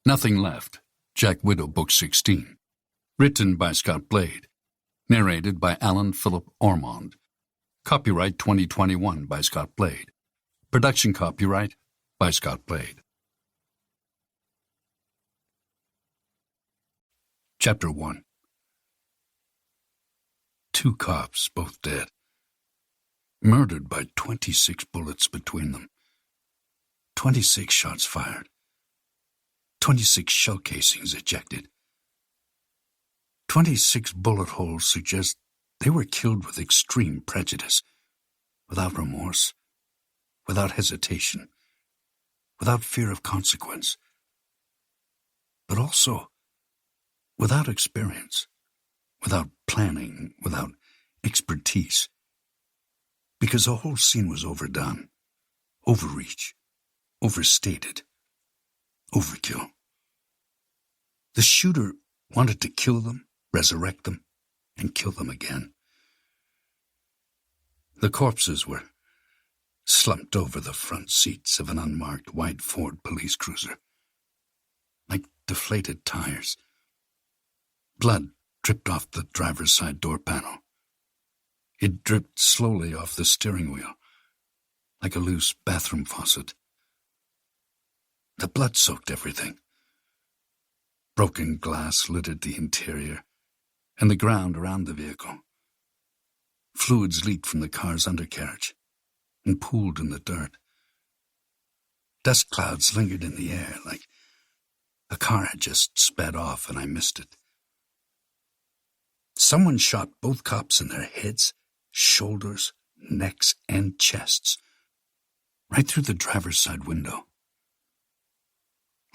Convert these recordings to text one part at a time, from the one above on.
Nothing Left, Jack Widow, Book 16. Written by Scott Blade. Narrated by Alan Philip Ormond. Copyright 2021 by Scott Blade. Production copyright by Scott Blade. Chapter 1. 2 cops, both dead. Murdered by 26 bullets between them. 26 shots fired. 26 shell casings ejected. 26 bullet holes suggest they were killed with extreme prejudice, without remorse, without hesitation, without fear of consequence, but also without experience, without planning, without expertise, because the whole scene was overdone, overreach, overstated, overkill. The shooter wanted to kill them, resurrect them, and kill them again. The corpses were slumped over the front seats of an unmarked white Ford police cruiser, like deflated tires. Blood dripped off the driver's side door panel. It dripped slowly off the steering wheel, like a loose bathroom faucet. The blood soaked everything. Broken glass littered the interior and the ground around the vehicle. Fluids leaked from the car's undercarriage and pooled in the dirt. Dust clouds lingered in the air like a car had just sped off and I missed it. Someone shot both cops in their heads, shoulders, necks, and chests, right through the driver's side window.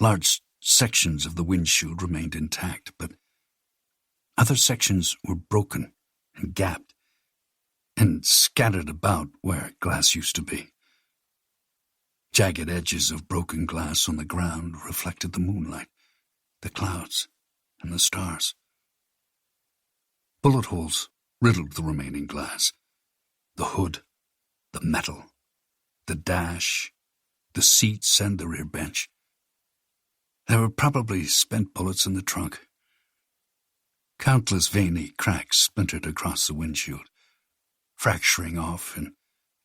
Large sections of the windshield remained intact, but other sections were broken and gapped and scattered about where glass used to be. Jagged edges of broken glass on the ground reflected the moonlight, the clouds, and the stars. Bullet holes riddled the remaining glass, the hood, the metal, the dash, the seats, and the rear bench. There were probably spent bullets in the trunk. Countless veiny cracks splintered across the windshield, fracturing off in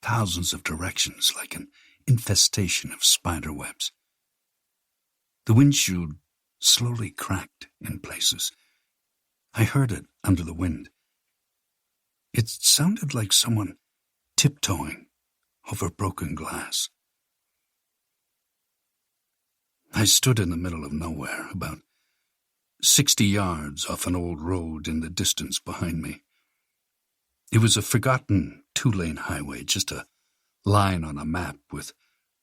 thousands of directions like an infestation of spider webs. The windshield slowly cracked in places. I heard it under the wind. It sounded like someone tiptoeing over broken glass. I stood in the middle of nowhere, about 60 yards off an old road in the distance behind me. It was a forgotten 2-lane highway, just a line on a map with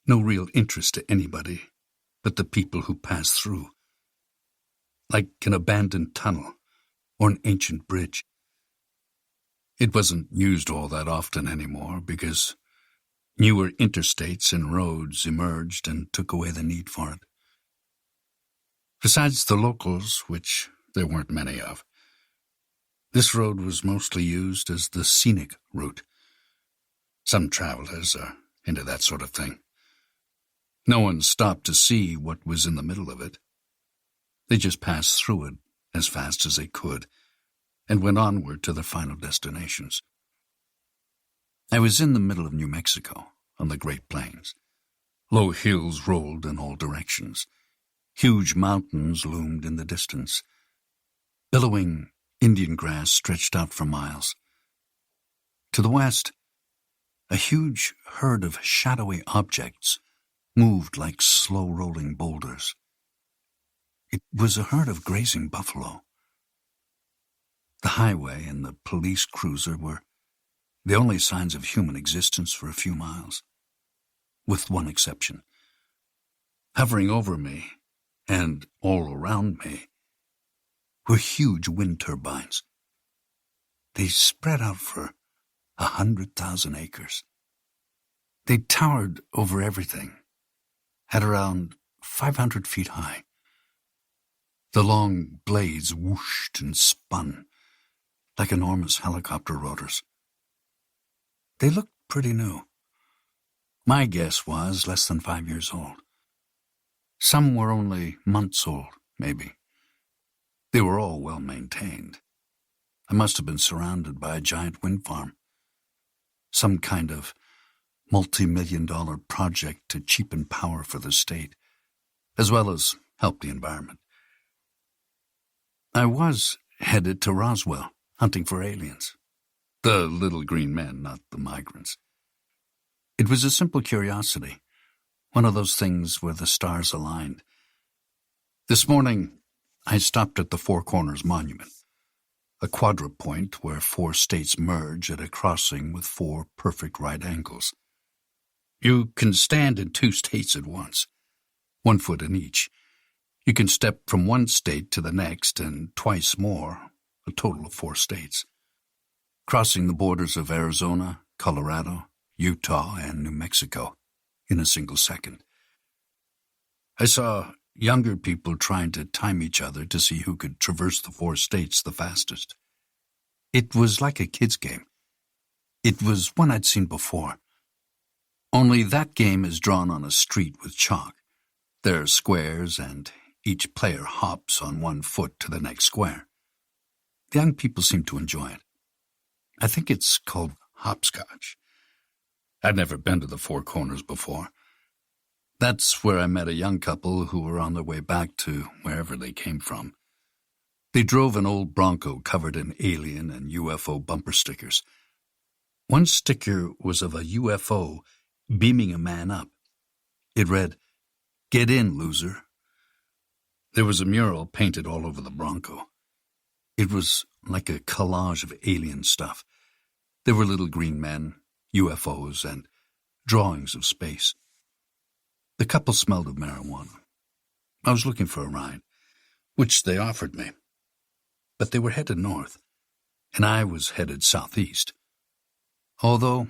no real interest to anybody but the people who passed through, like an abandoned tunnel or an ancient bridge. It wasn't used all that often anymore because newer interstates and roads emerged and took away the need for it. Besides the locals, which there weren't many of, this road was mostly used as the scenic route. Some travelers are into that sort of thing. No one stopped to see what was in the middle of it. They just passed through it as fast as they could and went onward to their final destinations. I was in the middle of New Mexico, on the Great Plains. Low hills rolled in all directions. Huge mountains loomed in the distance. Billowing Indian grass stretched out for miles. To the west, a huge herd of shadowy objects moved like slow-rolling boulders. It was a herd of grazing buffalo. The highway and the police cruiser were the only signs of human existence for a few miles, with one exception. Hovering over me, and all around me, were huge wind turbines. They spread out for 100,000 acres. They towered over everything, at around 500 feet high. The long blades whooshed and spun like enormous helicopter rotors. They looked pretty new. My guess was less than 5 years old. Some were only months old, maybe. They were all well maintained. I must have been surrounded by a giant wind farm. Some kind of multi-million-dollar project to cheapen power for the state, as well as help the environment. I was headed to Roswell, hunting for aliens. The little green men, not the migrants. It was a simple curiosity, one of those things where the stars aligned. This morning, I stopped at the Four Corners Monument, a quadrupoint where 4 states merge at a crossing with 4 perfect right angles. You can stand in 2 states at once, 1 foot in each. You can step from 1 state to the next and twice more, a total of 4 states, crossing the borders of Arizona, Colorado, Utah, and New Mexico in a single second. I saw younger people trying to time each other to see who could traverse the 4 states the fastest. It was like a kid's game. It was one I'd seen before. Only that game is drawn on a street with chalk. There are squares, and each player hops on 1 foot to the next square. The young people seem to enjoy it. I think it's called hopscotch. I'd never been to the Four Corners before. That's where I met a young couple who were on their way back to wherever they came from. They drove an old Bronco covered in alien and UFO bumper stickers. One sticker was of a UFO beaming a man up. It read, "Get in, loser." There was a mural painted all over the Bronco. It was like a collage of alien stuff. There were little green men, UFOs, and drawings of space. The couple smelled of marijuana. I was looking for a ride, which they offered me. But they were headed north, and I was headed southeast. Although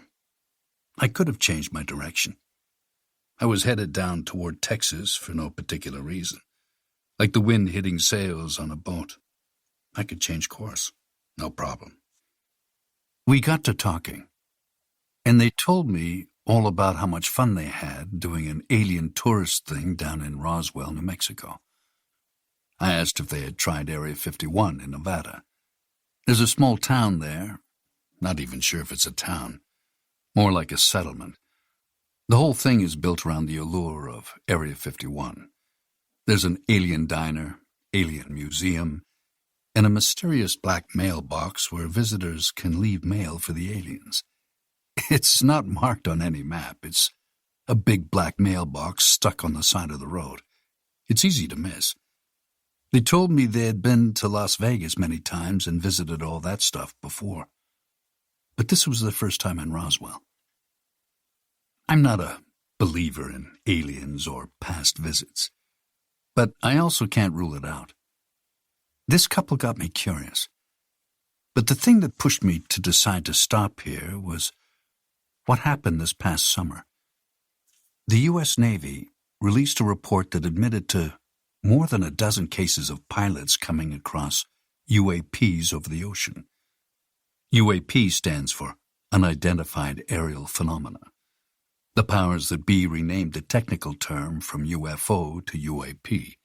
I could have changed my direction. I was headed down toward Texas for no particular reason, like the wind hitting sails on a boat. I could change course, no problem. We got to talking, and they told me all about how much fun they had doing an alien tourist thing down in Roswell, New Mexico. I asked if they had tried Area 51 in Nevada. There's a small town there, not even sure if it's a town, more like a settlement. The whole thing is built around the allure of Area 51. There's an alien diner, alien museum, and a mysterious black mailbox where visitors can leave mail for the aliens. It's not marked on any map. It's a big black mailbox stuck on the side of the road. It's easy to miss. They told me they had been to Las Vegas many times and visited all that stuff before. But this was their first time in Roswell. I'm not a believer in aliens or past visits, but I also can't rule it out. This couple got me curious. But the thing that pushed me to decide to stop here was what happened this past summer. The U.S. Navy released a report that admitted to more than a dozen cases of pilots coming across UAPs over the ocean. UAP stands for Unidentified Aerial Phenomena. The powers that be renamed the technical term from UFO to UAP.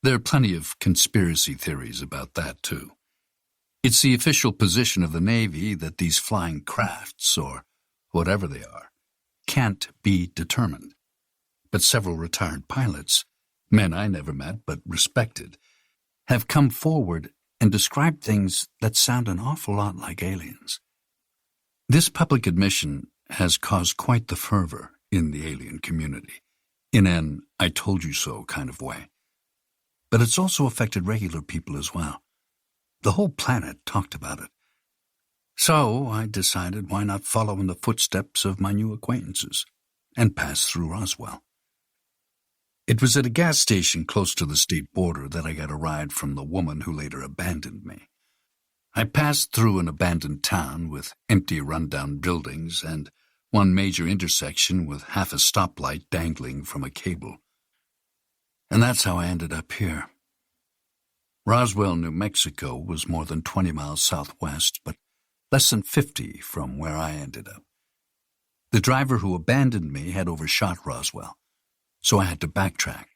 There are plenty of conspiracy theories about that, too. It's the official position of the Navy that these flying crafts, or whatever they are, can't be determined. But several retired pilots, men I never met but respected, have come forward and described things that sound an awful lot like aliens. This public admission has caused quite the fervor in the alien community, in an I told you so kind of way. But it's also affected regular people as well. The whole planet talked about it. So I decided why not follow in the footsteps of my new acquaintances and pass through Roswell. It was at a gas station close to the state border that I got a ride from the woman who later abandoned me. I passed through an abandoned town with empty rundown buildings and one major intersection with half a stoplight dangling from a cable. And that's how I ended up here. Roswell, New Mexico was more than 20 miles southwest, but less than 50 from where I ended up. The driver who abandoned me had overshot Roswell, so I had to backtrack,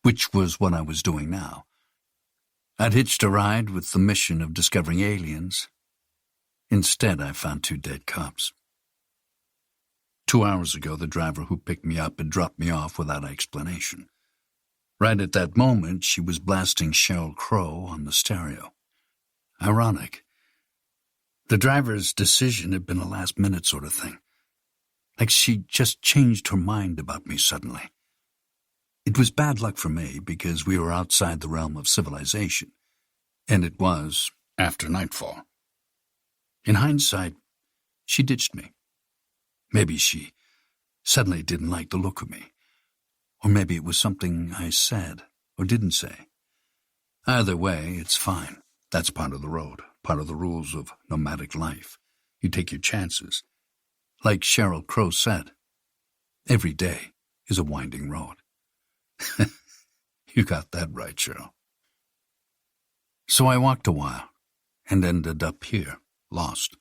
which was what I was doing now. I'd hitched a ride with the mission of discovering aliens. Instead, I found 2 dead cops. 2 hours ago, the driver who picked me up had dropped me off without explanation. Right at that moment, she was blasting Sheryl Crow on the stereo. Ironic. The driver's decision had been a last-minute sort of thing. Like she'd just changed her mind about me suddenly. It was bad luck for me because we were outside the realm of civilization, and it was after nightfall. In hindsight, she ditched me. Maybe she suddenly didn't like the look of me, or maybe it was something I said or didn't say. Either way, it's fine. That's part of the road, part of the rules of nomadic life. You take your chances. Like Sheryl Crow said, every day is a winding road. You got that right, Cheryl. So I walked a while and ended up here, lost.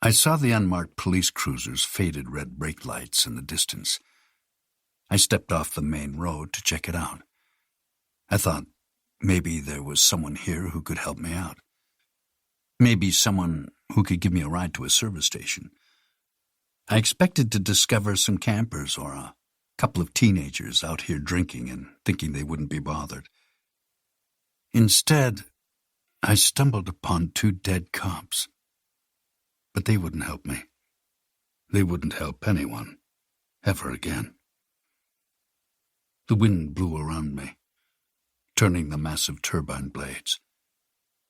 I saw the unmarked police cruiser's faded red brake lights in the distance. I stepped off the main road to check it out. I thought maybe there was someone here who could help me out. Maybe someone who could give me a ride to a service station. I expected to discover some campers or a couple of teenagers out here drinking and thinking they wouldn't be bothered. Instead, I stumbled upon 2 dead cops. But they wouldn't help me. They wouldn't help anyone, ever again. The wind blew around me, turning the massive turbine blades.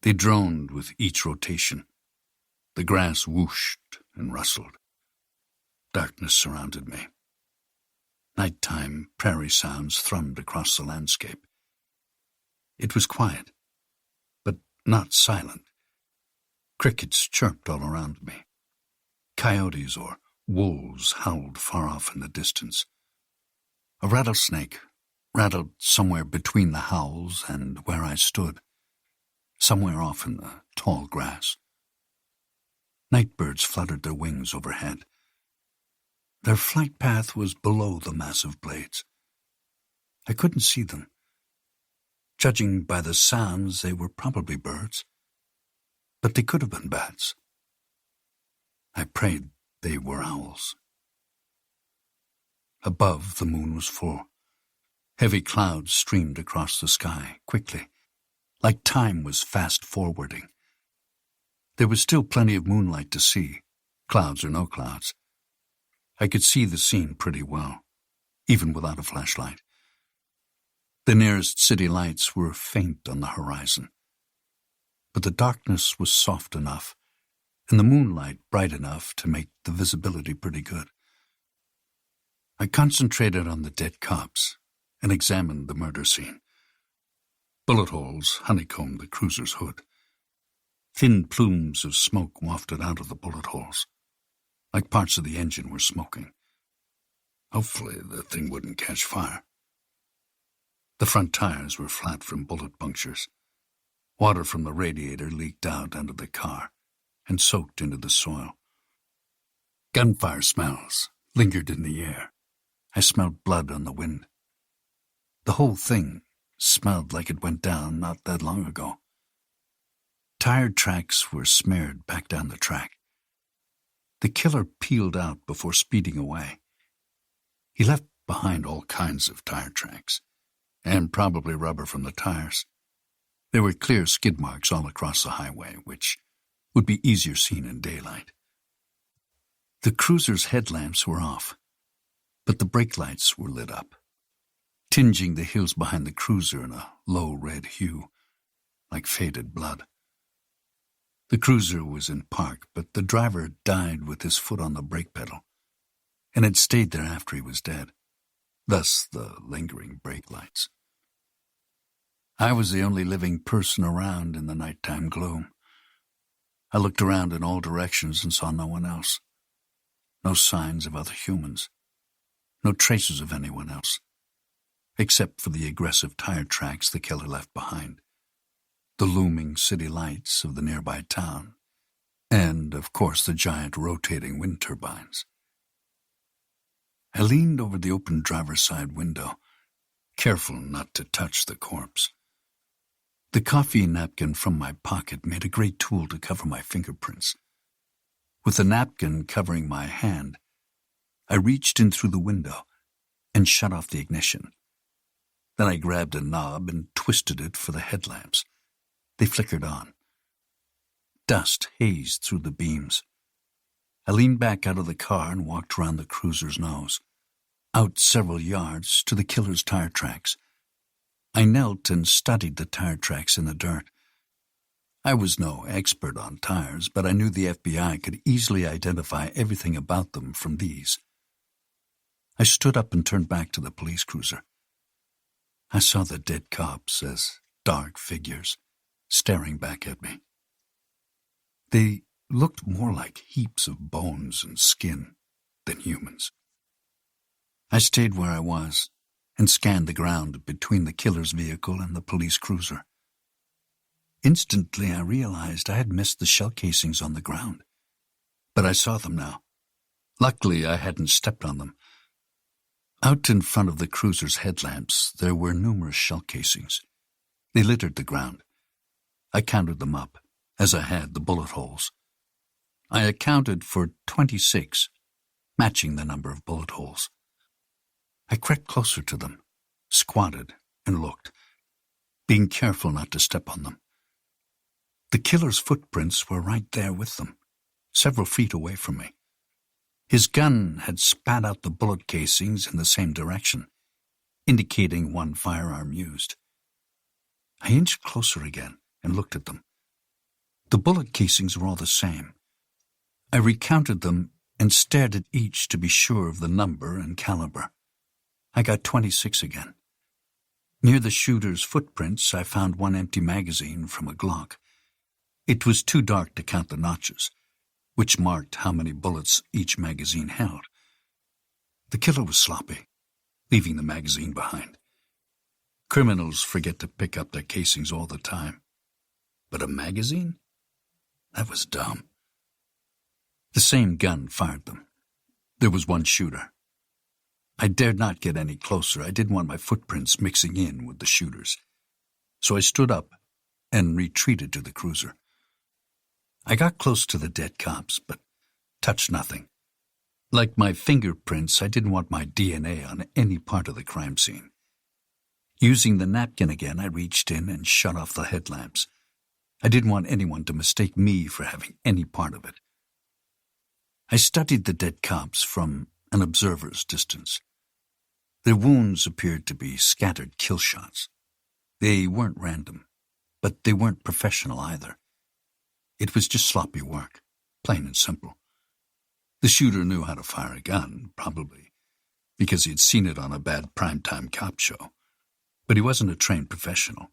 They droned with each rotation. The grass whooshed and rustled. Darkness surrounded me. Nighttime prairie sounds thrummed across the landscape. It was quiet, but not silent. Crickets chirped all around me. Coyotes or wolves howled far off in the distance. A rattlesnake rattled somewhere between the howls and where I stood, somewhere off in the tall grass. Nightbirds fluttered their wings overhead. Their flight path was below the massive blades. I couldn't see them. Judging by the sounds, they were probably birds. But they could have been bats. I prayed they were owls. Above, the moon was full. Heavy clouds streamed across the sky, quickly, like time was fast-forwarding. There was still plenty of moonlight to see, clouds or no clouds. I could see the scene pretty well, even without a flashlight. The nearest city lights were faint on the horizon. But the darkness was soft enough, and the moonlight bright enough to make the visibility pretty good. I concentrated on the dead cops and examined the murder scene. Bullet holes honeycombed the cruiser's hood. Thin plumes of smoke wafted out of the bullet holes, like parts of the engine were smoking. Hopefully the thing wouldn't catch fire. The front tires were flat from bullet punctures. Water from the radiator leaked out onto the car and soaked into the soil. Gunfire smells lingered in the air. I smelled blood on the wind. The whole thing smelled like it went down not that long ago. Tire tracks were smeared back down the track. The killer peeled out before speeding away. He left behind all kinds of tire tracks, and probably rubber from the tires. There were clear skid marks all across the highway, which would be easier seen in daylight. The cruiser's headlamps were off, but the brake lights were lit up, tinging the hills behind the cruiser in a low red hue, like faded blood. The cruiser was in park, but the driver died with his foot on the brake pedal, and had stayed there after he was dead, thus the lingering brake lights. I was the only living person around in the nighttime gloom. I looked around in all directions and saw no one else. No signs of other humans. No traces of anyone else, except for the aggressive tire tracks the killer left behind, the looming city lights of the nearby town, and, of course, the giant rotating wind turbines. I leaned over the open driver's side window careful not to touch the corpse. The coffee napkin from my pocket made a great tool to cover my fingerprints. With the napkin covering my hand, I reached in through the window and shut off the ignition. Then I grabbed a knob and twisted it for the headlamps. They flickered on. Dust hazed through the beams. I leaned back out of the car and walked around the cruiser's nose, out several yards to the killer's tire tracks. I knelt and studied the tire tracks in the dirt. I was no expert on tires, but I knew the FBI could easily identify everything about them from these. I stood up and turned back to the police cruiser. I saw the dead cops as dark figures, staring back at me. They looked more like heaps of bones and skin than humans. I stayed where I was and scanned the ground between the killer's vehicle and the police cruiser. Instantly, I realized I had missed the shell casings on the ground, but I saw them now. Luckily, I hadn't stepped on them. Out in front of the cruiser's headlamps, there were numerous shell casings. They littered the ground. I counted them up, as I had the bullet holes. I accounted for 26, matching the number of bullet holes. I crept closer to them, squatted, and looked, being careful not to step on them. The killer's footprints were right there with them, several feet away from me. His gun had spat out the bullet casings in the same direction, indicating one firearm used. I inched closer again and looked at them. The bullet casings were all the same. I recounted them and stared at each to be sure of the number and caliber. I got 26 again. Near the shooter's footprints, I found one empty magazine from a Glock. It was too dark to count the notches, which marked how many bullets each magazine held. The killer was sloppy, leaving the magazine behind. Criminals forget to pick up their casings all the time. But a magazine? That was dumb. The same gun fired them. There was one shooter. I dared not get any closer. I didn't want my footprints mixing in with the shooters. So I stood up and retreated to the cruiser. I got close to the dead cops, but touched nothing. Like my fingerprints, I didn't want my DNA on any part of the crime scene. Using the napkin again, I reached in and shut off the headlamps. I didn't want anyone to mistake me for having any part of it. I studied the dead cops from an observer's distance. Their wounds appeared to be scattered kill shots. They weren't random, but they weren't professional either. It was just sloppy work, plain and simple. The shooter knew how to fire a gun, probably because he'd seen it on a bad primetime cop show, but he wasn't a trained professional.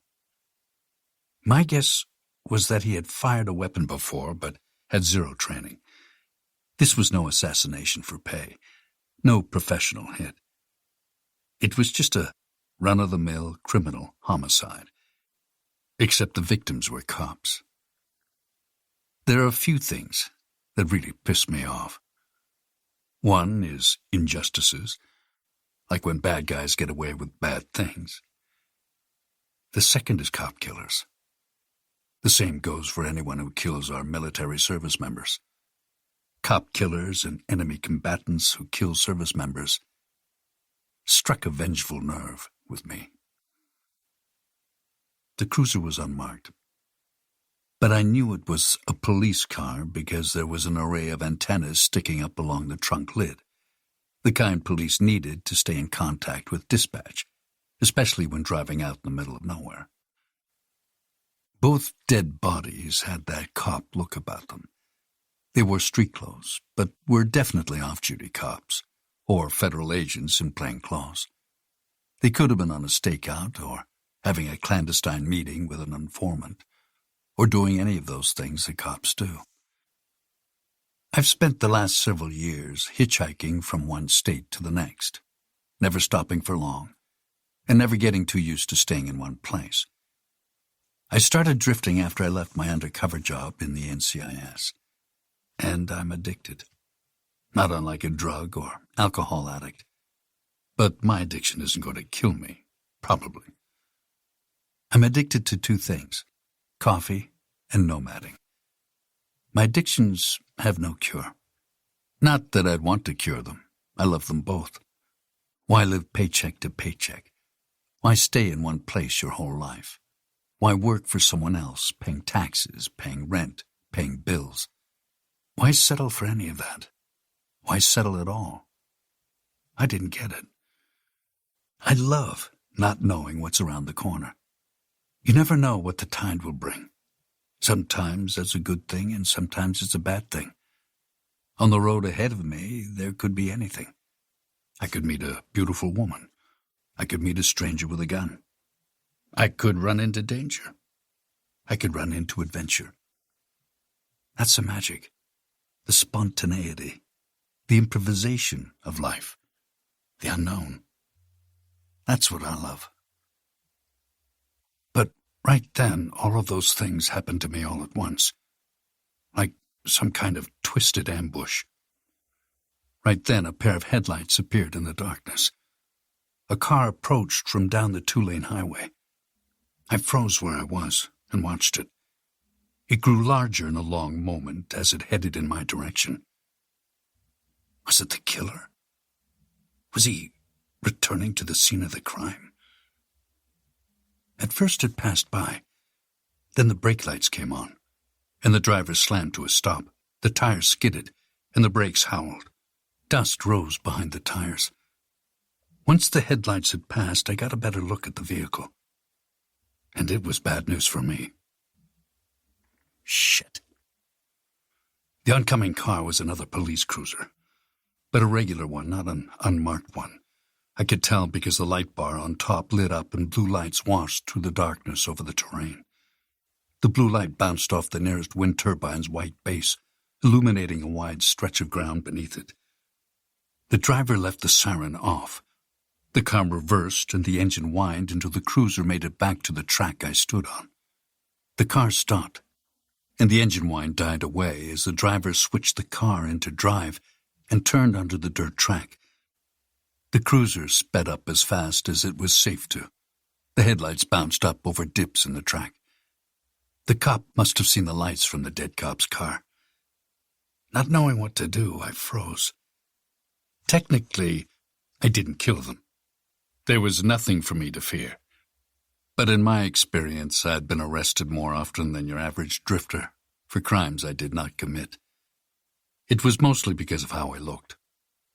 My guess was that he had fired a weapon before, but had zero training. This was no assassination for pay, no professional hit. It was just a run-of-the-mill criminal homicide, except the victims were cops. There are a few things that really piss me off. One is injustices, like when bad guys get away with bad things. The second is cop killers. The same goes for anyone who kills our military service members. Cop killers and enemy combatants who kill service members struck a vengeful nerve with me. The cruiser was unmarked, but I knew it was a police car because there was an array of antennas sticking up along the trunk lid, the kind police needed to stay in contact with dispatch, especially when driving out in the middle of nowhere. Both dead bodies had that cop look about them. They wore street clothes, but were definitely off-duty cops, or federal agents in plain clothes. They could have been on a stakeout, or having a clandestine meeting with an informant, or doing any of those things that cops do. I've spent the last several years hitchhiking from one state to the next, never stopping for long, and never getting too used to staying in one place. I started drifting after I left my undercover job in the NCIS, and I'm addicted. Not unlike a drug or alcohol addict. But my addiction isn't going to kill me, Probably. I'm addicted to two things, coffee and nomading. My addictions have no cure. Not that I'd want to cure them. I love them both. Why live paycheck to paycheck? Why stay in one place your whole life? Why work for someone else, paying taxes, paying rent, paying bills? Why settle for any of that? Why settle at all? I didn't get it. I love not knowing what's around the corner. You never know what the tide will bring. Sometimes that's a good thing, and sometimes it's a bad thing. On the road ahead of me, there could be anything. I could meet a beautiful woman. I could meet a stranger with a gun. I could run into danger. I could run into adventure. That's the magic, the spontaneity, the improvisation of life, the unknown. That's what I love. But right then, all of those things happened to me all at once, like some kind of twisted ambush. Right then, a pair of headlights appeared in the darkness. A car approached from down the two-lane highway. I froze where I was and watched it. It grew larger in a long moment as it headed in my direction. Was it the killer? Was he returning to the scene of the crime? At first it passed by. Then the brake lights came on, and the driver slammed to a stop. The tires skidded, and the brakes howled. Dust rose behind the tires. Once the headlights had passed, I got a better look at the vehicle. And it was bad news for me. Shit. The oncoming car was another police cruiser, but a regular one, not an unmarked one. I could tell because the light bar on top lit up and blue lights washed through the darkness over the terrain. The blue light bounced off the nearest wind turbine's white base, illuminating a wide stretch of ground beneath it. The driver left the siren off. The car reversed and the engine whined until the cruiser made it back to the track I stood on. The car stopped, and the engine whine died away as the driver switched the car into drive and turned onto the dirt track. The cruiser sped up as fast as it was safe to. The headlights bounced up over dips in the track. The cop must have seen the lights from the dead cop's car. Not knowing what to do, I froze. Technically, I didn't kill them. There was nothing for me to fear. But in my experience, I'd been arrested more often than your average drifter for crimes I did not commit. It was mostly because of how I looked,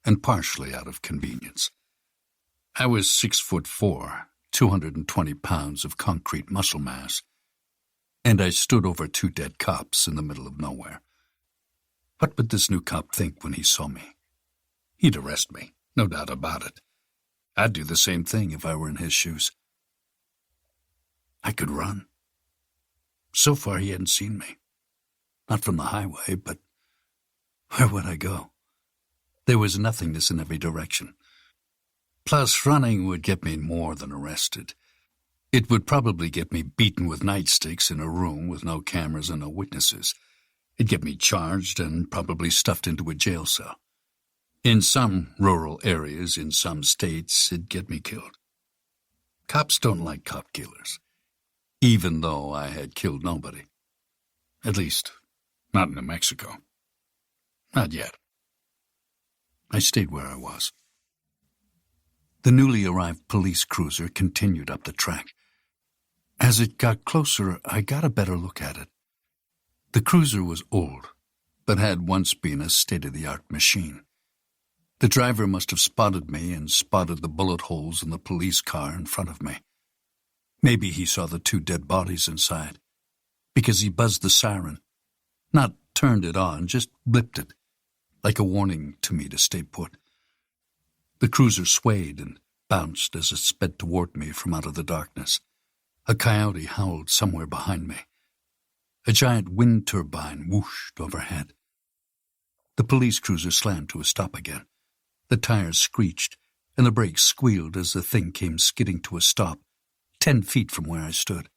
and partially out of convenience. I was 6'4", 220 pounds of concrete muscle mass, and I stood over two dead cops in the middle of nowhere. What would this new cop think when he saw me? He'd arrest me, no doubt about it. I'd do the same thing if I were in his shoes. I could run. So far he hadn't seen me. Not from the highway, but where would I go? There was nothingness in every direction. Plus, running would get me more than arrested. It would probably get me beaten with nightsticks in a room with no cameras and no witnesses. It'd get me charged and probably stuffed into a jail cell. In some rural areas, in some states, it'd get me killed. Cops don't like cop killers, even though I had killed nobody. At least, not in New Mexico. Not yet. I stayed where I was. The newly arrived police cruiser continued up the track. As it got closer, I got a better look at it. The cruiser was old, but had once been a state-of-the-art machine. The driver must have spotted me and spotted the bullet holes in the police car in front of me. Maybe he saw the two dead bodies inside, because he buzzed the siren. Not turned it on, just blipped it, like a warning to me to stay put. The cruiser swayed and bounced as it sped toward me from out of the darkness. A coyote howled somewhere behind me. A giant wind turbine whooshed overhead. The police cruiser slammed to a stop again. The tires screeched, and the brakes squealed as the thing came skidding to a stop, 10 feet from where I stood.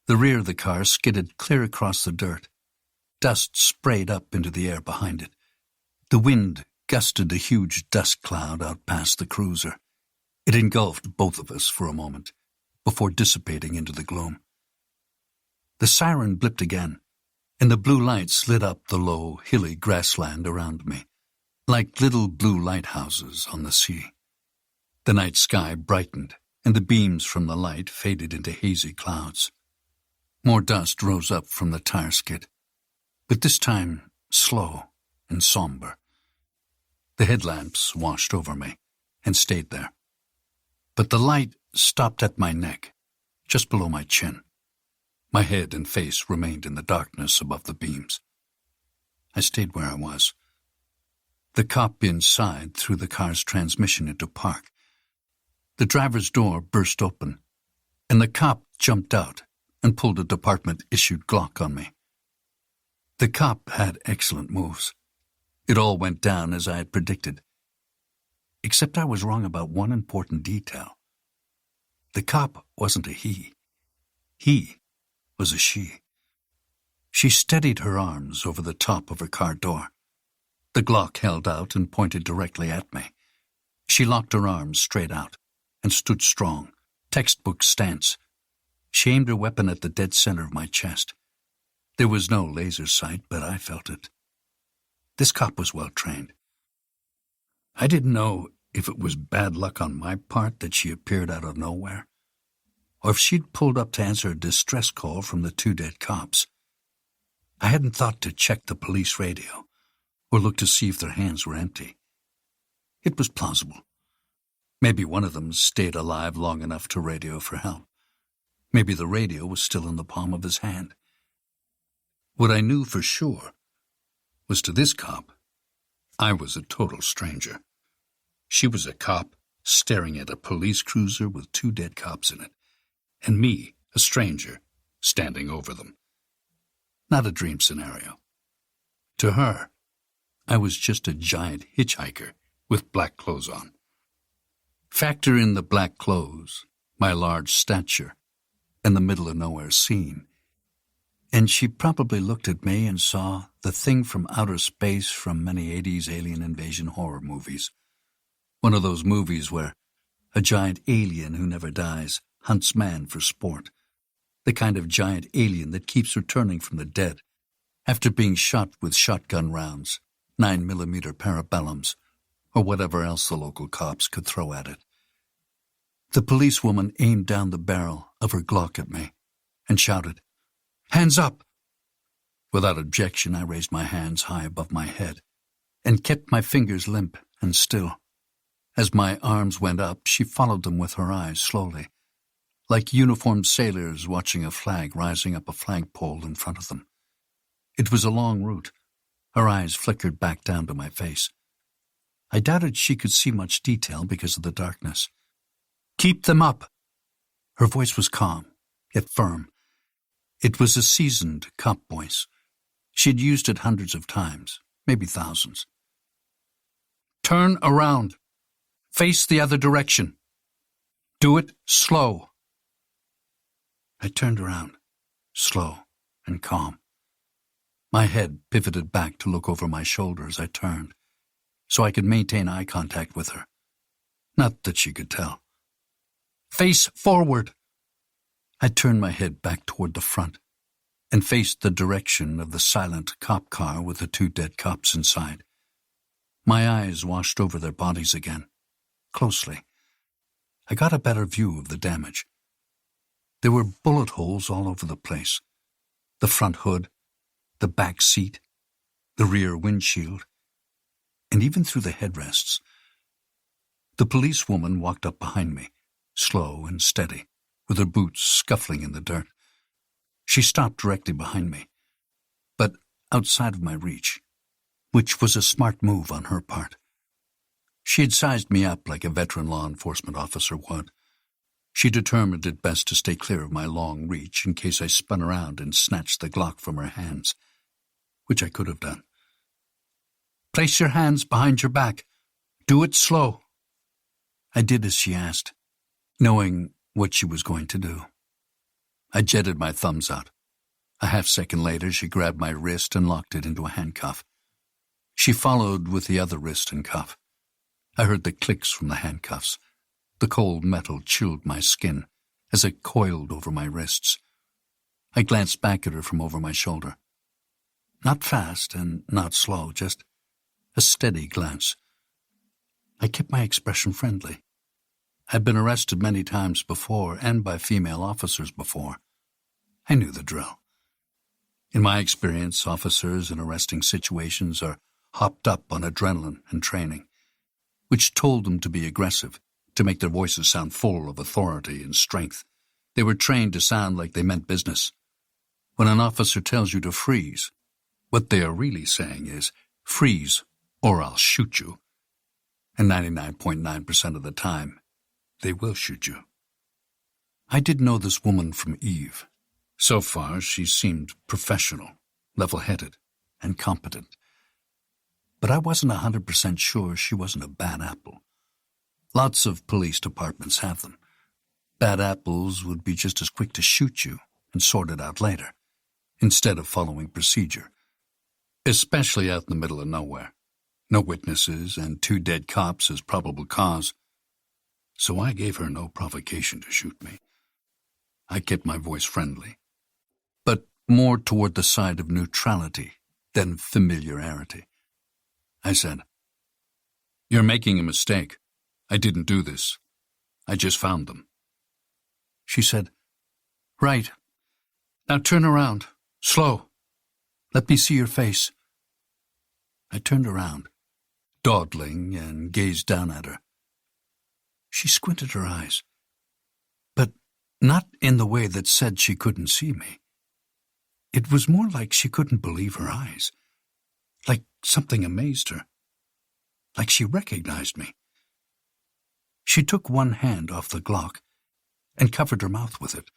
The rear of the car skidded clear across the dirt. Dust sprayed up into the air behind it. The wind gusted a huge dust cloud out past the cruiser. It engulfed both of us for a moment, before dissipating into the gloom. The siren blipped again, and the blue lights lit up the low, hilly grassland around me, like little blue lighthouses on the sea. The night sky brightened, and the beams from the light faded into hazy clouds. More dust rose up from the tire skid, but this time slow and somber. The headlamps washed over me and stayed there, but the light stopped at my neck, just below my chin. My head and face remained in the darkness above the beams. I stayed where I was. The cop inside threw the car's transmission into park. The driver's door burst open, and the cop jumped out and pulled a department-issued Glock on me. The cop had excellent moves. It all went down as I had predicted, except I was wrong about one important detail. The cop wasn't a he. He was a she. She steadied her arms over the top of her car door. The Glock held out and pointed directly at me. She locked her arms straight out and stood strong, textbook stance. She aimed her weapon at the dead center of my chest. There was no laser sight, but I felt it. This cop was well trained. I didn't know if it was bad luck on my part that she appeared out of nowhere, or if she'd pulled up to answer a distress call from the two dead cops. I hadn't thought to check the police radio or look to see if their hands were empty. It was plausible. Maybe one of them stayed alive long enough to radio for help. Maybe the radio was still in the palm of his hand. What I knew for sure was to this cop, I was a total stranger. She was a cop staring at a police cruiser with two dead cops in it, and me, a stranger, standing over them. Not a dream scenario. To her, I was just a giant hitchhiker with black clothes on. Factor in the black clothes, my large stature, and the middle-of-nowhere scene, and she probably looked at me and saw the thing from outer space from many 80s alien invasion horror movies. One of those movies where a giant alien who never dies hunts man for sport. The kind of giant alien that keeps returning from the dead after being shot with shotgun rounds, 9mm parabellums, or whatever else the local cops could throw at it. The policewoman aimed down the barrel of her Glock at me and shouted, "Hands up!" Without objection, I raised my hands high above my head and kept my fingers limp and still. As my arms went up, she followed them with her eyes slowly, like uniformed sailors watching a flag rising up a flagpole in front of them. It was a long route. Her eyes flickered back down to my face. I doubted she could see much detail because of the darkness. "Keep them up!" Her voice was calm, yet firm. It was a seasoned cop voice. She'd used it hundreds of times, maybe thousands. "Turn around. Face the other direction. Do it slow." I turned around, slow and calm. My head pivoted back to look over my shoulder as I turned, so I could maintain eye contact with her. Not that she could tell. "Face forward." I turned my head back toward the front and faced the direction of the silent cop car with the two dead cops inside. My eyes washed over their bodies again, closely. I got a better view of the damage. There were bullet holes all over the place. The front hood, the back seat, the rear windshield, and even through the headrests. The policewoman walked up behind me, slow and steady, with her boots scuffling in the dirt. She stopped directly behind me, but outside of my reach, which was a smart move on her part. She had sized me up like a veteran law enforcement officer would. She determined it best to stay clear of my long reach in case I spun around and snatched the Glock from her hands, which I could have done. "Place your hands behind your back. Do it slow." I did as she asked, knowing what she was going to do. I jetted my thumbs out. A half-second later, she grabbed my wrist and locked it into a handcuff. She followed with the other wrist and cuff. I heard the clicks from the handcuffs, The cold metal chilled my skin as it coiled over my wrists. I glanced back at her from over my shoulder. Not fast and not slow, just a steady glance. I kept my expression friendly. I'd been arrested many times before and by female officers before. I knew the drill. In my experience, officers in arresting situations are hopped up on adrenaline and training, which told them to be aggressive, to make their voices sound full of authority and strength. They were trained to sound like they meant business. When an officer tells you to freeze, what they are really saying is, freeze or I'll shoot you. And 99.9% of the time, they will shoot you. I did know this woman from Eve. So far, she seemed professional, level-headed, and competent. But I wasn't 100% sure she wasn't a bad apple. Lots of police departments have them. Bad apples would be just as quick to shoot you and sort it out later, instead of following procedure. Especially out in the middle of nowhere. No witnesses and 2 dead cops as probable cause. So I gave her no provocation to shoot me. I kept my voice friendly, but more toward the side of neutrality than familiarity. I said, "You're making a mistake. I didn't do this. I just found them." She said, "Right. Now turn around. Slow. Let me see your face." I turned around, dawdling, and gazed down at her. She squinted her eyes, but not in the way that said she couldn't see me. It was more like she couldn't believe her eyes, like something amazed her, like she recognized me. She took one hand off the Glock and covered her mouth with it.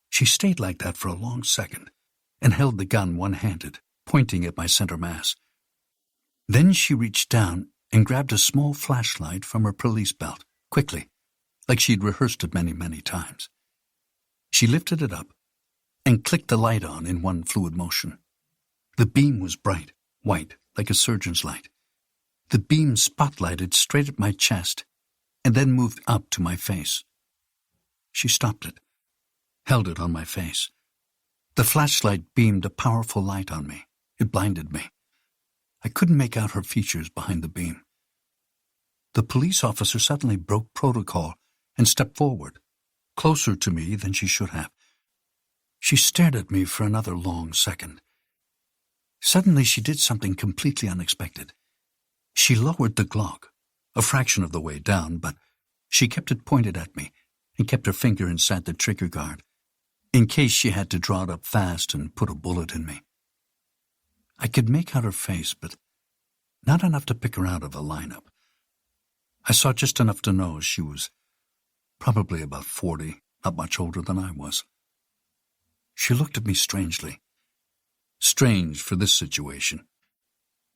She stayed like that for a long second and held the gun one-handed, pointing at my center mass. Then she reached down and grabbed a small flashlight from her police belt, quickly, like she'd rehearsed it many, many times. She lifted it up and clicked the light on in one fluid motion. The beam was bright, white, like a surgeon's light. The beam spotlighted straight at my chest and then moved up to my face. She stopped it, held it on my face. The flashlight beamed a powerful light on me. It blinded me. I couldn't make out her features behind the beam. The police officer suddenly broke protocol and stepped forward, closer to me than she should have. She stared at me for another long second. Suddenly she did something completely unexpected. She lowered the Glock, a fraction of the way down, but she kept it pointed at me and kept her finger inside the trigger guard, in case she had to draw it up fast and put a bullet in me. I could make out her face, but not enough to pick her out of a lineup. I saw just enough to know she was probably about 40, not much older than I was. She looked at me strangely. Strange for this situation.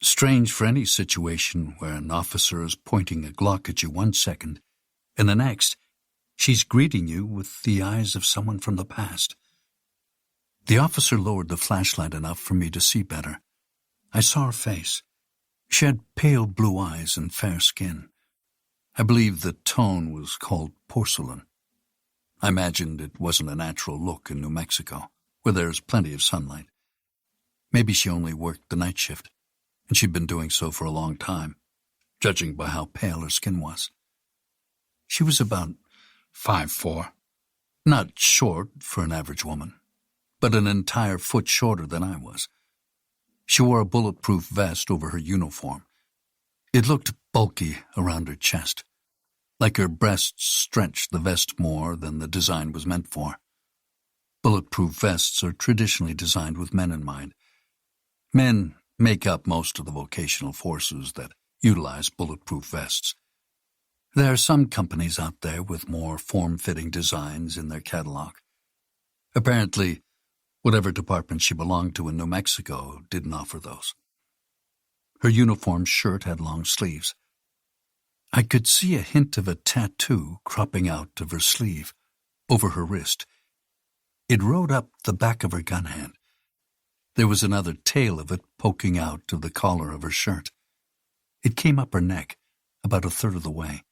Strange for any situation where an officer is pointing a Glock at you one second, and the next, she's greeting you with the eyes of someone from the past. The officer lowered the flashlight enough for me to see better. I saw her face. She had pale blue eyes and fair skin. I believe the tone was called porcelain. I imagined it wasn't a natural look in New Mexico, where there's plenty of sunlight. Maybe she only worked the night shift, and she'd been doing so for a long time, judging by how pale her skin was. She was about 5'4", not short for an average woman, but an entire foot shorter than I was. She wore a bulletproof vest over her uniform. It looked bulky around her chest, like her breasts stretched the vest more than the design was meant for. Bulletproof vests are traditionally designed with men in mind. Men make up most of the vocational forces that utilize bulletproof vests. There are some companies out there with more form-fitting designs in their catalog. Apparently, whatever department she belonged to in New Mexico didn't offer those. Her uniform shirt had long sleeves. I could see a hint of a tattoo cropping out of her sleeve, over her wrist. It rode up the back of her gun hand. There was another tail of it poking out of the collar of her shirt. It came up her neck, about a third of the way.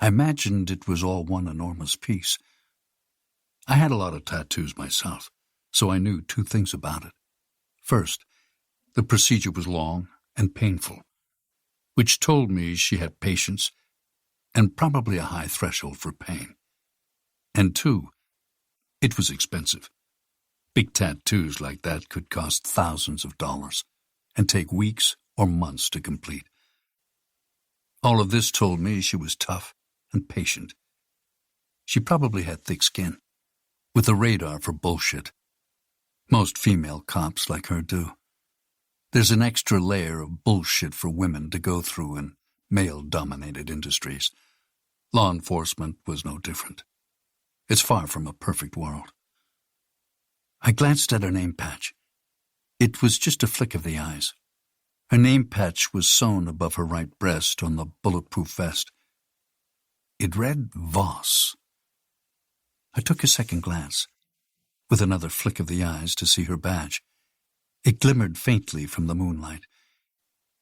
I imagined it was all one enormous piece. I had a lot of tattoos myself, so I knew two things about it. First, the procedure was long and painful, which told me she had patience and probably a high threshold for pain. And two, it was expensive. Big tattoos like that could cost thousands of dollars and take weeks or months to complete. All of this told me she was tough and patient. She probably had thick skin, with a radar for bullshit. Most female cops like her do. There's an extra layer of bullshit for women to go through in male-dominated industries. Law enforcement was no different. It's far from a perfect world. I glanced at her name patch. It was just a flick of the eyes. Her name patch was sewn above her right breast on the bulletproof vest. It read Voss. I took a second glance, with another flick of the eyes to see her badge. It glimmered faintly from the moonlight.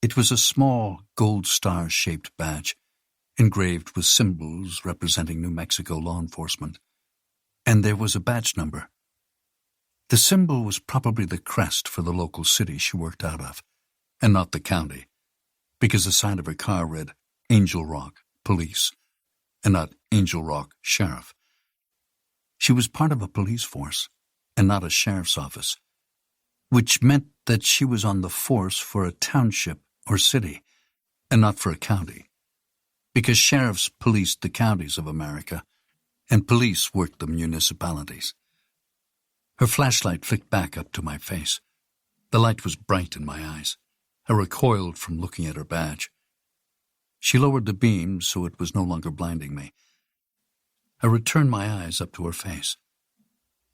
It was a small gold star-shaped badge, engraved with symbols representing New Mexico law enforcement. And there was a badge number. The symbol was probably the crest for the local city she worked out of, and not the county, because the sign of her car read Angel Rock Police, and not Angel Rock Sheriff. She was part of a police force, and not a sheriff's office, which meant that she was on the force for a township or city, and not for a county, because sheriffs policed the counties of America, and police worked the municipalities. Her flashlight flicked back up to my face. The light was bright in my eyes. I recoiled from looking at her badge. She lowered the beam so it was no longer blinding me. I returned my eyes up to her face.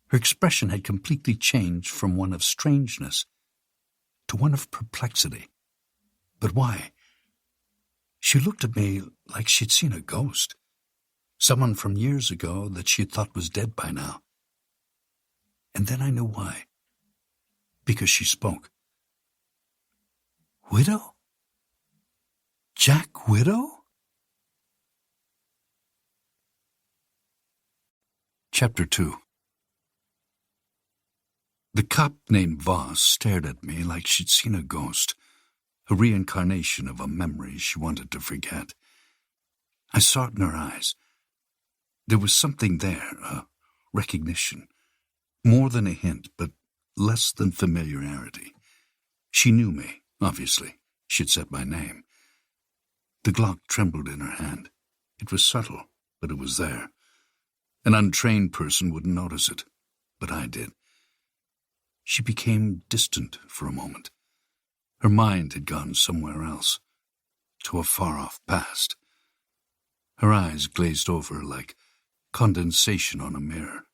Her expression had completely changed from one of strangeness to one of perplexity. But why? She looked at me like she'd seen a ghost, someone from years ago that she thought was dead by now. And then I knew why. Because she spoke. Widow? Jack Widow? Chapter 2. The cop named Voss stared at me like she'd seen a ghost, a reincarnation of a memory she wanted to forget. I saw it in her eyes. There was something there, a recognition. More than a hint, but less than familiarity. She knew me, obviously. She'd said my name. The Glock trembled in her hand. It was subtle, but it was there. An untrained person wouldn't notice it, but I did. She became distant for a moment. Her mind had gone somewhere else, to a far-off past. Her eyes glazed over like condensation on a mirror.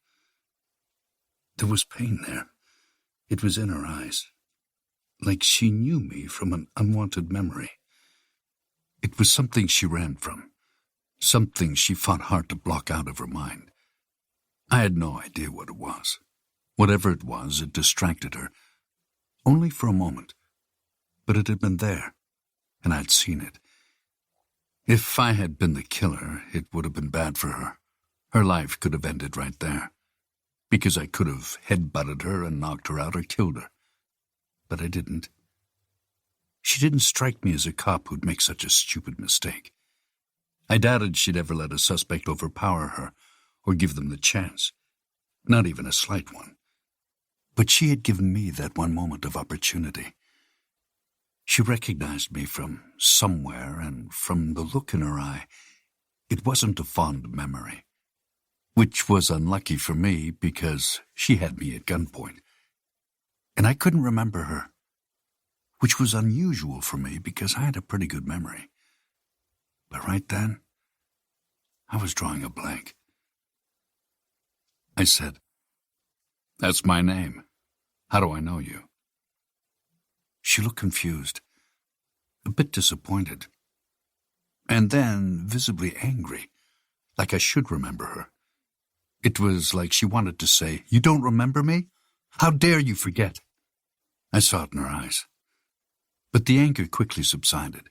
There was pain there. It was in her eyes, like she knew me from an unwanted memory. It was something she ran from, something she fought hard to block out of her mind. I had no idea what it was. Whatever it was, it distracted her. Only for a moment. But it had been there, and I'd seen it. If I had been the killer, it would have been bad for her. Her life could have ended right there, because I could have head-butted her and knocked her out or killed her. But I didn't. She didn't strike me as a cop who'd make such a stupid mistake. I doubted she'd ever let a suspect overpower her or give them the chance, not even a slight one. But she had given me that one moment of opportunity. She recognized me from somewhere, and from the look in her eye, it wasn't a fond memory, which was unlucky for me because she had me at gunpoint. And I couldn't remember her, which was unusual for me because I had a pretty good memory. But right then, I was drawing a blank. I said, "That's my name. How do I know you?" She looked confused, a bit disappointed, and then visibly angry, like I should remember her. It was like she wanted to say, "You don't remember me? How dare you forget?" I saw it in her eyes. But the anger quickly subsided,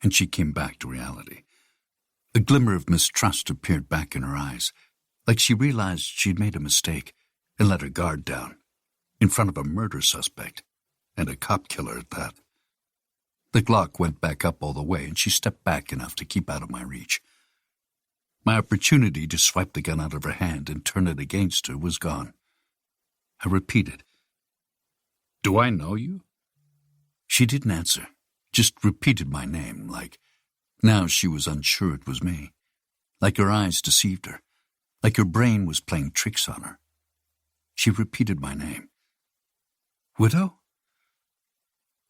and she came back to reality. A glimmer of mistrust appeared back in her eyes, like she realized she'd made a mistake and let her guard down, in front of a murder suspect, and a cop killer at that. The Glock went back up all the way, and she stepped back enough to keep out of my reach. My opportunity to swipe the gun out of her hand and turn it against her was gone. I repeated, "Do I know you?" She didn't answer, just repeated my name, like now she was unsure it was me, like her eyes deceived her, like her brain was playing tricks on her. She repeated my name. "Widow?"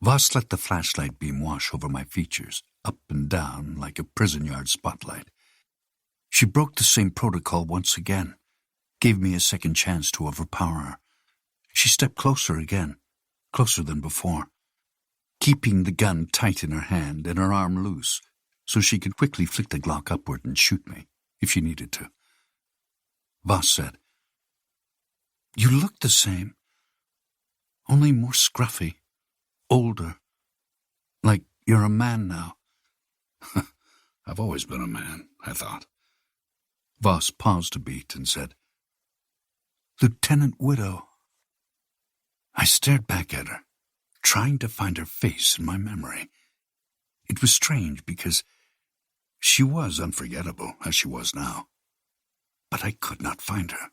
Voss let the flashlight beam wash over my features, up and down like a prison yard spotlight. She broke the same protocol once again, gave me a second chance to overpower her. She stepped closer again, closer than before, keeping the gun tight in her hand and her arm loose so she could quickly flick the Glock upward and shoot me, if she needed to. Voss said, "You look the same, only more scruffy, older, like you're a man now." I've always been a man, I thought. Voss paused a beat and said, "Lieutenant Widow." I stared back at her, trying to find her face in my memory. It was strange because she was unforgettable as she was now. But I could not find her,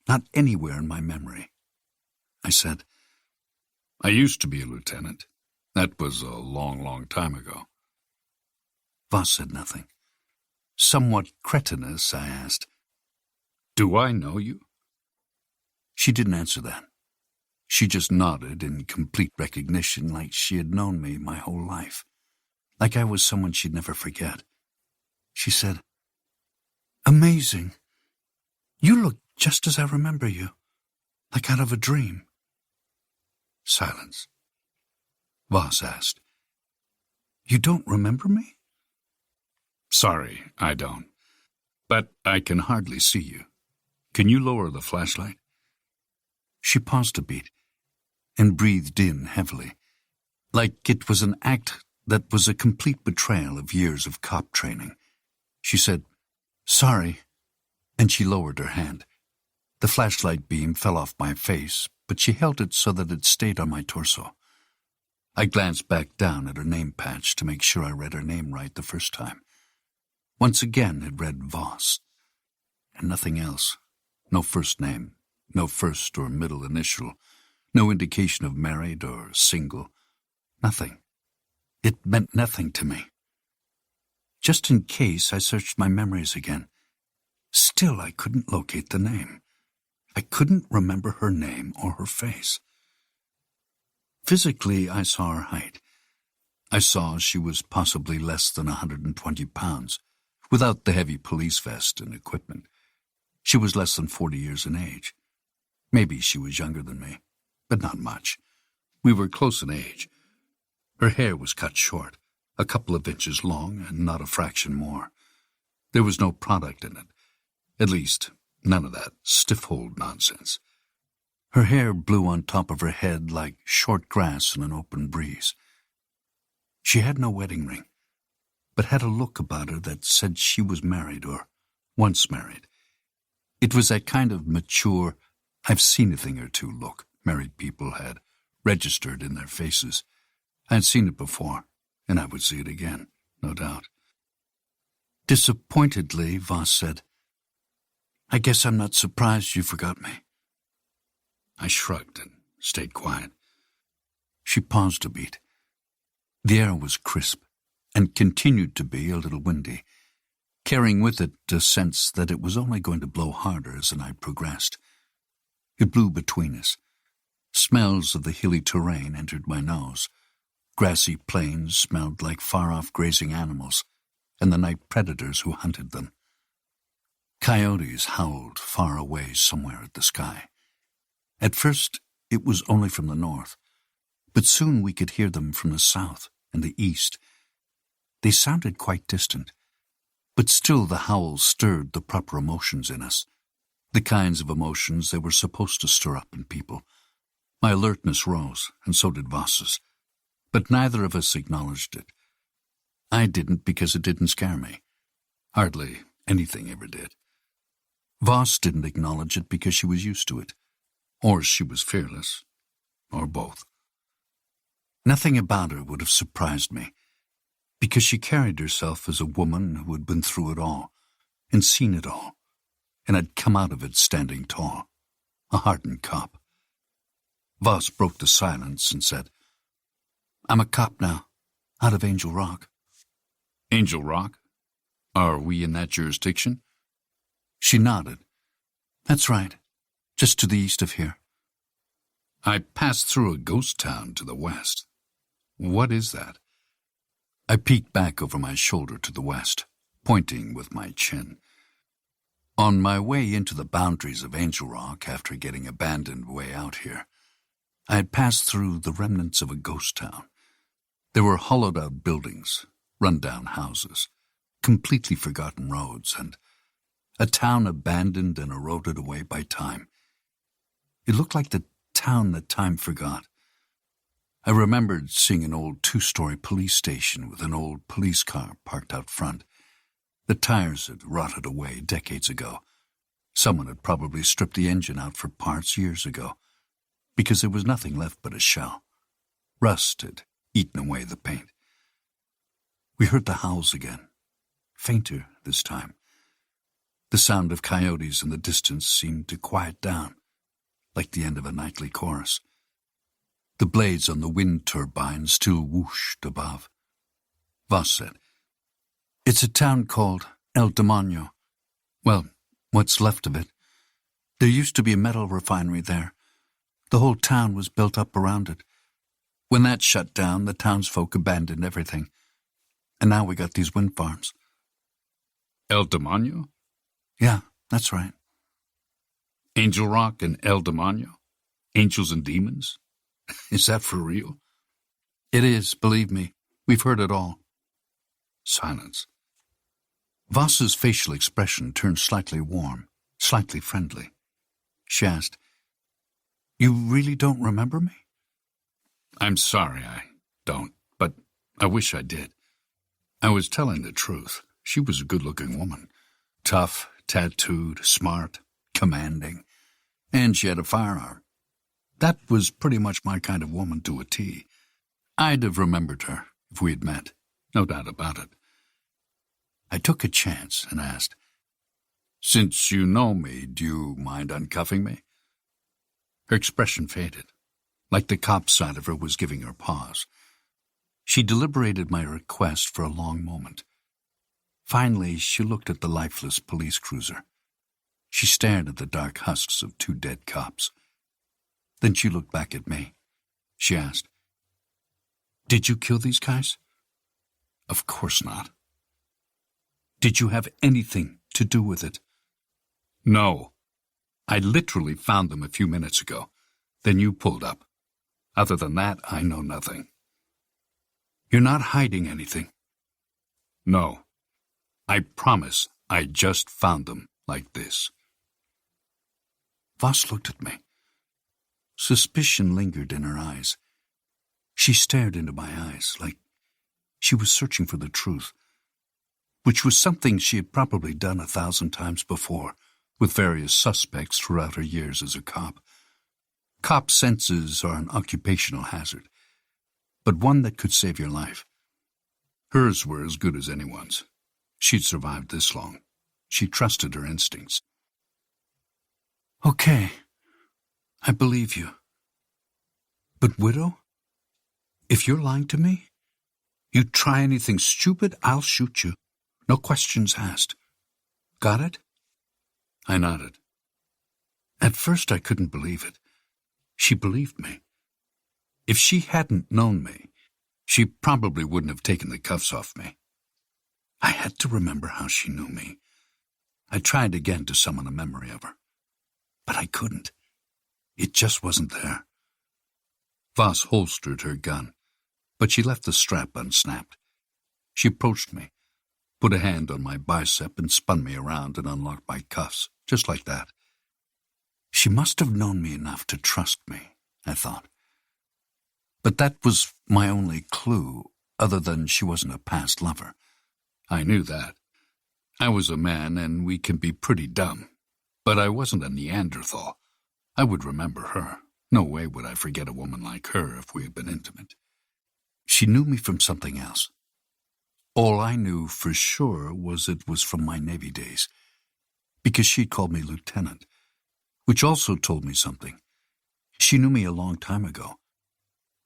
not anywhere in my memory. I said, "I used to be a lieutenant. That was a long, long time ago." Voss said nothing. Somewhat cretinous, I asked, "Do I know you?" She didn't answer that. She just nodded in complete recognition, like she had known me my whole life, like I was someone she'd never forget. She said, "Amazing. You look just as I remember you, like out of a dream." Silence. Voss asked, "You don't remember me?" "Sorry, I don't. But I can hardly see you. Can you lower the flashlight?" She paused a beat and breathed in heavily, like it was an act that was a complete betrayal of years of cop training. She said, "Sorry," and she lowered her hand. The flashlight beam fell off my face, but she held it so that it stayed on my torso. I glanced back down at her name patch to make sure I read her name right the first time. Once again it read Voss, and nothing else. No first name, no first or middle initial, no indication of married or single. Nothing. It meant nothing to me. Just in case, I searched my memories again. Still, I couldn't locate the name. I couldn't remember her name or her face. Physically, I saw her height. I saw she was possibly less than 120 pounds, without the heavy police vest and equipment. She was less than 40 years in age. Maybe she was younger than me, but not much. We were close in age. Her hair was cut short, a couple of inches long and not a fraction more. There was no product in it. At least, none of that stiff-hold nonsense. Her hair blew on top of her head like short grass in an open breeze. She had no wedding ring, but had a look about her that said she was married or once married. It was that kind of mature, I've seen a thing or two look married people had registered in their faces. I had seen it before, and I would see it again, no doubt. Disappointedly, Voss said, "I guess I'm not surprised you forgot me." I shrugged and stayed quiet. She paused a beat. The air was crisp, and continued to be a little windy, carrying with it a sense that it was only going to blow harder as the night progressed. It blew between us. Smells of the hilly terrain entered my nose. Grassy plains smelled like far-off grazing animals, and the night predators who hunted them. Coyotes howled far away somewhere at the sky. At first, it was only from the north, but soon we could hear them from the south and the east. They sounded quite distant, but still the howls stirred the proper emotions in us, the kinds of emotions they were supposed to stir up in people. My alertness rose, and so did Voss's, but neither of us acknowledged it. I didn't because it didn't scare me. Hardly anything ever did. Voss didn't acknowledge it because she was used to it, or she was fearless, or both. Nothing about her would have surprised me, because she carried herself as a woman who had been through it all, and seen it all, and had come out of it standing tall, a hardened cop. Voss broke the silence and said, "I'm a cop now, out of Angel Rock." "Angel Rock? Are we in that jurisdiction?" She nodded. "That's right, just to the east of here." "I passed through a ghost town to the west. What is that?" I peeked back over my shoulder to the west, pointing with my chin. On my way into the boundaries of Angel Rock after getting abandoned way out here, I had passed through the remnants of a ghost town. There were hollowed-out buildings, run-down houses, completely forgotten roads, and a town abandoned and eroded away by time. It looked like the town that time forgot. I remembered seeing an old 2-story police station with an old police car parked out front. The tires had rotted away decades ago. Someone had probably stripped the engine out for parts years ago, because there was nothing left but a shell. Rust had eaten away the paint. We heard the howls again, fainter this time. The sound of coyotes in the distance seemed to quiet down, like the end of a nightly chorus. The blades on the wind turbine still whooshed above. Voss said, "It's a town called El Demonio. Well, what's left of it. There used to be a metal refinery there. The whole town was built up around it. When that shut down, the townsfolk abandoned everything. And now we got these wind farms." "El Demonio?" "Yeah, that's right." "Angel Rock and El Demonio? Angels and demons? Is that for real?" "It is, believe me. We've heard it all." Silence. Voss's facial expression turned slightly warm, slightly friendly. She asked, "You really don't remember me?" "I'm sorry I don't, but I wish I did. I was telling the truth. She was a good-looking woman. Tough, tattooed, smart, commanding. And she had a firearm. That was pretty much my kind of woman to a T. I'd have remembered her if we had met, no doubt about it. I took a chance and asked, "Since you know me, do you mind uncuffing me?" Her expression faded, like the cop side of her was giving her pause. She deliberated my request for a long moment. Finally, she looked at the lifeless police cruiser. She stared at the dark husks of 2 dead cops. Then she looked back at me. She asked, "Did you kill these guys?" "Of course not." "Did you have anything to do with it?" "No. I literally found them a few minutes ago. Then you pulled up. Other than that, I know nothing." "You're not hiding anything?" "No. I promise I just found them like this." Voss looked at me. Suspicion lingered in her eyes. She stared into my eyes like she was searching for the truth, which was something she had probably done 1,000 times before with various suspects throughout her years as a cop. Cop senses are an occupational hazard, but one that could save your life. Hers were as good as anyone's. She'd survived this long. She trusted her instincts. "Okay, I believe you. But, widow, if you're lying to me, you try anything stupid, I'll shoot you. No questions asked. Got it?" I nodded. At first I couldn't believe it. She believed me. If she hadn't known me, she probably wouldn't have taken the cuffs off me. I had to remember how she knew me. I tried again to summon a memory of her. But I couldn't. It just wasn't there. Voss holstered her gun, but she left the strap unsnapped. She approached me, put a hand on my bicep and spun me around and unlocked my cuffs, just like that. She must have known me enough to trust me, I thought. But that was my only clue, other than she wasn't a past lover. I knew that. I was a man, and we can be pretty dumb. But I wasn't a Neanderthal. I would remember her. No way would I forget a woman like her if we had been intimate. She knew me from something else. All I knew for sure was it was from my Navy days, because she'd called me lieutenant, which also told me something. She knew me a long time ago.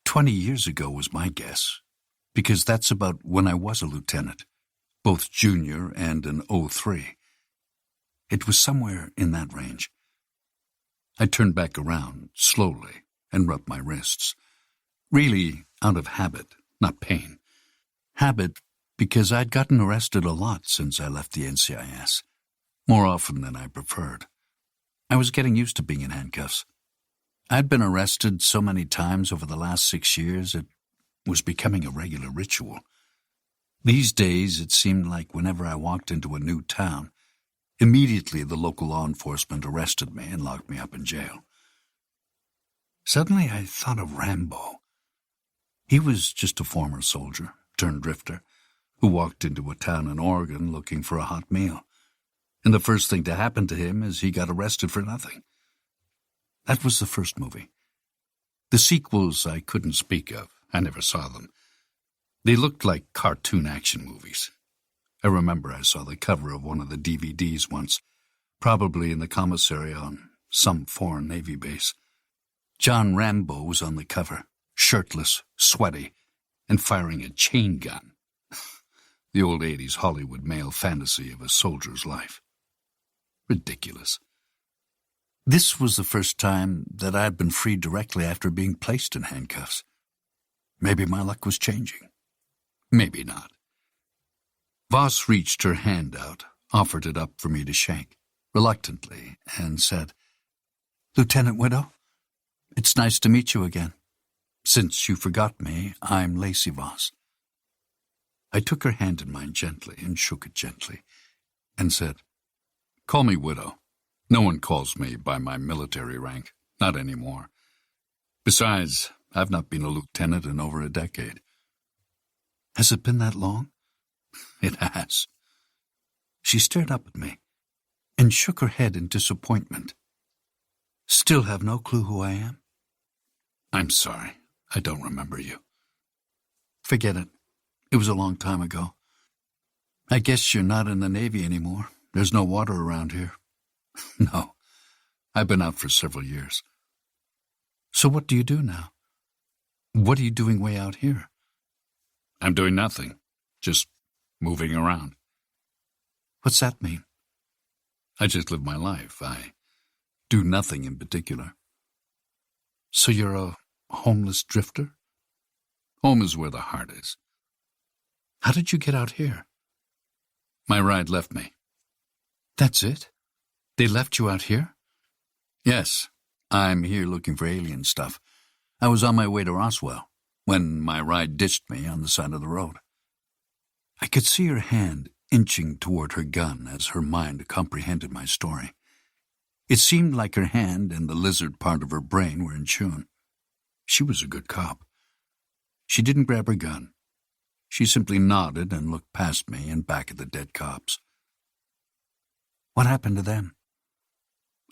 20 years ago was my guess, because that's about when I was a lieutenant, both junior and an 03. It was somewhere in that range. I turned back around, slowly, and rubbed my wrists. Really out of habit, not pain. Habit because I'd gotten arrested a lot since I left the NCIS, more often than I preferred. I was getting used to being in handcuffs. I'd been arrested so many times over the last 6 years, it was becoming a regular ritual. These days, it seemed like whenever I walked into a new town, immediately the local law enforcement arrested me and locked me up in jail. Suddenly I thought of Rambo. He was just a former soldier, turned drifter, who walked into a town in Oregon looking for a hot meal. And the first thing to happen to him is he got arrested for nothing. That was the first movie. The sequels I couldn't speak of. I never saw them. They looked like cartoon action movies. I remember I saw the cover of one of the DVDs once, probably in the commissary on some foreign Navy base. John Rambo was on the cover, shirtless, sweaty, and firing a chain gun. The old 80s Hollywood male fantasy of a soldier's life. Ridiculous. This was the first time that I had been freed directly after being placed in handcuffs. Maybe my luck was changing. Maybe not. Voss reached her hand out, offered it up for me to shake, reluctantly, and said, "Lieutenant Widow, it's nice to meet you again. Since you forgot me, I'm Lacey Voss." I took her hand in mine gently and shook it gently, and said, "Call me Widow. No one calls me by my military rank, not anymore. Besides, I've not been a lieutenant in over a decade." "Has it been that long?" "It has." She stared up at me and shook her head in disappointment. "Still have no clue who I am?" "I'm sorry. I don't remember you." "Forget it. It was a long time ago. I guess you're not in the Navy anymore. There's no water around here." "No. I've been out for several years." "So what do you do now? What are you doing way out here?" "I'm doing nothing. Just moving around." "What's that mean?" "I just live my life. I do nothing in particular." "So you're a homeless drifter?" "Home is where the heart is." "How did you get out here?" "My ride left me." "That's it? They left you out here?" "Yes. I'm here looking for alien stuff. I was on my way to Roswell when my ride ditched me on the side of the road." I could see her hand inching toward her gun as her mind comprehended my story. It seemed like her hand and the lizard part of her brain were in tune. She was a good cop. She didn't grab her gun. She simply nodded and looked past me and back at the dead cops. "What happened to them?"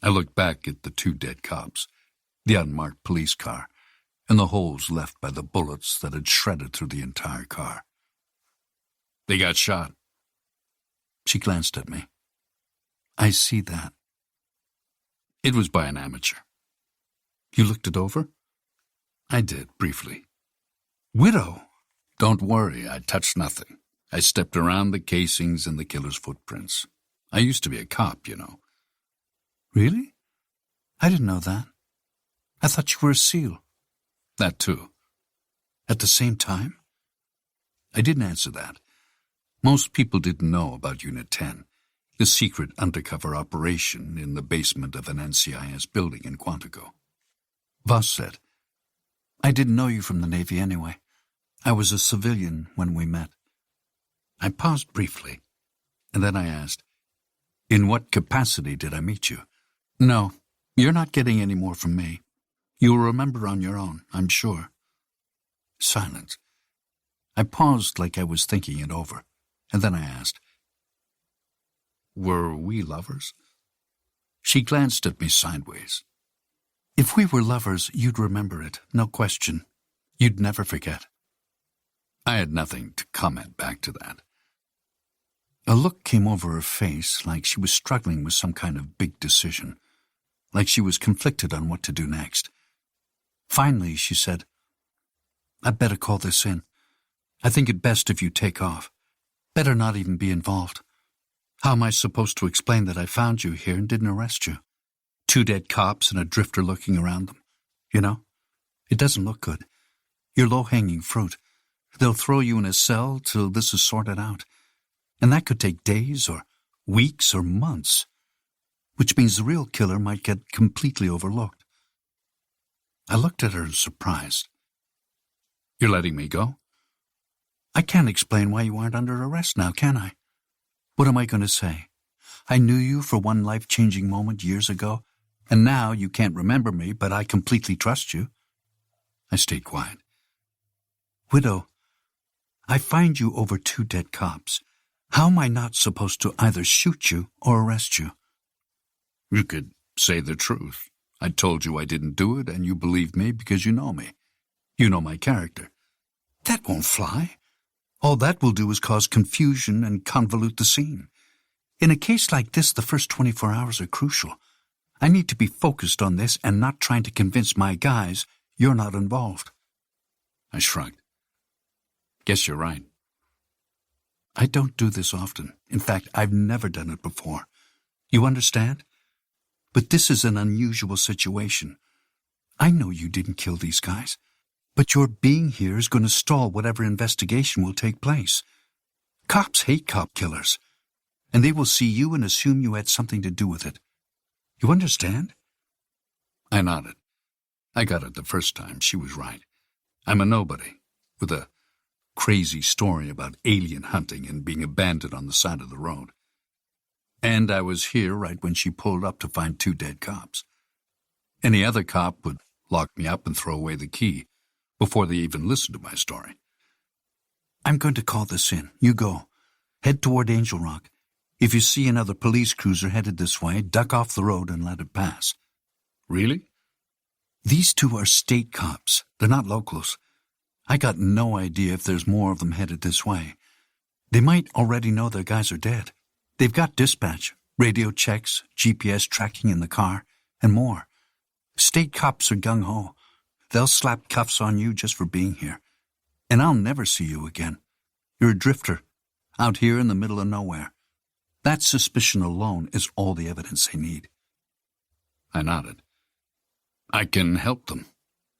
I looked back at the 2 dead cops, the unmarked police car, and the holes left by the bullets that had shredded through the entire car. "They got shot." She glanced at me. "I see that." "It was by an amateur." "You looked it over?" "I did, briefly." "Widow!" "Don't worry, I touched nothing. I stepped around the casings and the killer's footprints. I used to be a cop, you know." "Really? I didn't know that. I thought you were a SEAL." "That too." "At the same time?" I didn't answer that. Most people didn't know about Unit 10, the secret undercover operation in the basement of an NCIS building in Quantico. Voss said, "I didn't know you from the Navy anyway. I was a civilian when we met." I paused briefly, and then I asked, "In what capacity did I meet you?" "No, you're not getting any more from me. You'll remember on your own, I'm sure." Silence. I paused like I was thinking it over, and then I asked, Were we lovers? She glanced at me sideways. If we were lovers, you'd remember it, no question. You'd never forget. I had nothing to comment back to that. A look came over her face, like she was struggling with some kind of big decision, like she was conflicted on what to do next. Finally, she said, "I'd better call this in. I think it best if you take off. Better not even be involved. How am I supposed to explain that I found you here and didn't arrest you? 2 dead cops and a drifter looking around them. You know? It doesn't look good. You're low-hanging fruit. They'll throw you in a cell till this is sorted out. And that could take days or weeks or months, which means the real killer might get completely overlooked." I looked at her surprised. "You're letting me go?" "I can't explain why you aren't under arrest now, can I? What am I going to say? I knew you for one life-changing moment years ago, and now you can't remember me, but I completely trust you." I stayed quiet. "Widow, I find you over 2 dead cops. How am I not supposed to either shoot you or arrest you?" "You could say the truth. I told you I didn't do it, and you believed me because you know me. You know my character." "That won't fly. All that will do is cause confusion and convolute the scene. In a case like this, the first 24 hours are crucial. I need to be focused on this and not trying to convince my guys you're not involved." I shrugged. "Guess you're right." "I don't do this often. In fact, I've never done it before. You understand? But this is an unusual situation. I know you didn't kill these guys, but your being here is going to stall whatever investigation will take place. Cops hate cop killers, and they will see you and assume you had something to do with it. You understand?" I nodded. I got it the first time. She was right. I'm a nobody, with a crazy story about alien hunting and being abandoned on the side of the road. And I was here right when she pulled up to find 2 dead cops. Any other cop would lock me up and throw away the key before they even listened to my story. "I'm going to call this in. You go. Head toward Angel Rock. If you see another police cruiser headed this way, duck off the road and let it pass." "Really?" "These 2 are state cops. They're not locals. I got no idea if there's more of them headed this way. They might already know their guys are dead. They've got dispatch, radio checks, GPS tracking in the car, and more. State cops are gung-ho. They'll slap cuffs on you just for being here. And I'll never see you again. You're a drifter, out here in the middle of nowhere. That suspicion alone is all the evidence they need." I nodded. "I can help them.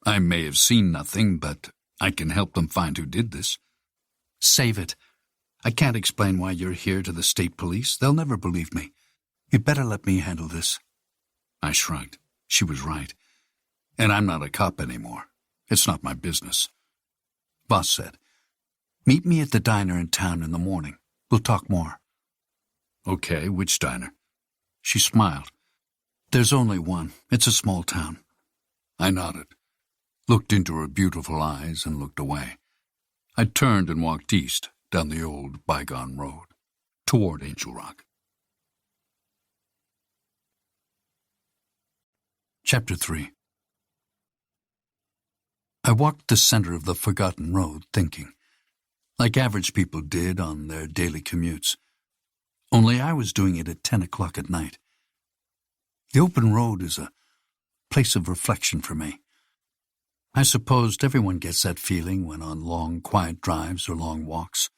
I may have seen nothing, but I can help them find who did this." "Save it. I can't explain why you're here to the state police. They'll never believe me. You'd better let me handle this." I shrugged. She was right. And I'm not a cop anymore. It's not my business. Boss said, "Meet me at the diner in town in the morning. We'll talk more." "Okay, which diner?" She smiled. "There's only one. It's a small town." I nodded, looked into her beautiful eyes, and looked away. I turned and walked east, down the old bygone road, toward Angel Rock. Chapter 3. I walked the center of the forgotten road, thinking, like average people did on their daily commutes. Only I was doing it at 10 o'clock at night. The open road is a place of reflection for me. I supposed everyone gets that feeling when on long, quiet drives or long walks.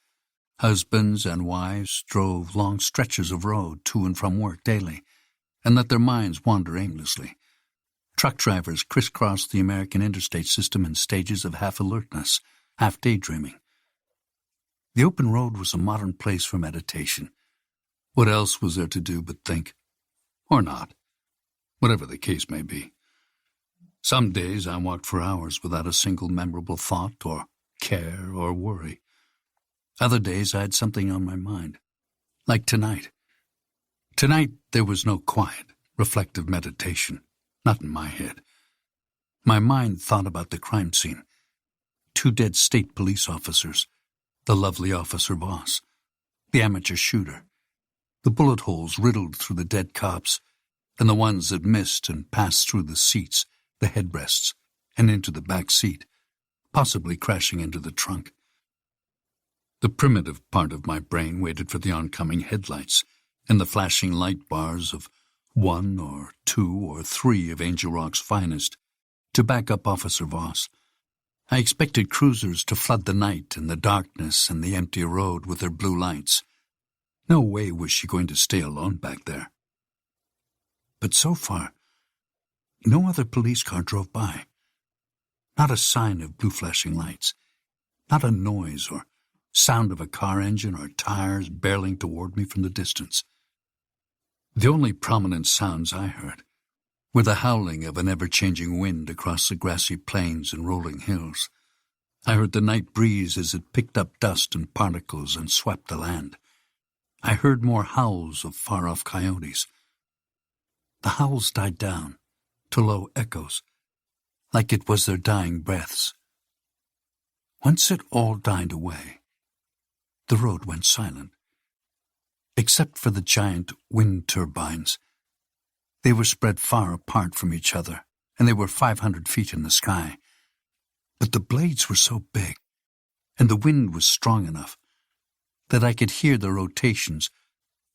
Husbands and wives drove long stretches of road to and from work daily, and let their minds wander aimlessly. Truck drivers crisscross the American interstate system in stages of half-alertness, half-daydreaming. The open road was a modern place for meditation. What else was there to do but think? Or not. Whatever the case may be. Some days I walked for hours without a single memorable thought or care or worry. Other days I had something on my mind. Like tonight. Tonight there was no quiet, reflective meditation. Not in my head. My mind thought about the crime scene. 2 dead state police officers. The lovely officer boss. The amateur shooter. The bullet holes riddled through the dead cops, and the ones that missed and passed through the seats, the headrests, and into the back seat, possibly crashing into the trunk. The primitive part of my brain waited for the oncoming headlights and the flashing light bars of 1 or 2 or 3 of Angel Rock's finest to back up Officer Voss. I expected cruisers to flood the night and the darkness and the empty road with their blue lights. No way was she going to stay alone back there. But so far, no other police car drove by. Not a sign of blue flashing lights. Not a noise or sound of a car engine or tires barreling toward me from the distance. The only prominent sounds I heard were the howling of an ever-changing wind across the grassy plains and rolling hills. I heard the night breeze as it picked up dust and particles and swept the land. I heard more howls of far-off coyotes. The howls died down to low echoes, like it was their dying breaths. Once it all died away, the road went silent. Except for the giant wind turbines. They were spread far apart from each other, and they were 500 feet in the sky. But the blades were so big, and the wind was strong enough, that I could hear the rotations,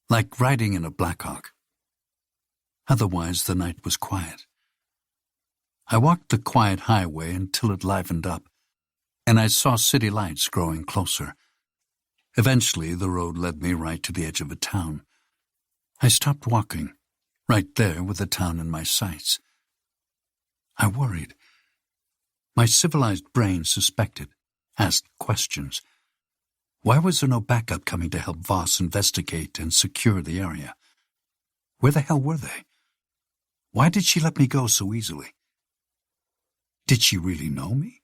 like riding in a Blackhawk. Otherwise, the night was quiet. I walked the quiet highway until it livened up, and I saw city lights growing closer. Eventually, the road led me right to the edge of a town. I stopped walking, right there with the town in my sights. I worried. My civilized brain suspected, asked questions. Why was there no backup coming to help Voss investigate and secure the area? Where the hell were they? Why did she let me go so easily? Did she really know me?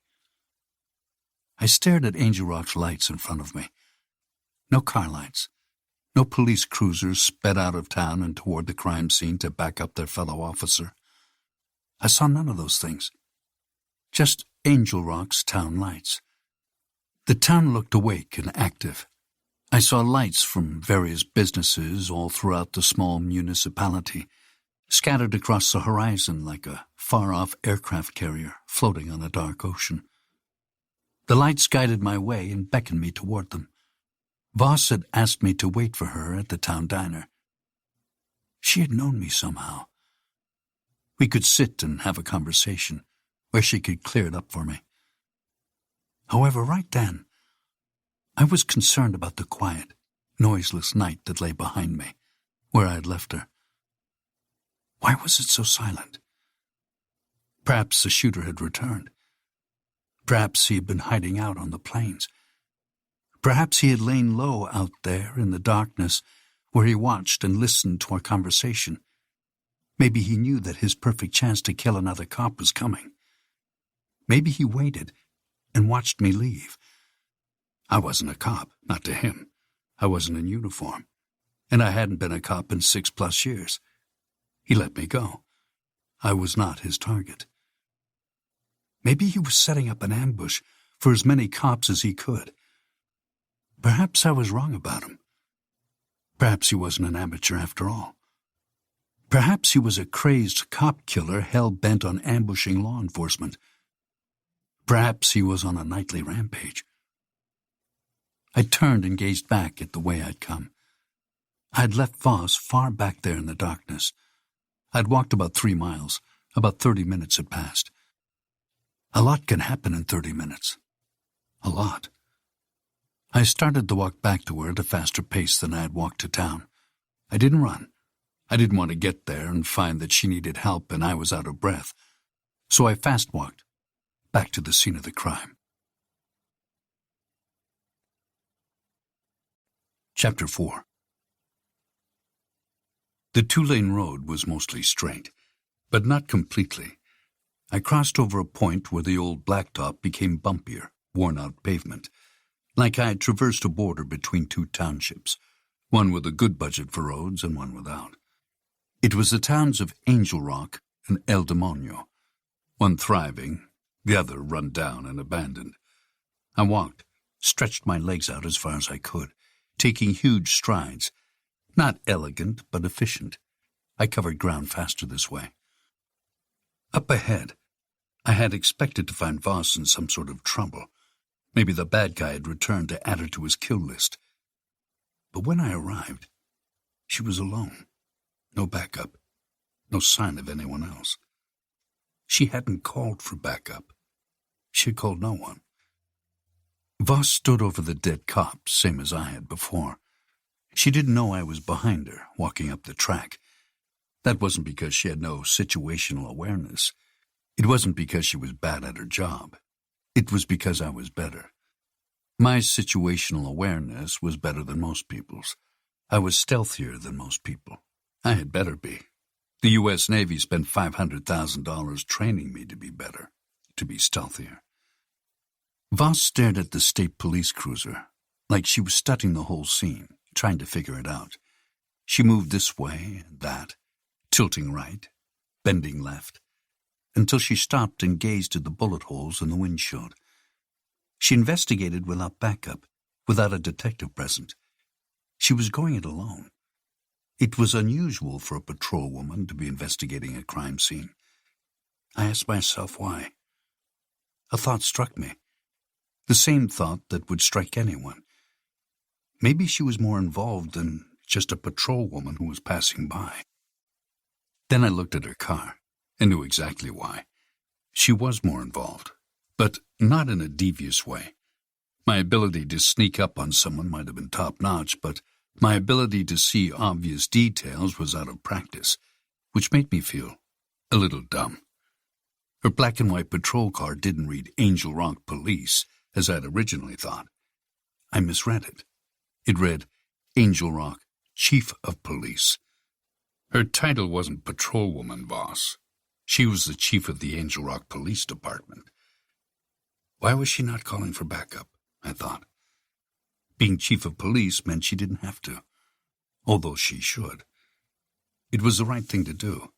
I stared at Angel Rock's lights in front of me. No car lights. No police cruisers sped out of town and toward the crime scene to back up their fellow officer. I saw none of those things. Just Angel Rock's town lights. The town looked awake and active. I saw lights from various businesses all throughout the small municipality, scattered across the horizon like a far-off aircraft carrier floating on a dark ocean. The lights guided my way and beckoned me toward them. Voss had asked me to wait for her at the town diner. She had known me somehow. We could sit and have a conversation where she could clear it up for me. However, right then, I was concerned about the quiet, noiseless night that lay behind me, where I had left her. Why was it so silent? Perhaps the shooter had returned. Perhaps he had been hiding out on the plains. Perhaps he had lain low out there in the darkness where he watched and listened to our conversation. Maybe he knew that his perfect chance to kill another cop was coming. Maybe he waited and watched me leave. I wasn't a cop, not to him. I wasn't in uniform, and I hadn't been a cop in 6+ years. He let me go. I was not his target. Maybe he was setting up an ambush for as many cops as he could. Perhaps I was wrong about him. Perhaps he wasn't an amateur after all. Perhaps he was a crazed cop killer hell-bent on ambushing law enforcement. Perhaps he was on a nightly rampage. I turned and gazed back at the way I'd come. I'd left Voss far back there in the darkness. I'd walked about 3 miles. About 30 minutes had passed. A lot can happen in 30 minutes. A lot. I started to walk back to her at a faster pace than I had walked to town. I didn't run. I didn't want to get there and find that she needed help and I was out of breath. So I fast-walked back to the scene of the crime. Chapter 4. The 2-lane road was mostly straight, but not completely. I crossed over a point where the old blacktop became bumpier, worn-out pavement, like I had traversed a border between 2 townships, one with a good budget for roads and one without. It was the towns of Angel Rock and El Demonio, one thriving, the other run down and abandoned. I walked, stretched my legs out as far as I could, taking huge strides, Not elegant, but efficient. I covered ground faster this way. Up ahead, I had expected to find Voss in some sort of trouble. Maybe the bad guy had returned to add her to his kill list. But when I arrived, she was alone. No backup. No sign of anyone else. She hadn't called for backup. She had called no one. Voss stood over the dead cop, same as I had before. She didn't know I was behind her, walking up the track. That wasn't because she had no situational awareness. It wasn't because she was bad at her job. It was because I was better. My situational awareness was better than most people's. I was stealthier than most people. I had better be. The U.S. Navy spent $500,000 training me to be better, to be stealthier. Voss stared at the state police cruiser, like she was studying the whole scene, trying to figure it out. She moved this way and that, tilting right, bending left, until she stopped and gazed at the bullet holes in the windshield. She investigated without backup, without a detective present. She was going it alone. It was unusual for a patrol woman to be investigating a crime scene. I asked myself why. A thought struck me. The same thought that would strike anyone. Maybe she was more involved than just a patrol woman who was passing by. Then I looked at her car and knew exactly why. She was more involved, but not in a devious way. My ability to sneak up on someone might have been top-notch, but my ability to see obvious details was out of practice, which made me feel a little dumb. Her black-and-white patrol car didn't read Angel Rock Police, as I'd originally thought. I misread it. It read Angel Rock Chief of Police. Her title wasn't Patrolwoman Voss. She was the chief of the Angel Rock Police Department. Why was she not calling for backup? I thought. Being chief of police meant she didn't have to, although she should. It was the right thing to do.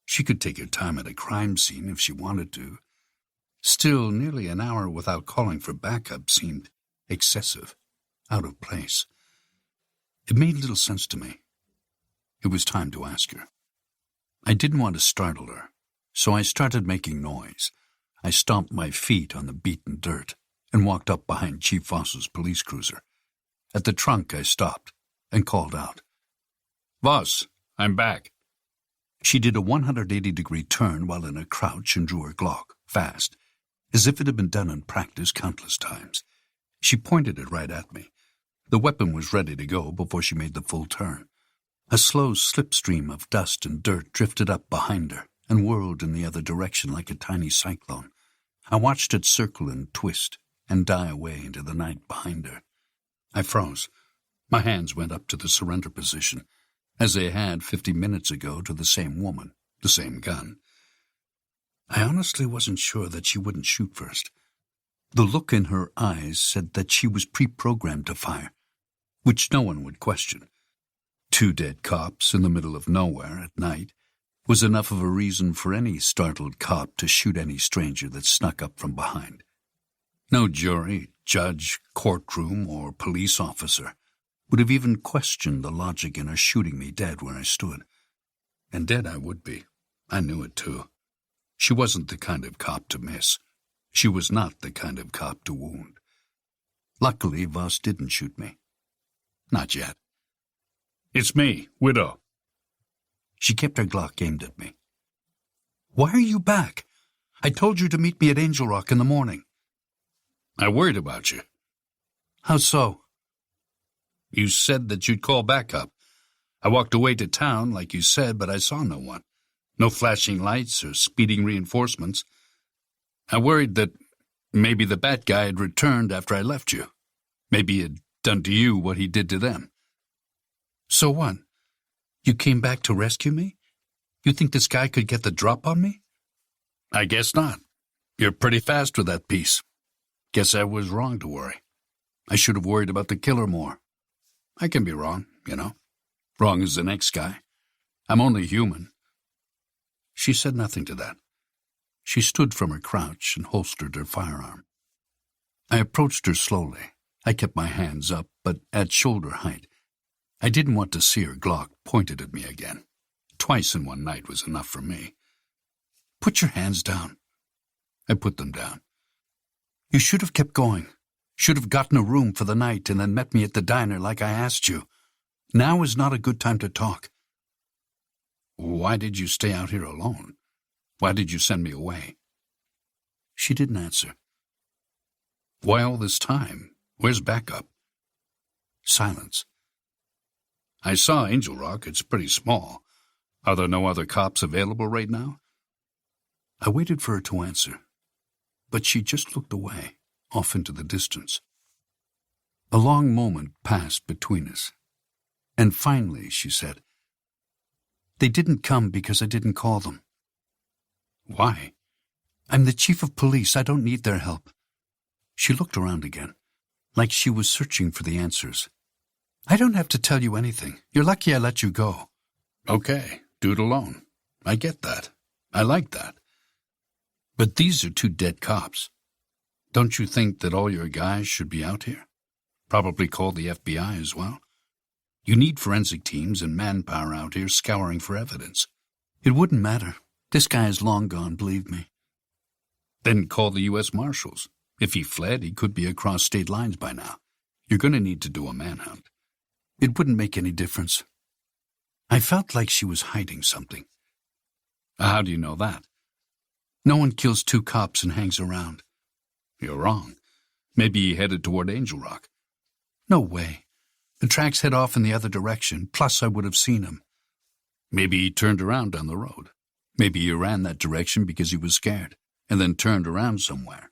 She could take her time at a crime scene if she wanted to. Still, nearly an hour without calling for backup seemed excessive, out of place. It made little sense to me. It was time to ask her. I didn't want to startle her, so I started making noise. I stomped my feet on the beaten dirt and walked up behind Chief Voss's police cruiser. At the trunk, I stopped and called out, "Voss, I'm back." She did a 180-degree turn while in a crouch and drew her Glock, fast, as if it had been done in practice countless times. She pointed it right at me. The weapon was ready to go before she made the full turn. A slow slipstream of dust and dirt drifted up behind her and whirled in the other direction like a tiny cyclone. I watched it circle and twist and die away into the night behind her. I froze. My hands went up to the surrender position, as they had 50 minutes ago to the same woman, the same gun. I honestly wasn't sure that she wouldn't shoot first. The look in her eyes said that she was pre-programmed to fire, which no one would question. 2 dead cops in the middle of nowhere at night was enough of a reason for any startled cop to shoot any stranger that snuck up from behind. No jury, judge, courtroom, or police officer would have even questioned the logic in her shooting me dead where I stood. And dead I would be. I knew it too. She wasn't the kind of cop to miss. She was not the kind of cop to wound. Luckily, Voss didn't shoot me. Not yet. "It's me, Widow." She kept her Glock aimed at me. "Why are you back? I told you to meet me at Angel Rock in the morning." "I worried about you." "How so?" "You said that you'd call backup. I walked away to town, like you said, but I saw no one. No flashing lights or speeding reinforcements. I worried that maybe the bat guy had returned after I left you. Maybe he had done to you what he did to them." "So what? You came back to rescue me? You think this guy could get the drop on me?" "I guess not. You're pretty fast with that piece. Guess I was wrong to worry. I should have worried about the killer more. I can be wrong, you know. Wrong as the next guy. I'm only human." She said nothing to that. She stood from her crouch and holstered her firearm. I approached her slowly. I kept my hands up, but at shoulder height. I didn't want to see her Glock pointed at me again. Twice in one night was enough for me. "Put your hands down." I put them down. "You should have kept going. Should have gotten a room for the night and then met me at the diner like I asked you. Now is not a good time to talk." "Why did you stay out here alone? Why did you send me away?" She didn't answer. "Why all this time? Where's backup?" Silence. "I saw Angel Rock. It's pretty small. Are there no other cops available right now?" I waited for her to answer, but she just looked away, off into the distance. A long moment passed between us, and finally she said, "They didn't come because I didn't call them." "Why?" "I'm the chief of police. I don't need their help." She looked around again, like she was searching for the answers. "I don't have to tell you anything. You're lucky I let you go." "Okay, do it alone. I get that. I like that. But these are 2 dead cops. Don't you think that all your guys should be out here? Probably call the FBI as well. You need forensic teams and manpower out here scouring for evidence." "It wouldn't matter. This guy is long gone, believe me." "Then call the U.S. Marshals. If he fled, he could be across state lines by now. You're going to need to do a manhunt." "It wouldn't make any difference." I felt like she was hiding something. "How do you know that?" "No one kills 2 cops and hangs around." "You're wrong. Maybe he headed toward Angel Rock." "No way. The tracks head off in the other direction, plus I would have seen him." "Maybe he turned around down the road. Maybe he ran that direction because he was scared, and then turned around somewhere.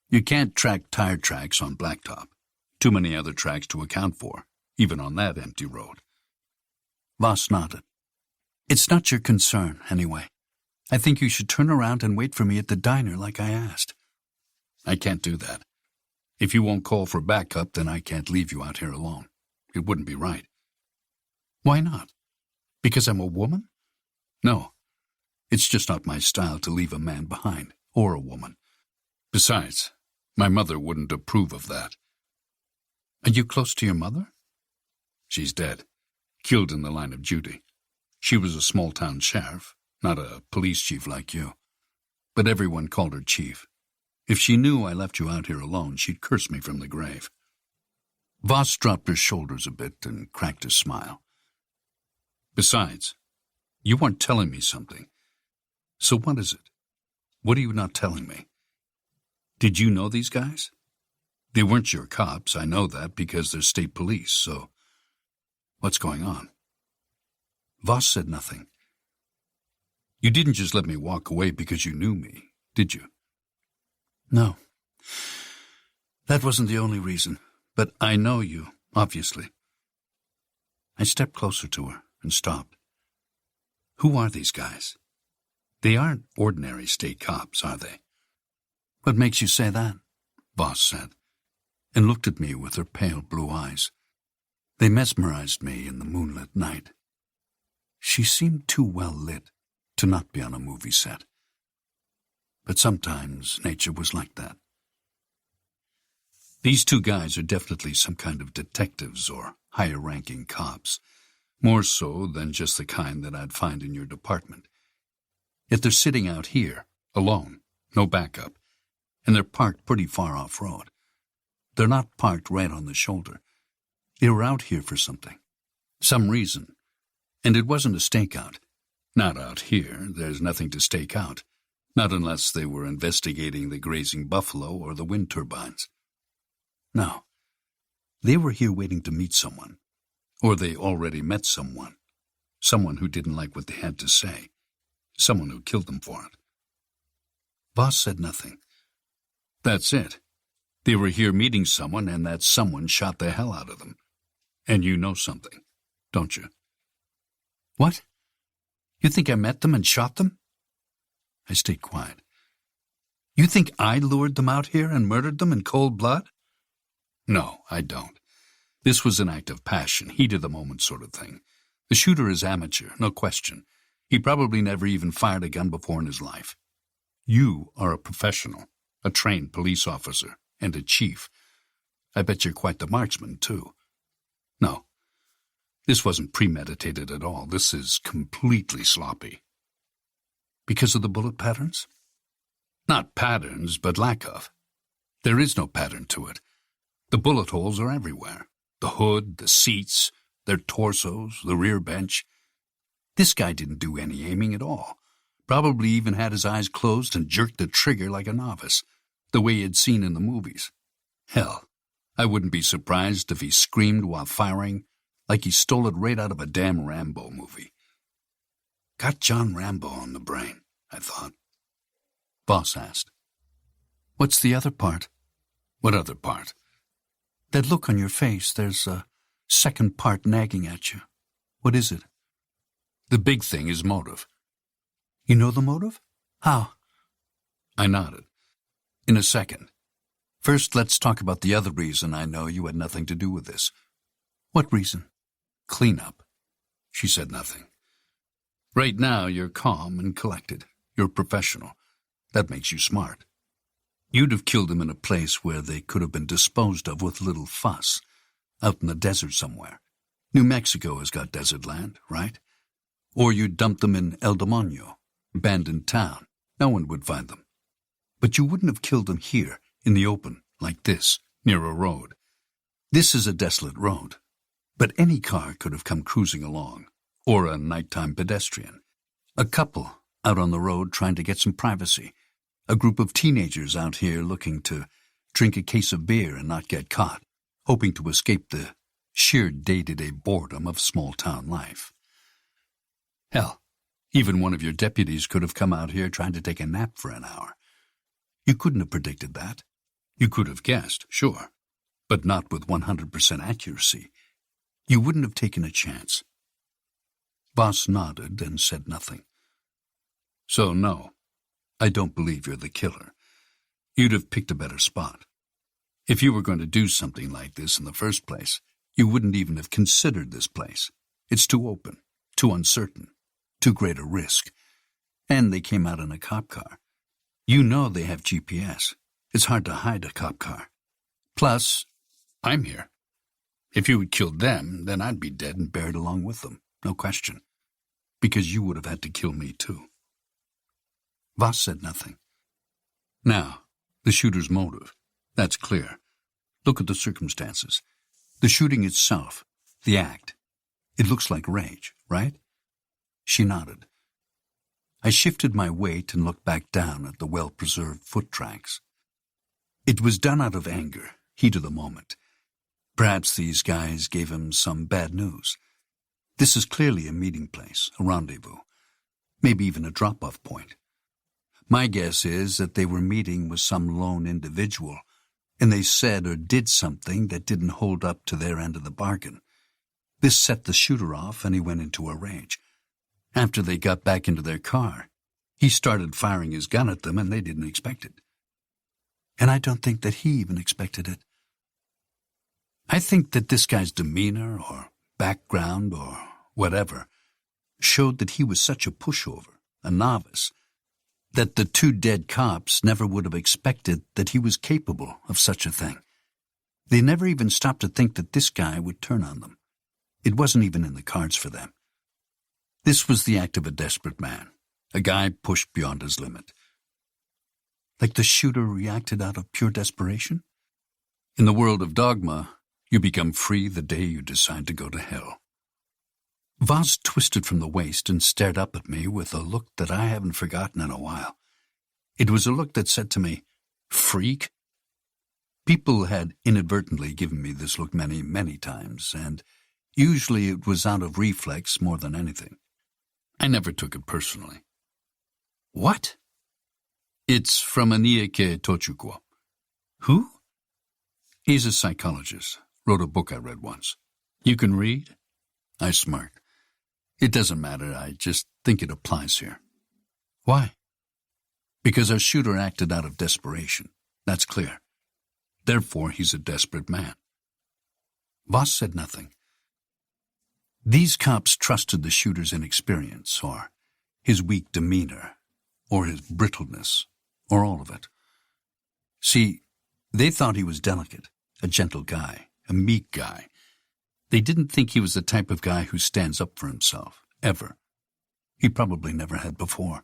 You can't track tire tracks on blacktop. Too many other tracks to account for, even on that empty road." Voss nodded. "It's not your concern, anyway. I think you should turn around and wait for me at the diner like I asked." "I can't do that. If you won't call for backup, then I can't leave you out here alone. It wouldn't be right." "Why not? Because I'm a woman?" "No. It's just not my style to leave a man behind, or a woman. Besides, my mother wouldn't approve of that." "Are you close to your mother?" "She's dead. Killed in the line of duty. She was a small-town sheriff, not a police chief like you. But everyone called her chief. If she knew I left you out here alone, she'd curse me from the grave." Voss dropped her shoulders a bit and cracked a smile. "Besides, you weren't telling me something. So what is it? What are you not telling me? Did you know these guys? They weren't your cops, I know that, because they're state police, so what's going on?" Voss said nothing. "You didn't just let me walk away because you knew me, did you?" "No. That wasn't the only reason, but I know you, obviously." I stepped closer to her and stopped. "Who are these guys? They aren't ordinary state cops, are they?" "What makes you say that?" Voss said, and looked at me with her pale blue eyes. They mesmerized me in the moonlit night. She seemed too well lit to not be on a movie set. But sometimes nature was like that. "These 2 guys are definitely some kind of detectives or higher-ranking cops, more so than just the kind that I'd find in your department. Yet they're sitting out here, alone, no backup, and they're parked pretty far off-road. They're not parked right on the shoulder. They were out here for something, some reason, and it wasn't a stakeout. Not out here, there's nothing to stake out, not unless they were investigating the grazing buffalo or the wind turbines. No, they were here waiting to meet someone, or they already met someone who didn't like what they had to say, someone who killed them for it." Voss said nothing. "That's it. They were here meeting someone, and that someone shot the hell out of them. And you know something, don't you?" "What? You think I met them and shot them?" I stayed quiet. "You think I lured them out here and murdered them in cold blood?" "No, I don't. This was an act of passion, heat of the moment sort of thing. The shooter is amateur, no question. He probably never even fired a gun before in his life. You are a professional, a trained police officer, and a chief. I bet you're quite the marksman, too. No, This wasn't premeditated at all. This is completely sloppy. Because of the bullet patterns? Not patterns, but lack of. There is no pattern to it. The bullet holes are everywhere. The hood, the seats, their torsos, the rear bench. This guy didn't do any aiming at all. Probably even had his eyes closed and jerked the trigger like a novice, the way he'd seen in the movies. Hell, I wouldn't be surprised if he screamed while firing, like he stole it right out of a damn Rambo movie. Got John Rambo on the brain, I thought. Boss asked. What's the other part? What other part? That look on your face, there's a second part nagging at you. What is it? The big thing is motive. You know the motive? How? I nodded. In a second. First, let's talk about the other reason I know you had nothing to do with this. What reason? Cleanup. She said nothing. Right now, you're calm and collected. You're professional. That makes you smart. You'd have killed them in a place where they could have been disposed of with little fuss, out in the desert somewhere. New Mexico has got desert land, right? Or you'd dump them in El Demonio, abandoned town. No one would find them. But you wouldn't have killed them here, in the open, like this, near a road. This is a desolate road, but any car could have come cruising along, or a nighttime pedestrian. A couple out on the road trying to get some privacy. A group of teenagers out here looking to drink a case of beer and not get caught, hoping to escape the sheer day-to-day boredom of small-town life. Hell, even one of your deputies could have come out here trying to take a nap for an hour. You couldn't have predicted that. You could have guessed, sure, but not with 100% accuracy. You wouldn't have taken a chance. Boss nodded and said nothing. So, no, I don't believe you're the killer. You'd have picked a better spot. If you were going to do something like this in the first place, you wouldn't even have considered this place. It's too open, too uncertain, too great a risk. And they came out in a cop car. You know they have GPS. It's hard to hide a cop car. Plus, I'm here. If you had killed them, then I'd be dead and buried along with them, no question. Because you would have had to kill me too. Voss said nothing. Now, the shooter's motive. That's clear. Look at the circumstances. The shooting itself, the act. It looks like rage, right? She nodded. I shifted my weight and looked back down at the well-preserved foot tracks. It was done out of anger, heat of the moment. Perhaps these guys gave him some bad news. This is clearly a meeting place, a rendezvous, maybe even a drop-off point. My guess is that they were meeting with some lone individual, and they said or did something that didn't hold up to their end of the bargain. This set the shooter off, and he went into a rage. After they got back into their car, he started firing his gun at them, and they didn't expect it. And I don't think that he even expected it. I think that this guy's demeanor or background or whatever showed that he was such a pushover, a novice, that the two dead cops never would have expected that he was capable of such a thing. They never even stopped to think that this guy would turn on them. It wasn't even in the cards for them. This was the act of a desperate man, a guy pushed beyond his limit. Like the shooter reacted out of pure desperation? In the world of dogma, you become free the day you decide to go to hell. Voss twisted from the waist and stared up at me with a look that I haven't forgotten in a while. It was a look that said to me, "Freak?" People had inadvertently given me this look many, many times, and usually it was out of reflex more than anything. I never took it personally. What? It's from Aniake Tochukwu. Who? He's a psychologist. Wrote a book I read once. You can read? I smirked. It doesn't matter. I just think it applies here. Why? Because our shooter acted out of desperation. That's clear. Therefore, he's a desperate man. Voss said nothing. These cops trusted the shooter's inexperience, or his weak demeanor, or his brittleness, or all of it. See, they thought he was delicate, a gentle guy, a meek guy. They didn't think he was the type of guy who stands up for himself, ever. He probably never had before.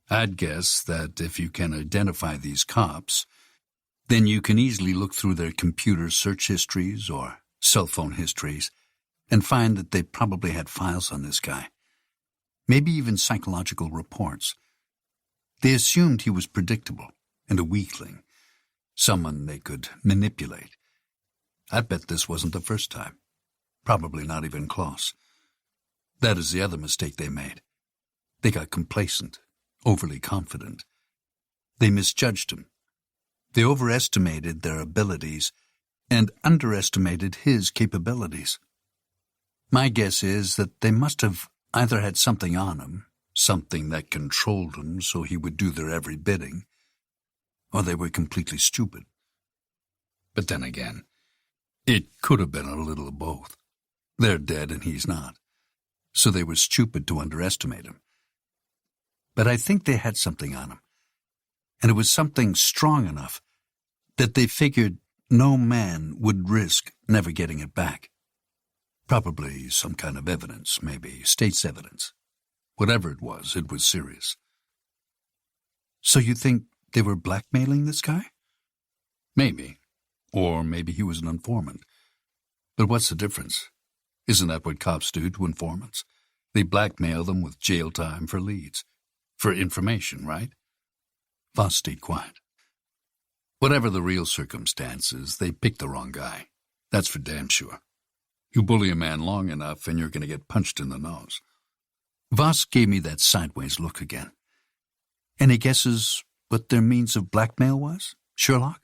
I'd guess that if you can identify these cops, then you can easily look through their computer search histories or cell phone histories and find that they probably had files on this guy. Maybe even psychological reports. They assumed he was predictable and a weakling, someone they could manipulate. I bet this wasn't the first time. Probably not even close. That is the other mistake they made. They got complacent, overly confident. They misjudged him. They overestimated their abilities and underestimated his capabilities. My guess is that they must have either had something on him, something that controlled him so he would do their every bidding, or they were completely stupid. But then again, it could have been a little of both. They're dead and he's not, so they were stupid to underestimate him. But I think they had something on him, and it was something strong enough that they figured no man would risk never getting it back. Probably some kind of evidence, maybe state's evidence. Whatever it was serious. So you think they were blackmailing this guy? Maybe. Or maybe he was an informant. But what's the difference? Isn't that what cops do to informants? They blackmail them with jail time for leads. For information, right? Voss stayed quiet. Whatever the real circumstances, they picked the wrong guy. That's for damn sure. You bully a man long enough and you're going to get punched in the nose. Voss gave me that sideways look again. Any guesses what their means of blackmail was, Sherlock?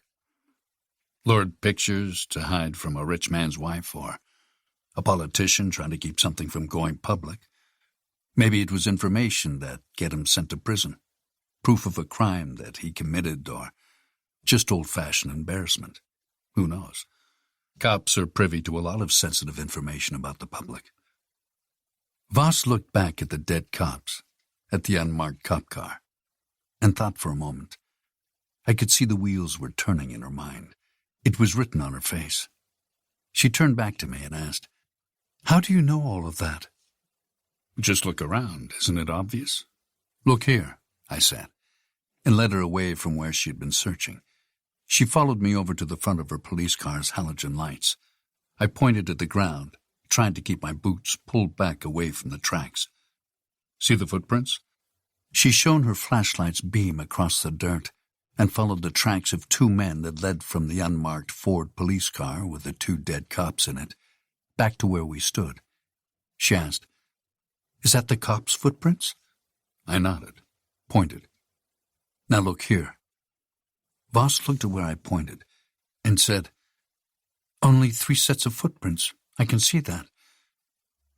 Lured pictures to hide from a rich man's wife, or a politician trying to keep something from going public. Maybe it was information that get him sent to prison, proof of a crime that he committed, or just old-fashioned embarrassment. Who knows? Cops are privy to a lot of sensitive information about the public. Voss looked back at the dead cops, at the unmarked cop car, and thought for a moment. I could see the wheels were turning in her mind. It was written on her face. She turned back to me and asked, "How do you know all of that?" "Just look around, isn't it obvious?" "Look here," I said, and led her away from where she had been searching. She followed me over to the front of her police car's halogen lights. I pointed at the ground, trying to keep my boots pulled back away from the tracks. "See the footprints?" She shone her flashlight's beam across the dirt and followed the tracks of two men that led from the unmarked Ford police car with the two dead cops in it, back to where we stood. She asked, "Is that the cops' footprints?" I nodded, pointed. "Now look here." Voss looked at where I pointed and said, "Only 3 sets of footprints. I can see that.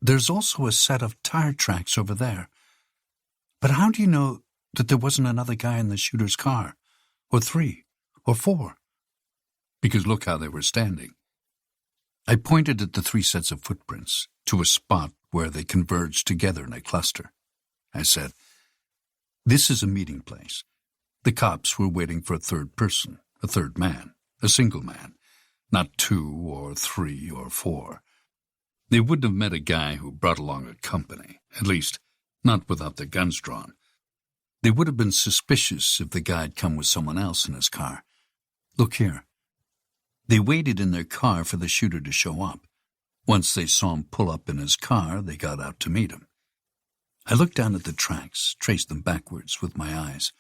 There's also a set of tire tracks over there. But how do you know that there wasn't another guy in the shooter's car? Or 3? Or 4? Because look how they were standing." I pointed at the 3 sets of footprints to a spot where they converged together in a cluster. I said, "This is a meeting place. The cops were waiting for a third person, a third man, a single man, not 2 or 3 or 4. They wouldn't have met a guy who brought along a company, at least not without their guns drawn. They would have been suspicious if the guy had come with someone else in his car. Look here. They waited in their car for the shooter to show up. Once they saw him pull up in his car, they got out to meet him. I looked down at the tracks, traced them backwards with my eyes.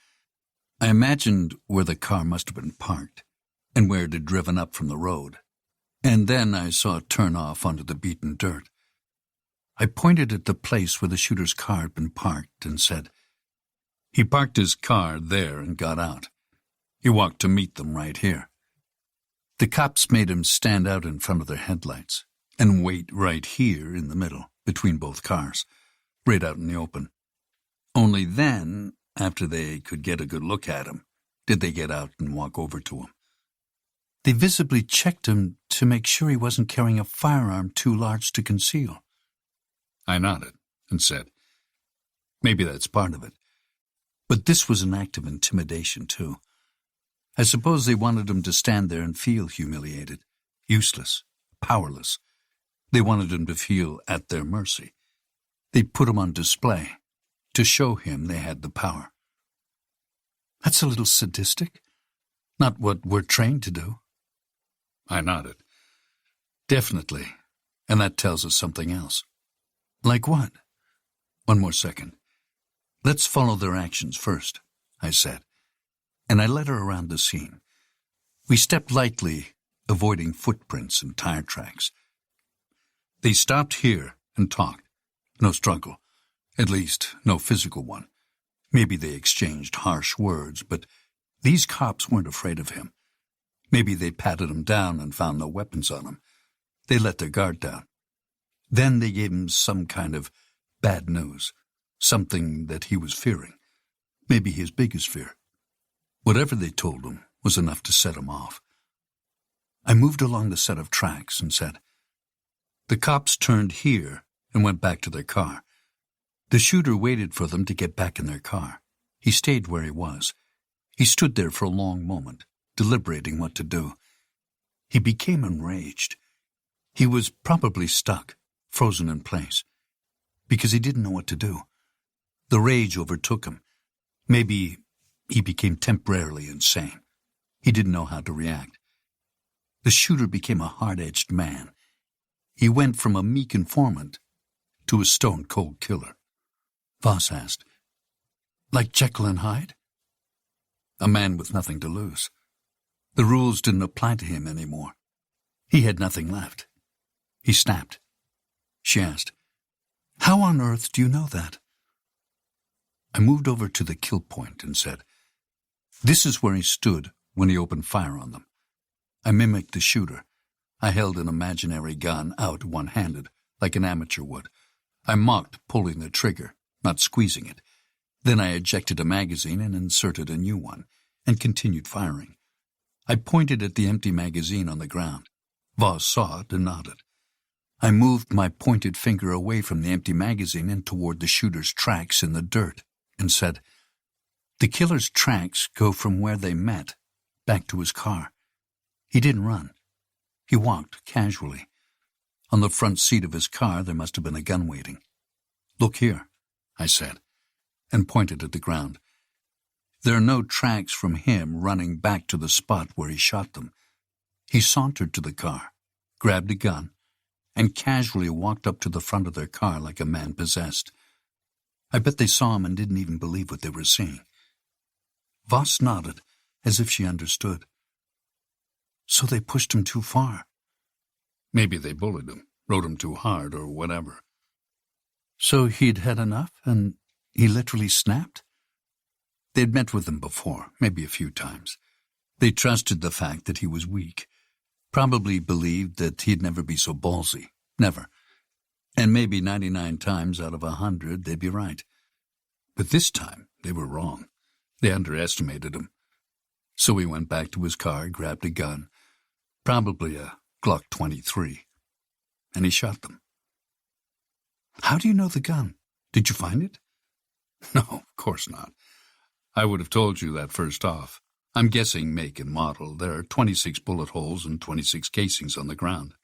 I imagined where the car must have been parked and where it had driven up from the road, and then I saw it turn off onto the beaten dirt. I pointed at the place where the shooter's car had been parked and said, "He parked his car there and got out. He walked to meet them right here." The cops made him stand out in front of their headlights and wait right here in the middle, between both cars, right out in the open. Only then, after they could get a good look at him, did they get out and walk over to him. They visibly checked him to make sure he wasn't carrying a firearm too large to conceal. I nodded and said, "Maybe that's part of it. But this was an act of intimidation, too. I suppose they wanted him to stand there and feel humiliated, useless, powerless. They wanted him to feel at their mercy. They put him on display to show him they had the power. That's a little sadistic. Not what we're trained to do. I nodded. Definitely. And that tells us something else. Like what? One more second. Let's follow their actions first, I said, and I led her around the scene. We stepped lightly, avoiding footprints and tire tracks. They stopped here and talked. No struggle. At least, no physical one. Maybe they exchanged harsh words, but these cops weren't afraid of him. Maybe they patted him down and found no weapons on him. They let their guard down. Then they gave him some kind of bad news, something that he was fearing, maybe his biggest fear. Whatever they told him was enough to set him off. I moved along the set of tracks and said, "The cops turned here and went back to their car. The shooter waited for them to get back in their car. He stayed where he was. He stood there for a long moment, deliberating what to do. He became enraged. He was probably stuck, frozen in place, because he didn't know what to do. The rage overtook him. Maybe he became temporarily insane. He didn't know how to react. The shooter became a hard-edged man. He went from a meek informant to a stone-cold killer." Voss asked, "Like Jekyll and Hyde?" A man with nothing to lose. The rules didn't apply to him anymore. He had nothing left. He snapped. She asked, "How on earth do you know that?" I moved over to the kill point and said, "This is where he stood when he opened fire on them." I mimicked the shooter. I held an imaginary gun out one-handed, like an amateur would. I mocked pulling the trigger, not squeezing it. Then I ejected a magazine and inserted a new one, and continued firing. I pointed at the empty magazine on the ground. Voss saw it and nodded. I moved my pointed finger away from the empty magazine and toward the shooter's tracks in the dirt, and said, "The killer's tracks go from where they met, back to his car. He didn't run. He walked casually. On the front seat of his car there must have been a gun waiting. Look here," I said, and pointed at the ground. "There are no tracks from him running back to the spot where he shot them. He sauntered to the car, grabbed a gun, and casually walked up to the front of their car like a man possessed. I bet they saw him and didn't even believe what they were seeing." Voss nodded, as if she understood. "So they pushed him too far." "Maybe they bullied him, rode him too hard, or whatever." "So he'd had enough, and he literally snapped?" They'd met with him before, maybe a few times. They trusted the fact that he was weak, probably believed that he'd never be so ballsy, never. And maybe 99 times out of 100 they'd be right. But this time they were wrong. They underestimated him. So he went back to his car, grabbed a gun, probably a Glock 23, and he shot them. "How do you know the gun? Did you find it?" "No, of course not. I would have told you that first off. I'm guessing make and model. There are 26 bullet holes and 26 casings on the ground."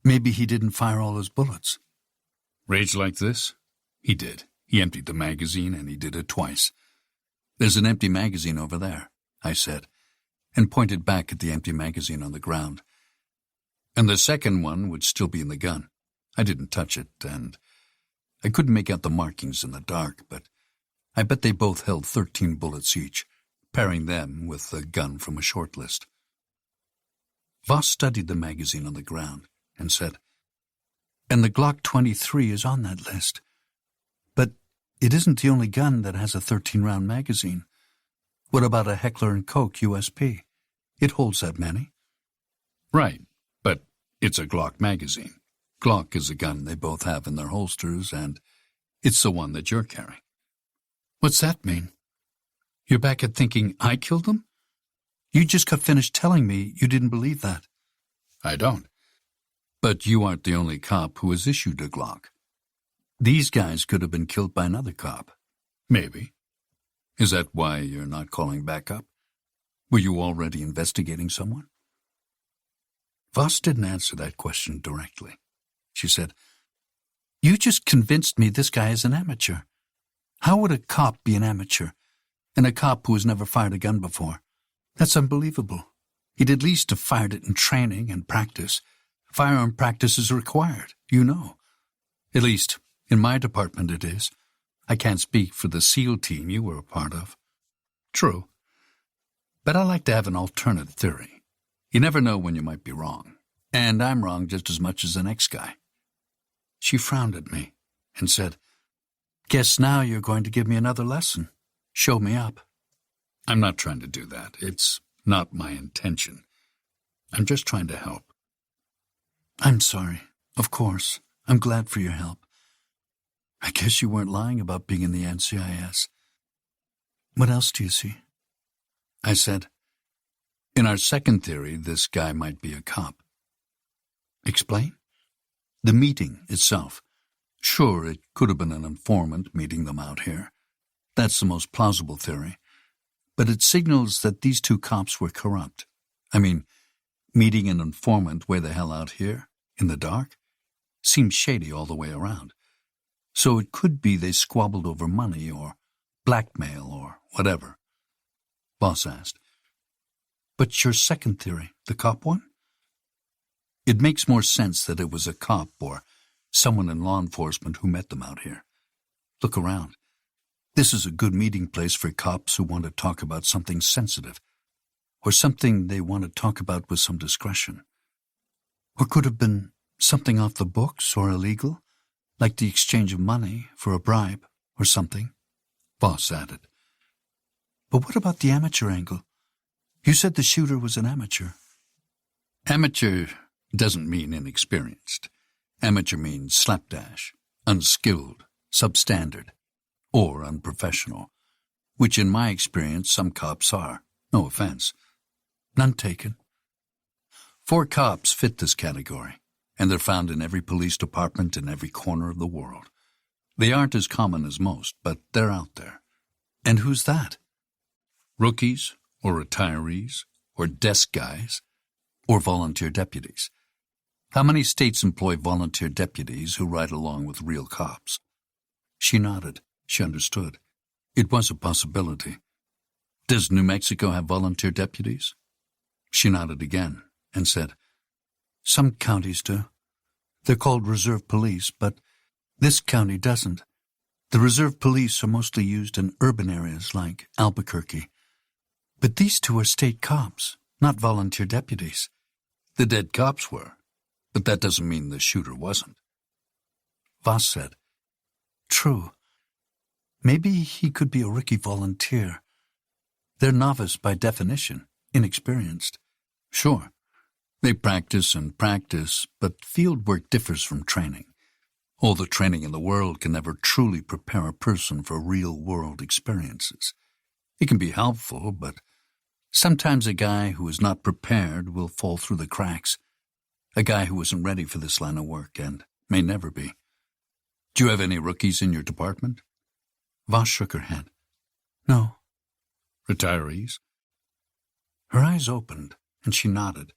"Maybe he didn't fire all his bullets." "Rage like this?" "He did. He emptied the magazine, and he did it twice." "There's an empty magazine over there," I said, and pointed back at the empty magazine on the ground. "And the second one would still be in the gun. I didn't touch it, and I couldn't make out the markings in the dark, but I bet they both held 13 bullets each, pairing them with the gun from a short list." Voss studied the magazine on the ground and said, "And the Glock 23 is on that list. But it isn't the only gun that has a 13-round magazine. What about a Heckler & Koch USP? It holds that many." "Right, but it's a Glock magazine. Glock is a gun they both have in their holsters, and it's the one that you're carrying." "What's that mean? You're back at thinking I killed them? You just got finished telling me you didn't believe that." "I don't. But you aren't the only cop who has issued a Glock. These guys could have been killed by another cop." "Maybe. Is that why you're not calling back up? Were you already investigating someone?" Voss didn't answer that question directly. she said. "You just convinced me this guy is an amateur. How would a cop be an amateur? And a cop who has never fired a gun before? That's unbelievable. He'd at least have fired it in training and practice. Firearm practice is required, you know. At least, in my department it is. I can't speak for the SEAL team you were a part of." "True. But I like to have an alternate theory. You never know when you might be wrong. And I'm wrong just as much as the next guy." She frowned at me and said, "Guess now you're going to give me another lesson. Show me up." "I'm not trying to do that. It's not my intention. I'm just trying to help." "I'm sorry. Of course. I'm glad for your help. I guess you weren't lying about being in the NCIS. What else do you see?" I said, "In our second theory, this guy might be a cop." "Explain?" "The meeting itself. Sure, it could have been an informant meeting them out here. That's the most plausible theory. But it signals that these two cops were corrupt. I mean, meeting an informant way the hell out here, in the dark, seems shady all the way around. So it could be they squabbled over money or blackmail or whatever." Boss asked, "But your second theory, the cop one?" "It makes more sense that it was a cop or someone in law enforcement who met them out here. Look around. This is a good meeting place for cops who want to talk about something sensitive, or something they want to talk about with some discretion. Or could have been something off the books or illegal, like the exchange of money for a bribe or something," Boss added. "But what about the amateur angle? You said the shooter was an amateur." "Amateur doesn't mean inexperienced. Amateur means slapdash, unskilled, substandard, or unprofessional, which in my experience some cops are. No offense." "None taken." 4 cops fit this category, and they're found in every police department in every corner of the world. They aren't as common as most, but they're out there. "And who's that?" "Rookies, or retirees, or desk guys, or volunteer deputies. How many states employ volunteer deputies who ride along with real cops?" She nodded. She understood. It was a possibility. "Does New Mexico have volunteer deputies?" She nodded again and said, "Some counties do. They're called reserve police, but this county doesn't. The reserve police are mostly used in urban areas like Albuquerque. But these two are state cops, not volunteer deputies." "The dead cops were, but that doesn't mean the shooter wasn't." Voss said, "True. Maybe he could be a rookie volunteer. They're novice by definition, inexperienced. Sure, they practice and practice, but field work differs from training. All the training in the world can never truly prepare a person for real-world experiences. It can be helpful, but sometimes a guy who is not prepared will fall through the cracks. A guy who isn't ready for this line of work and may never be. Do you have any rookies in your department?" Voss shook her head. "No." "Retirees?" Her eyes opened, and she nodded.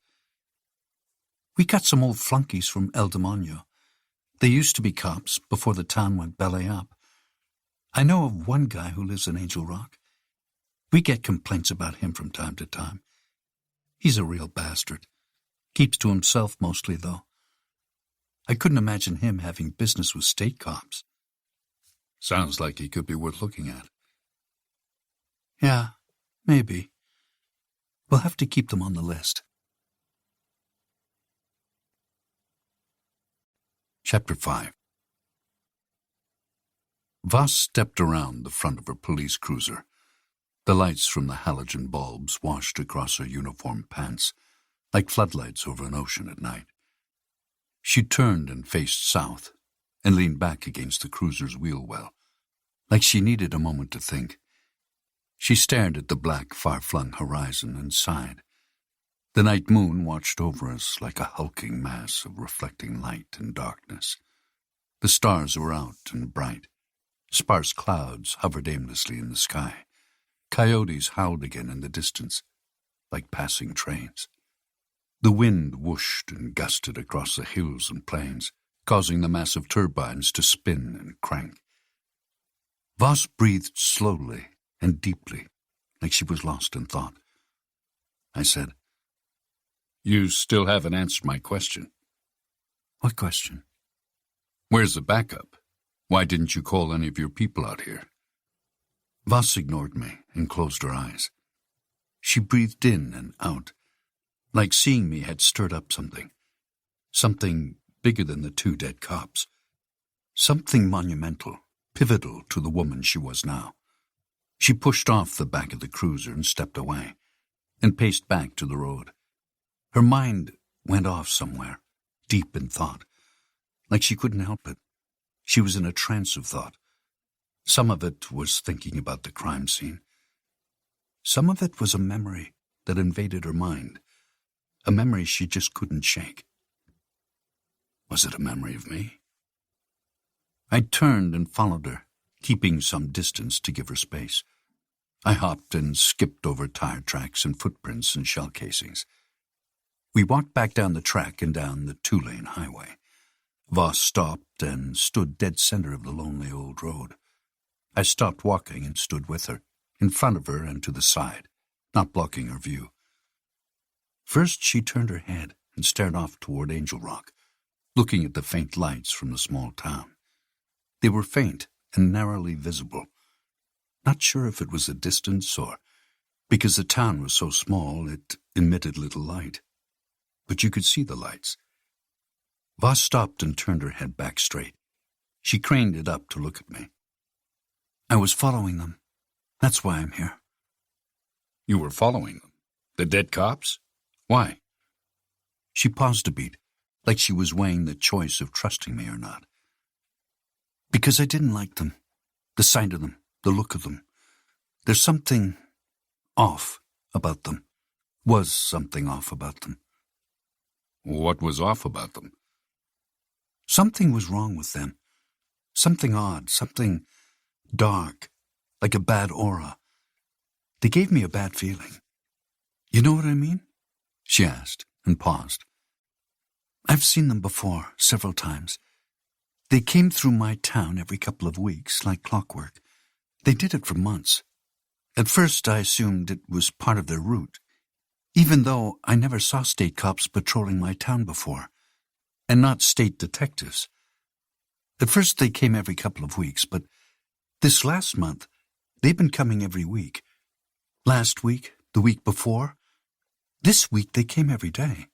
"We got some old flunkies from El Demonio. They used to be cops before the town went belly up. I know of one guy who lives in Angel Rock. We get complaints about him from time to time. He's a real bastard. Keeps to himself mostly, though. I couldn't imagine him having business with state cops." "Sounds like he could be worth looking at." "Yeah, maybe. We'll have to keep them on the list." Chapter 5. Voss stepped around the front of her police cruiser. The lights from the halogen bulbs washed across her uniform pants, like floodlights over an ocean at night. She turned and faced south, and leaned back against the cruiser's wheel well, like she needed a moment to think. She stared at the black, far-flung horizon and sighed. The night moon watched over us like a hulking mass of reflecting light and darkness. The stars were out and bright. Sparse clouds hovered aimlessly in the sky. Coyotes howled again in the distance, like passing trains. The wind whooshed and gusted across the hills and plains, causing the massive turbines to spin and crank. Voss breathed slowly and deeply, like she was lost in thought. I said, "You still haven't answered my question." "What question?" "Where's the backup? Why didn't you call any of your people out here?" Voss ignored me and closed her eyes. She breathed in and out, like seeing me had stirred up something bigger than the two dead cops, something monumental, pivotal to the woman she was now. She pushed off the back of the cruiser and stepped away, and paced back to the road. Her mind went off somewhere, deep in thought, like she couldn't help it. She was in a trance of thought. Some of it was thinking about the crime scene. Some of it was a memory that invaded her mind, a memory she just couldn't shake. Was it a memory of me? I turned and followed her, keeping some distance to give her space. I hopped and skipped over tire tracks and footprints and shell casings. We walked back down the track and down the 2-lane highway. Voss stopped and stood dead center of the lonely old road. I stopped walking and stood with her, in front of her and to the side, not blocking her view. First she turned her head and stared off toward Angel Rock, looking at the faint lights from the small town. They were faint and narrowly visible. Not sure if it was the distance or because the town was so small it emitted little light. But you could see the lights. Voss stopped and turned her head back straight. She craned it up to look at me. "I was following them. That's why I'm here." "You were following them? The dead cops? Why?" She paused a beat, like she was weighing the choice of trusting me or not. "Because I didn't like them. The sight of them, the look of them. There's something off about them. Was something off about them." "What was off about them?" "Something was wrong with them. Something odd, something dark, like a bad aura. They gave me a bad feeling. You know what I mean?" she asked and paused. "I've seen them before, several times. They came through my town every couple of weeks, like clockwork. They did it for months. At first I assumed it was part of their route, even though I never saw state cops patrolling my town before, and not state detectives. At first they came every couple of weeks, but this last month, they've been coming every week. Last week, the week before. This week they came every day."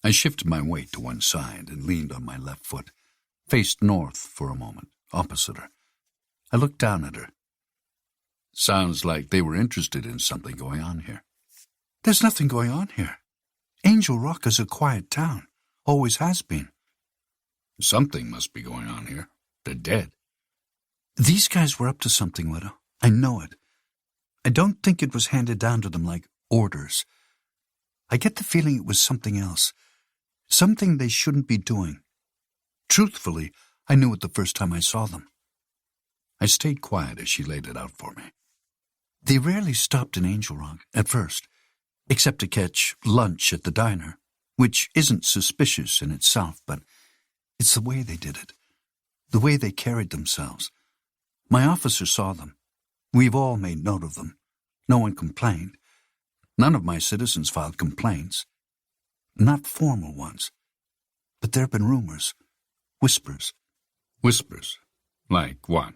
I shifted my weight to one side and leaned on my left foot, faced north for a moment, opposite her. I looked down at her. "Sounds like they were interested in something going on here." "There's nothing going on here. Angel Rock is a quiet town. Always has been." "Something must be going on here. They're dead." "These guys were up to something, Widow. I know it. I don't think it was handed down to them like orders. I get the feeling it was something else. Something they shouldn't be doing. Truthfully, I knew it the first time I saw them." I stayed quiet as she laid it out for me. "They rarely stopped in Angel Rock, at first, except to catch lunch at the diner, which isn't suspicious in itself, but it's the way they did it, the way they carried themselves. My officer saw them. We've all made note of them. No one complained. None of my citizens filed complaints. Not formal ones. But there have been rumors. Whispers." "Whispers? Like what?"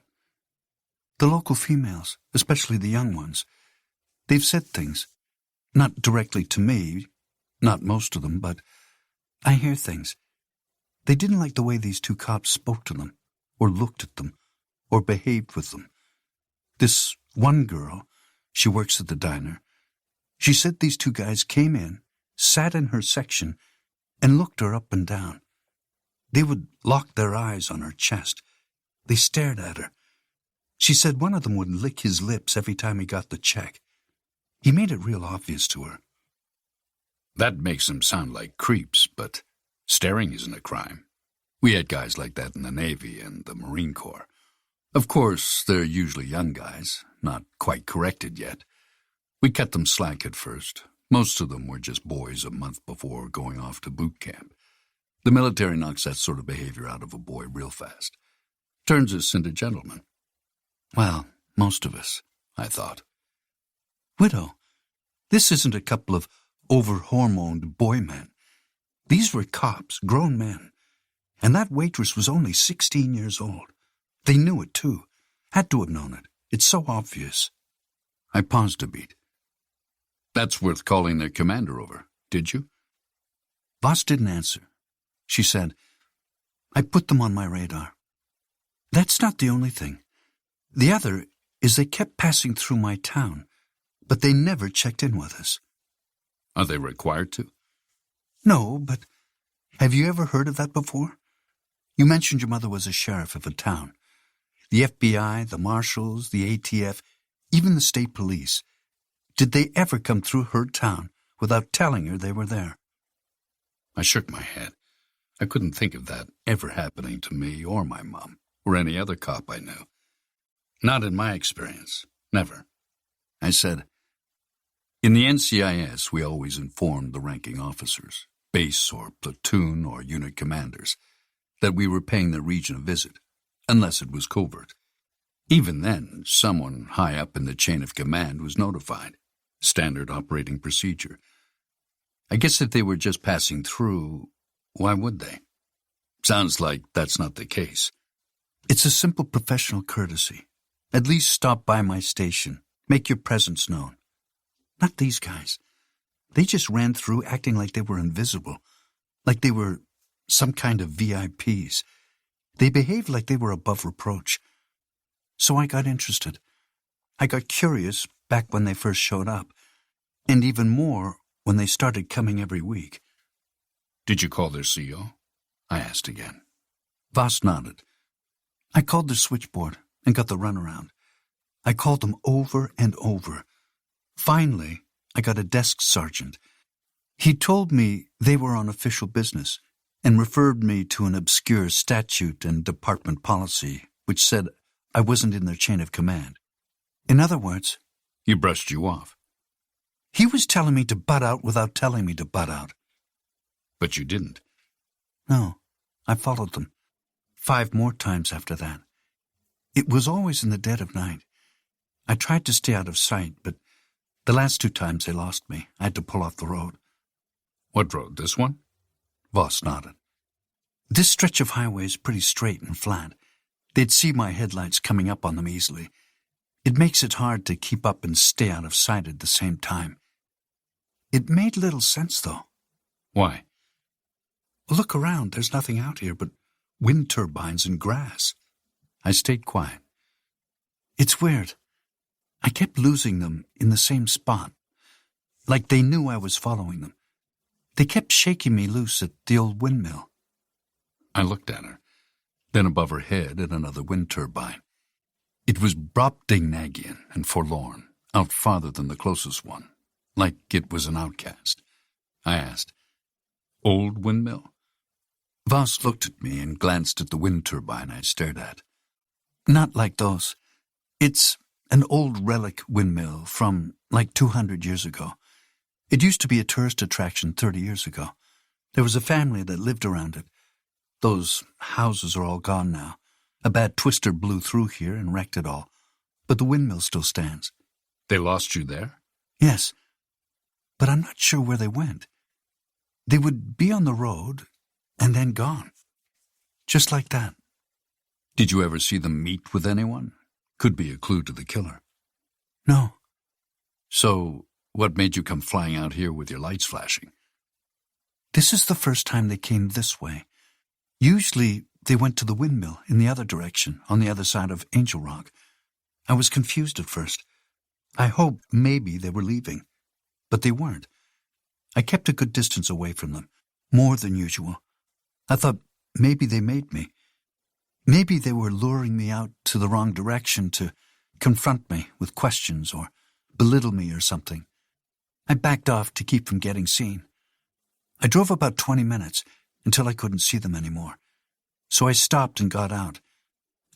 "The local females, especially the young ones. They've said things. Not directly to me, not most of them, but I hear things. They didn't like the way these two cops spoke to them, or looked at them, or behaved with them. This one girl, she works at the diner, she said these two guys came in, sat in her section, and looked her up and down. They would lock their eyes on her chest. They stared at her. She said one of them would lick his lips every time he got the check. He made it real obvious to her." "That makes them sound like creeps, but staring isn't a crime. We had guys like that in the Navy and the Marine Corps. Of course, they're usually young guys, not quite corrected yet. We cut them slack at first. Most of them were just boys a month before going off to boot camp. The military knocks that sort of behavior out of a boy real fast. Turns us into gentlemen. Well, most of us, I thought. Widow, this isn't a couple of over-hormoned boy men. These were cops, grown men. And that waitress was only 16 years old. They knew it, too. Had to have known it. It's so obvious. I paused a beat. That's worth calling their commander over, did you? Voss didn't answer. She said, I put them on my radar. That's not the only thing. The other is they kept passing through my town, but they never checked in with us. Are they required to? No, but have you ever heard of that before? You mentioned your mother was a sheriff of a town. The FBI, the marshals, the ATF, even the state police. Did they ever come through her town without telling her they were there? I shook my head. I couldn't think of that ever happening to me or my mom or any other cop I knew. Not in my experience. Never. I said, in the NCIS, we always informed the ranking officers, base or platoon or unit commanders, that we were paying their region a visit, unless it was covert. Even then, someone high up in the chain of command was notified. Standard operating procedure. I guess if they were just passing through, why would they? Sounds like that's not the case. It's a simple professional courtesy. At least stop by my station. Make your presence known. Not these guys. They just ran through acting like they were invisible. Like they were some kind of VIPs. They behaved like they were above reproach. So I got interested. I got curious back when they first showed up. And even more when they started coming every week. Did you call their CO? I asked again. Voss nodded. I called their switchboard and got the runaround. I called them over and over. Finally, I got a desk sergeant. He told me they were on official business and referred me to an obscure statute and department policy which said I wasn't in their chain of command. In other words, he brushed you off. He was telling me to butt out without telling me to butt out. But you didn't. No, I followed them. 5 more times after that. It was always in the dead of night. I tried to stay out of sight, but the last 2 times they lost me. I had to pull off the road. What road, this one? Voss nodded. This stretch of highway is pretty straight and flat. They'd see my headlights coming up on them easily. It makes it hard to keep up and stay out of sight at the same time. It made little sense, though. Why? Look around. There's nothing out here but wind turbines and grass. I stayed quiet. It's weird. I kept losing them in the same spot, like they knew I was following them. They kept shaking me loose at the old windmill. I looked at her, then above her head at another wind turbine. It was Brobdingnagian and forlorn, out farther than the closest one, like it was an outcast. I asked, Old windmill? Voss looked at me and glanced at the wind turbine I stared at. Not like those. It's an old relic windmill from like 200 years ago. It used to be a tourist attraction 30 years ago. There was a family that lived around it. Those houses are all gone now. A bad twister blew through here and wrecked it all. But the windmill still stands. They lost you there? Yes. But I'm not sure where they went. They would be on the road and then gone. Just like that. Did you ever see them meet with anyone? Could be a clue to the killer. No. So, what made you come flying out here with your lights flashing? This is the first time they came this way. Usually, they went to the windmill in the other direction, on the other side of Angel Rock. I was confused at first. I hoped maybe they were leaving. But they weren't. I kept a good distance away from them, more than usual. I thought maybe they made me. Maybe they were luring me out to the wrong direction to confront me with questions or belittle me or something. I backed off to keep from getting seen. I drove about 20 minutes until I couldn't see them anymore. So I stopped and got out.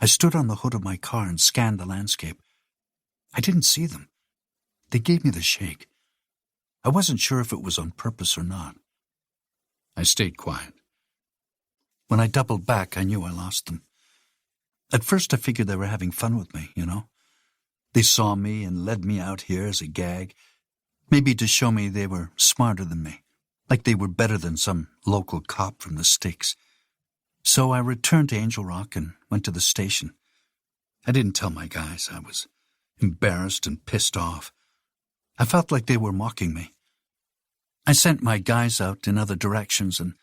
I stood on the hood of my car and scanned the landscape. I didn't see them. They gave me the shake. I wasn't sure if it was on purpose or not. I stayed quiet. When I doubled back, I knew I lost them. At first, I figured they were having fun with me, They saw me and led me out here as a gag, maybe to show me they were smarter than me, like they were better than some local cop from the sticks. So I returned to Angel Rock and went to the station. I didn't tell my guys. I was embarrassed and pissed off. I felt like they were mocking me. I sent my guys out in other directions and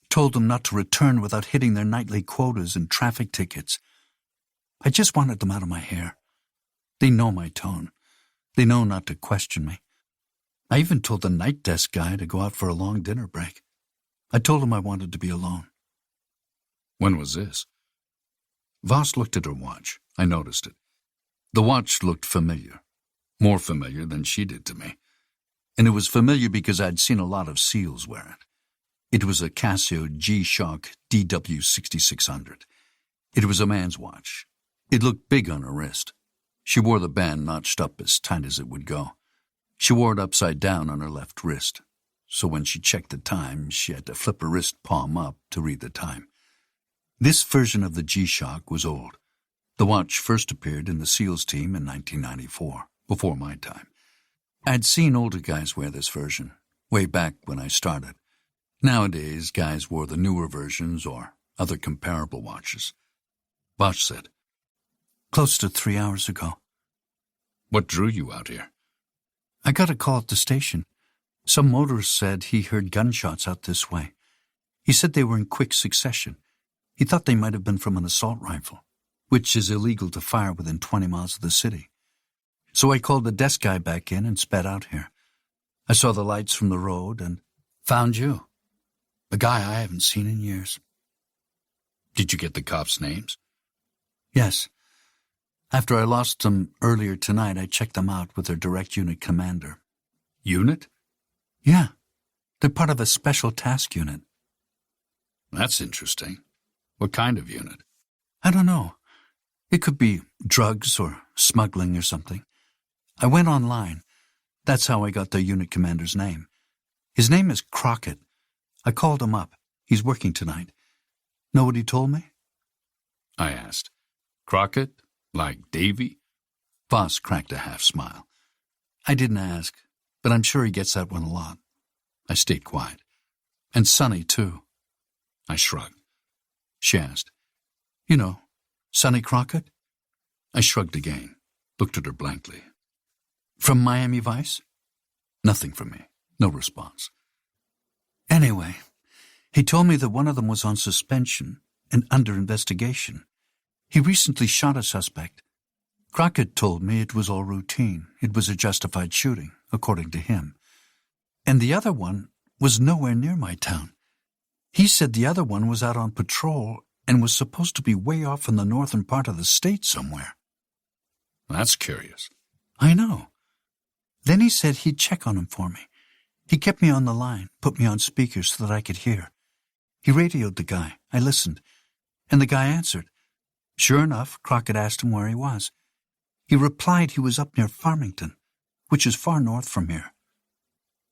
told them not to return without hitting their nightly quotas and traffic tickets. I just wanted them out of my hair. They know my tone. They know not to question me. I even told the night desk guy to go out for a long dinner break. I told him I wanted to be alone. When was this? Voss looked at her watch. I noticed it. The watch looked familiar. More familiar than she did to me. And it was familiar because I'd seen a lot of SEALs wear it. It was a Casio G-Shock DW6600. It was a man's watch. It looked big on her wrist. She wore the band notched up as tight as it would go. She wore it upside down on her left wrist, so when she checked the time, she had to flip her wrist palm up to read the time. This version of the G-Shock was old. The watch first appeared in the SEALs team in 1994, before my time. I'd seen older guys wear this version, way back when I started. Nowadays, guys wore the newer versions or other comparable watches. Bosch said, "Close to 3 hours ago." "What drew you out here?" "I got a call at the station. Some motorist said he heard gunshots out this way. He said they were in quick succession. He thought they might have been from an assault rifle, which is illegal to fire within 20 miles of the city. So I called the desk guy back in and sped out here. I saw the lights from the road and found you, a guy I haven't seen in years." "Did you get the cops' names?" "Yes. After I lost them earlier tonight, I checked them out with their direct unit commander." "Unit?" "Yeah. They're part of a special task unit." "That's interesting. What kind of unit?" "I don't know. It could be drugs or smuggling or something. I went online. That's how I got the unit commander's name. His name is Crockett. I called him up. He's working tonight. Know what he told me?" I asked. "Crockett? Like Davy?" Voss cracked a half smile. "I didn't ask, but I'm sure he gets that one a lot." I stayed quiet. "And Sonny, too." I shrugged. She asked, "You know, Sonny Crockett?" I shrugged again, looked at her blankly. "From Miami Vice?" Nothing from me. No response. "Anyway, he told me that one of them was on suspension and under investigation. He recently shot a suspect. Crockett told me it was all routine. It was a justified shooting, according to him. And the other one was nowhere near my town. He said the other one was out on patrol and was supposed to be way off in the northern part of the state somewhere." "That's curious." "I know. Then he said he'd check on him for me. He kept me on the line, put me on speaker so that I could hear. He radioed the guy. I listened, and the guy answered. Sure enough, Crockett asked him where he was. He replied he was up near Farmington, which is far north from here."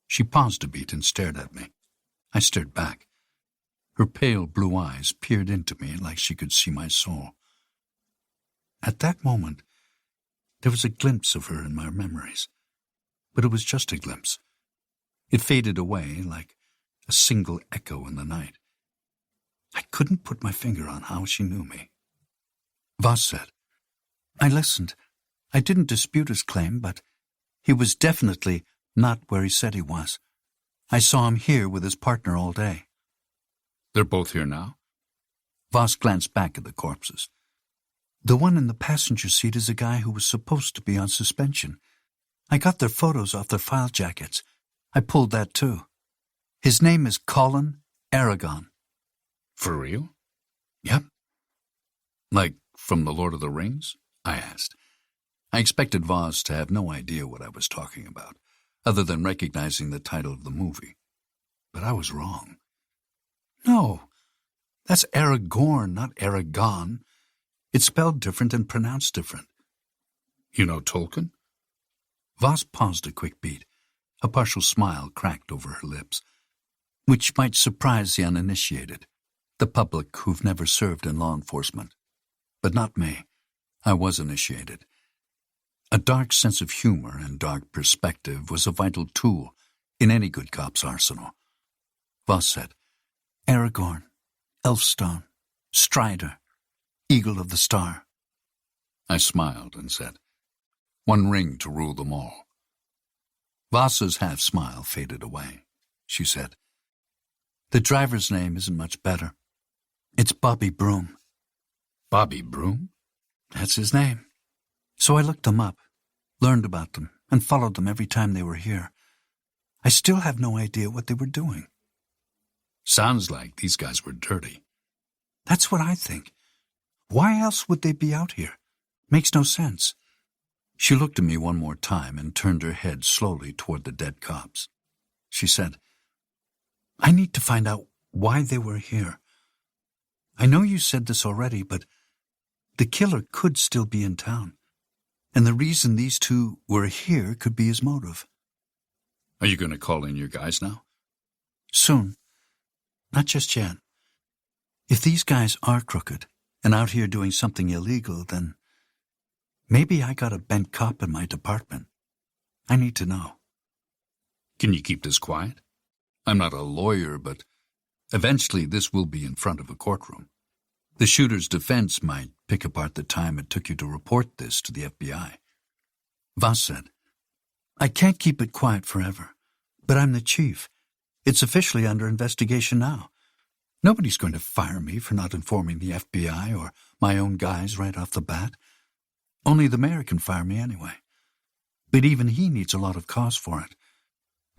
She paused a beat and stared at me. I stared back. Her pale blue eyes peered into me like she could see my soul. At that moment, there was a glimpse of her in my memories. But it was just a glimpse. It faded away like a single echo in the night. I couldn't put my finger on how she knew me. Voss said, "I listened. I didn't dispute his claim, but he was definitely not where he said he was. I saw him here with his partner all day." "They're both here now?" Voss glanced back at the corpses. "The one in the passenger seat is a guy who was supposed to be on suspension. I got their photos off their file jackets. I pulled that too. His name is Colin Aragon." "For real?" "Yep." "Like from The Lord of the Rings?" I asked. I expected Voss to have no idea what I was talking about, other than recognizing the title of the movie. But I was wrong. "No, that's Aragorn, not Aragon. It's spelled different and pronounced different." "You know Tolkien?" Voss paused a quick beat. A partial smile cracked over her lips, which might surprise the uninitiated. The public who've never served in law enforcement. But not me. I was initiated. A dark sense of humor and dark perspective was a vital tool in any good cop's arsenal. Voss said, Aragorn, Elfstone, Strider, Eagle of the Star. I smiled and said, one ring to rule them all. Voss's half-smile faded away. She said, the driver's name isn't much better. It's Bobby Broom. Bobby Broom? That's his name. So I looked them up, learned about them, and followed them every time they were here. I still have no idea what they were doing. Sounds like these guys were dirty. That's what I think. Why else would they be out here? Makes no sense. She looked at me one more time and turned her head slowly toward the dead cops. She said, I need to find out why they were here. I know you said this already, but the killer could still be in town. And the reason these two were here could be his motive. Are you going to call in your guys now? Soon. Not just yet. If these guys are crooked and out here doing something illegal, then maybe I got a bent cop in my department. I need to know. Can you keep this quiet? I'm not a lawyer, but eventually this will be in front of a courtroom. The shooter's defense might pick apart the time it took you to report this to the FBI. Voss said, I can't keep it quiet forever, but I'm the chief. It's officially under investigation now. Nobody's going to fire me for not informing the FBI or my own guys right off the bat. Only the mayor can fire me anyway. But even he needs a lot of cause for it.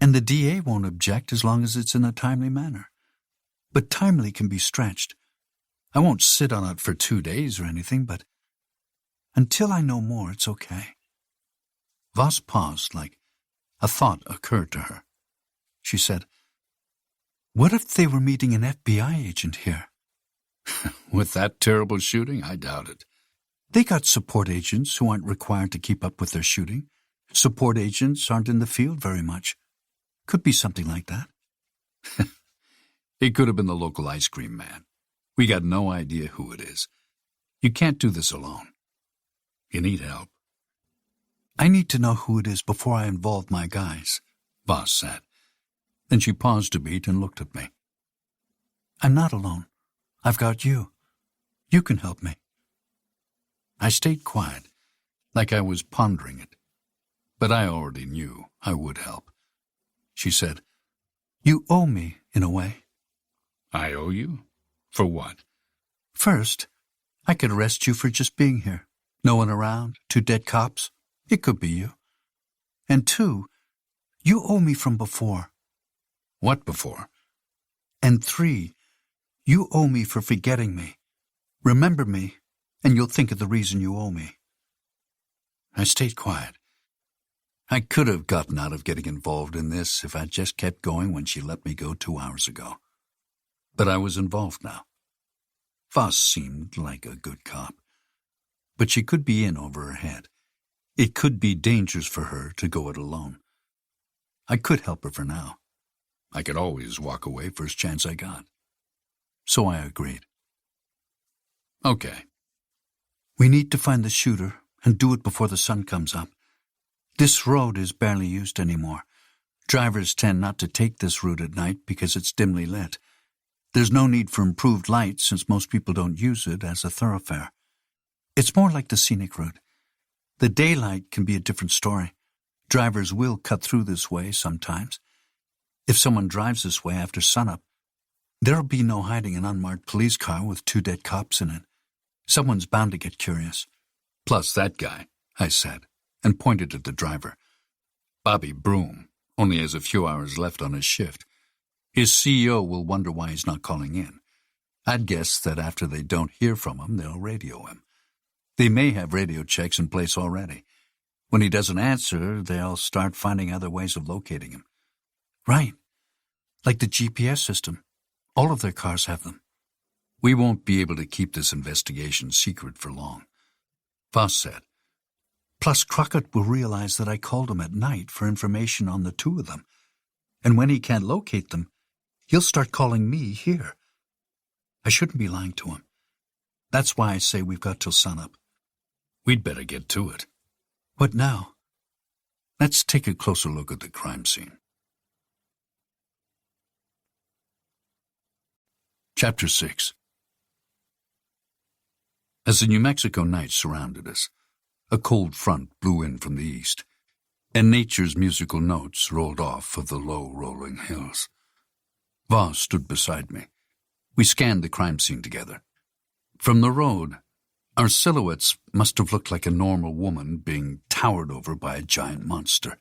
And the DA won't object as long as it's in a timely manner. But timely can be stretched. I won't sit on it for 2 days or anything, but until I know more, it's okay. Voss paused like a thought occurred to her. She said, what if they were meeting an FBI agent here? With that terrible shooting, I doubt it. They got support agents who aren't required to keep up with their shooting. Support agents aren't in the field very much. Could be something like that. It could have been the local ice cream man. We got no idea who it is. You can't do this alone. You need help. I need to know who it is before I involve my guys, Voss said. Then she paused a beat and looked at me. I'm not alone. I've got you. You can help me. I stayed quiet, like I was pondering it. But I already knew I would help. She said, you owe me, in a way. I owe you? For what? First, I could arrest you for just being here. No one around, 2 dead cops. It could be you. And 2, you owe me from before. What before? And 3, you owe me for forgetting me. Remember me, and you'll think of the reason you owe me. I stayed quiet. I could have gotten out of getting involved in this if I'd just kept going when she let me go 2 hours ago. But I was involved now. Voss seemed like a good cop. But she could be in over her head. It could be dangerous for her to go it alone. I could help her for now. I could always walk away first chance I got. So I agreed. Okay. We need to find the shooter and do it before the sun comes up. This road is barely used anymore. Drivers tend not to take this route at night because it's dimly lit. There's no need for improved light since most people don't use it as a thoroughfare. It's more like the scenic route. The daylight can be a different story. Drivers will cut through this way sometimes. If someone drives this way after sunup, there'll be no hiding an unmarked police car with 2 dead cops in it. Someone's bound to get curious. Plus that guy, I said, and pointed at the driver. Bobby Broom only has a few hours left on his shift. His CEO will wonder why he's not calling in. I'd guess that after they don't hear from him, they'll radio him. They may have radio checks in place already. When he doesn't answer, they'll start finding other ways of locating him. Right. Like the GPS system. All of their cars have them. We won't be able to keep this investigation secret for long. Voss said. Plus, Crockett will realize that I called him at night for information on the 2 of them. And when he can't locate them, he'll start calling me here. I shouldn't be lying to him. That's why I say we've got till sunup. We'd better get to it. What now? Let's take a closer look at the crime scene. Chapter 6. As the New Mexico night surrounded us, a cold front blew in from the east, and nature's musical notes rolled off of the low, rolling hills. Voss stood beside me. We scanned the crime scene together. From the road, our silhouettes must have looked like a normal woman being towered over by a giant monster,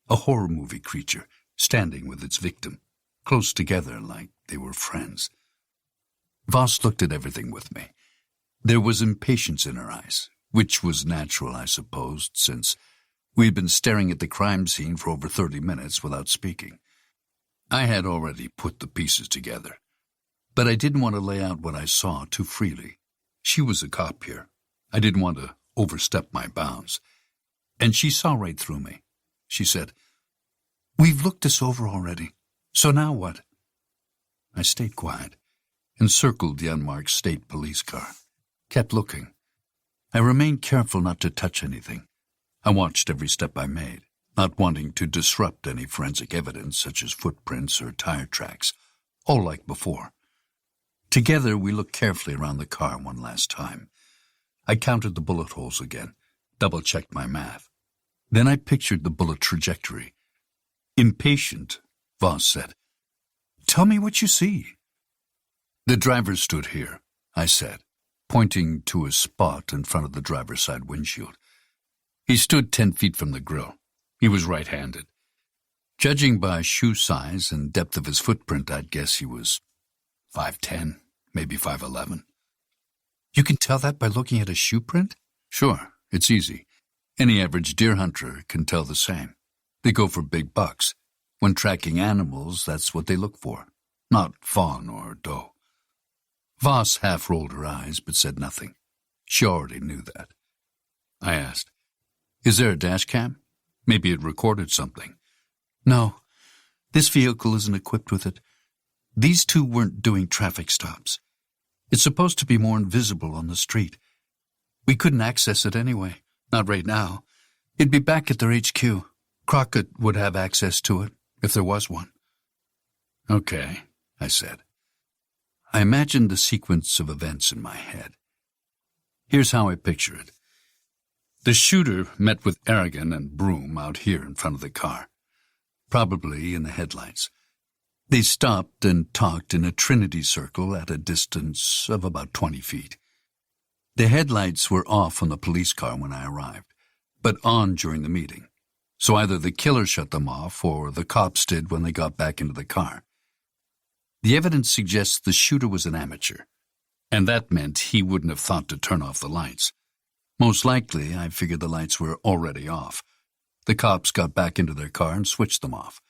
a horror movie creature standing with its victim, close together like they were friends. Voss looked at everything with me. There was impatience in her eyes, which was natural, I supposed, since we had been staring at the crime scene for over 30 minutes without speaking. I had already put the pieces together, but I didn't want to lay out what I saw too freely. She was a cop here. I didn't want to overstep my bounds. And she saw right through me. She said, "We've looked this over already. So now what?" I stayed quiet and circled the unmarked state police car. Kept looking. I remained careful not to touch anything. I watched every step I made, not wanting to disrupt any forensic evidence such as footprints or tire tracks, all like before. Together, we looked carefully around the car one last time. I counted the bullet holes again, double-checked my math. Then I pictured the bullet trajectory. Impatient, Voss said, "Tell me what you see." "The driver stood here," I said, pointing to a spot in front of the driver's side windshield. He stood 10 feet from the grill. He was right-handed. Judging by shoe size and depth of his footprint, I'd guess he was 5'10", maybe 5'11". "You can tell that by looking at a shoe print?" "Sure, it's easy. Any average deer hunter can tell the same. They go for big bucks. When tracking animals, that's what they look for, not fawn or doe." Voss half rolled her eyes but said nothing. She already knew that. I asked, "Is there a dash cam? Maybe it recorded something." "No, this vehicle isn't equipped with it. These two weren't doing traffic stops. It's supposed to be more invisible on the street. We couldn't access it anyway, not right now. It'd be back at their HQ. Crockett would have access to it, if there was one." "Okay," I said. I imagined the sequence of events in my head. Here's how I picture it. The shooter met with Aragon and Broom out here in front of the car, probably in the headlights. They stopped and talked in a trinity circle at a distance of about 20 feet. The headlights were off on the police car when I arrived, but on during the meeting. So either the killer shut them off or the cops did when they got back into the car. The evidence suggests the shooter was an amateur, and that meant he wouldn't have thought to turn off the lights. Most likely, I figured the lights were already off. The cops got back into their car and switched them off.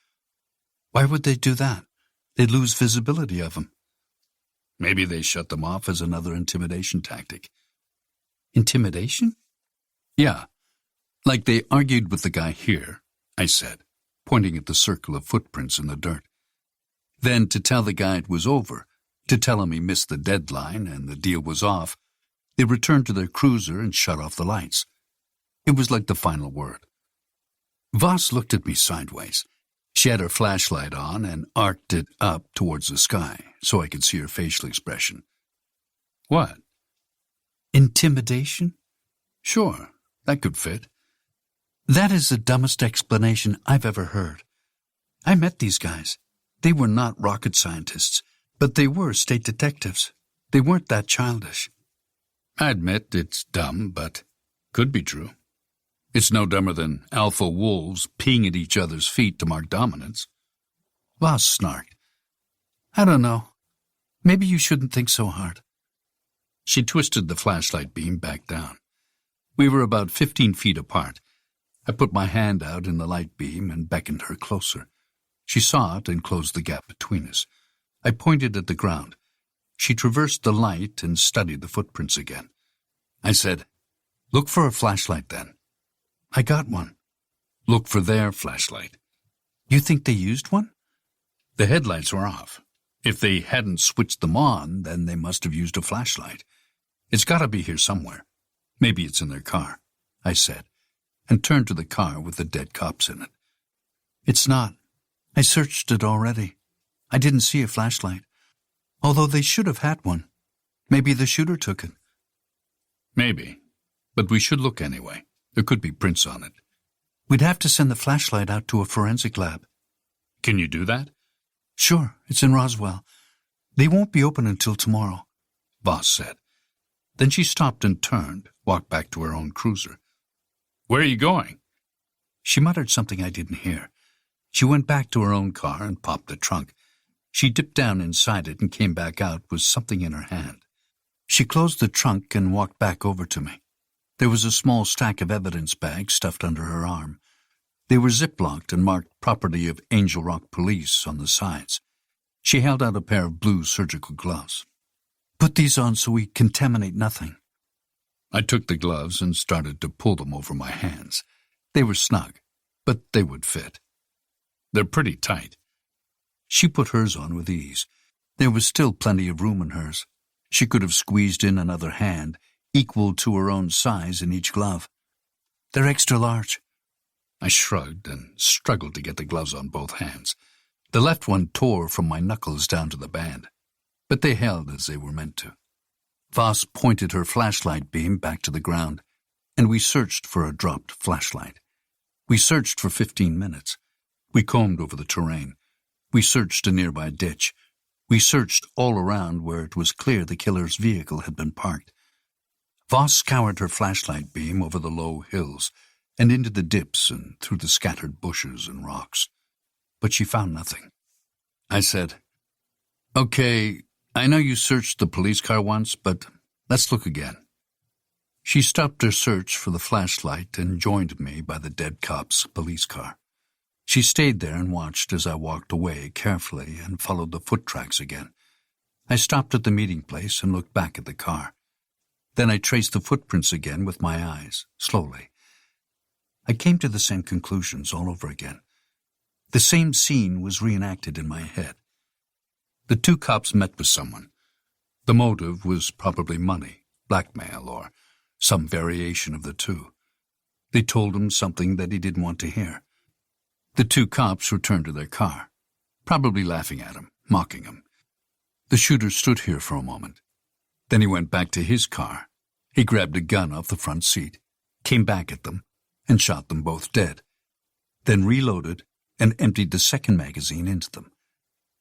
Why would they do that? They'd lose visibility of him. Maybe they shut them off as another intimidation tactic. Intimidation? Yeah. Like they argued with the guy here, I said, pointing at the circle of footprints in the dirt. Then, to tell the guy it was over, to tell him he missed the deadline and the deal was off, they returned to their cruiser and shut off the lights. It was like the final word. Voss looked at me sideways. She had her flashlight on and arced it up towards the sky so I could see her facial expression. "What?" "Intimidation?" "Sure, that could fit." "That is the dumbest explanation I've ever heard. I met these guys. They were not rocket scientists, but they were state detectives. They weren't that childish." I admit it's dumb, but could be true. It's no dumber than alpha wolves peeing at each other's feet to mark dominance. Voss snarked. "I don't know. Maybe you shouldn't think so hard." She twisted the flashlight beam back down. We were about 15 feet apart. I put my hand out in the light beam and beckoned her closer. She saw it and closed the gap between us. I pointed at the ground. She traversed the light and studied the footprints again. I said, "Look for a flashlight then." "I got one." "Look for their flashlight." "You think they used one?" "The headlights were off. If they hadn't switched them on, then they must have used a flashlight. It's got to be here somewhere. Maybe it's in their car, I said, and turned to the car with the dead cops in it. It's not. I searched it already. I didn't see a flashlight, although they should have had one. Maybe the shooter took it. Maybe, but we should look anyway. There could be prints on it. We'd have to send the flashlight out to a forensic lab. Can you do that? Sure, it's in Roswell. They won't be open until tomorrow, Voss said. Then she stopped and turned, walked back to her own cruiser. Where are you going? She muttered something I didn't hear. She went back to her own car and popped the trunk. She dipped down inside it and came back out with something in her hand. She closed the trunk and walked back over to me. There was a small stack of evidence bags stuffed under her arm. They were zip-locked and marked property of Angel Rock Police on the sides. She held out a pair of blue surgical gloves. Put these on so we contaminate nothing. I took the gloves and started to pull them over my hands. They were snug, but they would fit. They're pretty tight. She put hers on with ease. There was still plenty of room in hers. She could have squeezed in another hand, equal to her own size in each glove. They're extra large. I shrugged and struggled to get the gloves on both hands. The left one tore from my knuckles down to the band, but they held as they were meant to. Voss pointed her flashlight beam back to the ground, and we searched for a dropped flashlight. We searched for 15 minutes. We combed over the terrain. We searched a nearby ditch. We searched all around where it was clear the killer's vehicle had been parked. Voss scoured her flashlight beam over the low hills and into the dips and through the scattered bushes and rocks. But she found nothing. I said, "Okay, I know you searched the police car once, but let's look again." She stopped her search for the flashlight and joined me by the dead cop's police car. She stayed there and watched as I walked away carefully and followed the foot tracks again. I stopped at the meeting place and looked back at the car. Then I traced the footprints again with my eyes, slowly. I came to the same conclusions all over again. The same scene was reenacted in my head. The two cops met with someone. The motive was probably money, blackmail, or some variation of the two. They told him something that he didn't want to hear. The two cops returned to their car, probably laughing at him, mocking him. The shooter stood here for a moment. Then he went back to his car. He grabbed a gun off the front seat, came back at them, and shot them both dead. Then reloaded and emptied the second magazine into them.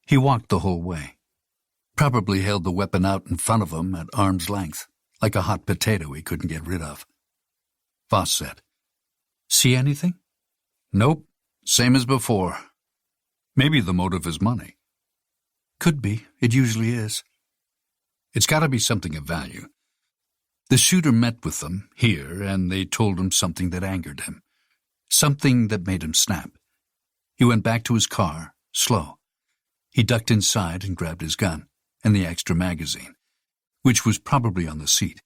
He walked the whole way. Probably held the weapon out in front of him at arm's length, like a hot potato he couldn't get rid of. Voss said, "See anything?" "Nope. Same as before. Maybe the motive is money." "Could be. It usually is." "It's got to be something of value." The shooter met with them here, and they told him something that angered him, something that made him snap. He went back to his car, slow. He ducked inside and grabbed his gun and the extra magazine, which was probably on the seat.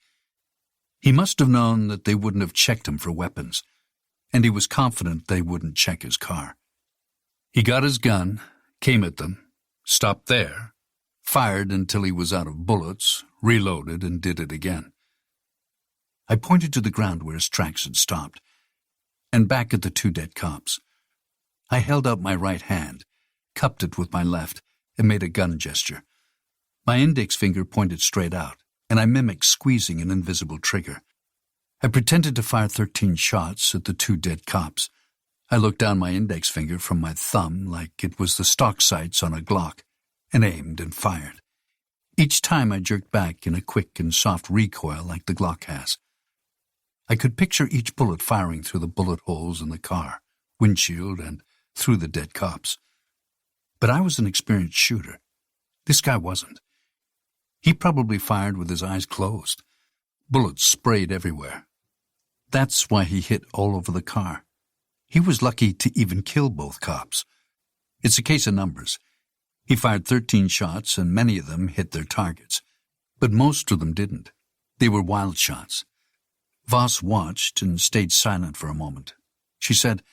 He must have known that they wouldn't have checked him for weapons, and he was confident they wouldn't check his car. He got his gun, came at them, stopped there, fired until he was out of bullets, reloaded, and did it again. I pointed to the ground where his tracks had stopped, and back at the two dead cops. I held out my right hand, cupped it with my left, and made a gun gesture. My index finger pointed straight out, and I mimicked squeezing an invisible trigger. I pretended to fire 13 shots at the two dead cops. I looked down my index finger from my thumb like it was the stock sights on a Glock, and aimed and fired. Each time I jerked back in a quick and soft recoil like the Glock has. I could picture each bullet firing through the bullet holes in the car, windshield, and through the dead cops. But I was an experienced shooter. This guy wasn't. He probably fired with his eyes closed. Bullets sprayed everywhere. That's why he hit all over the car. He was lucky to even kill both cops. It's a case of numbers. He fired 13 shots, and many of them hit their targets. But most of them didn't. They were wild shots. Voss watched and stayed silent for a moment. She said,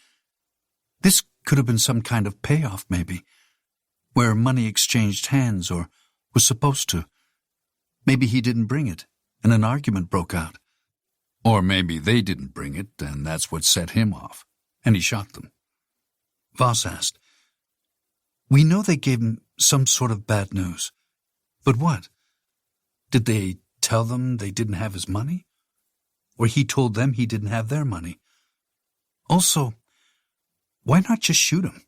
"This could have been some kind of payoff, maybe. where money exchanged hands, or was supposed to. Maybe he didn't bring it, and an argument broke out. Or maybe they didn't bring it, and that's what set him off, and he shot them. Voss asked, "We know they gave him some sort of bad news. But what? Did they tell them they didn't have his money? Or he told them he didn't have their money? Also, why not just shoot him?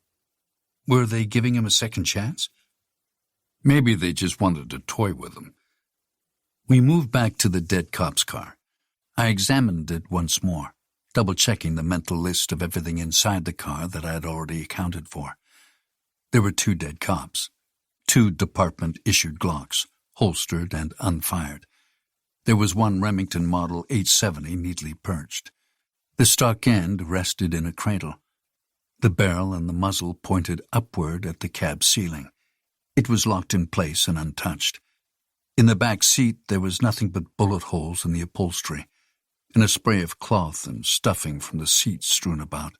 Were they giving him a second chance?" Maybe they just wanted to toy with him. We moved back to the dead cop's car. I examined it once more, double-checking the mental list of everything inside the car that I had already accounted for. There were 2 dead cops, 2 department-issued Glocks, holstered and unfired. There was one Remington Model 870 neatly perched. The stock end rested in a cradle. The barrel and the muzzle pointed upward at the cab ceiling. It was locked in place and untouched. In the back seat there was nothing but bullet holes in the upholstery, and a spray of cloth and stuffing from the seat strewn about.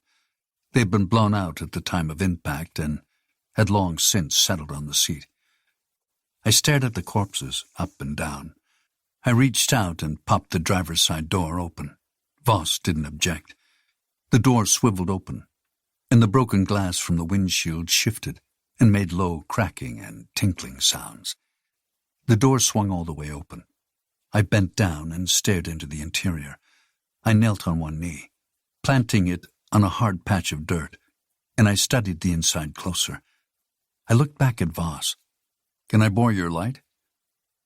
They had been blown out at the time of impact and had long since settled on the seat. I stared at the corpses, up and down. I reached out and popped the driver's side door open. Voss didn't object. The door swiveled open, and the broken glass from the windshield shifted and made low cracking and tinkling sounds. The door swung all the way open. I bent down and stared into the interior. I knelt on one knee, planting it on a hard patch of dirt, and I studied the inside closer. I looked back at Voss. "Can I bore your light?"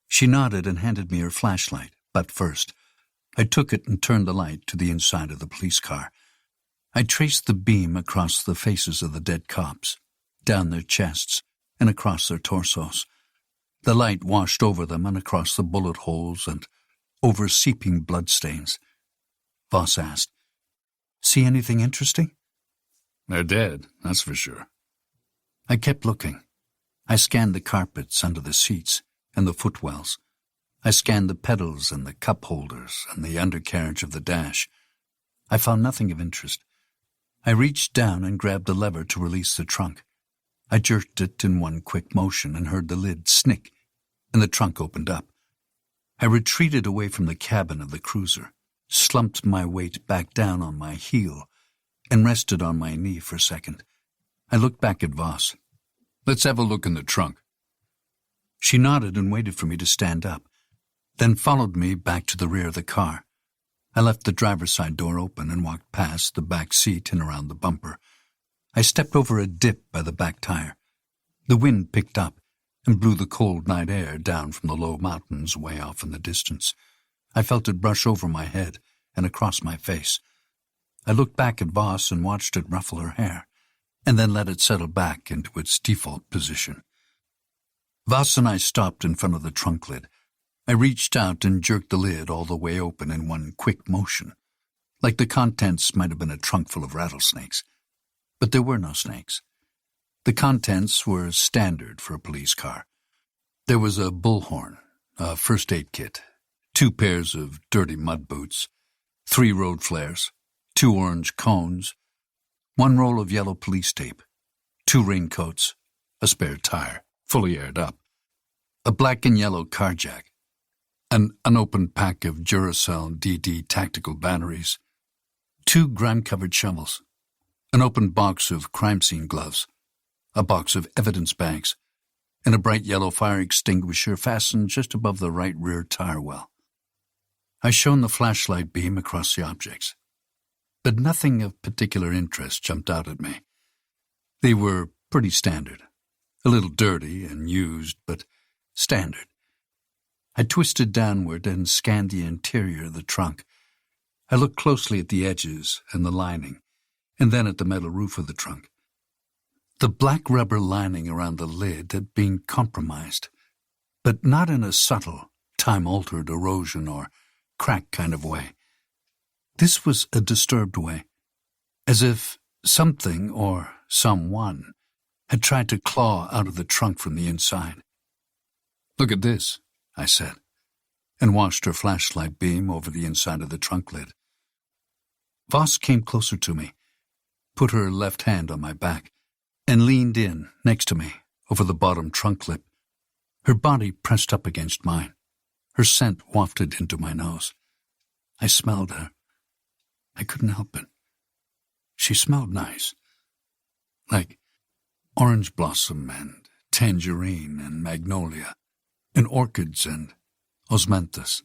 She nodded and handed me her flashlight, but first, I took it and turned the light to the inside of the police car. I traced the beam across the faces of the dead cops, down their chests, and across their torsos. The light washed over them and across the bullet holes and over seeping bloodstains. Voss asked, "See anything interesting?" "They're dead, that's for sure." I kept looking. I scanned the carpets under the seats and the footwells. I scanned the pedals and the cup holders and the undercarriage of the dash. I found nothing of interest. I reached down and grabbed the lever to release the trunk. I jerked it in one quick motion and heard the lid snick, and the trunk opened up. I retreated away from the cabin of the cruiser, slumped my weight back down on my heel, and rested on my knee for a second. I looked back at Voss. "Let's have a look in the trunk." She nodded and waited for me to stand up, then followed me back to the rear of the car. I left the driver's side door open and walked past the back seat and around the bumper. I stepped over a dip by the back tire. The wind picked up and blew the cold night air down from the low mountains way off in the distance. I felt it brush over my head and across my face. I looked back at Voss and watched it ruffle her hair, and then let it settle back into its default position. Voss and I stopped in front of the trunk lid. I reached out and jerked the lid all the way open in one quick motion, like the contents might have been a trunk full of rattlesnakes. But there were no snakes. The contents were standard for a police car. There was a bullhorn, a first aid kit, 2 pairs of dirty mud boots, 3 road flares, 2 orange cones, 1 roll of yellow police tape, 2 raincoats, a spare tire, fully aired up, a black and yellow car jack, an unopened pack of Duracell DD tactical batteries, 2 grime-covered shovels, an open box of crime scene gloves, a box of evidence bags, and a bright yellow fire extinguisher fastened just above the right rear tire well. I shone the flashlight beam across the objects, but nothing of particular interest jumped out at me. They were pretty standard, a little dirty and used, but standard. I twisted downward and scanned the interior of the trunk. I looked closely at the edges and the lining, and then at the metal roof of the trunk. The black rubber lining around the lid had been compromised, but not in a subtle, time-altered erosion or crack kind of way. This was a disturbed way, as if something or someone had tried to claw out of the trunk from the inside. "Look at this," I said, and watched her flashlight beam over the inside of the trunk lid. Voss came closer to me, put her left hand on my back, and leaned in next to me, over the bottom trunk lip, her body pressed up against mine, her scent wafted into my nose. I smelled her. I couldn't help it. She smelled nice, like orange blossom and tangerine and magnolia, and orchids and osmanthus.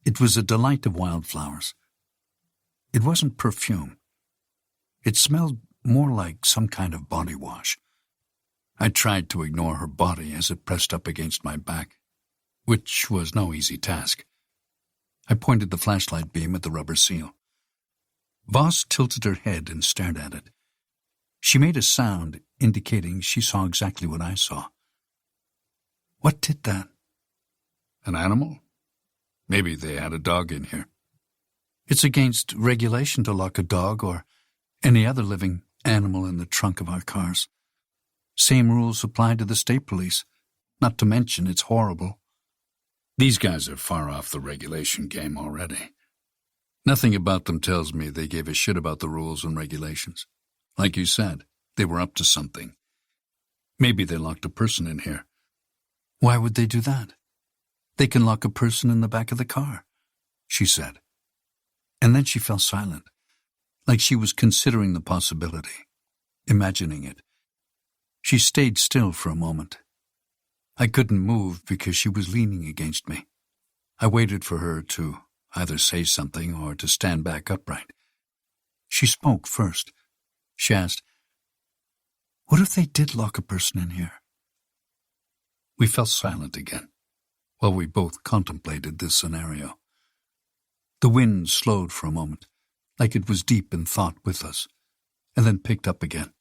It was a delight of wildflowers. It wasn't perfume. It smelled more like some kind of body wash. I tried to ignore her body as it pressed up against my back, which was no easy task. I pointed the flashlight beam at the rubber seal. Voss tilted her head and stared at it. She made a sound indicating she saw exactly what I saw. What did that? An animal? Maybe they had a dog in here. It's against regulation to lock a dog or any other living animal in the trunk of our cars. Same rules apply to the state police, not to mention it's horrible. These guys are far off the regulation game already. Nothing about them tells me they gave a shit about the rules and regulations. Like you said, they were up to something. Maybe they locked a person in here. Why would they do that? They can lock a person in the back of the car, she said. And then she fell silent, like she was considering the possibility, imagining it. She stayed still for a moment. I couldn't move because she was leaning against me. I waited for her to either say something or to stand back upright. She spoke first. She asked, "What if they did lock a person in here?" We fell silent again, while we both contemplated this scenario. The wind slowed for a moment, like it was deep in thought with us, and then picked up again.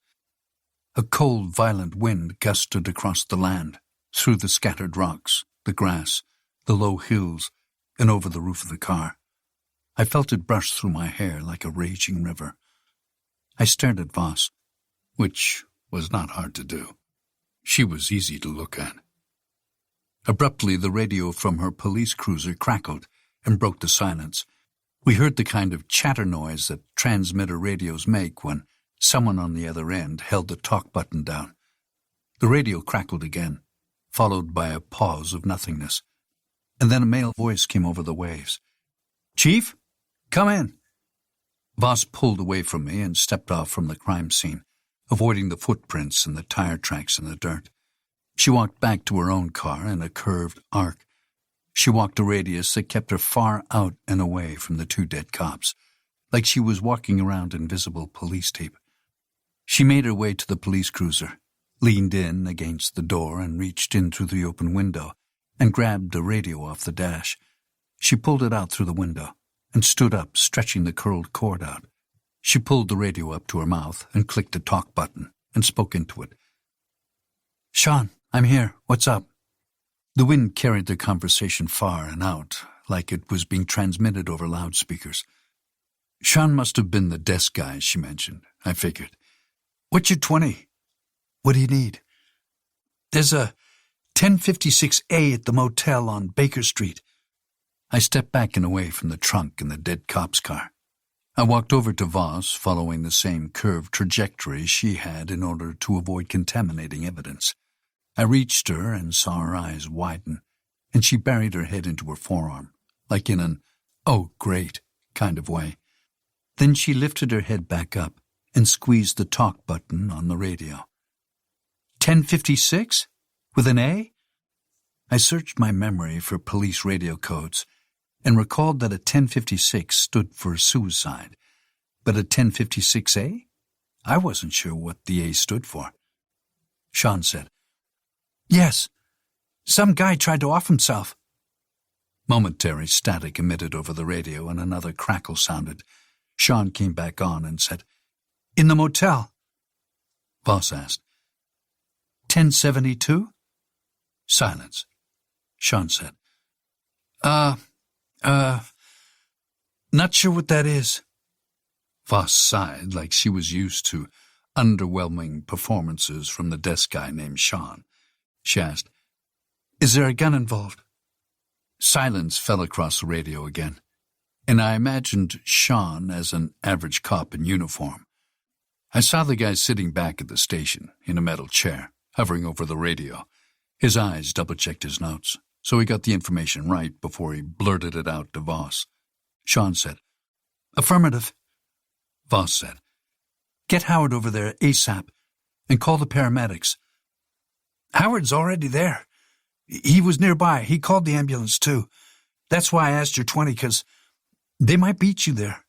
A cold, violent wind gusted across the land, through the scattered rocks, the grass, the low hills, and over the roof of the car. I felt it brush through my hair like a raging river. I stared at Voss, which was not hard to do. She was easy to look at. Abruptly, the radio from her police cruiser crackled and broke the silence. We heard the kind of chatter noise that transmitter radios make when someone on the other end held the talk button down. The radio crackled again, followed by a pause of nothingness. And then a male voice came over the waves. "Chief, come in." Voss pulled away from me and stepped off from the crime scene, avoiding the footprints and the tire tracks in the dirt. She walked back to her own car in a curved arc. She walked a radius that kept her far out and away from the two dead cops, like she was walking around invisible police tape. She made her way to the police cruiser, leaned in against the door and reached in through the open window and grabbed a radio off the dash. She pulled it out through the window and stood up, stretching the curled cord out. She pulled the radio up to her mouth and clicked the talk button and spoke into it. "Sean, I'm here. What's up?" The wind carried the conversation far and out, like it was being transmitted over loudspeakers. Sean must have been the desk guy she mentioned, I figured. "What's your 20? What do you need?" "There's a 1056A at the motel on Baker Street." I stepped back and away from the trunk in the dead cop's car. I walked over to Voss, following the same curved trajectory she had in order to avoid contaminating evidence. I reached her and saw her eyes widen, and she buried her head into her forearm, like in an "oh, great" kind of way. Then she lifted her head back up and squeezed the talk button on the radio. 1056? With an A? I searched my memory for police radio codes and recalled that a 1056 stood for suicide, but a 1056A? I wasn't sure what the A stood for. Sean said, "Yes, some guy tried to off himself." Momentary static emitted over the radio and another crackle sounded. Sean came back on and said, "In the motel?" Voss asked, 1072? Silence. Sean said, not sure what that is." Voss sighed like she was used to underwhelming performances from the desk guy named Sean. She asked, "Is there a gun involved?" Silence fell across the radio again, and I imagined Sean as an average cop in uniform. I saw the guy sitting back at the station in a metal chair, hovering over the radio. His eyes double-checked his notes, so he got the information right before he blurted it out to Voss. Sean said, "Affirmative." Voss said, "Get Howard over there ASAP and call the paramedics." "Howard's already there. He was nearby. He called the ambulance, too. That's why I asked your 20, 'cause they might beat you there."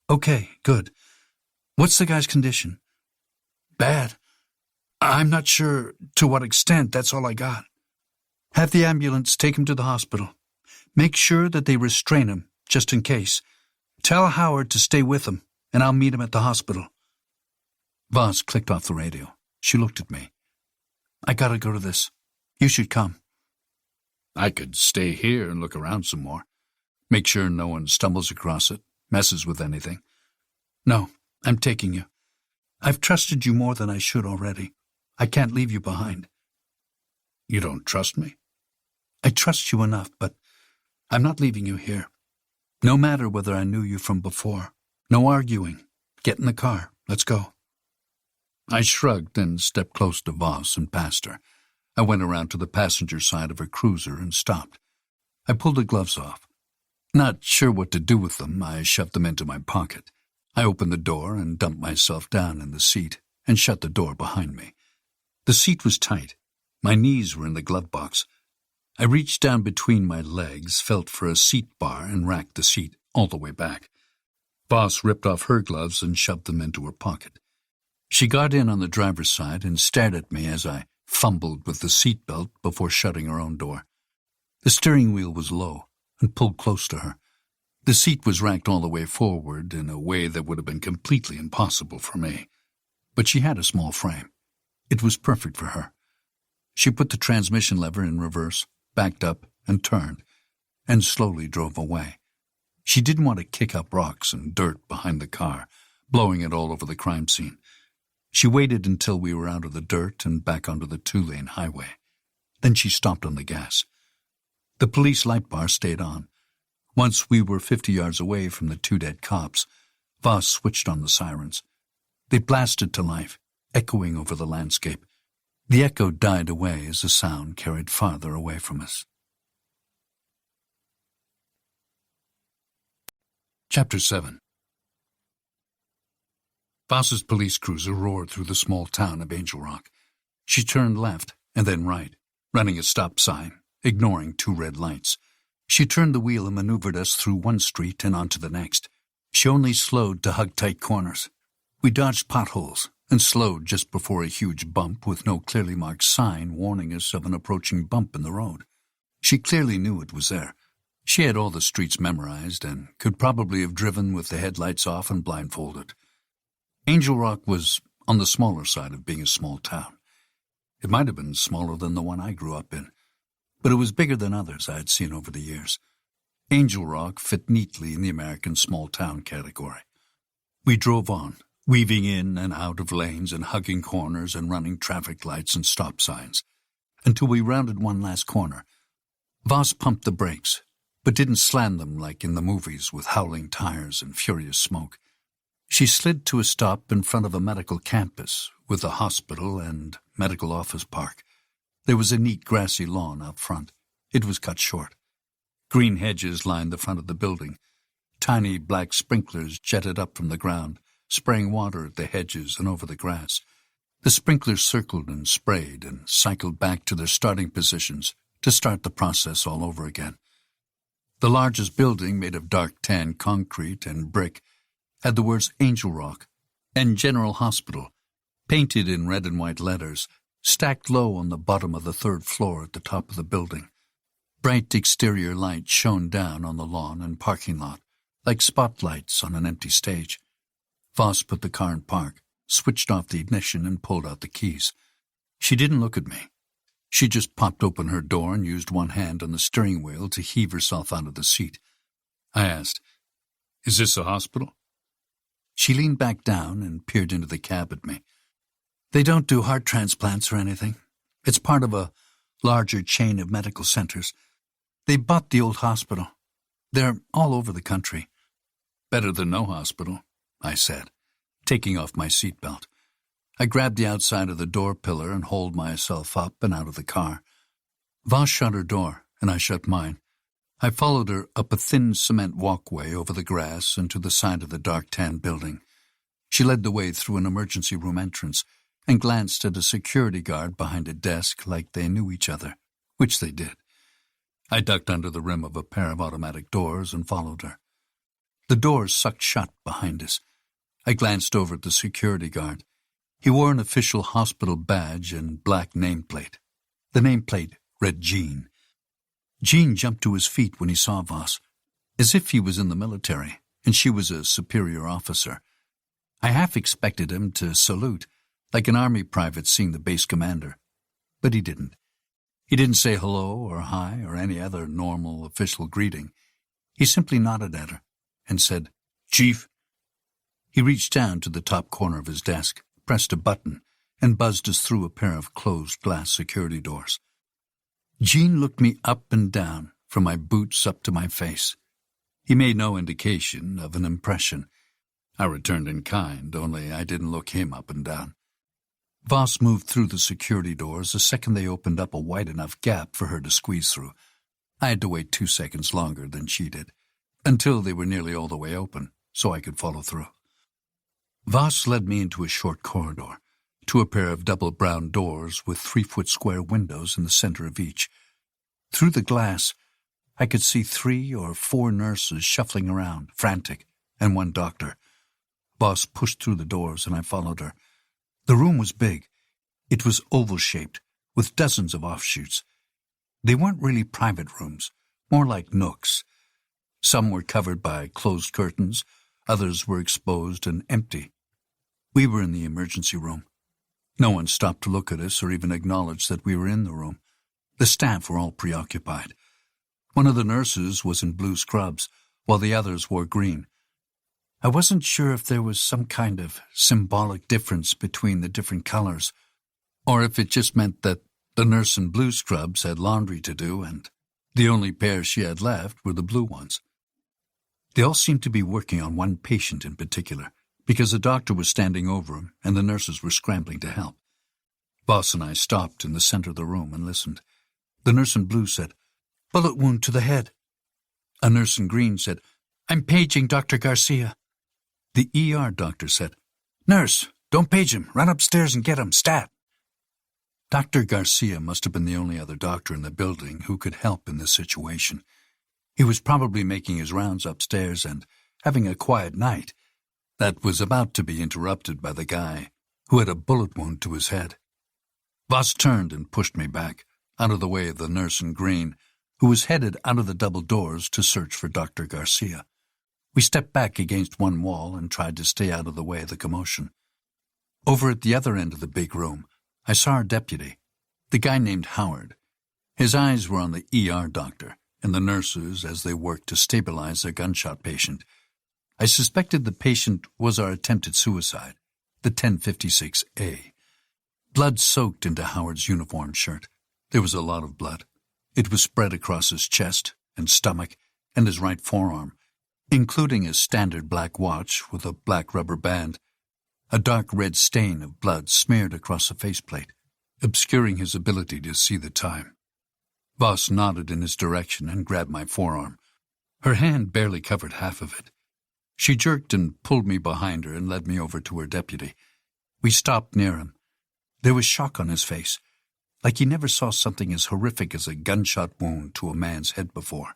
"Okay, good. What's the guy's condition?" "Bad. I'm not sure to what extent. That's all I got." "Have the ambulance take him to the hospital. Make sure that they restrain him, just in case. Tell Howard to stay with him, and I'll meet him at the hospital." Voss clicked off the radio. She looked at me. "I gotta go to this. You should come." I could stay here and look around some more. Make sure no one stumbles across it, messes with anything. "No, I'm taking you. I've trusted you more than I should already. I can't leave you behind." "You don't trust me?" "I trust you enough, but I'm not leaving you here. No matter whether I knew you from before. No arguing. Get in the car. Let's go." I shrugged and stepped close to Voss and past her. I went around to the passenger side of her cruiser and stopped. I pulled the gloves off. Not sure what to do with them, I shoved them into my pocket. I opened the door and dumped myself down in the seat and shut the door behind me. The seat was tight. My knees were in the glove box. I reached down between my legs, felt for a seat bar, and racked the seat all the way back. Voss ripped off her gloves and shoved them into her pocket. She got in on the driver's side and stared at me as I fumbled with the seat belt before shutting her own door. The steering wheel was low and pulled close to her. The seat was racked all the way forward in a way that would have been completely impossible for me. But she had a small frame. It was perfect for her. She put the transmission lever in reverse, backed up, and turned, and slowly drove away. She didn't want to kick up rocks and dirt behind the car, blowing it all over the crime scene. She waited until we were out of the dirt and back onto the 2-lane highway. Then she stopped on the gas. The police light bar stayed on. Once we were 50 yards away from the 2 dead cops, Voss switched on the sirens. They blasted to life, echoing over the landscape. The echo died away as the sound carried farther away from us. Chapter 7. Voss's police cruiser roared through the small town of Angel Rock. She turned left and then right, running a stop sign, ignoring 2 red lights. She turned the wheel and maneuvered us through one street and onto the next. She only slowed to hug tight corners. We dodged potholes and slowed just before a huge bump with no clearly marked sign warning us of an approaching bump in the road. She clearly knew it was there. She had all the streets memorized and could probably have driven with the headlights off and blindfolded. Angel Rock was on the smaller side of being a small town. It might have been smaller than the one I grew up in, but it was bigger than others I had seen over the years. Angel Rock fit neatly in the American small-town category. We drove on, weaving in and out of lanes and hugging corners and running traffic lights and stop signs, until we rounded one last corner. Voss pumped the brakes, but didn't slam them like in the movies with howling tires and furious smoke. She slid to a stop in front of a medical campus with a hospital and medical office park. There was a neat grassy lawn out front. It was cut short. Green hedges lined the front of the building. Tiny black sprinklers jetted up from the ground, spraying water at the hedges and over the grass. The sprinklers circled and sprayed and cycled back to their starting positions to start the process all over again. The largest building, made of dark tan concrete and brick, had the words Angel Rock and General Hospital, painted in red and white letters, stacked low on the bottom of the 3rd floor at the top of the building. Bright exterior light shone down on the lawn and parking lot, like spotlights on an empty stage. Voss put the car in park, switched off the ignition, and pulled out the keys. She didn't look at me. She just popped open her door and used one hand on the steering wheel to heave herself out of the seat. I asked, "Is this a hospital?" She leaned back down and peered into the cab at me. "They don't do heart transplants or anything. It's part of a larger chain of medical centers. They bought the old hospital. They're all over the country." "Better than no hospital," I said, taking off my seatbelt. I grabbed the outside of the door pillar and hauled myself up and out of the car. Voss shut her door, and I shut mine. I followed her up a thin cement walkway over the grass and to the side of the dark tan building. She led the way through an emergency room entrance and glanced at a security guard behind a desk like they knew each other, which they did. I ducked under the rim of a pair of automatic doors and followed her. The doors sucked shut behind us. I glanced over at the security guard. He wore an official hospital badge and black nameplate. The nameplate read Gene. Gene jumped to his feet when he saw Voss, as if he was in the military and she was a superior officer. I half expected him to salute, like an army private seeing the base commander. But he didn't. He didn't say hello or hi or any other normal official greeting. He simply nodded at her and said, "Chief." He reached down to the top corner of his desk, pressed a button, and buzzed us through a pair of closed glass security doors. Gene looked me up and down, from my boots up to my face. He made no indication of an impression. I returned in kind, only I didn't look him up and down. Voss moved through the security doors the second they opened up a wide enough gap for her to squeeze through. I had to wait 2 seconds longer than she did, until they were nearly all the way open, so I could follow through. Voss led me into a short corridor, to a pair of double brown doors with 3-foot square windows in the center of each. Through the glass, I could see 3 or 4 nurses shuffling around, frantic, and one doctor. Voss pushed through the doors, and I followed her. The room was big. It was oval-shaped, with dozens of offshoots. They weren't really private rooms, more like nooks. Some were covered by closed curtains, others were exposed and empty. We were in the emergency room. No one stopped to look at us or even acknowledge that we were in the room. The staff were all preoccupied. One of the nurses was in blue scrubs, while the others wore green. I wasn't sure if there was some kind of symbolic difference between the different colors, or if it just meant that the nurse in blue scrubs had laundry to do and the only pair she had left were the blue ones. They all seemed to be working on one patient in particular, because the doctor was standing over him and the nurses were scrambling to help. Voss and I stopped in the center of the room and listened. The nurse in blue said, "Bullet wound to the head." A nurse in green said, "I'm paging Dr. Garcia." The ER doctor said, "Nurse, don't page him. Run upstairs and get him, stat." Dr. Garcia must have been the only other doctor in the building who could help in this situation. He was probably making his rounds upstairs and having a quiet night that was about to be interrupted by the guy who had a bullet wound to his head. Voss turned and pushed me back, out of the way of the nurse in green, who was headed out of the double doors to search for Dr. Garcia. We stepped back against one wall and tried to stay out of the way of the commotion. Over at the other end of the big room, I saw our deputy, the guy named Howard. His eyes were on the ER doctor and the nurses as they worked to stabilize their gunshot patient. I suspected the patient was our attempted suicide, the 1056A. Blood soaked into Howard's uniform shirt. There was a lot of blood. It was spread across his chest and stomach and his right forearm, including his standard black watch with a black rubber band. A dark red stain of blood smeared across the faceplate, obscuring his ability to see the time. Voss nodded in his direction and grabbed my forearm. Her hand barely covered half of it. She jerked and pulled me behind her and led me over to her deputy. We stopped near him. There was shock on his face, like he never saw something as horrific as a gunshot wound to a man's head before.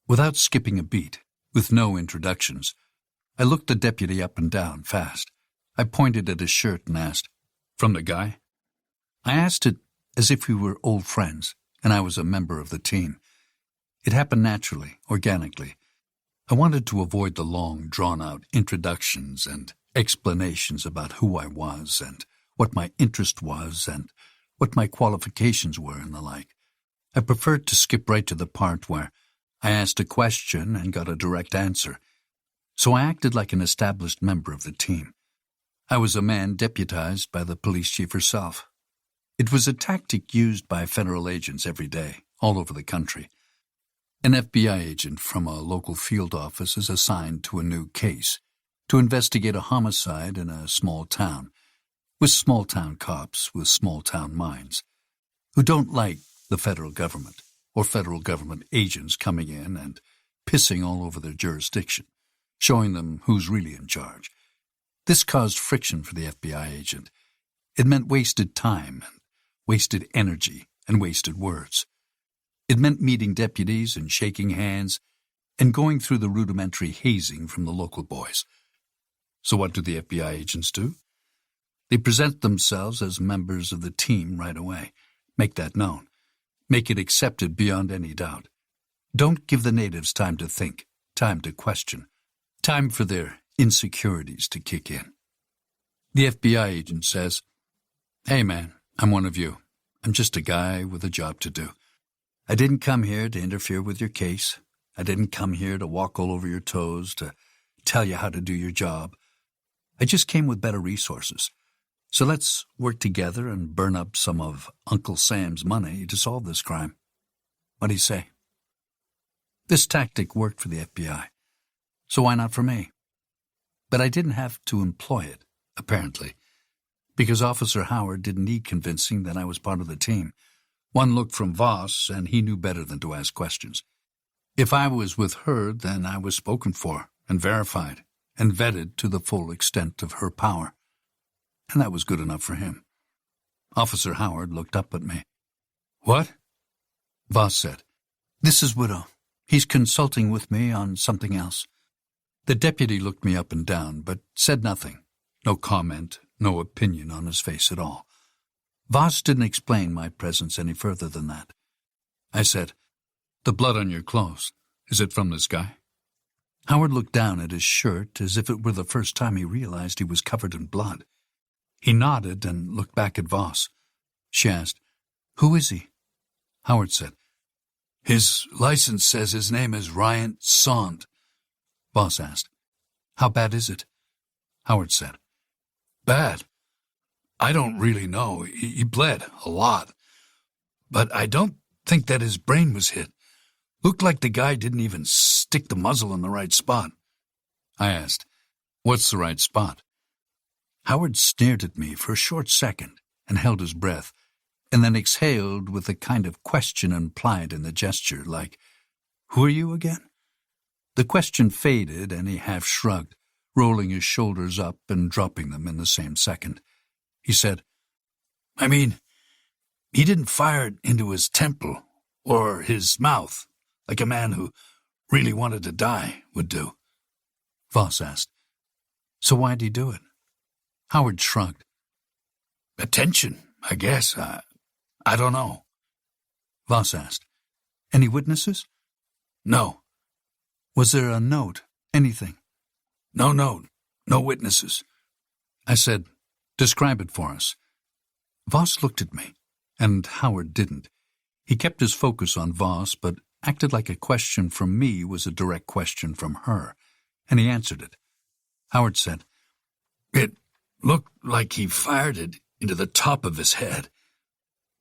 Without skipping a beat, with no introductions, I looked the deputy up and down fast. I pointed at his shirt and asked, "From the guy?" I asked it as if we were old friends and I was a member of the team. It happened naturally, organically. I wanted to avoid the long, drawn-out introductions and explanations about who I was and what my interest was and what my qualifications were and the like. I preferred to skip right to the part where I asked a question and got a direct answer, so I acted like an established member of the team. I was a man deputized by the police chief herself. It was a tactic used by federal agents every day, all over the country. An FBI agent from a local field office is assigned to a new case to investigate a homicide in a small town. with small-town cops with small-town minds, who don't like the federal government or federal government agents coming in and pissing all over their jurisdiction, showing them who's really in charge. This caused friction for the FBI agent. It meant wasted time and wasted energy and wasted words. It meant meeting deputies and shaking hands and going through the rudimentary hazing from the local boys. So what do the FBI agents do? They present themselves as members of the team right away. Make that known. Make it accepted beyond any doubt. Don't give the natives time to think, time to question, time for their insecurities to kick in. The FBI agent says, "Hey man, I'm one of you. I'm just a guy with a job to do. I didn't come here to interfere with your case. I didn't come here to walk all over your toes, to tell you how to do your job. I just came with better resources. So let's work together and burn up some of Uncle Sam's money to solve this crime. What do you say?" This tactic worked for the FBI, so why not for me? But I didn't have to employ it, apparently, because Officer Howard didn't need convincing that I was part of the team. One look from Voss, and he knew better than to ask questions. If I was with her, then I was spoken for and verified and vetted to the full extent of her power. And that was good enough for him. Officer Howard looked up at me. "What?" Voss said, "This is Widow. He's consulting with me on something else." The deputy looked me up and down, but said nothing. No comment, no opinion on his face at all. Voss didn't explain my presence any further than that. I said, "The blood on your clothes, is it from this guy?" Howard looked down at his shirt as if it were the first time he realized he was covered in blood. He nodded and looked back at Voss. She asked, "Who is he?" Howard said, "His license says his name is Ryan Sond." Voss asked, "How bad is it?" Howard said, "Bad. I don't really know. He bled a lot. But I don't think that his brain was hit. Looked like the guy didn't even stick the muzzle in the right spot." I asked, "What's the right spot?" Howard stared at me for a short second and held his breath, and then exhaled with a kind of question implied in the gesture, like, "Who are you again?" The question faded, and he half shrugged, rolling his shoulders up and dropping them in the same second. He said, "I mean, he didn't fire it into his temple or his mouth, like a man who really wanted to die would do." Voss asked, "So why'd he do it?" Howard shrugged. "Attention, I guess. I don't know." Voss asked, "Any witnesses?" "No." "Was there a note? Anything?" "No note. No witnesses." I said, "Describe it for us." Voss looked at me, and Howard didn't. He kept his focus on Voss, but acted like a question from me was a direct question from her, and he answered it. Howard said, "It looked like he fired it into the top of his head,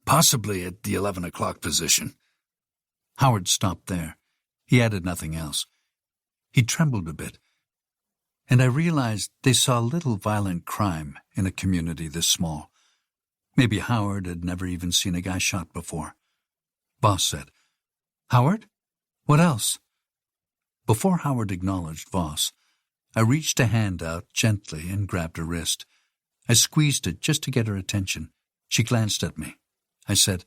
possibly at the 11 o'clock position." Howard stopped there. He added nothing else. He trembled a bit, and I realized they saw little violent crime in a community this small. Maybe Howard had never even seen a guy shot before. Voss said, "Howard? What else?" Before Howard acknowledged Voss, I reached a hand out gently and grabbed her wrist. I squeezed it just to get her attention. She glanced at me. I said,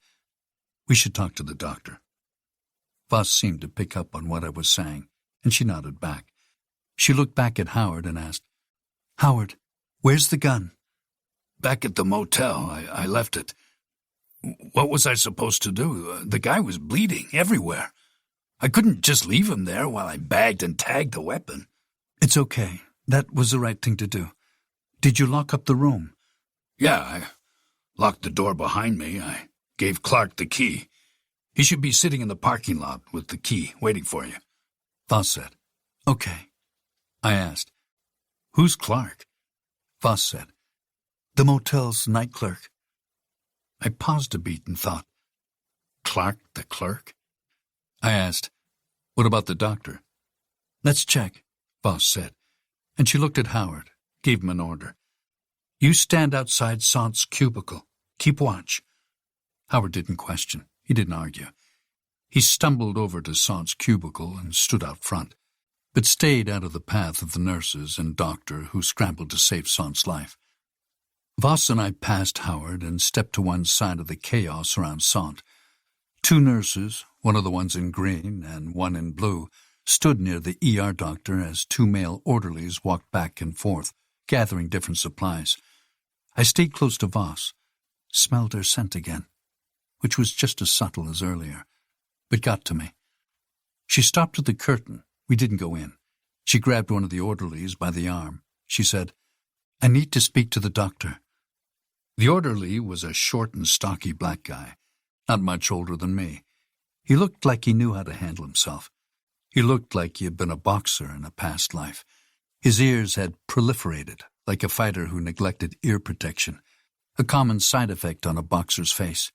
"We should talk to the doctor." Voss seemed to pick up on what I was saying, and she nodded back. She looked back at Howard and asked, "Howard, where's the gun?" "Back at the motel. I left it. What was I supposed to do? The guy was bleeding everywhere. I couldn't just leave him there while I bagged and tagged the weapon." "It's okay. That was the right thing to do. Did you lock up the room?" "Yeah, I locked the door behind me. I gave Clark the key. He should be sitting in the parking lot with the key, waiting for you." Voss said, "Okay." I asked, "Who's Clark?" Voss said, "The motel's night clerk." I paused a beat and thought, Clark the clerk? I asked, "What about the doctor?" "Let's check," Voss said, and she looked at Howard, gave him an order. "You stand outside Sant's cubicle. Keep watch." Howard didn't question. He didn't argue. He stumbled over to Sant's cubicle and stood out front, but stayed out of the path of the nurses and doctor who scrambled to save Sant's life. Voss and I passed Howard and stepped to one side of the chaos around Sant. Two nurses, one of the ones in green and one in blue, stood near the ER doctor as two male orderlies walked back and forth, gathering different supplies. I stayed close to Voss, smelled her scent again, which was just as subtle as earlier, but got to me. She stopped at the curtain. We didn't go in. She grabbed one of the orderlies by the arm. She said, "I need to speak to the doctor." The orderly was a short and stocky black guy, not much older than me. He looked like he knew how to handle himself. He looked like he had been a boxer in a past life. His ears had proliferated, like a fighter who neglected ear protection, a common side effect on a boxer's face.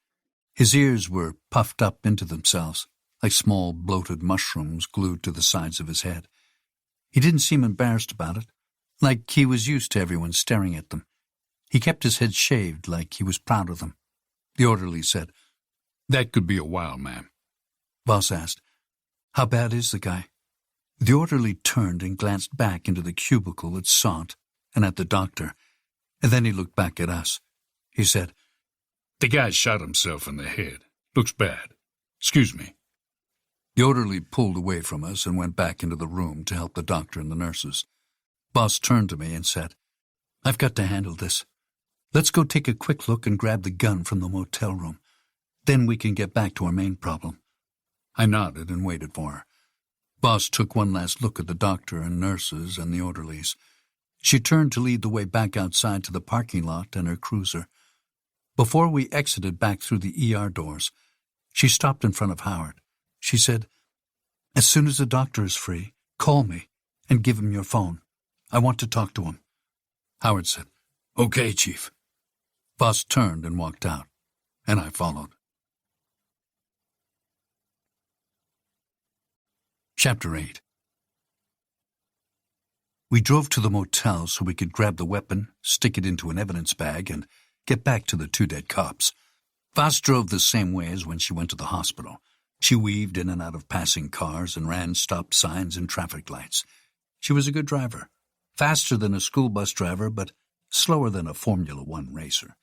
His ears were puffed up into themselves, like small bloated mushrooms glued to the sides of his head. He didn't seem embarrassed about it, like he was used to everyone staring at them. He kept his head shaved like he was proud of them. The orderly said, "That could be a while, ma'am." Voss asked, "How bad is the guy?" The orderly turned and glanced back into the cubicle at Sant and at the doctor, and then he looked back at us. He said, "The guy shot himself in the head. Looks bad. Excuse me." The orderly pulled away from us and went back into the room to help the doctor and the nurses. Voss turned to me and said, "I've got to handle this. Let's go take a quick look and grab the gun from the motel room. Then we can get back to our main problem." I nodded and waited for her. Voss took one last look at the doctor and nurses and the orderlies. She turned to lead the way back outside to the parking lot and her cruiser. Before we exited back through the ER doors, she stopped in front of Howard. She said, "As soon as the doctor is free, call me and give him your phone. I want to talk to him." Howard said, "Okay, Chief." Voss turned and walked out, and I followed. Chapter 8. We drove to the motel so we could grab the weapon, stick it into an evidence bag, and get back to the two dead cops. Voss drove the same way as when she went to the hospital. She weaved in and out of passing cars and ran stop signs and traffic lights. She was a good driver, faster than a school bus driver, but slower than a Formula One racer.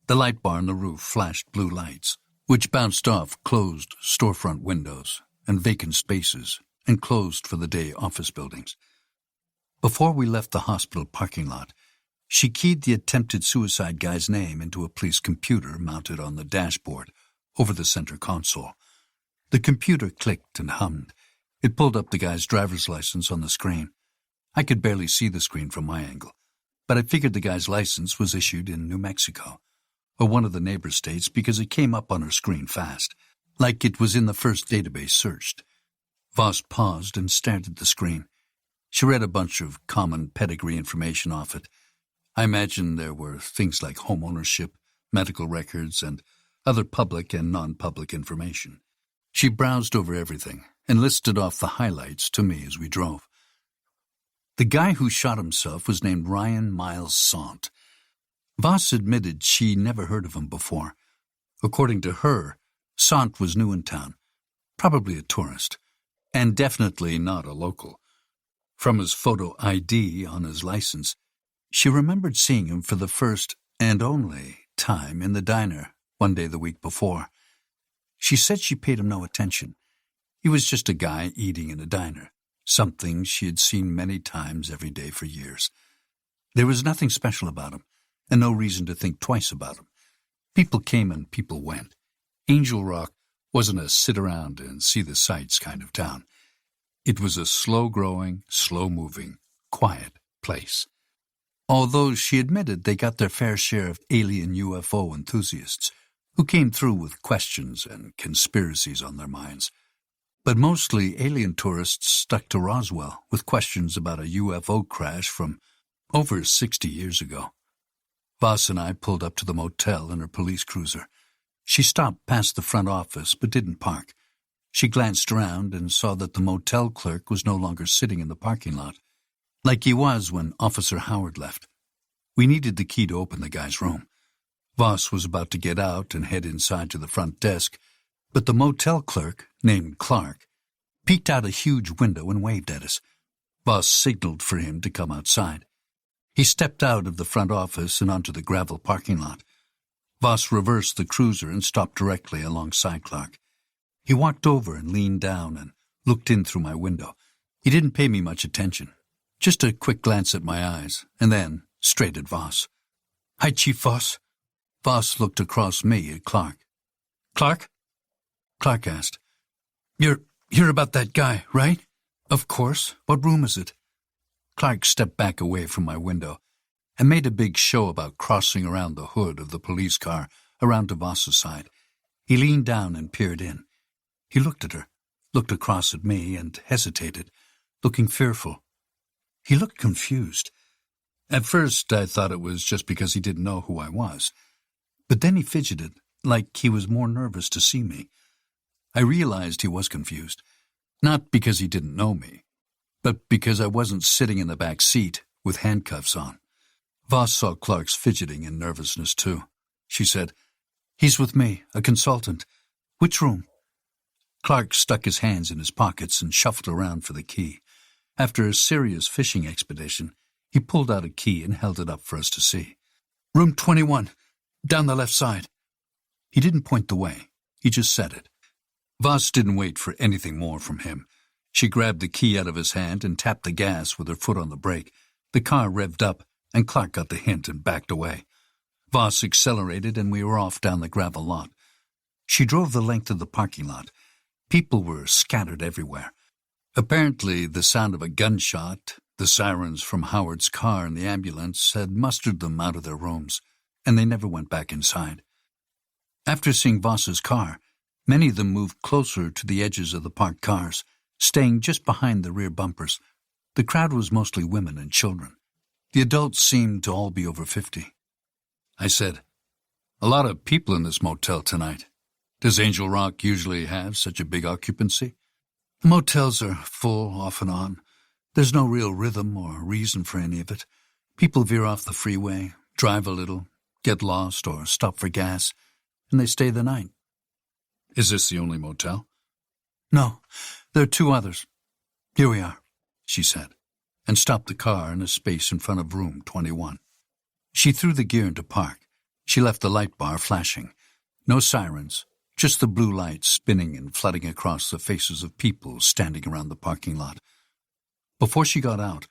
The light bar on the roof flashed blue lights, which bounced off closed storefront windows and vacant spaces, enclosed for the day office buildings. Before we left the hospital parking lot, she keyed the attempted suicide guy's name into a police computer mounted on the dashboard over the center console. The computer clicked and hummed. It pulled up the guy's driver's license on the screen. I could barely see the screen from my angle, but I figured the guy's license was issued in New Mexico, or one of the neighbor states, because it came up on her screen fast, like it was in the first database searched. Voss paused and stared at the screen. She read a bunch of common pedigree information off it. I imagined there were things like home ownership, medical records, and other public and non-public information. She browsed over everything and listed off the highlights to me as we drove. The guy who shot himself was named Ryan Miles Sant. Voss admitted she never heard of him before. According to her, Sant was new in town, probably a tourist, and definitely not a local. From his photo ID on his license, she remembered seeing him for the first and only time in the diner one day the week before. She said she paid him no attention. He was just a guy eating in a diner, something she had seen many times every day for years. There was nothing special about him, and no reason to think twice about him. People came and people went. Angel Rock wasn't a sit-around-and-see-the-sights kind of town. It was a slow-growing, slow-moving, quiet place. Although she admitted they got their fair share of alien UFO enthusiasts who came through with questions and conspiracies on their minds. But mostly alien tourists stuck to Roswell with questions about a UFO crash from over 60 years ago. Voss and I pulled up to the motel in her police cruiser. She stopped past the front office but didn't park. She glanced around and saw that the motel clerk was no longer sitting in the parking lot, like he was when Officer Howard left. We needed the key to open the guy's room. Voss was about to get out and head inside to the front desk, but the motel clerk, named Clark, peeked out a huge window and waved at us. Voss signaled for him to come outside. He stepped out of the front office and onto the gravel parking lot. Voss reversed the cruiser and stopped directly alongside Clark. He walked over and leaned down and looked in through my window. He didn't pay me much attention, just a quick glance at my eyes, and then straight at Voss. "Hi, Chief Voss." Voss looked across me at Clark. "Clark?" Clark asked. You're about that guy, right?" "Of course. What room is it?" Clark stepped back away from my window and made a big show about crossing around the hood of the police car around to Voss's side. He leaned down and peered in. He looked at her, looked across at me, and hesitated, looking fearful. He looked confused. At first, I thought it was just because he didn't know who I was. But then he fidgeted, like he was more nervous to see me. I realized he was confused, not because he didn't know me, but because I wasn't sitting in the back seat with handcuffs on. Voss saw Clark's fidgeting and nervousness, too. She said, "He's with me, a consultant. Which room?" Clark stuck his hands in his pockets and shuffled around for the key. After a serious fishing expedition, he pulled out a key and held it up for us to see. "Room 21, down the left side." He didn't point the way. He just said it. Voss didn't wait for anything more from him. She grabbed the key out of his hand and tapped the gas with her foot on the brake. The car revved up, and Clark got the hint and backed away. Voss accelerated, and we were off down the gravel lot. She drove the length of the parking lot. People were scattered everywhere. Apparently, the sound of a gunshot, the sirens from Howard's car and the ambulance had mustered them out of their rooms, and they never went back inside. After seeing Voss's car, many of them moved closer to the edges of the parked cars, staying just behind the rear bumpers. The crowd was mostly women and children. The adults seemed to all be over 50. I said, "A lot of people in this motel tonight. Does Angel Rock usually have such a big occupancy?" "The motels are full off and on. There's no real rhythm or reason for any of it. People veer off the freeway, drive a little, get lost, or stop for gas, and they stay the night." "Is this the only motel?" "No, there are 2 others. Here we are," she said, and stopped the car in a space in front of room 21. She threw the gear into park. She left the light bar flashing. No sirens, just the blue lights spinning and flooding across the faces of people standing around the parking lot. Before she got out,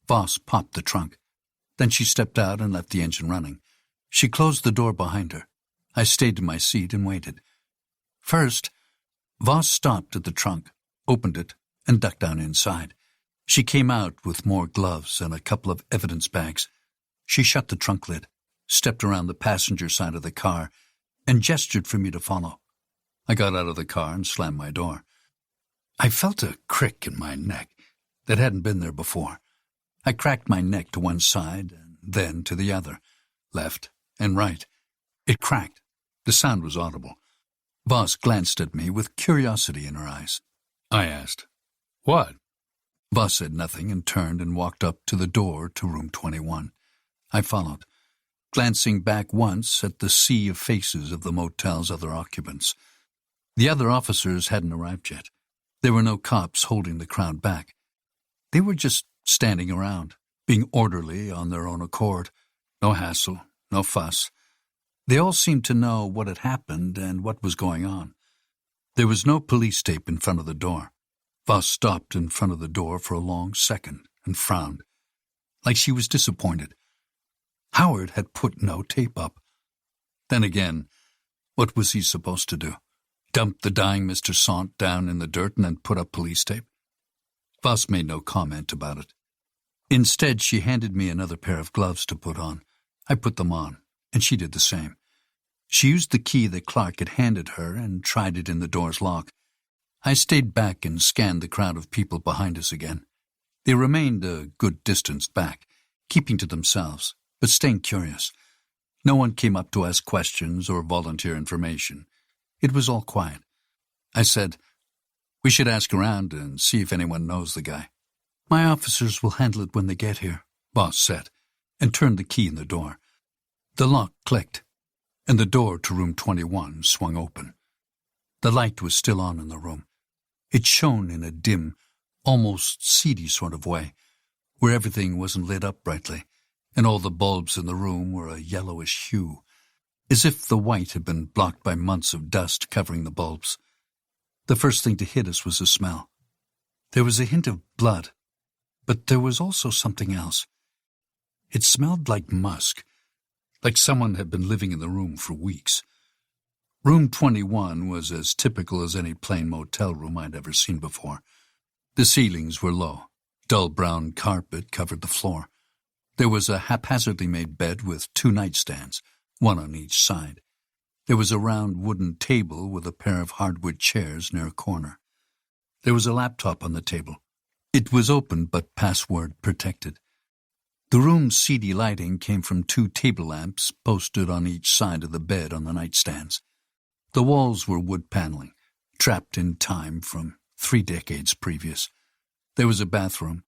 Voss popped the trunk. Then she stepped out and left the engine running. She closed the door behind her. I stayed in my seat and waited. First, Voss stopped at the trunk, opened it, and ducked down inside. She came out with more gloves and a couple of evidence bags. She shut the trunk lid, stepped around the passenger side of the car, and gestured for me to follow. I got out of the car and slammed my door. I felt a crick in my neck that hadn't been there before. I cracked my neck to one side and then to the other, left and right. It cracked. The sound was audible. Voss glanced at me with curiosity in her eyes. I asked, "What?" Voss said nothing and turned and walked up to the door to room 21. I followed, glancing back once at the sea of faces of the motel's other occupants. The other officers hadn't arrived yet. There were no cops holding the crowd back. They were just standing around, being orderly on their own accord. No hassle, no fuss. They all seemed to know what had happened and what was going on. There was no police tape in front of the door. Voss stopped in front of the door for a long second and frowned, like she was disappointed. Howard had put no tape up. Then again, what was he supposed to do? Dump the dying Mr. Sant down in the dirt and then put up police tape? Voss made no comment about it. Instead, she handed me another pair of gloves to put on. I put them on, and she did the same. She used the key that Clark had handed her and tried it in the door's lock. I stayed back and scanned the crowd of people behind us again. They remained a good distance back, keeping to themselves, but staying curious. No one came up to ask questions or volunteer information. It was all quiet. I said, "We should ask around and see if anyone knows the guy." "My officers will handle it when they get here," Voss said, and turned the key in the door. The lock clicked, and the door to room 21 swung open. The light was still on in the room. It shone in a dim, almost seedy sort of way, where everything wasn't lit up brightly, and all the bulbs in the room were a yellowish hue, as if the white had been blocked by months of dust covering the bulbs. The first thing to hit us was the smell. There was a hint of blood, but there was also something else. It smelled like musk, like someone had been living in the room for weeks. Room 21 was as typical as any plain motel room I'd ever seen before. The ceilings were low. Dull brown carpet covered the floor. There was a haphazardly made bed with 2 nightstands, one on each side. There was a round wooden table with a pair of hardwood chairs near a corner. There was a laptop on the table. It was open but password protected. The room's seedy lighting came from 2 table lamps posted on each side of the bed on the nightstands. The walls were wood paneling, trapped in time from 3 decades previous. There was a bathroom.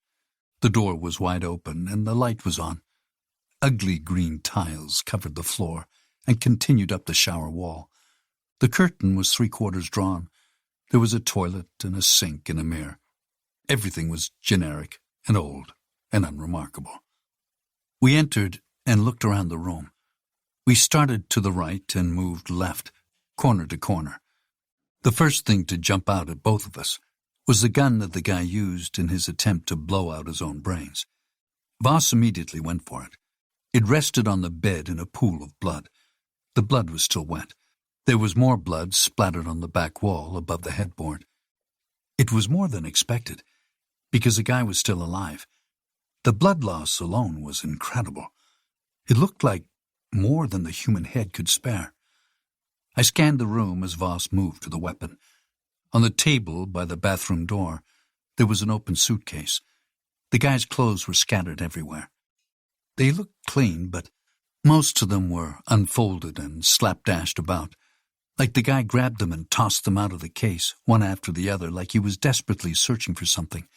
The door was wide open and the light was on. Ugly green tiles covered the floor and continued up the shower wall. The curtain was 3/4 drawn. There was a toilet and a sink and a mirror. Everything was generic and old and unremarkable. We entered and looked around the room. We started to the right and moved left, corner to corner. The first thing to jump out at both of us was the gun that the guy used in his attempt to blow out his own brains. Voss immediately went for it. It rested on the bed in a pool of blood. The blood was still wet. There was more blood splattered on the back wall above the headboard. It was more than expected, because the guy was still alive. The blood loss alone was incredible. It looked like more than the human head could spare. I scanned the room as Voss moved to the weapon. On the table by the bathroom door, there was an open suitcase. The guy's clothes were scattered everywhere. They looked clean, but most of them were unfolded and slapdashed about, like the guy grabbed them and tossed them out of the case, one after the other, like he was desperately searching for something.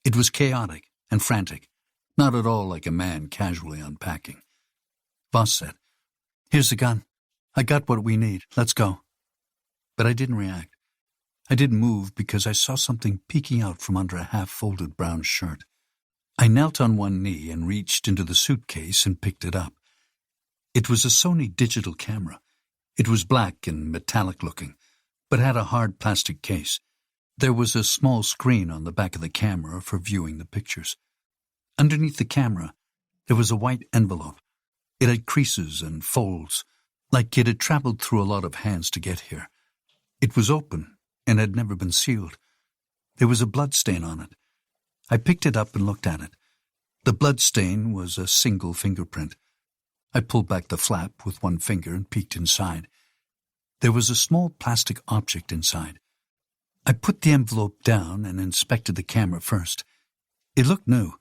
It was chaotic and frantic, not at all like a man casually unpacking. Voss said, "Here's the gun. I got what we need. Let's go." But I didn't react. I didn't move because I saw something peeking out from under a half-folded brown shirt. I knelt on one knee and reached into the suitcase and picked it up. It was a Sony digital camera. It was black and metallic-looking, but had a hard plastic case. There was a small screen on the back of the camera for viewing the pictures. Underneath the camera, there was a white envelope. It had creases and folds, like it had traveled through a lot of hands to get here. It was open and had never been sealed. There was a blood stain on it. I picked it up and looked at it. The blood stain was a single fingerprint. I pulled back the flap with one finger and peeked inside. There was a small plastic object inside. I put the envelope down and inspected the camera first. It looked new,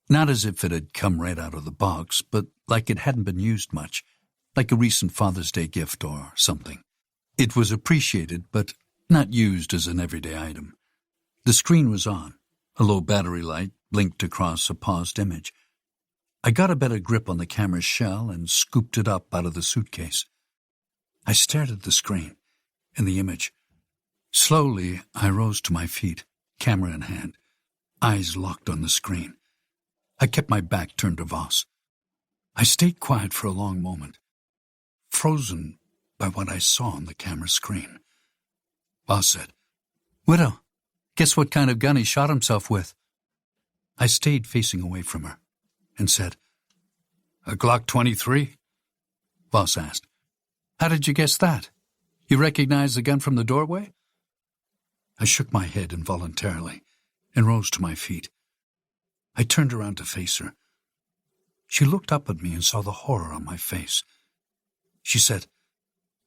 not as if it had come right out of the box, but like it hadn't been used much, like a recent Father's Day gift or something. It was appreciated, but not used as an everyday item. The screen was on. A low battery light blinked across a paused image. I got a better grip on the camera's shell and scooped it up out of the suitcase. I stared at the screen and the image. Slowly, I rose to my feet, camera in hand, eyes locked on the screen. I kept my back turned to Voss. I stayed quiet for a long moment, frozen by what I saw on the camera screen. Voss said, "Widow, guess what kind of gun he shot himself with?" I stayed facing away from her and said, "A Glock 23? Voss asked, "How did you guess that? You recognize the gun from the doorway?" I shook my head involuntarily and rose to my feet. I turned around to face her. She looked up at me and saw the horror on my face. She said,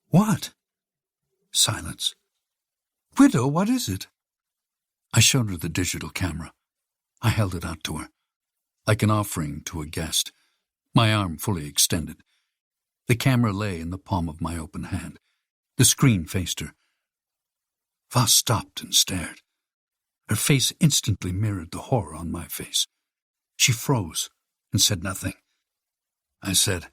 "What?" Silence. "Widow, what is it?" I showed her the digital camera. I held it out to her, like an offering to a guest, my arm fully extended. The camera lay in the palm of my open hand. The screen faced her. Voss stopped and stared. Her face instantly mirrored the horror on my face. She froze and said nothing. I said.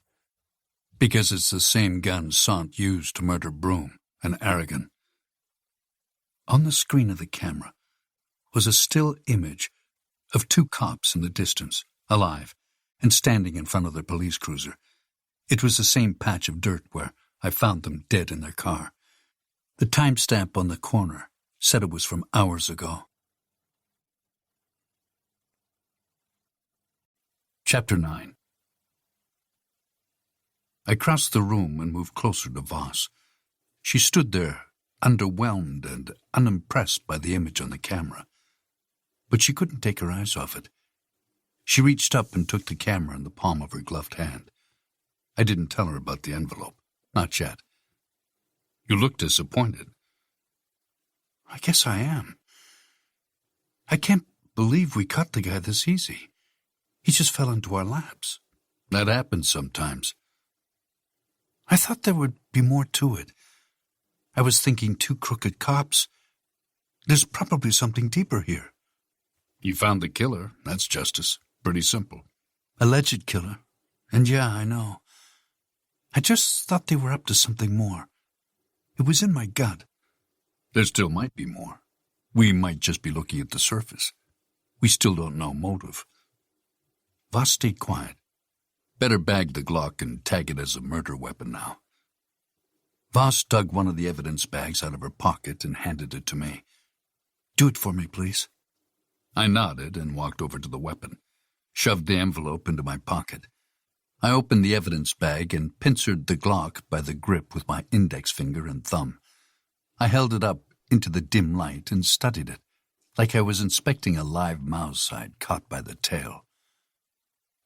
Because it's the same gun Sant used to murder Broom and Aragon. On the screen of the camera was a still image of two cops in the distance, alive, and standing in front of their police cruiser. It was the same patch of dirt where I found them dead in their car. The timestamp on the corner said it was from hours ago. Chapter 9. I crossed the room and moved closer to Voss. She stood there, underwhelmed and unimpressed by the image on the camera. But she couldn't take her eyes off it. She reached up and took the camera in the palm of her gloved hand. I didn't tell her about the envelope. Not yet. You look disappointed. I guess I am. I can't believe we caught the guy this easy. He just fell into our laps. That happens sometimes. I thought there would be more to it. I was thinking two crooked cops. There's probably something deeper here. You found the killer. That's justice. Pretty simple. Alleged killer. And yeah, I know. I just thought they were up to something more. It was in my gut. There still might be more. We might just be looking at the surface. We still don't know motive. Voss stayed quiet. Better bag the Glock and tag it as a murder weapon now. Voss dug one of the evidence bags out of her pocket and handed it to me. Do it for me, please. I nodded and walked over to the weapon, shoved the envelope into my pocket. I opened the evidence bag and pincered the Glock by the grip with my index finger and thumb. I held it up into the dim light and studied it, like I was inspecting a live mouse I'd caught by the tail.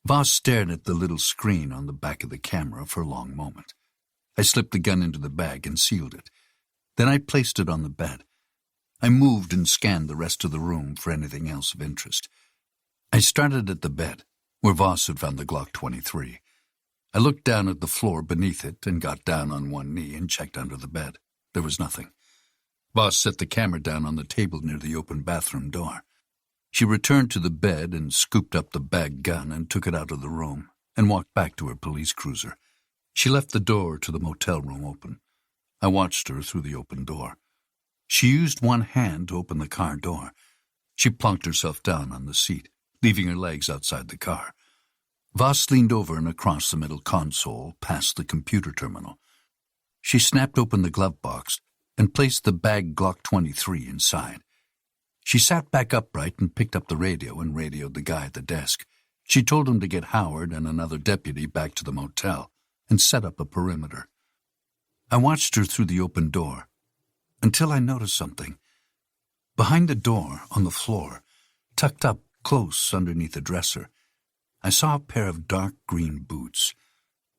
Voss stared at the little screen on the back of the camera for a long moment. I slipped the gun into the bag and sealed it. Then I placed it on the bed. I moved and scanned the rest of the room for anything else of interest. I started at the bed, where Voss had found the Glock 23. I looked down at the floor beneath it and got down on one knee and checked under the bed. There was nothing. Voss set the camera down on the table near the open bathroom door. She returned to the bed and scooped up the bag gun and took it out of the room and walked back to her police cruiser. She left the door to the motel room open. I watched her through the open door. She used one hand to open the car door. She plunked herself down on the seat, leaving her legs outside the car. Voss leaned over and across the middle console, past the computer terminal. She snapped open the glove box and placed the bag Glock 23 inside. She sat back upright and picked up the radio and radioed the guy at the desk. She told him to get Howard and another deputy back to the motel and set up a perimeter. I watched her through the open door until I noticed something. Behind the door, on the floor, tucked up close underneath the dresser, I saw a pair of dark green boots.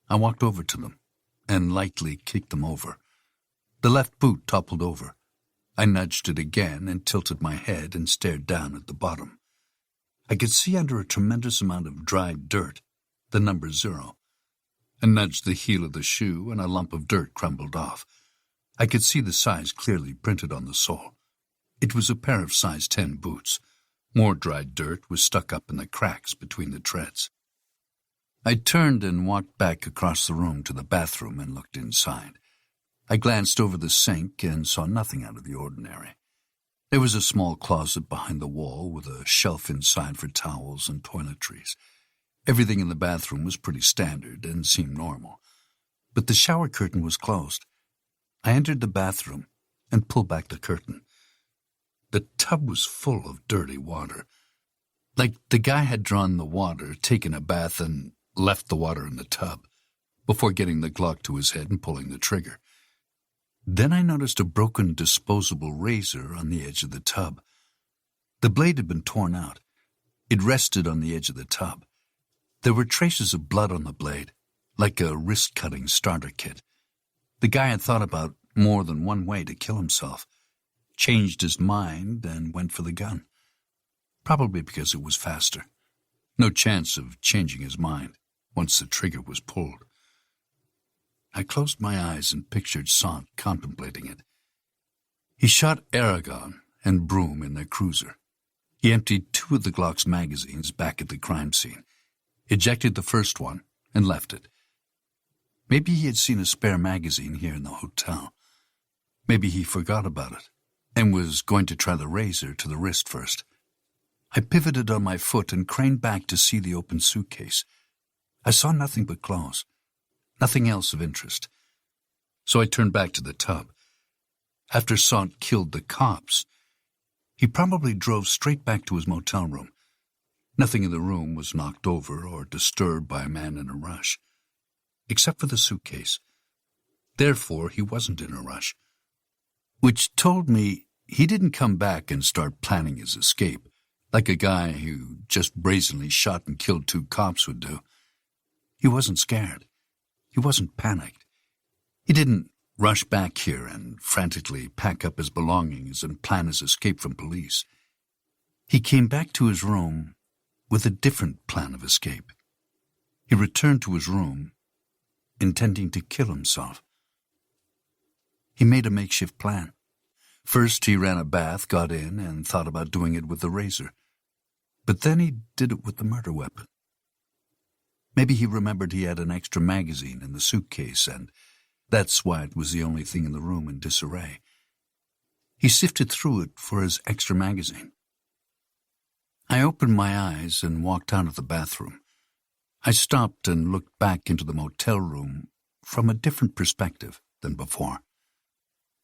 I walked over to them and lightly kicked them over. The left boot toppled over. I nudged it again and tilted my head and stared down at the bottom. I could see under a tremendous amount of dried dirt the number 0. I nudged the heel of the shoe and a lump of dirt crumbled off. I could see the size clearly printed on the sole. It was a pair of size 10 boots. More dried dirt was stuck up in the cracks between the treads. I turned and walked back across the room to the bathroom and looked inside. I glanced over the sink and saw nothing out of the ordinary. There was a small closet behind the wall with a shelf inside for towels and toiletries. Everything in the bathroom was pretty standard and seemed normal. But the shower curtain was closed. I entered the bathroom and pulled back the curtain. The tub was full of dirty water. Like the guy had drawn the water, taken a bath, and left the water in the tub before getting the Glock to his head and pulling the trigger. Then I noticed a broken disposable razor on the edge of the tub. The blade had been torn out. It rested on the edge of the tub. There were traces of blood on the blade, like a wrist-cutting starter kit. The guy had thought about more than one way to kill himself, changed his mind, and went for the gun. Probably because it was faster. No chance of changing his mind once the trigger was pulled. I closed my eyes and pictured Sant contemplating it. He shot Aragon and Broom in their cruiser. He emptied 2 of the Glock's magazines back at the crime scene, ejected the first one, and left it. Maybe he had seen a spare magazine here in the hotel. Maybe he forgot about it and was going to try the razor to the wrist first. I pivoted on my foot and craned back to see the open suitcase. I saw nothing but clothes, nothing else of interest. So I turned back to the tub. After Sant killed the cops, he probably drove straight back to his motel room. Nothing in the room was knocked over or disturbed by a man in a rush, except for the suitcase. Therefore, he wasn't in a rush, which told me he didn't come back and start planning his escape, like a guy who just brazenly shot and killed 2 cops would do. He wasn't scared. He wasn't panicked. He didn't rush back here and frantically pack up his belongings and plan his escape from police. He came back to his room with a different plan of escape. He returned to his room, intending to kill himself. He made a makeshift plan. First, he ran a bath, got in, and thought about doing it with the razor. But then he did it with the murder weapon. Maybe he remembered he had an extra magazine in the suitcase, and that's why it was the only thing in the room in disarray. He sifted through it for his extra magazine. I opened my eyes and walked out of the bathroom. I stopped and looked back into the motel room from a different perspective than before.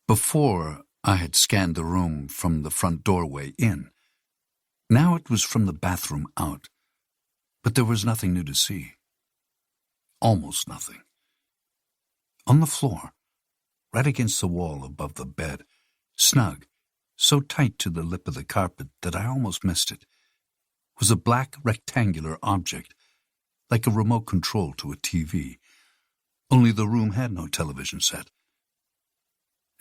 Before, I had scanned the room from the front doorway in. Now it was from the bathroom out. But there was nothing new to see. Almost nothing. On the floor, right against the wall above the bed, snug, so tight to the lip of the carpet that I almost missed it, was a black rectangular object, like a remote control to a TV, only the room had no television set.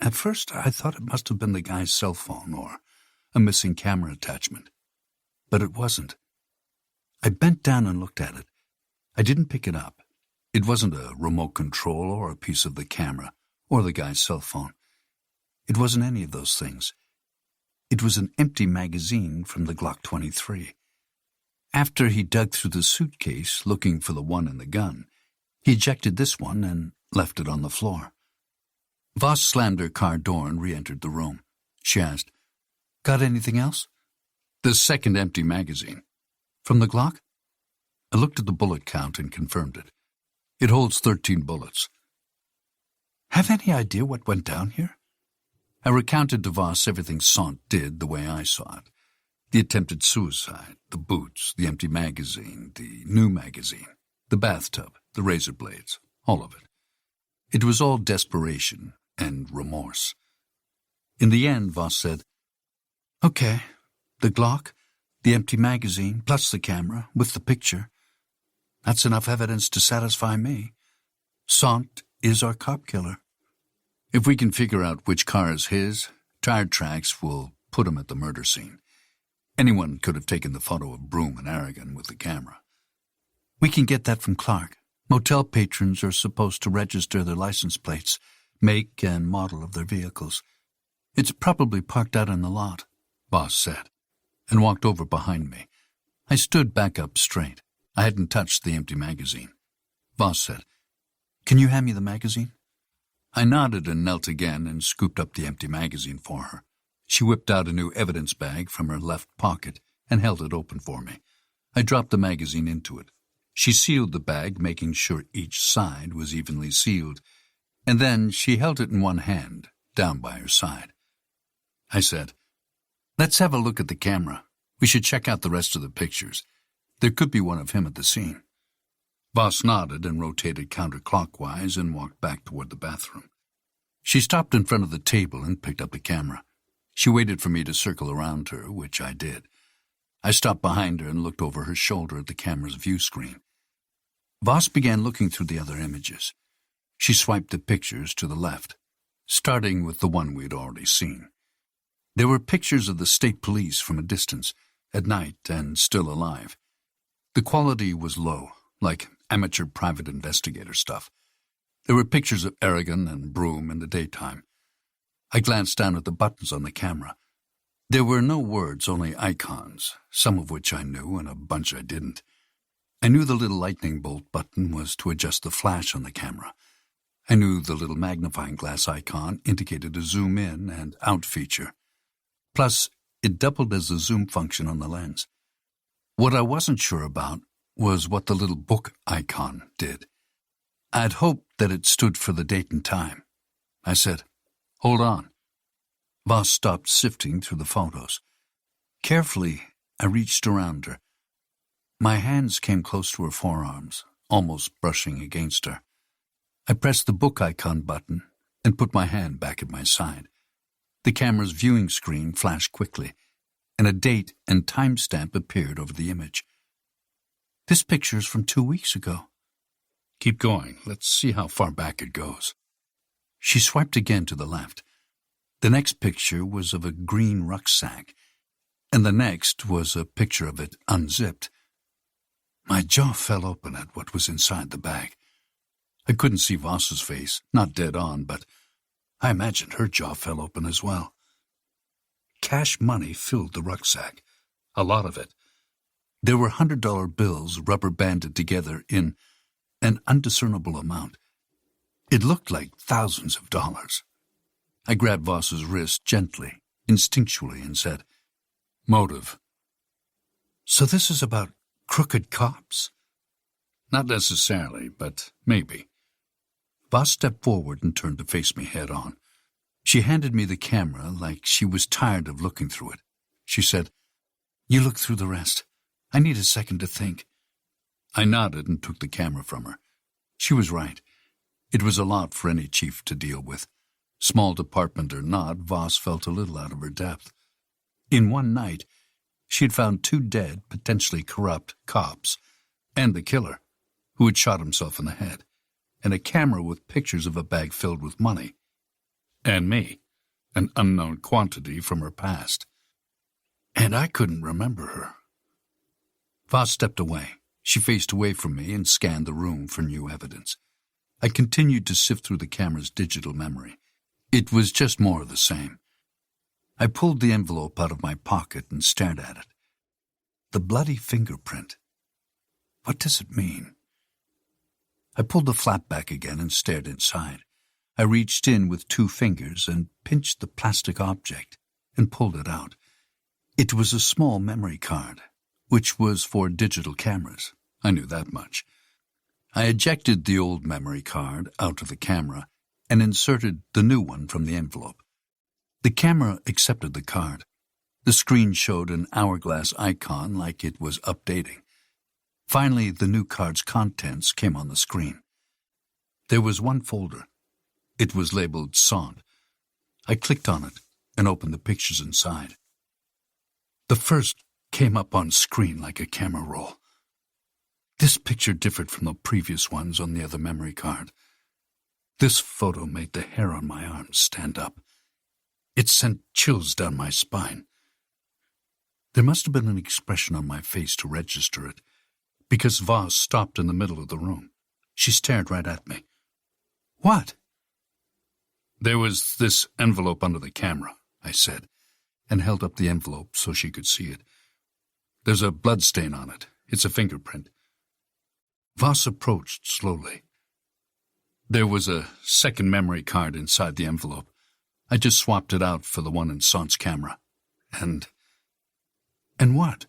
At first, I thought it must have been the guy's cell phone or a missing camera attachment, but it wasn't. I bent down and looked at it. I didn't pick it up. It wasn't a remote control or a piece of the camera or the guy's cell phone. It wasn't any of those things. It was an empty magazine from the Glock 23. After he dug through the suitcase looking for the one in the gun, he ejected this one and left it on the floor. Voss slammed her car door and re-entered the room. She asked, "Got anything else?" "The second empty magazine." "From the Glock?" I looked at the bullet count and confirmed it. "It holds 13 bullets. "Have any idea what went down here?" I recounted to Voss everything Sant did the way I saw it. The attempted suicide, the boots, the empty magazine, the new magazine, the bathtub, the razor blades, all of it. It was all desperation and remorse. In the end, Voss said, "Okay, the Glock, the empty magazine, plus the camera, with the picture. That's enough evidence to satisfy me. Sant is our cop killer. If we can figure out which car is his, tire tracks will put him at the murder scene. Anyone could have taken the photo of Broom and Aragon with the camera. We can get that from Clark. Motel patrons are supposed to register their license plates, make and model of their vehicles. It's probably parked out in the lot," Voss said, and walked over behind me. I stood back up straight. I hadn't touched the empty magazine. Voss said, "Can you hand me the magazine?" I nodded and knelt again and scooped up the empty magazine for her. She whipped out a new evidence bag from her left pocket and held it open for me. I dropped the magazine into it. She sealed the bag, making sure each side was evenly sealed, and then she held it in one hand, down by her side. I said, "Let's have a look at the camera. We should check out the rest of the pictures. There could be one of him at the scene." Voss nodded and rotated counterclockwise and walked back toward the bathroom. She stopped in front of the table and picked up the camera. She waited for me to circle around her, which I did. I stopped behind her and looked over her shoulder at the camera's view screen. Voss began looking through the other images. She swiped the pictures to the left, starting with the one we'd already seen. There were pictures of the state police from a distance, at night and still alive. The quality was low, like amateur private investigator stuff. There were pictures of Aragon and Broom in the daytime. I glanced down at the buttons on the camera. There were no words, only icons, some of which I knew and a bunch I didn't. I knew the little lightning bolt button was to adjust the flash on the camera. I knew the little magnifying glass icon indicated a zoom in and out feature. Plus, it doubled as a zoom function on the lens. What I wasn't sure about was what the little book icon did. I'd hoped that it stood for the date and time. I said, "Hold on." Voss stopped sifting through the photos. Carefully, I reached around her. My hands came close to her forearms, almost brushing against her. I pressed the book icon button and put my hand back at my side. The camera's viewing screen flashed quickly, and a date and timestamp appeared over the image. "This picture's from 2 weeks ago." "Keep going. Let's see how far back it goes." She swiped again to the left. The next picture was of a green rucksack, and the next was a picture of it unzipped. My jaw fell open at what was inside the bag. I couldn't see Voss's face, not dead on, but I imagined her jaw fell open as well. Cash money filled the rucksack, a lot of it. There were $100 bills rubber-banded together in an undiscernible amount. It looked like thousands of dollars. I grabbed Voss's wrist gently, instinctually, and said, "Motive." "So this is about crooked cops?" "Not necessarily, but maybe." Voss stepped forward and turned to face me head-on. She handed me the camera like she was tired of looking through it. She said, "You look through the rest. I need a second to think." I nodded and took the camera from her. She was right. It was a lot for any chief to deal with. Small department or not, Voss felt a little out of her depth. In one night, she had found 2 dead, potentially corrupt cops, and the killer, who had shot himself in the head, and a camera with pictures of a bag filled with money. And me, an unknown quantity from her past. And I couldn't remember her. Voss stepped away. She faced away from me and scanned the room for new evidence. I continued to sift through the camera's digital memory. It was just more of the same. I pulled the envelope out of my pocket and stared at it. The bloody fingerprint. What does it mean? I pulled the flap back again and stared inside. I reached in with 2 fingers and pinched the plastic object and pulled it out. It was a small memory card, which was for digital cameras. I knew that much. I ejected the old memory card out of the camera and inserted the new one from the envelope. The camera accepted the card. The screen showed an hourglass icon like it was updating. Finally, the new card's contents came on the screen. There was one folder. It was labeled Sant. I clicked on it and opened the pictures inside. The first came up on screen like a camera roll. This picture differed from the previous ones on the other memory card. This photo made the hair on my arms stand up. It sent chills down my spine. There must have been an expression on my face to register it, because Voss stopped in the middle of the room. She stared right at me. "What?" "There was this envelope under the camera," I said, and held up the envelope so she could see it. "There's a blood stain on it. It's a fingerprint." Voss approached slowly. There was a second memory card inside the envelope. I just swapped it out for the one in Sant's camera. And what?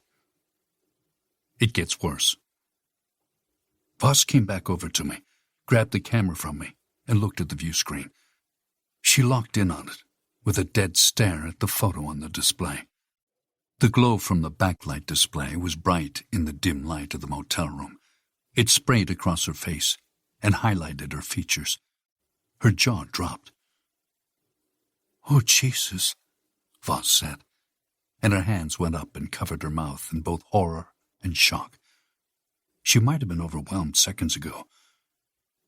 It gets worse. Voss came back over to me, grabbed the camera from me, and looked at the view screen. She locked in on it, with a dead stare at the photo on the display. The glow from the backlight display was bright in the dim light of the motel room. It sprayed across her face and highlighted her features. Her jaw dropped. "Oh, Jesus," Voss said, and her hands went up and covered her mouth in both horror and shock. She might have been overwhelmed seconds ago,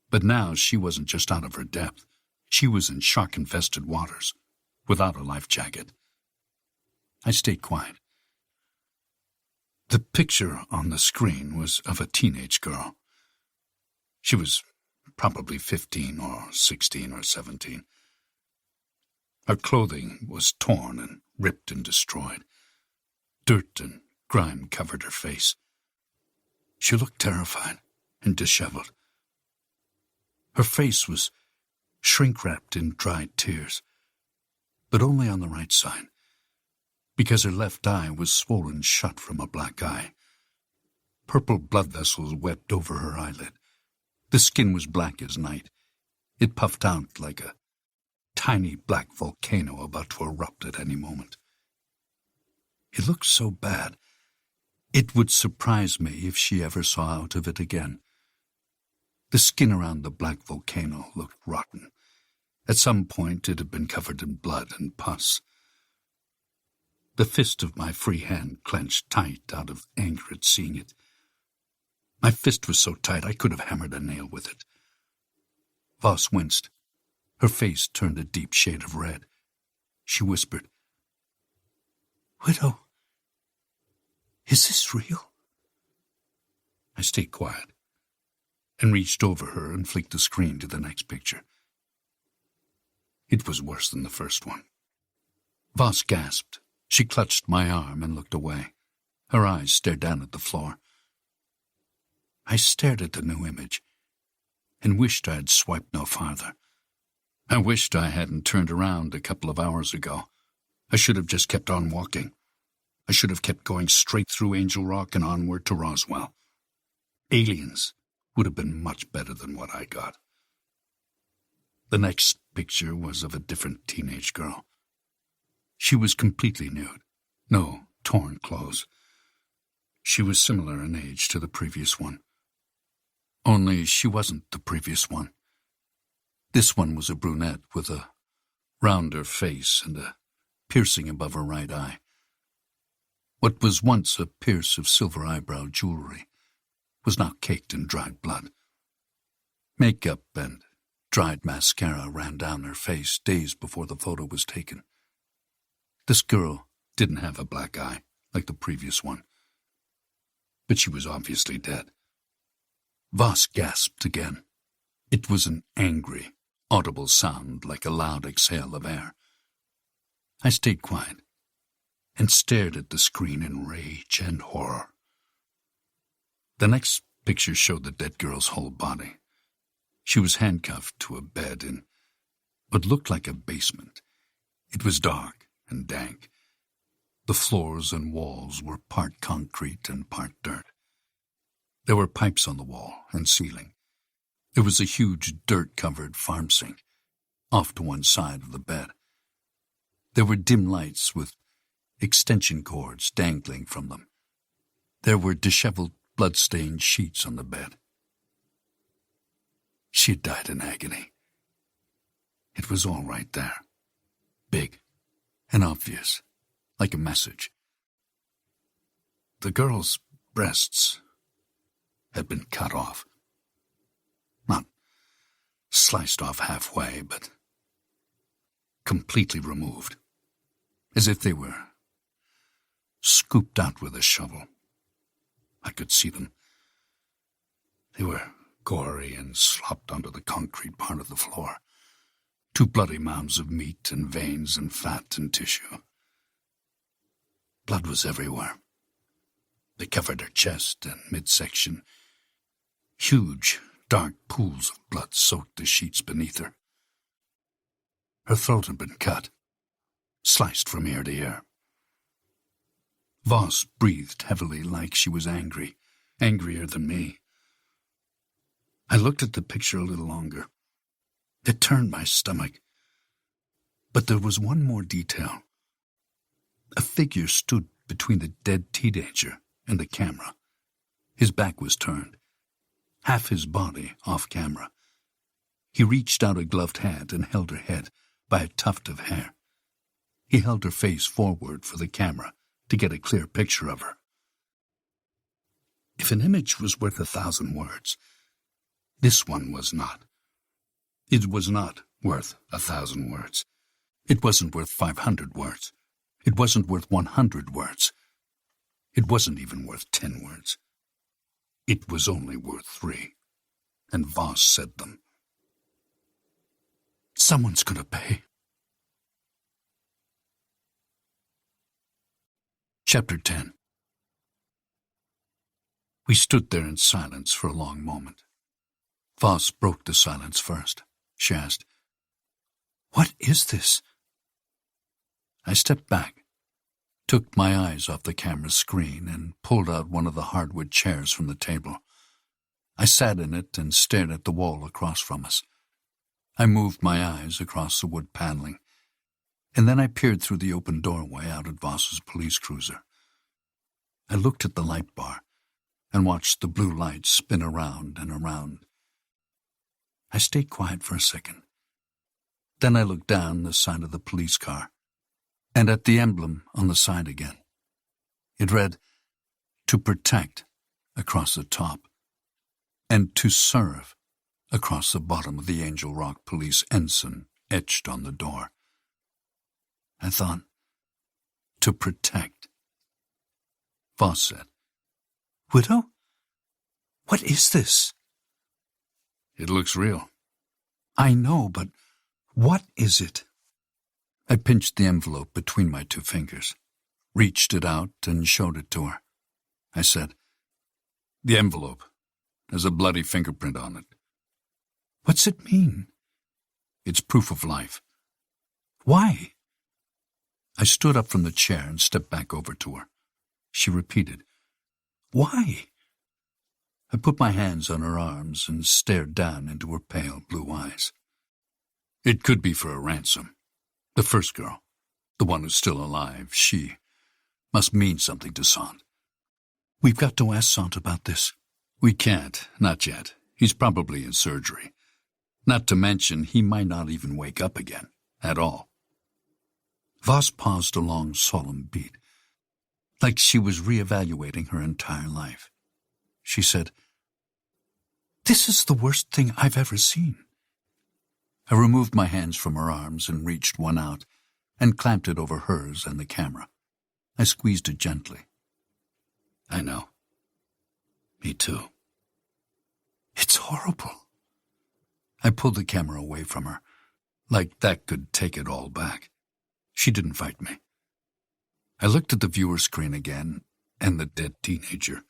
but now she wasn't just out of her depth. She was in shark-infested waters, without a life jacket. I stayed quiet. The picture on the screen was of a teenage girl. She was probably 15 or 16 or 17. Her clothing was torn and ripped and destroyed. Dirt and grime covered her face. She looked terrified and disheveled. Her face was shrink-wrapped in dried tears, but only on the right side, because her left eye was swollen shut from a black eye. Purple blood vessels wept over her eyelid. The skin was black as night. It puffed out like a tiny black volcano about to erupt at any moment. It looked so bad. It would surprise me if she ever saw out of it again. The skin around the black volcano looked rotten. At some point it had been covered in blood and pus. The fist of my free hand clenched tight out of anger at seeing it. My fist was so tight I could have hammered a nail with it. Voss winced. Her face turned a deep shade of red. She whispered, "Widow, is this real?" I stayed quiet and reached over her and flicked the screen to the next picture. It was worse than the first one. Voss gasped. She clutched my arm and looked away. Her eyes stared down at the floor. I stared at the new image and wished I had swiped no farther. I wished I hadn't turned around a couple of hours ago. I should have just kept on walking. I should have kept going straight through Angel Rock and onward to Roswell. Aliens would have been much better than what I got. The next picture was of a different teenage girl. She was completely nude, no torn clothes. She was similar in age to the previous one. Only she wasn't the previous one. This one was a brunette with a rounder face and a piercing above her right eye. What was once a pierce of silver eyebrow jewelry was now caked in dried blood. Makeup and dried mascara ran down her face days before the photo was taken. This girl didn't have a black eye like the previous one, but she was obviously dead. Voss gasped again. It was an angry, audible sound like a loud exhale of air. I stayed quiet and stared at the screen in rage and horror. The next picture showed the dead girl's whole body. She was handcuffed to a bed in what looked like a basement. It was dark and dank. The floors and walls were part concrete and part dirt. There were pipes on the wall and ceiling. There was a huge dirt-covered farm sink off to one side of the bed. There were dim lights with extension cords dangling from them. There were disheveled, blood-stained sheets on the bed. She had died in agony. It was all right there, big and obvious, like a message. The girl's breasts had been cut off. Not sliced off halfway, but completely removed, as if they were scooped out with a shovel. I could see them. They were gory and slopped onto the concrete part of the floor. Two bloody mounds of meat and veins and fat and tissue. Blood was everywhere. They covered her chest and midsection. Huge, dark pools of blood soaked the sheets beneath her. Her throat had been cut, sliced from ear to ear. Voss breathed heavily like she was angry, angrier than me. I looked at the picture a little longer. It turned my stomach. But there was one more detail. A figure stood between the dead teenager and the camera. His back was turned, half his body off camera. He reached out a gloved hand and held her head by a tuft of hair. He held her face forward for the camera to get a clear picture of her. If an image was worth 1,000 words, this one was not. It was not worth 1,000 words. It wasn't worth 500 words. It wasn't worth 100 words. It wasn't even worth 10 words. It was only worth 3, and Voss said them. Someone's going to pay. Chapter 10. We stood there in silence for a long moment. Voss broke the silence first. She asked, "What is this?" I stepped back, took my eyes off the camera screen, and pulled out one of the hardwood chairs from the table. I sat in it and stared at the wall across from us. I moved my eyes across the wood paneling, and then I peered through the open doorway out at Voss's police cruiser. I looked at the light bar and watched the blue lights spin around and around. I stayed quiet for a second. Then I looked down the side of the police car and at the emblem on the side again. It read, "To protect," across the top, and "To serve," across the bottom of the Angel Rock Police ensign etched on the door. I thought, "To protect." Voss said, "Widow? What is this?" It looks real. "I know, but what is it?" I pinched the envelope between my two fingers, reached it out and showed it to her. I said, "The envelope has a bloody fingerprint on it." "What's it mean?" "It's proof of life." "Why?" I stood up from the chair and stepped back over to her. She repeated, "Why?" I put my hands on her arms and stared down into her pale blue eyes. "It could be for a ransom. The first girl, the one who's still alive, she must mean something to Sant." "We've got to ask Sant about this." "We can't, not yet. He's probably in surgery. Not to mention, he might not even wake up again, at all." Voss paused a long, solemn beat, like she was reevaluating her entire life. She said, "This is the worst thing I've ever seen." I removed my hands from her arms and reached one out and clamped it over hers and the camera. I squeezed it gently. "I know. Me too." "It's horrible." I pulled the camera away from her, like that could take it all back. She didn't fight me. I looked at the viewer screen again and the dead teenager.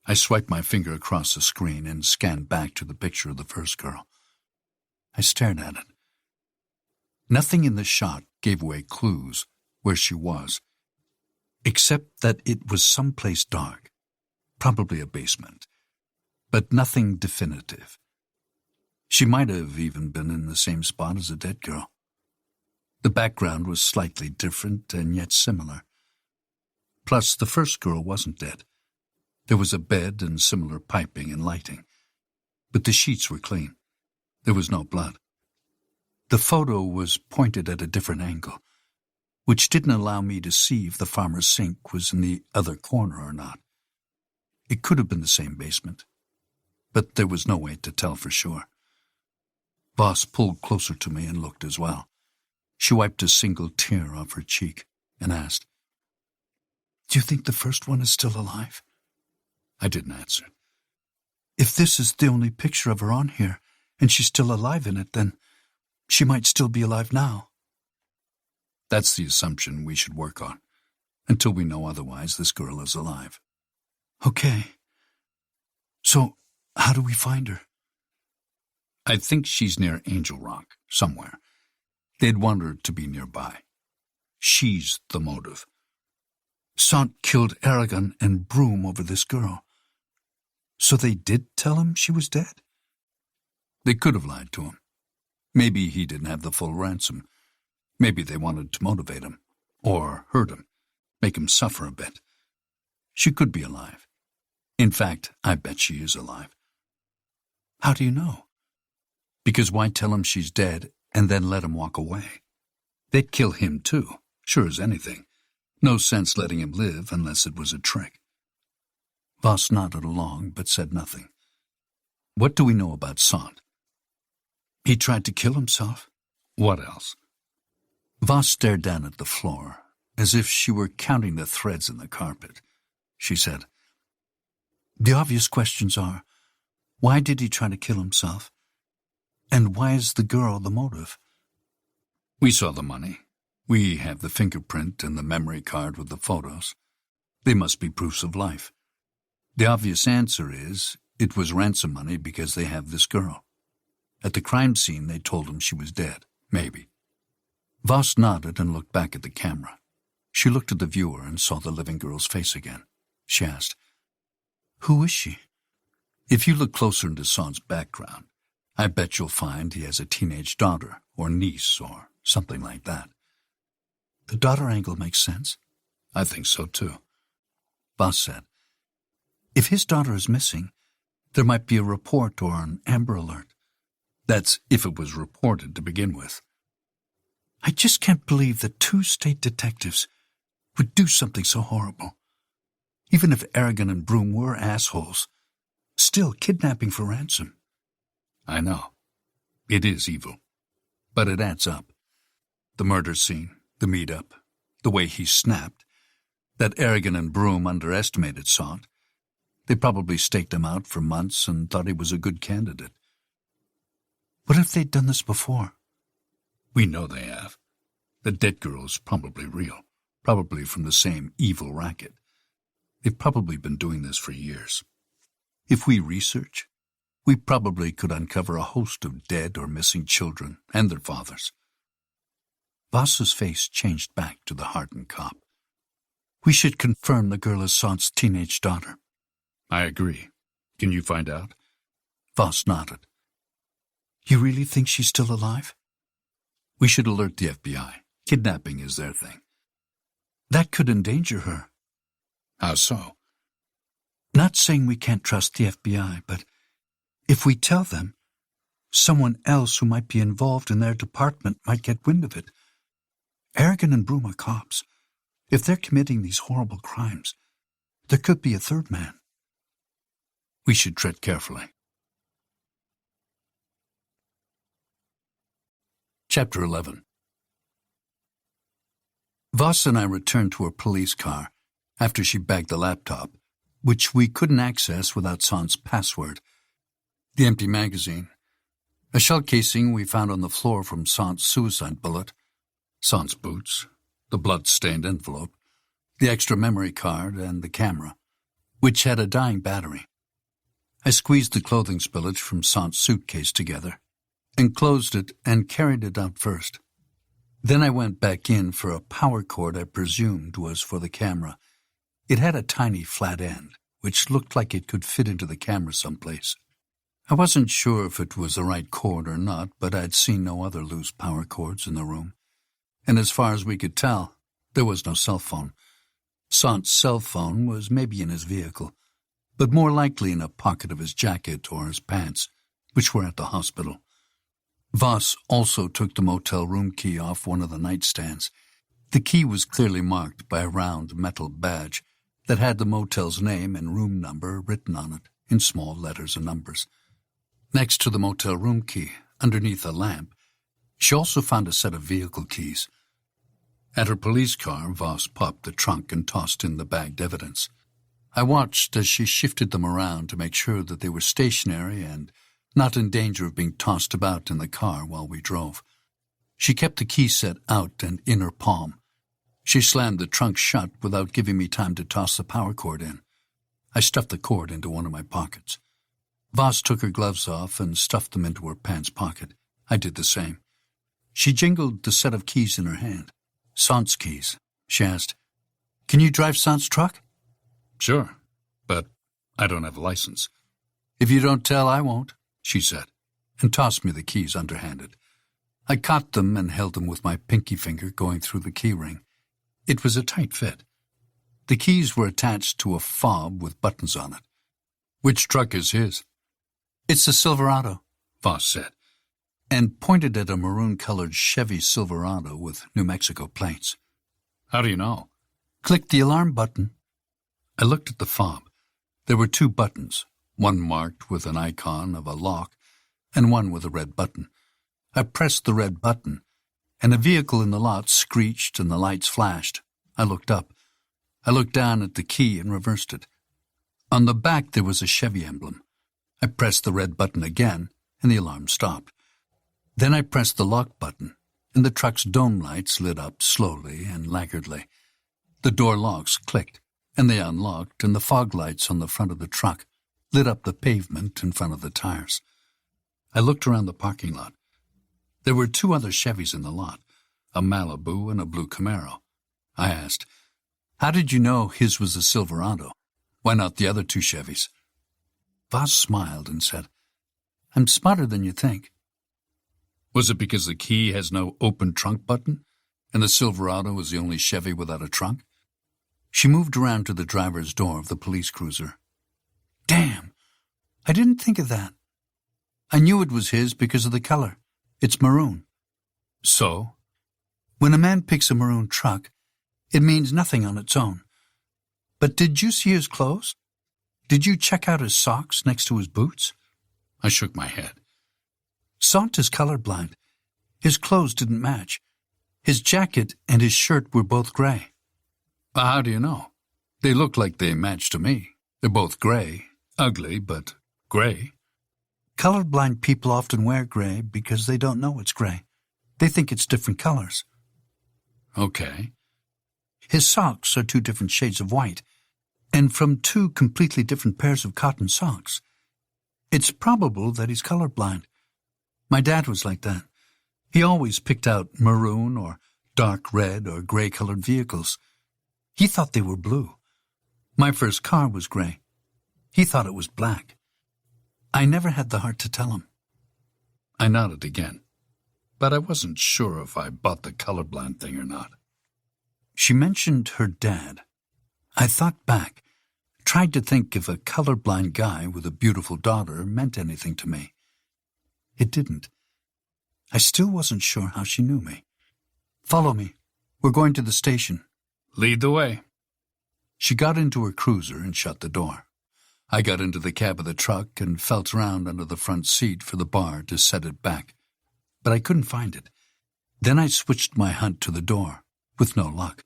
I swiped my finger across the screen and scanned back to the picture of the first girl. I stared at it. Nothing in the shot gave away clues where she was, except that it was someplace dark, probably a basement, but nothing definitive. She might have even been in the same spot as the dead girl. The background was slightly different and yet similar. Plus, the first girl wasn't dead. There was a bed and similar piping and lighting, but the sheets were clean. There was no blood. The photo was pointed at a different angle, which didn't allow me to see if the farmer's sink was in the other corner or not. It could have been the same basement, but there was no way to tell for sure. Voss pulled closer to me and looked as well. She wiped a single tear off her cheek and asked, "Do you think the first one is still alive?" I didn't answer. "If this is the only picture of her on here, and she's still alive in it, then she might still be alive now." "That's the assumption we should work on. Until we know otherwise, this girl is alive." "Okay. So, how do we find her?" "I think she's near Angel Rock, somewhere. They'd want her to be nearby. She's the motive." "Sant killed Aragon and Broom over this girl. So they did tell him she was dead?" They could have lied to him. Maybe he didn't have the full ransom. Maybe they wanted to motivate him, or hurt him, make him suffer a bit. She could be alive. In fact, I bet she is alive. "How do you know?" Because why tell him she's dead and then let him walk away? They'd kill him too, sure as anything. No sense letting him live unless it was a trick. Voss nodded along but said nothing. "What do we know about Sant?" "He tried to kill himself." "What else?" Voss stared down at the floor, as if she were counting the threads in the carpet. She said, "The obvious questions are, why did he try to kill himself? And why is the girl the motive?" "We saw the money. We have the fingerprint and the memory card with the photos. They must be proofs of life. The obvious answer is it was ransom money because they have this girl. At the crime scene, they told him she was dead. Maybe. Voss nodded and looked back at the camera. She looked at the viewer and saw the living girl's face again. She asked, "Who is she?" "If you look closer into Sant's background, I bet you'll find he has a teenage daughter or niece or something like that." "The daughter angle makes sense." "I think so, too." Voss said, "If his daughter is missing, there might be a report or an Amber Alert." "That's if it was reported to begin with." "I just can't believe that 2 state detectives would do something so horrible. Even if Aragon and Broom were assholes, still kidnapping for ransom." "I know. It is evil. But it adds up. The murder scene, the meet-up, the way he snapped, that Aragon and Broom underestimated Sant. They probably staked him out for months and thought he was a good candidate." "What if they'd done this before?" "We know they have. The dead girl's probably real, probably from the same evil racket. They've probably been doing this for years. If we research, we probably could uncover a host of dead or missing children and their fathers." Voss's face changed back to the hardened cop. "We should confirm the girl is Sant's teenage daughter." "I agree. Can you find out?" Voss nodded. "You really think she's still alive?" "We should alert the FBI. Kidnapping is their thing." "That could endanger her." "How so?" "Not saying we can't trust the FBI, but if we tell them, someone else who might be involved in their department might get wind of it. Aragon and Broom are cops. If they're committing these horrible crimes, there could be a third man." "We should tread carefully." Chapter 11. Voss and I returned to her police car after she bagged the laptop, which we couldn't access without Sant's password, the empty magazine, a shell casing we found on the floor from Sant's suicide bullet, Sant's boots, the blood-stained envelope, the extra memory card, and the camera, which had a dying battery. I squeezed the clothing spillage from Sant's suitcase together, enclosed it, and carried it out first. Then I went back in for a power cord I presumed was for the camera. It had a tiny flat end, which looked like it could fit into the camera someplace. I wasn't sure if it was the right cord or not, but I'd seen no other loose power cords in the room. And as far as we could tell, there was no cell phone. Sant's cell phone was maybe in his vehicle, but more likely in a pocket of his jacket or his pants, which were at the hospital. Voss also took the motel room key off one of the nightstands. The key was clearly marked by a round metal badge that had the motel's name and room number written on it in small letters and numbers. Next to the motel room key, underneath a lamp, she also found a set of vehicle keys. At her police car, Voss popped the trunk and tossed in the bagged evidence. I watched as she shifted them around to make sure that they were stationary and not in danger of being tossed about in the car while we drove. She kept the key set out and in her palm. She slammed the trunk shut without giving me time to toss the power cord in. I stuffed the cord into one of my pockets. Voss took her gloves off and stuffed them into her pants pocket. I did the same. She jingled the set of keys in her hand. "Sant's keys," she asked. "Can you drive Sant's truck?" "Sure, but I don't have a license." "If you don't tell, I won't," she said, and tossed me the keys underhanded. I caught them and held them with my pinky finger going through the key ring. It was a tight fit. The keys were attached to a fob with buttons on it. "Which truck is his?" "It's a Silverado," Voss said, and pointed at a maroon-colored Chevy Silverado with New Mexico plates. "How do you know?" "Click the alarm button." I looked at the fob. There were 2 buttons, one marked with an icon of a lock and one with a red button. I pressed the red button, and a vehicle in the lot screeched and the lights flashed. I looked up. I looked down at the key and reversed it. On the back there was a Chevy emblem. I pressed the red button again, and the alarm stopped. Then I pressed the lock button, and the truck's dome lights lit up slowly and laggardly. The door locks clicked, and they unlocked, and the fog lights on the front of the truck lit up the pavement in front of the tires. I looked around the parking lot. There were 2 other Chevys in the lot, a Malibu and a blue Camaro. I asked, "How did you know his was a Silverado? Why not the other 2 Chevys?" Voss smiled and said, "I'm smarter than you think." "Was it because the key has no open trunk button, and the Silverado was the only Chevy without a trunk?" She moved around to the driver's door of the police cruiser. "Damn! I didn't think of that. I knew it was his because of the color. It's maroon." "So?" "When a man picks a maroon truck, it means nothing on its own. But did you see his clothes? Did you check out his socks next to his boots?" I shook my head. "Sant is colorblind. His clothes didn't match. His jacket and his shirt were both gray." "How do you know? They look like they match to me. They're both gray, ugly, but gray." "Colorblind people often wear gray because they don't know it's gray. They think it's different colors." "Okay." "His socks are 2 different shades of white, and from 2 completely different pairs of cotton socks. It's probable that he's colorblind. My dad was like that. He always picked out maroon or dark red or gray-colored vehicles. He thought they were blue. My first car was gray. He thought it was black. I never had the heart to tell him." I nodded again, but I wasn't sure if I bought the colorblind thing or not. She mentioned her dad. I thought back, tried to think if a colorblind guy with a beautiful daughter meant anything to me. It didn't. I still wasn't sure how she knew me. "Follow me. We're going to the station." "Lead the way." She got into her cruiser and shut the door. I got into the cab of the truck and felt around under the front seat for the bar to set it back, but I couldn't find it. Then I switched my hunt to the door, with no luck.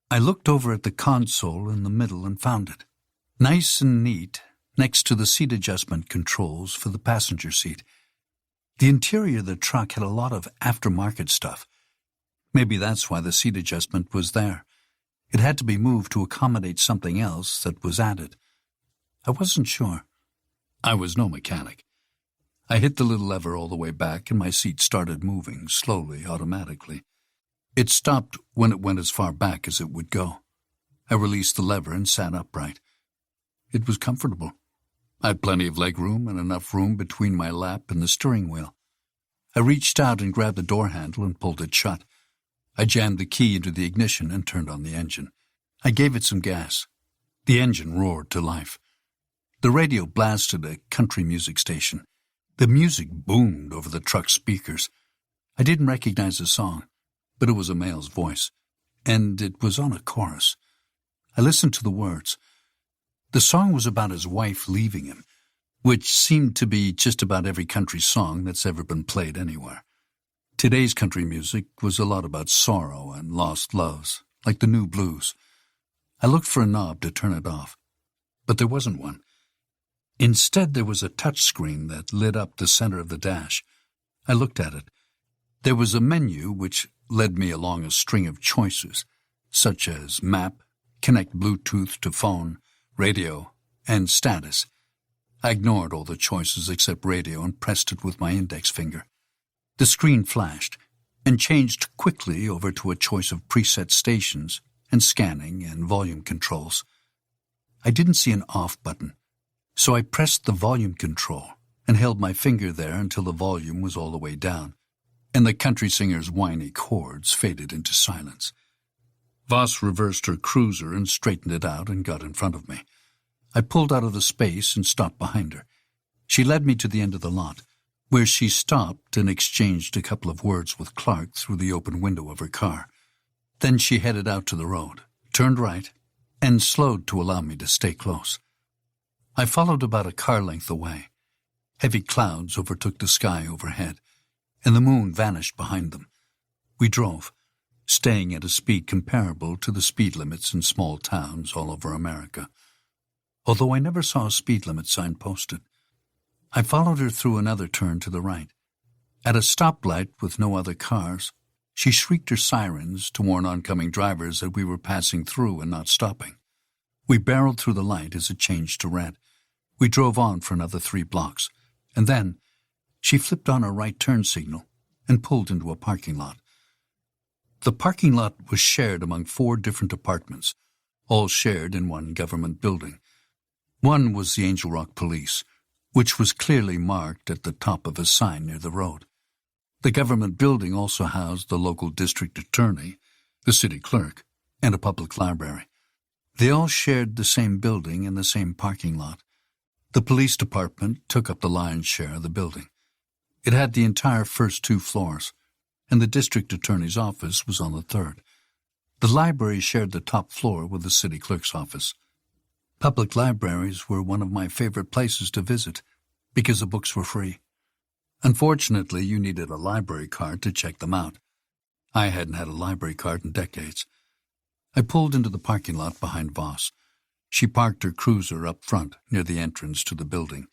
I looked over at the console in the middle and found it, nice and neat, next to the seat adjustment controls for the passenger seat. The interior of the truck had a lot of aftermarket stuff. Maybe that's why the seat adjustment was there. It had to be moved to accommodate something else that was added. I wasn't sure. I was no mechanic. I hit the little lever all the way back and my seat started moving, slowly, automatically. It stopped when it went as far back as it would go. I released the lever and sat upright. It was comfortable. I had plenty of leg room and enough room between my lap and the steering wheel. I reached out and grabbed the door handle and pulled it shut. I jammed the key into the ignition and turned on the engine. I gave it some gas. The engine roared to life. The radio blasted a country music station. The music boomed over the truck's speakers. I didn't recognize the song, but it was a male's voice, and it was on a chorus. I listened to the words. The song was about his wife leaving him, which seemed to be just about every country song that's ever been played anywhere. Today's country music was a lot about sorrow and lost loves, like the new blues. I looked for a knob to turn it off, but there wasn't one. Instead, there was a touch screen that lit up the center of the dash. I looked at it. There was a menu which led me along a string of choices, such as map, connect Bluetooth to phone, radio, and status. I ignored all the choices except radio and pressed it with my index finger. The screen flashed and changed quickly over to a choice of preset stations and scanning and volume controls. I didn't see an off button, so I pressed the volume control and held my finger there until the volume was all the way down, and the country singer's whiny chords faded into silence. Voss reversed her cruiser and straightened it out and got in front of me. I pulled out of the space and stopped behind her. She led me to the end of the lot, where she stopped and exchanged a couple of words with Clark through the open window of her car. Then she headed out to the road, turned right, and slowed to allow me to stay close. I followed about a car length away. Heavy clouds overtook the sky overhead, and the moon vanished behind them. We drove, staying at a speed comparable to the speed limits in small towns all over America, although I never saw a speed limit sign posted. I followed her through another turn to the right. At a stoplight with no other cars, she shrieked her sirens to warn oncoming drivers that we were passing through and not stopping. We barreled through the light as it changed to red. We drove on for another 3 blocks, and then she flipped on her right turn signal and pulled into a parking lot. The parking lot was shared among 4 different apartments, all shared in one government building. One was the Angel Rock Police, which was clearly marked at the top of a sign near the road. The government building also housed the local district attorney, the city clerk, and a public library. They all shared the same building and the same parking lot. The police department took up the lion's share of the building. It had the entire first 2 floors, and the district attorney's office was on the 3rd. The library shared the top floor with the city clerk's office. Public libraries were one of my favorite places to visit because the books were free. Unfortunately, you needed a library card to check them out. I hadn't had a library card in decades. I pulled into the parking lot behind Voss. She parked her cruiser up front near the entrance to the building,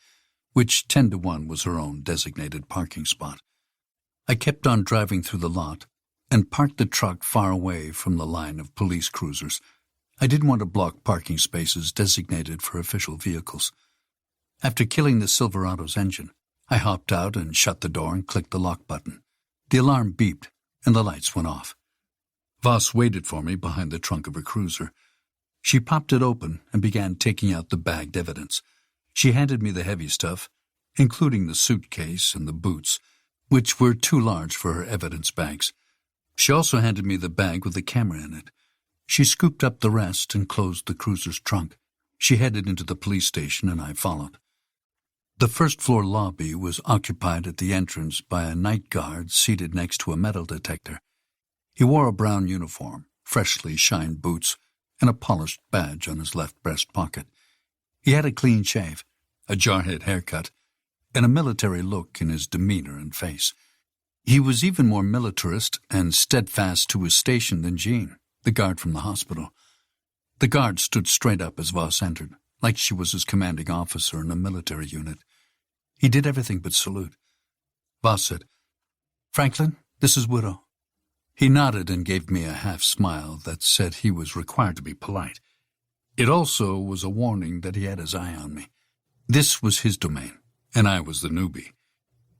which 10 to 1 was her own designated parking spot. I kept on driving through the lot and parked the truck far away from the line of police cruisers. I didn't want to block parking spaces designated for official vehicles. After killing the Silverado's engine, I hopped out and shut the door and clicked the lock button. The alarm beeped, and the lights went off. Voss waited for me behind the trunk of her cruiser. She popped it open and began taking out the bagged evidence. She handed me the heavy stuff, including the suitcase and the boots, which were too large for her evidence bags. She also handed me the bag with the camera in it. She scooped up the rest and closed the cruiser's trunk. She headed into the police station, and I followed. The first-floor lobby was occupied at the entrance by a night guard seated next to a metal detector. He wore a brown uniform, freshly shined boots, and a polished badge on his left breast pocket. He had a clean shave, a jarhead haircut, and a military look in his demeanor and face. He was even more militarist and steadfast to his station than Jean, the guard from the hospital. The guard stood straight up as Voss entered, like she was his commanding officer in a military unit. He did everything but salute. Voss said, "Franklin, this is Widow." He nodded and gave me a half-smile that said he was required to be polite. It also was a warning that he had his eye on me. This was his domain, and I was the newbie.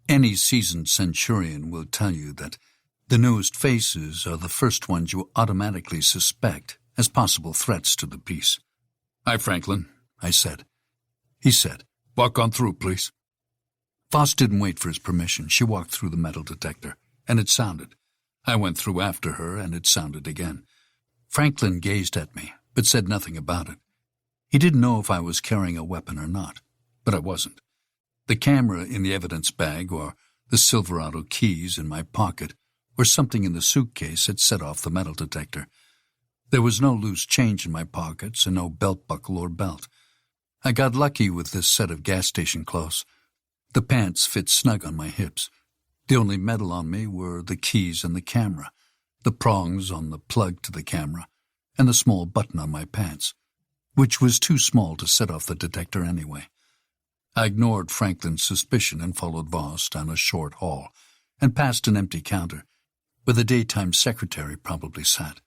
Any seasoned centurion will tell you that the newest faces are the first ones you automatically suspect as possible threats to the peace. "Hi, Franklin," I said. He said, "Walk on through, please." Voss didn't wait for his permission. She walked through the metal detector, and it sounded. I went through after her, and it sounded again. Franklin gazed at me, but said nothing about it. He didn't know if I was carrying a weapon or not, but I wasn't. The camera in the evidence bag, or the Silverado keys in my pocket, or something in the suitcase had set off the metal detector. There was no loose change in my pockets and no belt buckle or belt. I got lucky with this set of gas station clothes. The pants fit snug on my hips. The only metal on me were the keys and the camera, the prongs on the plug to the camera, and the small button on my pants, which was too small to set off the detector anyway. I ignored Franklin's suspicion and followed Voss down a short hall and past an empty counter, where the daytime secretary probably sat,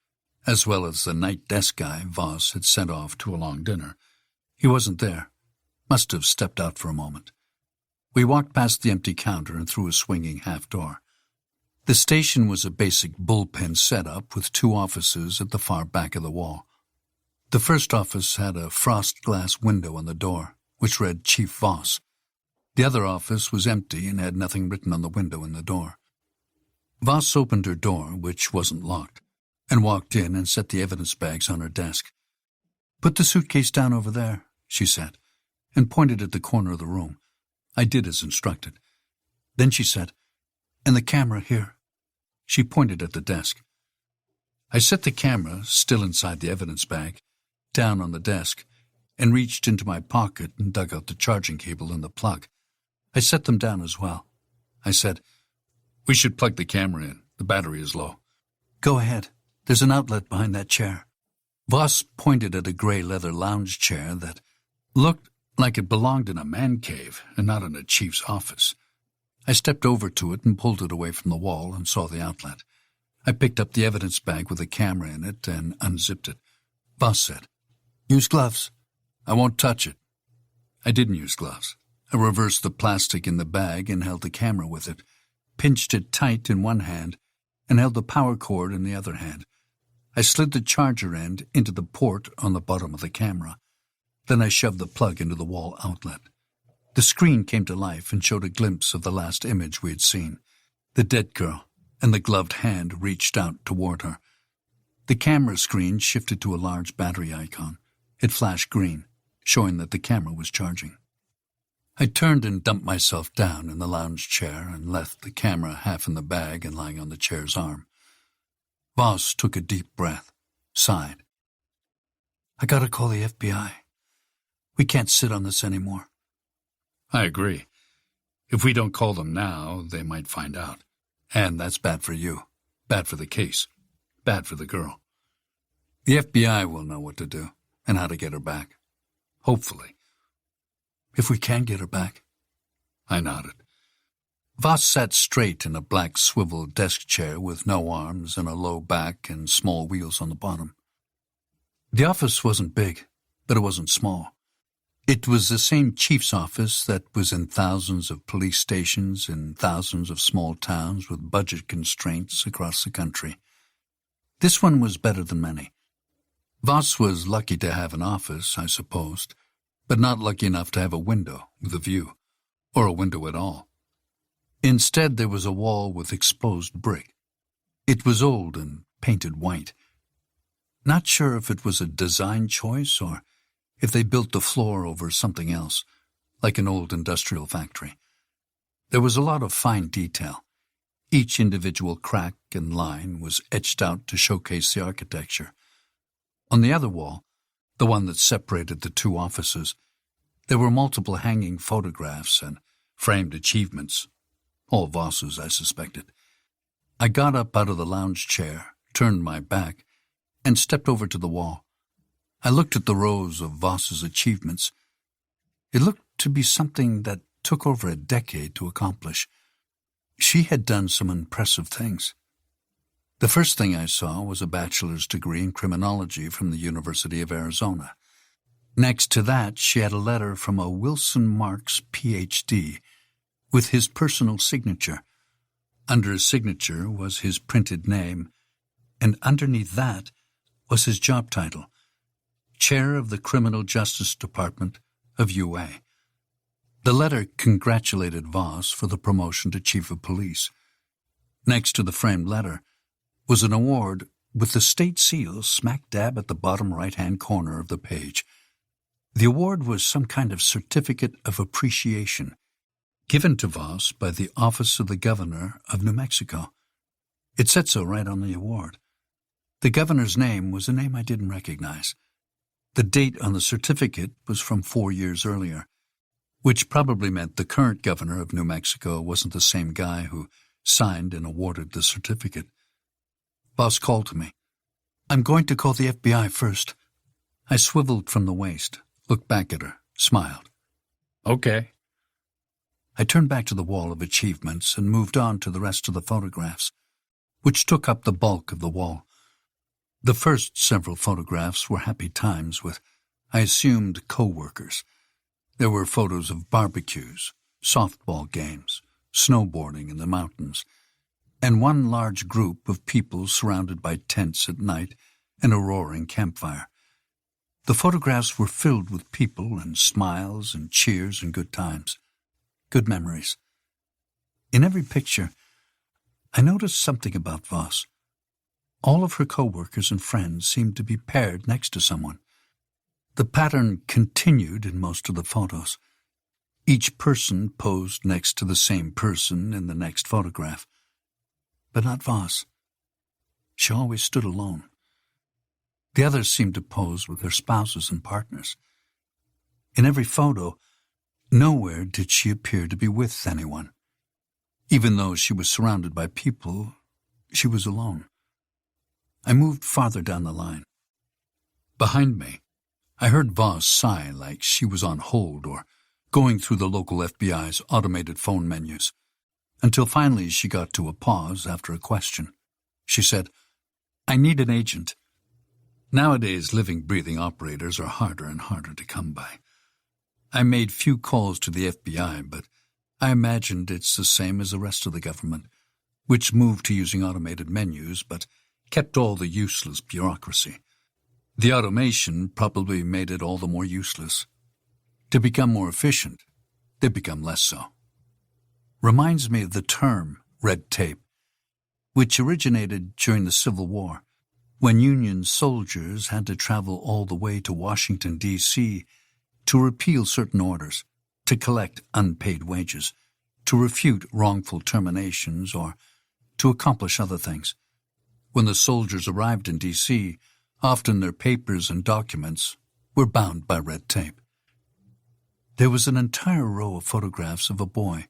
as well as the night desk guy Voss had sent off to a long dinner. He wasn't there. Must have stepped out for a moment. We walked past the empty counter and through a swinging half-door. The station was a basic bullpen setup with 2 offices at the far back of the wall. The first office had a frost glass window on the door, which read Chief Voss. The other office was empty and had nothing written on the window in the door. Voss opened her door, which wasn't locked, and walked in and set the evidence bags on her desk. "Put the suitcase down over there," she said, and pointed at the corner of the room. I did as instructed. Then she said, "And the camera here." She pointed at the desk. I set the camera, still inside the evidence bag, down on the desk, and reached into my pocket and dug out the charging cable and the plug. I set them down as well. I said, "We should plug the camera in. The battery is low." "Go ahead. There's an outlet behind that chair." Voss pointed at a gray leather lounge chair that looked like it belonged in a man cave and not in a chief's office. I stepped over to it and pulled it away from the wall and saw the outlet. I picked up the evidence bag with the camera in it and unzipped it. Voss said, Use gloves. I won't touch it. I didn't use gloves. I reversed the plastic in the bag and held the camera with it, pinched it tight in one hand, and held the power cord in the other hand. I slid the charger end into the port on the bottom of the camera. Then I shoved the plug into the wall outlet. The screen came to life and showed a glimpse of the last image we had seen. The dead girl, and the gloved hand reached out toward her. The camera screen shifted to a large battery icon. It flashed green, showing that the camera was charging. I turned and dumped myself down in the lounge chair and left the camera half in the bag and lying on the chair's arm. Voss took a deep breath, sighed. I gotta call the FBI. We can't sit on this anymore. I agree. If we don't call them now, they might find out. And that's bad for you. Bad for the case. Bad for the girl. The FBI will know what to do and how to get her back. Hopefully. If we can get her back. I nodded. Voss sat straight in a black swivel desk chair with no arms and a low back and small wheels on the bottom. The office wasn't big, but it wasn't small. It was the same chief's office that was in thousands of police stations in thousands of small towns with budget constraints across the country. This one was better than many. Voss was lucky to have an office, I supposed, but not lucky enough to have a window with a view, or a window at all. Instead, there was a wall with exposed brick. It was old and painted white. Not sure if it was a design choice or if they built the floor over something else, like an old industrial factory. There was a lot of fine detail. Each individual crack and line was etched out to showcase the architecture. On the other wall, the one that separated the two offices, there were multiple hanging photographs and framed achievements. All Voss's, I suspected. I got up out of the lounge chair, turned my back, and stepped over to the wall. I looked at the rows of Voss's achievements. It looked to be something that took over a decade to accomplish. She had done some impressive things. The first thing I saw was a bachelor's degree in criminology from the University of Arizona. Next to that, she had a letter from a Wilson Marks Ph.D., with his personal signature. Under his signature was his printed name, and underneath that was his job title, Chair of the Criminal Justice Department of UA. The letter congratulated Voss for the promotion to Chief of Police. Next to the framed letter was an award with the state seal smack dab at the bottom right-hand corner of the page. The award was some kind of certificate of appreciation, given to Voss by the Office of the Governor of New Mexico. It said so right on the award. The governor's name was a name I didn't recognize. The date on the certificate was from 4 years earlier, which probably meant the current governor of New Mexico wasn't the same guy who signed and awarded the certificate. Voss called to me. I'm going to call the FBI first. I swiveled from the waist, looked back at her, smiled. Okay. I turned back to the wall of achievements and moved on to the rest of the photographs, which took up the bulk of the wall. The first several photographs were happy times with, I assumed, co-workers. There were photos of barbecues, softball games, snowboarding in the mountains, and one large group of people surrounded by tents at night and a roaring campfire. The photographs were filled with people and smiles and cheers and good times. Good memories. In every picture, I noticed something about Voss. All of her co-workers and friends seemed to be paired next to someone. The pattern continued in most of the photos. Each person posed next to the same person in the next photograph. But not Voss. She always stood alone. The others seemed to pose with their spouses and partners. In every photo, nowhere did she appear to be with anyone. Even though she was surrounded by people, she was alone. I moved farther down the line. Behind me, I heard Voss sigh like she was on hold or going through the local FBI's automated phone menus, until finally she got to a pause after a question. She said, "I need an agent." Nowadays, living, breathing operators are harder and harder to come by. I made few calls to the FBI, but I imagined it's the same as the rest of the government, which moved to using automated menus but kept all the useless bureaucracy. The automation probably made it all the more useless. To become more efficient, they become less so. Reminds me of the term red tape, which originated during the Civil War, when Union soldiers had to travel all the way to Washington, D.C. to repeal certain orders, to collect unpaid wages, to refute wrongful terminations, or to accomplish other things. When the soldiers arrived in D.C., often their papers and documents were bound by red tape. There was an entire row of photographs of a boy.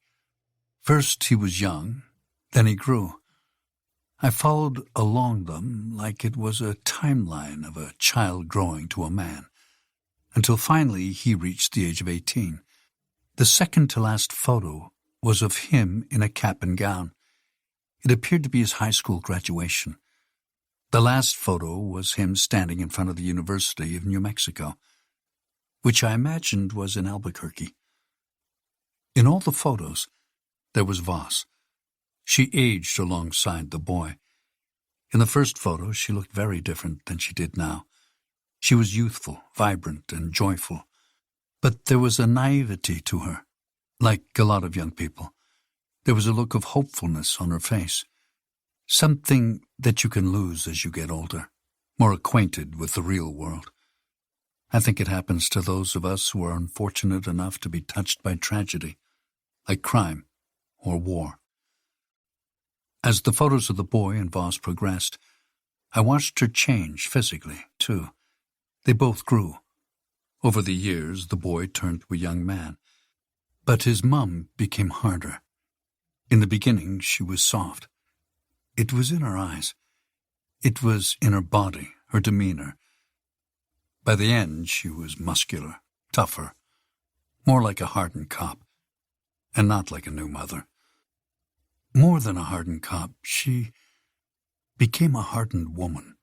First he was young, then he grew. I followed along them like it was a timeline of a child growing to a man, until finally he reached the age of 18. The second-to-last photo was of him in a cap and gown. It appeared to be his high school graduation. The last photo was him standing in front of the University of New Mexico, which I imagined was in Albuquerque. In all the photos, there was Voss. She aged alongside the boy. In the first photo, she looked very different than she did now. She was youthful, vibrant, and joyful. But there was a naivety to her, like a lot of young people. There was a look of hopefulness on her face, something that you can lose as you get older, more acquainted with the real world. I think it happens to those of us who are unfortunate enough to be touched by tragedy, like crime or war. As the photos of the boy and Voss progressed, I watched her change physically, too. They both grew. Over the years, the boy turned to a young man. But his mum became harder. In the beginning, she was soft. It was in her eyes. It was in her body, her demeanor. By the end, she was muscular, tougher, more like a hardened cop, and not like a new mother. More than a hardened cop, she became a hardened woman.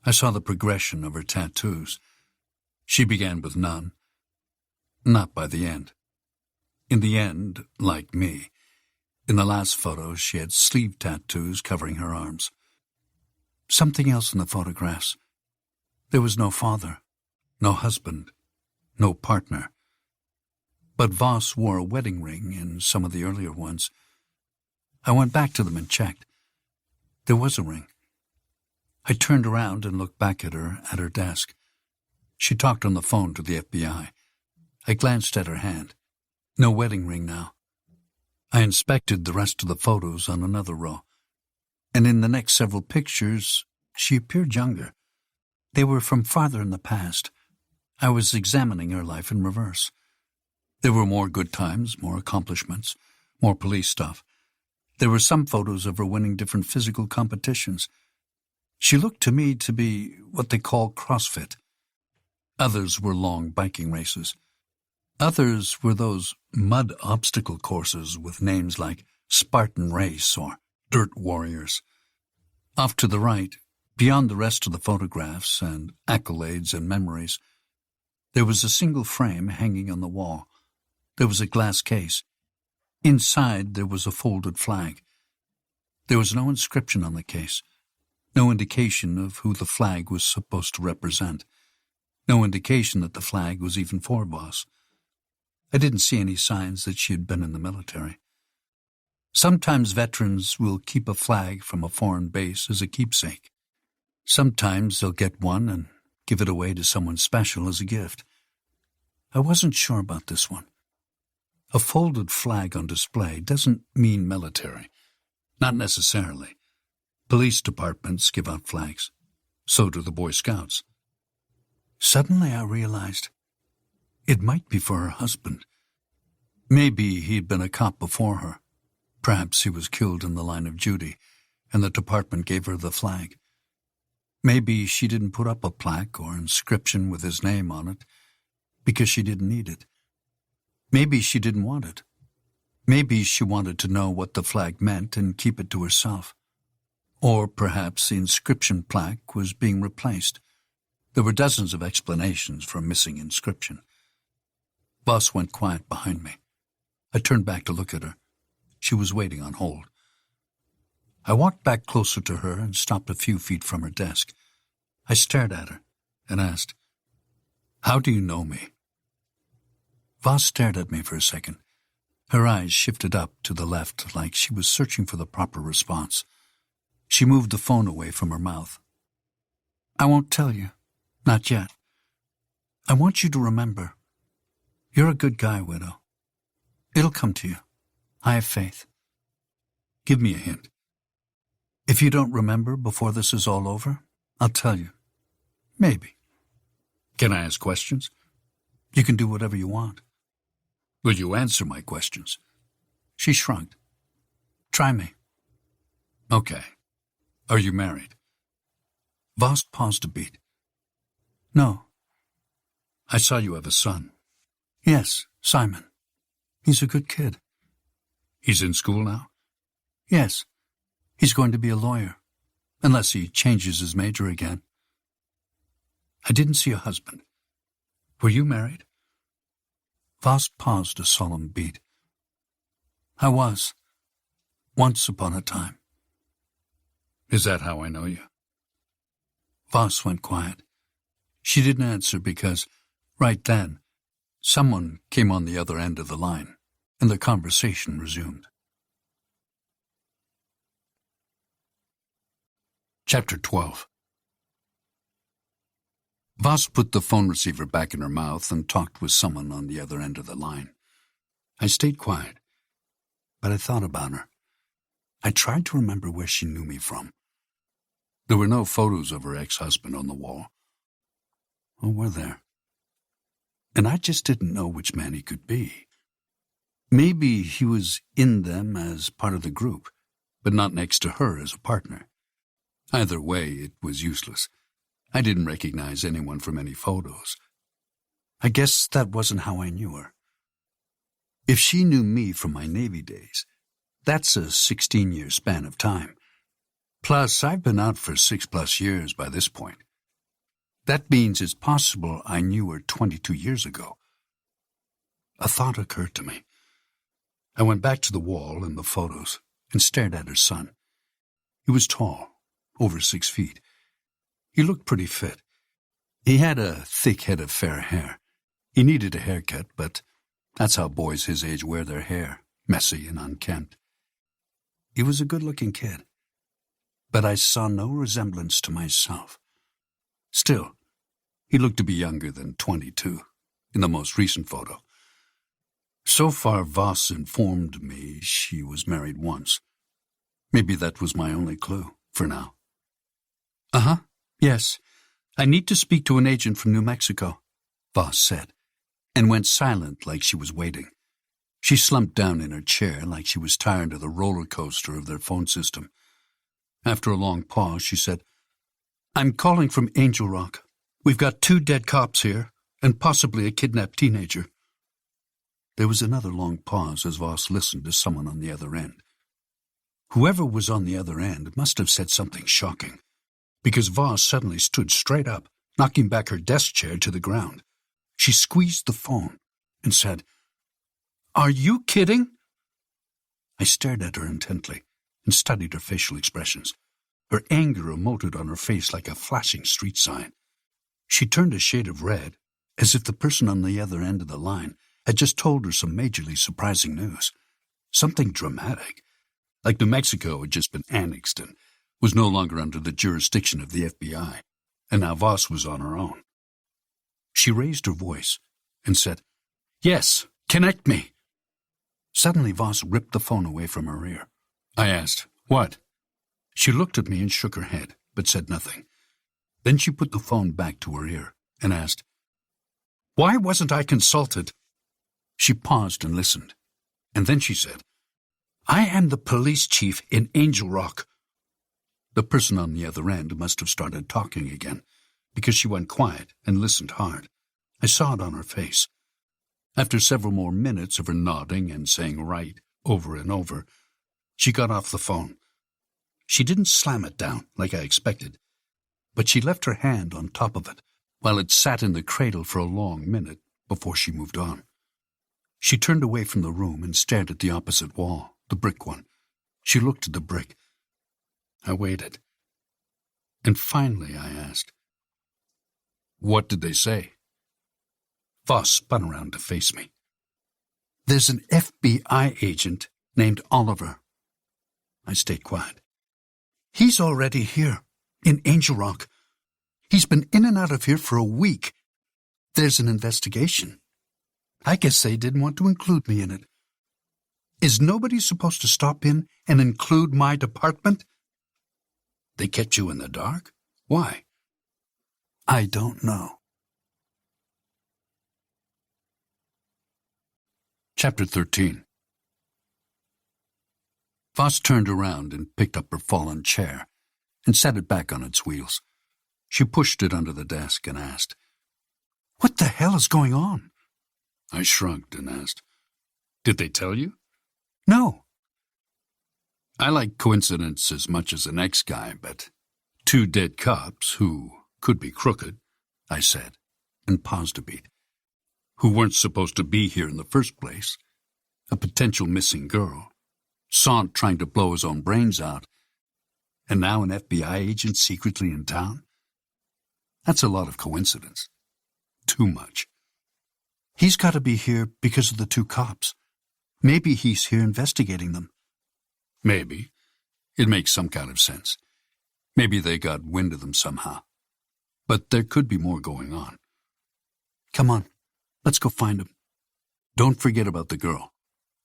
I saw the progression of her tattoos. She began with none. Not by the end. In the end, like me, in the last photo she had sleeve tattoos covering her arms. Something else in the photographs. There was no father, no husband, no partner. But Voss wore a wedding ring in some of the earlier ones. I went back to them and checked. There was a ring. I turned around and looked back at her desk. She talked on the phone to the FBI. I glanced at her hand. No wedding ring now. I inspected the rest of the photos on another row, and in the next several pictures, she appeared younger. They were from farther in the past. I was examining her life in reverse. There were more good times, more accomplishments, more police stuff. There were some photos of her winning different physical competitions. She looked to me to be what they call CrossFit. Others were long biking races. Others were those mud obstacle courses with names like Spartan Race or Dirt Warriors. Off to the right, beyond the rest of the photographs and accolades and memories, there was a single frame hanging on the wall. There was a glass case. Inside there was a folded flag. There was no inscription on the case, no indication of who the flag was supposed to represent, no indication that the flag was even for Voss. I didn't see any signs that she had been in the military. Sometimes veterans will keep a flag from a foreign base as a keepsake. Sometimes they'll get one and give it away to someone special as a gift. I wasn't sure about this one. A folded flag on display doesn't mean military. Not necessarily. Police departments give out flags. So do the Boy Scouts. Suddenly I realized it might be for her husband. Maybe he'd been a cop before her. Perhaps he was killed in the line of duty, and the department gave her the flag. Maybe she didn't put up a plaque or inscription with his name on it because she didn't need it. Maybe she didn't want it. Maybe she wanted to know what the flag meant and keep it to herself. Or perhaps the inscription plaque was being replaced. There were dozens of explanations for a missing inscription. Voss went quiet behind me. I turned back to look at her. She was waiting on hold. I walked back closer to her and stopped a few feet from her desk. I stared at her and asked, "How do you know me?" Voss stared at me for a second. Her eyes shifted up to the left like she was searching for the proper response. She moved the phone away from her mouth. "I won't tell you. Not yet. I want you to remember. You're a good guy, Widow. It'll come to you. I have faith." "Give me a hint." "If you don't remember before this is all over, I'll tell you. Maybe." "Can I ask questions?" "You can do whatever you want." "Will you answer my questions?" She shrugged. "Try me." "Okay. Are you married?" Voss paused a beat. "No." "I saw you have a son." "Yes, Simon. He's a good kid." "He's in school now?" "Yes. He's going to be a lawyer, unless he changes his major again." "I didn't see a husband. Were you married?" Voss paused a solemn beat. "I was. Once upon a time." "Is that how I know you?" Voss went quiet. She didn't answer because, right then, someone came on the other end of the line, and the conversation resumed. Chapter 12. Voss put the phone receiver back in her mouth and talked with someone on the other end of the line. I stayed quiet, but I thought about her. I tried to remember where she knew me from. There were no photos of her ex-husband on the wall. Or were there? And I just didn't know which man he could be. Maybe he was in them as part of the group, but not next to her as a partner. Either way, it was useless. I didn't recognize anyone from any photos. I guess that wasn't how I knew her. If she knew me from my Navy days, that's a 16-year span of time. Plus, I've been out for 6+ years by this point. That means it's possible I knew her 22 years ago. A thought occurred to me. I went back to the wall and the photos and stared at her son. He was tall, over 6 feet. He looked pretty fit. He had a thick head of fair hair. He needed a haircut, but that's how boys his age wear their hair, messy and unkempt. He was a good-looking kid, but I saw no resemblance to myself. Still, he looked to be younger than 22 in the most recent photo. So far, Voss informed me she was married once. Maybe that was my only clue, for now. "Uh-huh, yes. I need to speak to an agent from New Mexico," Voss said, and went silent like she was waiting. She slumped down in her chair like she was tired of the roller coaster of their phone system. After a long pause, she said, "I'm calling from Angel Rock. We've got 2 dead cops here, and possibly a kidnapped teenager." There was another long pause as Voss listened to someone on the other end. Whoever was on the other end must have said something shocking, because Voss suddenly stood straight up, knocking back her desk chair to the ground. She squeezed the phone and said, "Are you kidding?" I stared at her intently and studied her facial expressions. Her anger emoted on her face like a flashing street sign. She turned a shade of red, as if the person on the other end of the line had just told her some majorly surprising news. Something dramatic, like New Mexico had just been annexed and was no longer under the jurisdiction of the FBI, and now Voss was on her own. She raised her voice and said, "Yes, connect me." Suddenly, Voss ripped the phone away from her ear. I asked, "What?" She looked at me and shook her head, but said nothing. Then she put the phone back to her ear and asked, "Why wasn't I consulted?" She paused and listened, and then she said, "I am the police chief in Angel Rock." The person on the other end must have started talking again, because she went quiet and listened hard. I saw it on her face. After several more minutes of her nodding and saying "right" over and over, she got off the phone. She didn't slam it down like I expected, but she left her hand on top of it while it sat in the cradle for a long minute before she moved on. She turned away from the room and stared at the opposite wall, the brick one. She looked at the brick. I waited. And finally I asked, "What did they say?" Voss spun around to face me. "There's an FBI agent named Oliver." I stayed quiet. "He's already here, in Angel Rock. He's been in and out of here for a week. There's an investigation. I guess they didn't want to include me in it. Is nobody supposed to stop in and include my department?" "They kept you in the dark? Why?" "I don't know." Chapter 13. Voss turned around and picked up her fallen chair and set it back on its wheels. She pushed it under the desk and asked, "What the hell is going on?" I shrugged and asked, "Did they tell you?" "No." I like coincidence as much as the next guy, but 2 dead cops who could be crooked, I said, and paused a beat, who weren't supposed to be here in the first place, a potential missing girl, Sant trying to blow his own brains out, and now an FBI agent secretly in town? That's a lot of coincidence. Too much. He's got to be here because of the 2 cops. Maybe he's here investigating them. Maybe. It makes some kind of sense. Maybe they got wind of them somehow. But there could be more going on. Come on, let's go find him. Don't forget about the girl.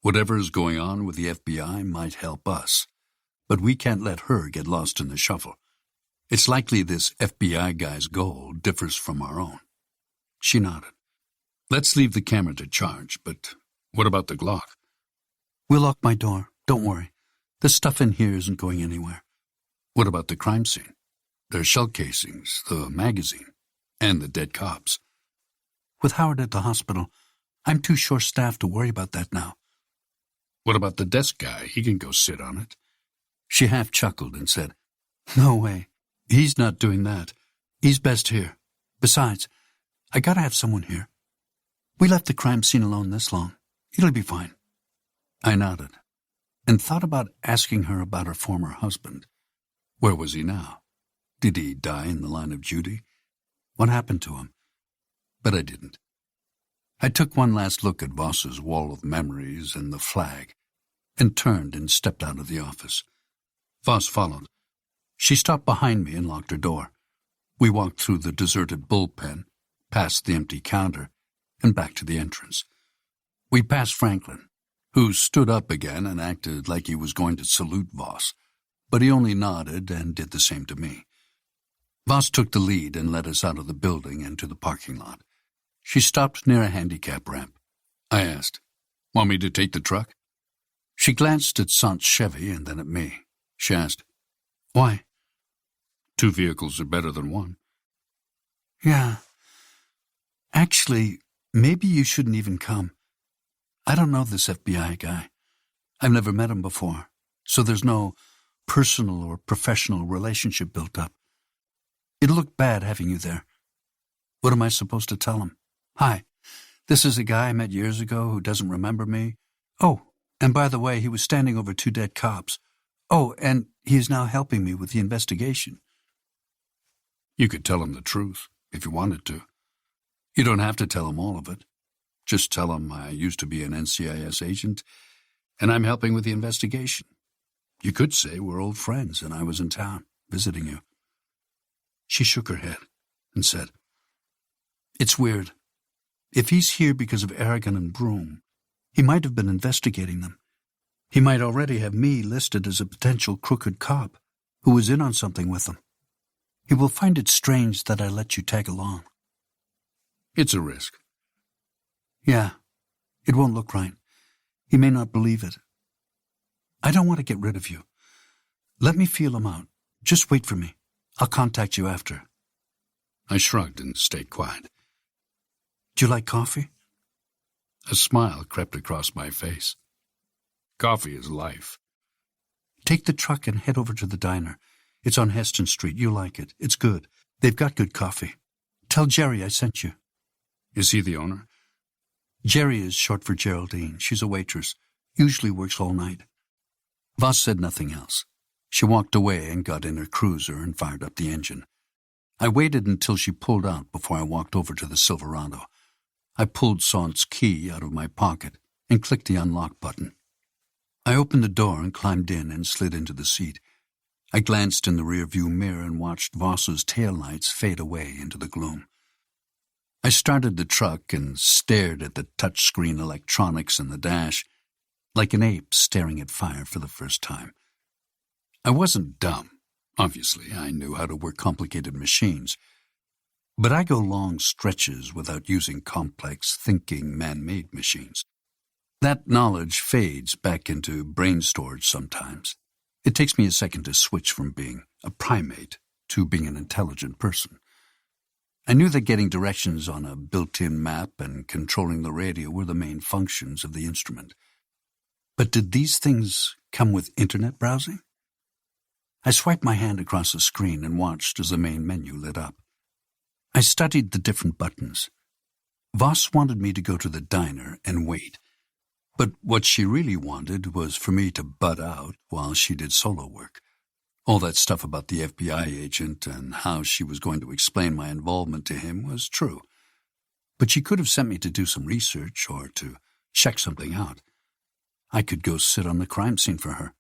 Whatever is going on with the FBI might help us, but we can't let her get lost in the shuffle. It's likely this FBI guy's goal differs from our own. She nodded. Let's leave the camera to charge, but what about the Glock? We'll lock my door, don't worry. The stuff in here isn't going anywhere. What about the crime scene? Their shell casings, the magazine, and the dead cops. With Howard at the hospital, I'm too short-staffed to worry about that now. What about the desk guy? He can go sit on it. She half chuckled and said, "No way. He's not doing that. He's best here. Besides, I gotta have someone here. We left the crime scene alone this long. It'll be fine." I nodded and thought about asking her about her former husband. Where was he now? Did he die in the line of duty? What happened to him? But I didn't. I took one last look at Voss's wall of memories and the flag, and turned and stepped out of the office. Voss followed. She stopped behind me and locked her door. We walked through the deserted bullpen, past the empty counter, and back to the entrance. We passed Franklin, who stood up again and acted like he was going to salute Voss, but he only nodded and did the same to me. Voss took the lead and led us out of the building and to the parking lot. She stopped near a handicap ramp. I asked, "Want me to take the truck?" She glanced at Sant's Chevy and then at me. She asked, "Why?" 2 vehicles are better than 1. Yeah. Actually, maybe you shouldn't even come. I don't know this FBI guy. I've never met him before, so there's no personal or professional relationship built up. It'll look bad having you there. What am I supposed to tell him? "Hi, this is a guy I met years ago who doesn't remember me. Oh, and by the way, he was standing over 2 dead cops. Oh, and he is now helping me with the investigation." You could tell him the truth, if you wanted to. You don't have to tell him all of it. Just tell him I used to be an NCIS agent, and I'm helping with the investigation. You could say we're old friends and I was in town, visiting you. She shook her head and said, "It's weird. If he's here because of Aragon and Broom, he might have been investigating them. He might already have me listed as a potential crooked cop who was in on something with them. He will find it strange that I let you tag along." It's a risk. Yeah, it won't look right. He may not believe it. I don't want to get rid of you. Let me feel him out. Just wait for me. I'll contact you after. I shrugged and stayed quiet. Do you like coffee? A smile crept across my face. Coffee is life. Take the truck and head over to the diner. It's on Heston Street. You'll like it. It's good. They've got good coffee. Tell Jerry I sent you. Is he the owner? Jerry is short for Geraldine. She's a waitress. Usually works all night. Voss said nothing else. She walked away and got in her cruiser and fired up the engine. I waited until she pulled out before I walked over to the Silverado. I pulled Saunt's key out of my pocket and clicked the unlock button. I opened the door and climbed in and slid into the seat. I glanced in the rearview mirror and watched Voss's taillights fade away into the gloom. I started the truck and stared at the touchscreen electronics in the dash, like an ape staring at fire for the first time. I wasn't dumb. Obviously, I knew how to work complicated machines. But I go long stretches without using complex, thinking, man-made machines. That knowledge fades back into brain storage sometimes. It takes me a second to switch from being a primate to being an intelligent person. I knew that getting directions on a built-in map and controlling the radio were the main functions of the instrument. But did these things come with internet browsing? I swiped my hand across the screen and watched as the main menu lit up. I studied the different buttons. Voss wanted me to go to the diner and wait, but what she really wanted was for me to butt out while she did solo work. All that stuff about the FBI agent and how she was going to explain my involvement to him was true. But she could have sent me to do some research or to check something out. I could go sit on the crime scene for her.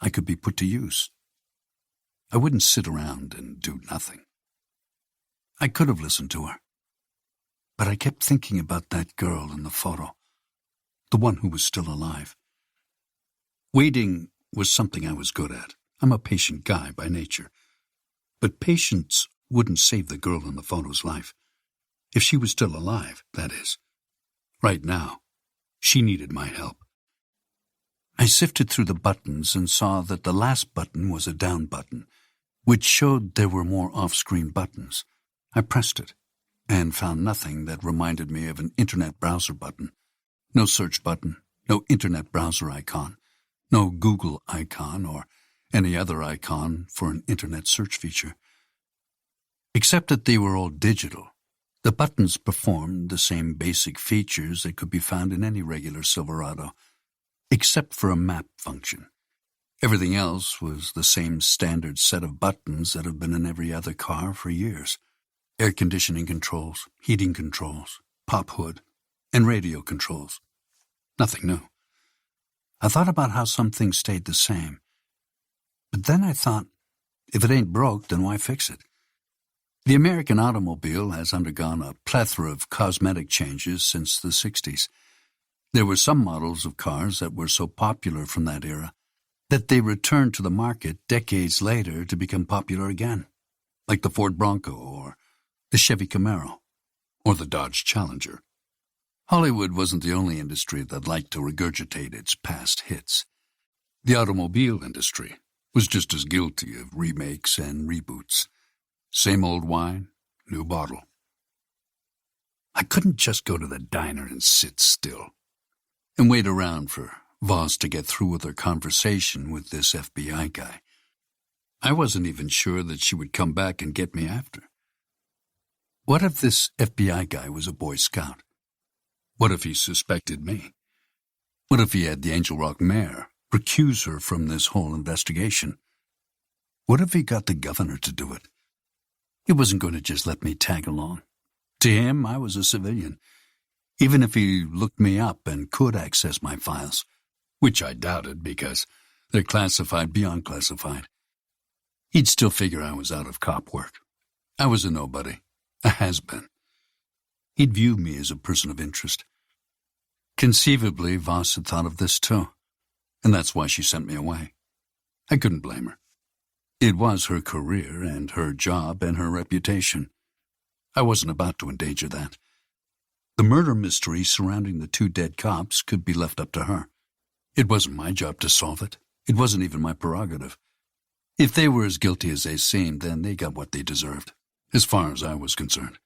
I could be put to use. I wouldn't sit around and do nothing. I could have listened to her. But I kept thinking about that girl in the photo, the one who was still alive. Waiting was something I was good at. I'm a patient guy by nature. But patience wouldn't save the girl in the photo's life. If she was still alive, that is. Right now, she needed my help. I sifted through the buttons and saw that the last button was a down button, which showed there were more off-screen buttons. I pressed it and found nothing that reminded me of an internet browser button. No search button, no internet browser icon, no Google icon or any other icon for an internet search feature. Except that they were all digital, the buttons performed the same basic features that could be found in any regular Silverado, except for a map function. Everything else was the same standard set of buttons that have been in every other car for years. Air conditioning controls, heating controls, pop hood, and radio controls. Nothing new. I thought about how some things stayed the same. But then I thought, if it ain't broke, then why fix it? The American automobile has undergone a plethora of cosmetic changes since the 60s. There were some models of cars that were so popular from that era that they returned to the market decades later to become popular again, like the Ford Bronco or the Chevy Camaro or the Dodge Challenger. Hollywood wasn't the only industry that liked to regurgitate its past hits. The automobile industry was just as guilty of remakes and reboots. Same old wine, new bottle. I couldn't just go to the diner and sit still and wait around for Voss to get through with her conversation with this FBI guy. I wasn't even sure that she would come back and get me after. What if this FBI guy was a Boy Scout? What if he suspected me? What if he had the Angel Rock mayor recuse her from this whole investigation? What if he got the governor to do it? He wasn't going to just let me tag along. To him, I was a civilian. Even if he looked me up and could access my files, which I doubted because they're classified beyond classified, he'd still figure I was out of cop work. I was a nobody, a has-been. He'd view me as a person of interest. Conceivably, Voss had thought of this too, and that's why she sent me away. I couldn't blame her. It was her career and her job and her reputation. I wasn't about to endanger that. The murder mystery surrounding the two dead cops could be left up to her. It wasn't my job to solve it. It wasn't even my prerogative. If they were as guilty as they seemed, then they got what they deserved, as far as I was concerned.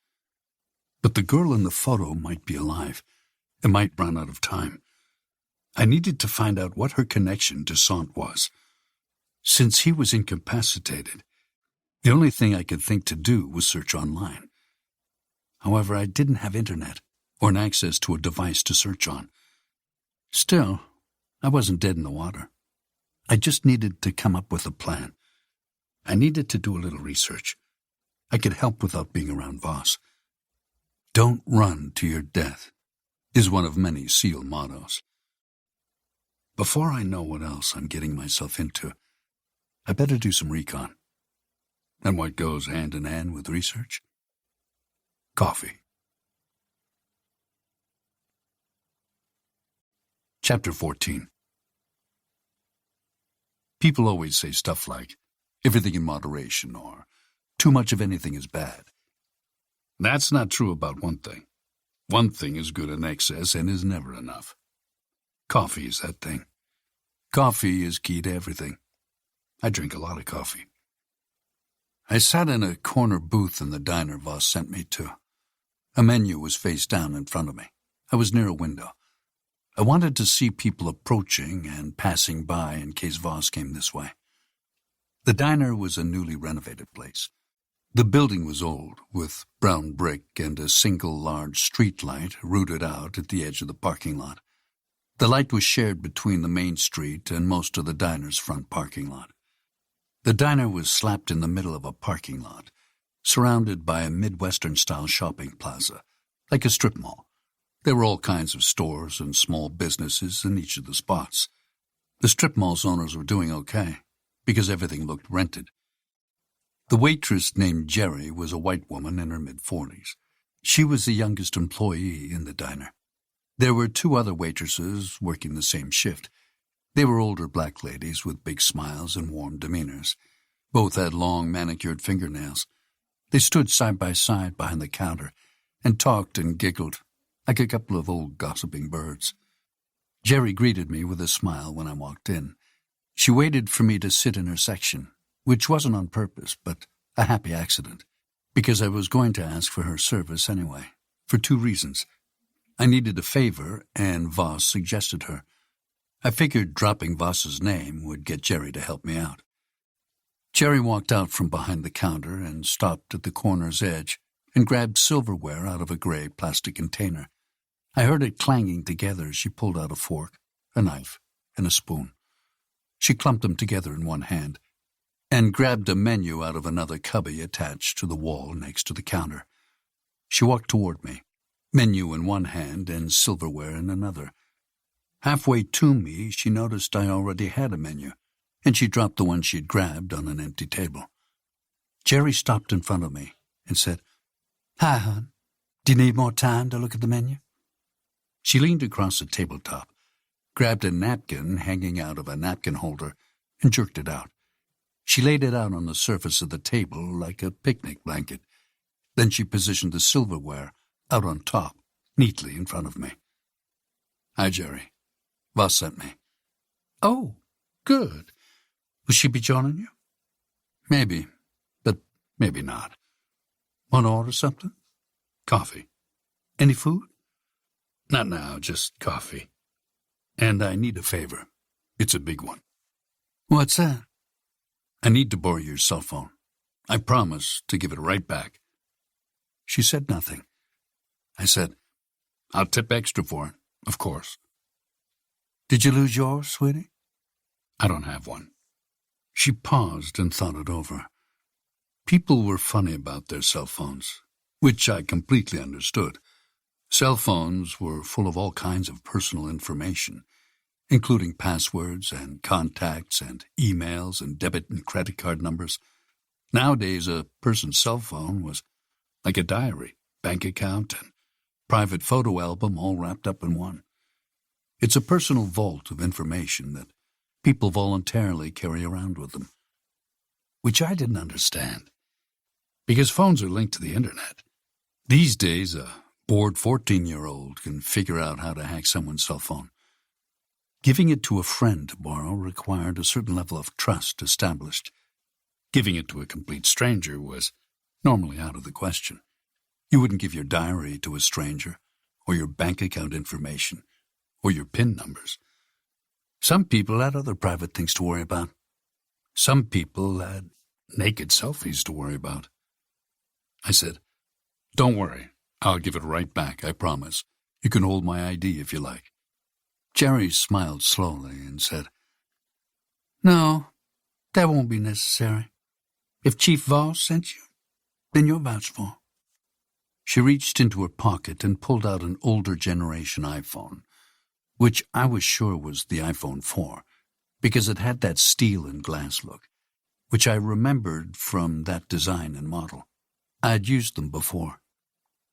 But the girl in the photo might be alive and might run out of time. I needed to find out what her connection to Sant was. Since he was incapacitated, the only thing I could think to do was search online. However, I didn't have internet or an access to a device to search on. Still, I wasn't dead in the water. I just needed to come up with a plan. I needed to do a little research. I could help without being around Voss. "Don't run to your death" is one of many SEAL mottos. Before I know what else I'm getting myself into, I better do some recon. And what goes hand in hand with research? Coffee. Chapter 14. People always say stuff like, everything in moderation, or too much of anything is bad. That's not true about one thing. One thing is good in excess and is never enough. Coffee is that thing. Coffee is key to everything. I drink a lot of coffee. I sat in a corner booth in the diner Voss sent me to. A menu was face down in front of me. I was near a window. I wanted to see people approaching and passing by in case Voss came this way. The diner was a newly renovated place. The building was old, with brown brick and a single large street light rooted out at the edge of the parking lot. The light was shared between the main street and most of the diner's front parking lot. The diner was slapped in the middle of a parking lot, surrounded by a Midwestern-style shopping plaza, like a strip mall. There were all kinds of stores and small businesses in each of the spots. The strip mall's owners were doing okay, because everything looked rented. The waitress named Jerry was a white woman in her mid-40s. She was the youngest employee in the diner. There were two other waitresses working the same shift. They were older black ladies with big smiles and warm demeanors. Both had long manicured fingernails. They stood side by side behind the counter and talked and giggled like a couple of old gossiping birds. Jerry greeted me with a smile when I walked in. She waited for me to sit in her section, which wasn't on purpose, but a happy accident, because I was going to ask for her service anyway, for two reasons. I needed a favor, and Voss suggested her. I figured dropping Voss's name would get Jerry to help me out. Jerry walked out from behind the counter and stopped at the corner's edge and grabbed silverware out of a gray plastic container. I heard it clanging together as she pulled out a fork, a knife, and a spoon. She clumped them together in one hand and grabbed a menu out of another cubby attached to the wall next to the counter. She walked toward me, menu in one hand and silverware in another. Halfway to me, she noticed I already had a menu, and she dropped the one she'd grabbed on an empty table. Jerry stopped in front of me and said, "Hi, hon. Do you need more time to look at the menu?" She leaned across the tabletop, grabbed a napkin hanging out of a napkin holder, and jerked it out. She laid it out on the surface of the table like a picnic blanket. Then she positioned the silverware out on top, neatly in front of me. "Hi, Jerry. Voss sent me." "Oh, good. Will she be joining you?" "Maybe, but maybe not." "Want to order something?" "Coffee." "Any food?" "Not now, just coffee. And I need a favor. It's a big one." "What's that?" "I need to borrow your cell phone. I promise to give it right back." She said nothing. I said, "I'll tip extra for it, of course." "Did you lose yours, sweetie?" "I don't have one." She paused and thought it over. People were funny about their cell phones, which I completely understood. Cell phones were full of all kinds of personal information, including passwords and contacts and emails and debit and credit card numbers. Nowadays, a person's cell phone was like a diary, bank account, and private photo album all wrapped up in one. It's a personal vault of information that people voluntarily carry around with them, which I didn't understand, because phones are linked to the internet. These days, a bored 14-year-old can figure out how to hack someone's cell phone. Giving it to a friend to borrow required a certain level of trust established. Giving it to a complete stranger was normally out of the question. You wouldn't give your diary to a stranger, or your bank account information, or your PIN numbers. Some people had other private things to worry about. Some people had naked selfies to worry about. I said, "Don't worry. I'll give it right back, I promise. You can hold my ID if you like." Jerry smiled slowly and said, "No, that won't be necessary. If Chief Voss sent you, then you're vouched for." She reached into her pocket and pulled out an older generation iPhone, which I was sure was the iPhone 4, because it had that steel and glass look, which I remembered from that design and model. I had used them before.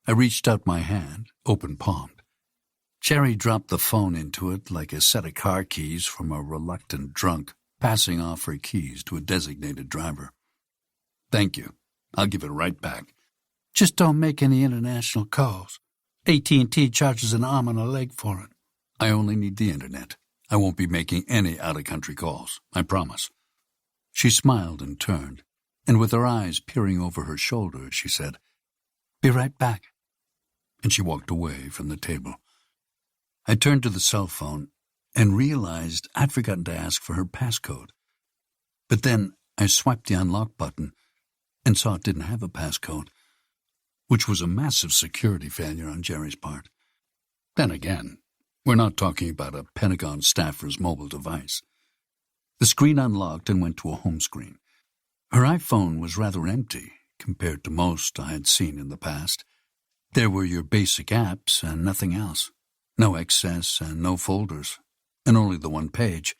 I reached out my hand, open-palmed. Jerry dropped the phone into it like a set of car keys from a reluctant drunk passing off her keys to a designated driver. "Thank you. I'll give it right back. Just don't make any international calls. AT&T charges an arm and a leg for it." "I only need the internet. I won't be making any out-of-country calls, I promise." She smiled and turned, and with her eyes peering over her shoulder, she said, "Be right back." And she walked away from the table. I turned to the cell phone and realized I'd forgotten to ask for her passcode. But then I swiped the unlock button and saw it didn't have a passcode, which was a massive security failure on Jerry's part. Then again, we're not talking about a Pentagon staffer's mobile device. The screen unlocked and went to a home screen. Her iPhone was rather empty compared to most I had seen in the past. There were your basic apps and nothing else. No excess and no folders, and only the one page.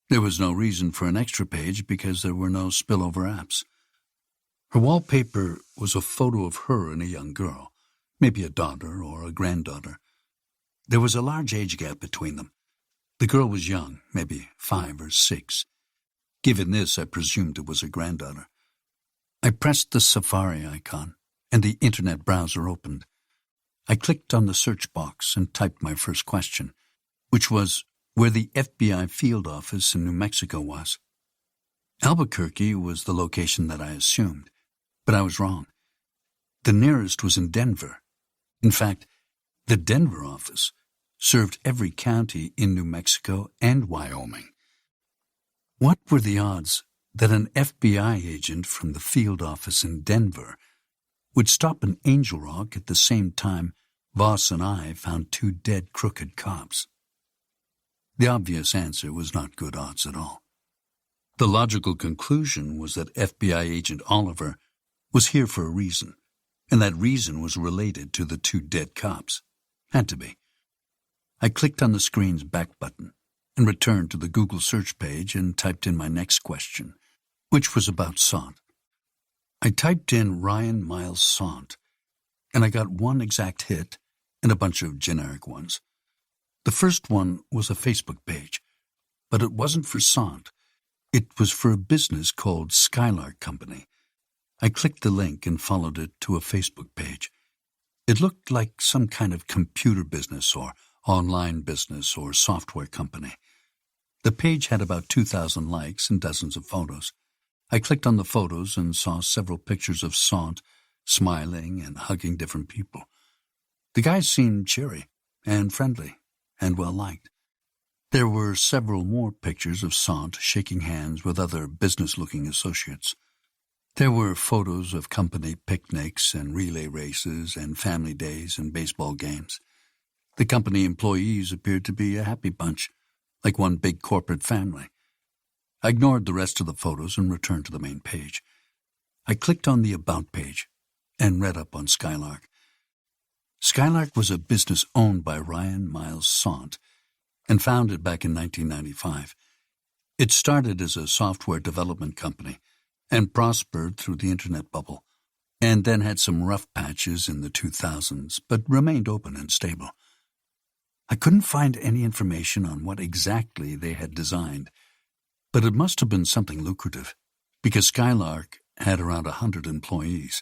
There was no reason for an extra page because there were no spillover apps. Her wallpaper was a photo of her and a young girl, maybe a daughter or a granddaughter. There was a large age gap between them. The girl was young, maybe 5 or 6. Given this, I presumed it was her granddaughter. I pressed the Safari icon, and the internet browser opened. I clicked on the search box and typed my first question, which was where the FBI field office in New Mexico was. Albuquerque was the location that I assumed, but I was wrong. The nearest was in Denver. In fact, the Denver office served every county in New Mexico and Wyoming. What were the odds that an FBI agent from the field office in Denver would stop in Angel Rock at the same time Voss and I found 2 dead crooked cops? The obvious answer was not good odds at all. The logical conclusion was that FBI agent Oliver was here for a reason, and that reason was related to the 2 dead cops. Had to be. I clicked on the screen's back button and returned to the Google search page and typed in my next question, which was about Sant. I typed in Ryan Miles Sant, and I got one exact hit and a bunch of generic ones. The first one was a Facebook page, but it wasn't for Sant. It was for a business called Skylark Company. I clicked the link and followed it to a Facebook page. It looked like some kind of computer business or online business or software company. The page had about 2,000 likes and dozens of photos. I clicked on the photos and saw several pictures of Sant smiling and hugging different people. The guys seemed cheery and friendly and well-liked. There were several more pictures of Sant shaking hands with other business-looking associates. There were photos of company picnics and relay races and family days and baseball games. The company employees appeared to be a happy bunch, like one big corporate family. I ignored the rest of the photos and returned to the main page. I clicked on the About page and read up on Skylark. Skylark was a business owned by Ryan Miles Sant and founded back in 1995. It started as a software development company and prospered through the internet bubble, and then had some rough patches in the 2000s, but remained open and stable. I couldn't find any information on what exactly they had designed, but it must have been something lucrative, because Skylark had around 100 employees.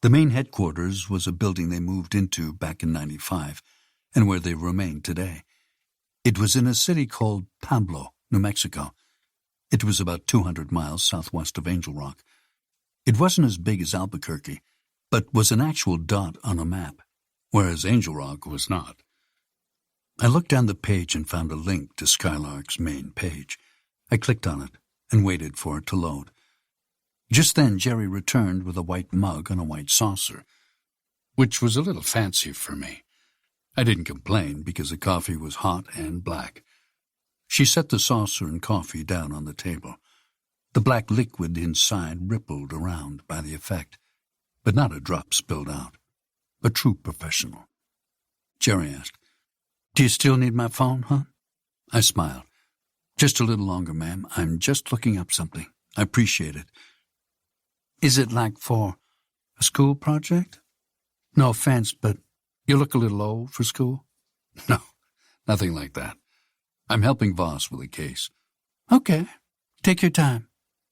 The main headquarters was a building they moved into back in '95, and where they remain today. It was in a city called Pablo, New Mexico. It was about 200 miles southwest of Angel Rock. It wasn't as big as Albuquerque, but was an actual dot on a map, whereas Angel Rock was not. I looked down the page and found a link to Skylark's main page. I clicked on it and waited for it to load. Just then, Jerry returned with a white mug on a white saucer, which was a little fancy for me. I didn't complain because the coffee was hot and black. She set the saucer and coffee down on the table. The black liquid inside rippled around by the effect, but not a drop spilled out. A true professional. Jerry asked, "Do you still need my phone, huh?" I smiled. "Just a little longer, ma'am. I'm just looking up something. I appreciate it." "Is it like for a school project? No offense, but you look a little old for school." "No, nothing like that. I'm helping Voss with a case." "Okay. Take your time.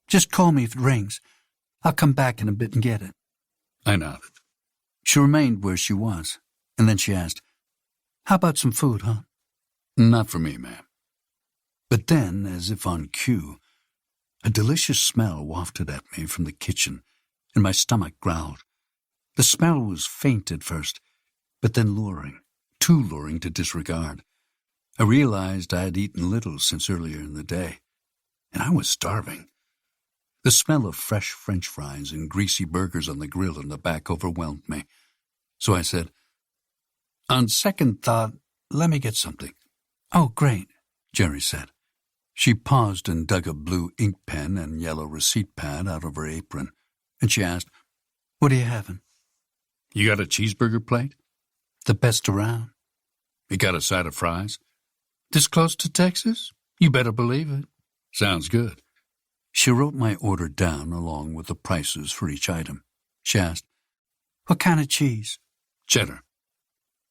Just call me if it rings. I'll come back in a bit and get it." I nodded. She remained where she was, and then she asked, "How about some food, huh?" "Not for me, ma'am." But then, as if on cue, a delicious smell wafted at me from the kitchen, and my stomach growled. The smell was faint at first, but then luring, too luring to disregard. I realized I had eaten little since earlier in the day, and I was starving. The smell of fresh French fries and greasy burgers on the grill in the back overwhelmed me. So I said, "On second thought, let me get something." "Oh, great," Jerry said. She paused and dug a blue ink pen and yellow receipt pad out of her apron, and she asked, "What are you having?" "You got a cheeseburger plate?" "The best around." "You got a side of fries?" "This close to Texas? You better believe it." "Sounds good." She wrote my order down along with the prices for each item. She asked, "What kind of cheese?" "Cheddar."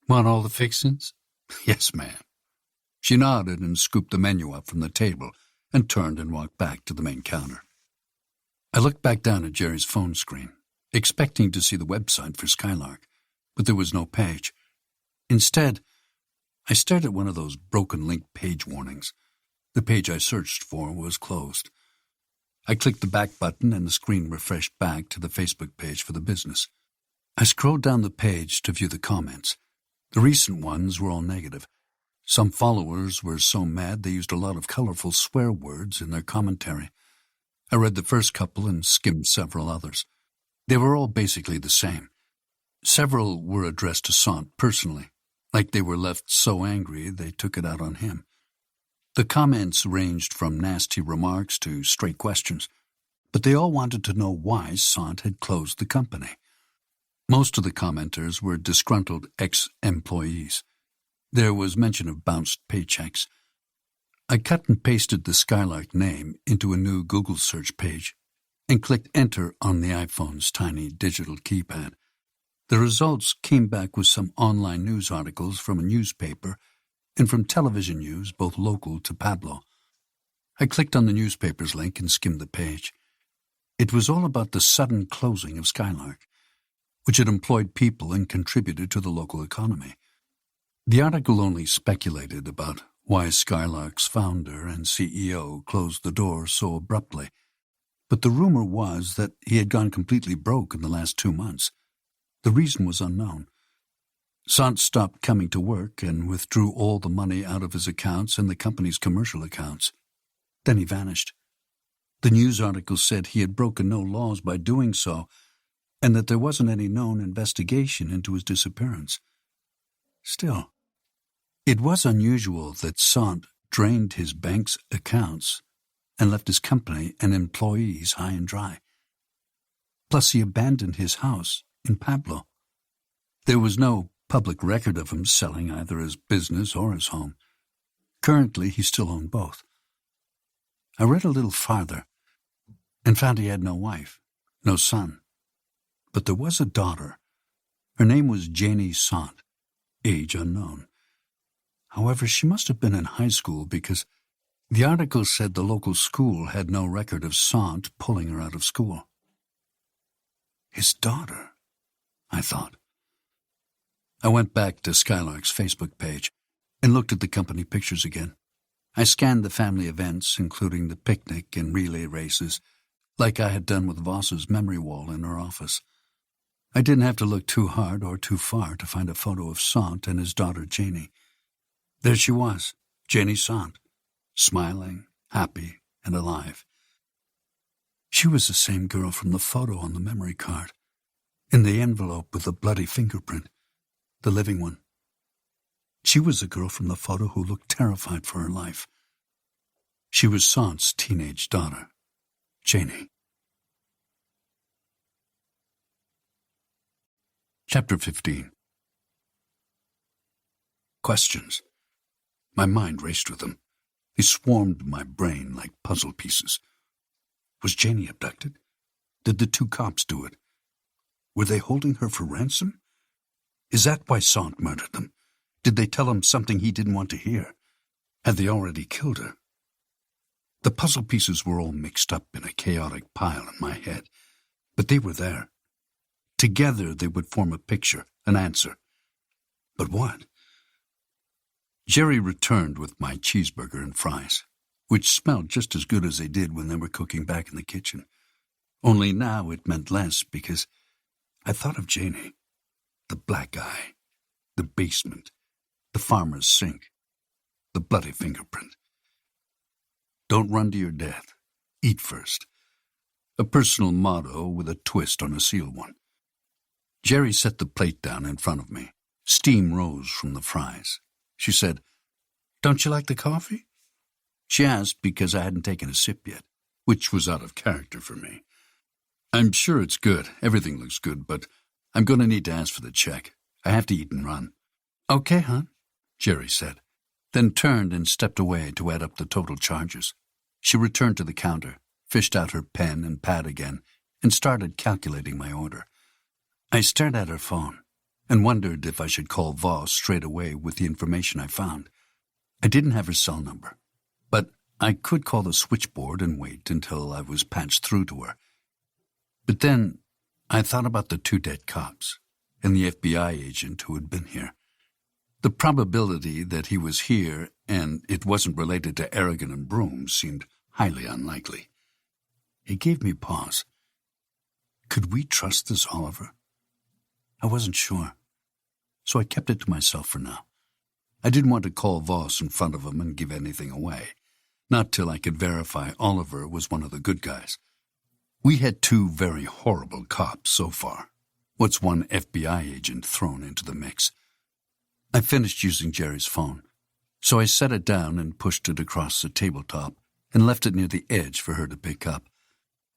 "Want all the fixings?" "Yes, ma'am." She nodded and scooped the menu up from the table and turned and walked back to the main counter. I looked back down at Jerry's phone screen, expecting to see the website for Skylark, but there was no page. Instead, I stared at one of those broken link page warnings. The page I searched for was closed. I clicked the back button and the screen refreshed back to the Facebook page for the business. I scrolled down the page to view the comments. The recent ones were all negative. Some followers were so mad they used a lot of colorful swear words in their commentary. I read the first couple and skimmed several others. They were all basically the same. Several were addressed to Sant personally, like they were left so angry they took it out on him. The comments ranged from nasty remarks to straight questions, but they all wanted to know why Sant had closed the company. Most of the commenters were disgruntled ex-employees. There was mention of bounced paychecks. I cut and pasted the Skylark name into a new Google search page and clicked Enter on the iPhone's tiny digital keypad. The results came back with some online news articles from a newspaper and from television news, both local to Pablo. I clicked on the newspaper's link and skimmed the page. It was all about the sudden closing of Skylark, which had employed people and contributed to the local economy. The article only speculated about why Skylark's founder and CEO closed the door so abruptly, but the rumor was that he had gone completely broke in the last 2 months. The reason was unknown. Sant stopped coming to work and withdrew all the money out of his accounts and the company's commercial accounts. Then he vanished. The news article said he had broken no laws by doing so, and that there wasn't any known investigation into his disappearance. Still, it was unusual that Sant drained his bank's accounts and left his company and employees high and dry. Plus, he abandoned his house in Pablo. There was no public record of him selling either his business or his home. Currently, he still owned both. I read a little farther and found he had no wife, no son. But there was a daughter. Her name was Janie Sant, age unknown. However, she must have been in high school because the article said the local school had no record of Sant pulling her out of school. His daughter, I thought. I went back to Skylark's Facebook page and looked at the company pictures again. I scanned the family events, including the picnic and relay races, like I had done with Voss's memory wall in her office. I didn't have to look too hard or too far to find a photo of Sant and his daughter Janie. There she was, Janie Sant, smiling, happy, and alive. She was the same girl from the photo on the memory card, in the envelope with the bloody fingerprint, the living one. She was the girl from the photo who looked terrified for her life. She was Sant's teenage daughter, Janie. Chapter 15. Questions. My mind raced with them. They swarmed my brain like puzzle pieces. Was Janie abducted? Did the two cops do it? Were they holding her for ransom? Is that why Sant murdered them? Did they tell him something he didn't want to hear? Had they already killed her? The puzzle pieces were all mixed up in a chaotic pile in my head, but they were there. Together they would form a picture, an answer. But what? Jerry returned with my cheeseburger and fries, which smelled just as good as they did when they were cooking back in the kitchen. Only now it meant less because I thought of Janie, the black eye, the basement, the farmer's sink, the bloody fingerprint. Don't run to your death. Eat first. A personal motto with a twist on a sealed one. Jerry set the plate down in front of me. Steam rose from the fries. She said, "Don't you like the coffee?" She asked because I hadn't taken a sip yet, which was out of character for me. I'm sure it's good. Everything looks good, but I'm going to need to ask for the check. I have to eat and run. Okay, hon, Jerry said, then turned and stepped away to add up the total charges. She returned to the counter, fished out her pen and pad again, and started calculating my order. I stared at her phone and wondered if I should call Voss straight away with the information I found. I didn't have her cell number, but I could call the switchboard and wait until I was patched through to her. But then I thought about the two dead cops and the FBI agent who had been here. The probability that he was here and it wasn't related to Aragon and Broom seemed highly unlikely. It gave me pause. Could we trust this Oliver? I wasn't sure, so I kept it to myself for now. I didn't want to call Voss in front of him and give anything away, not till I could verify Oliver was one of the good guys. We had two very horrible cops so far. What's one FBI agent thrown into the mix? I finished using Jerry's phone, so I set it down and pushed it across the tabletop and left it near the edge for her to pick up.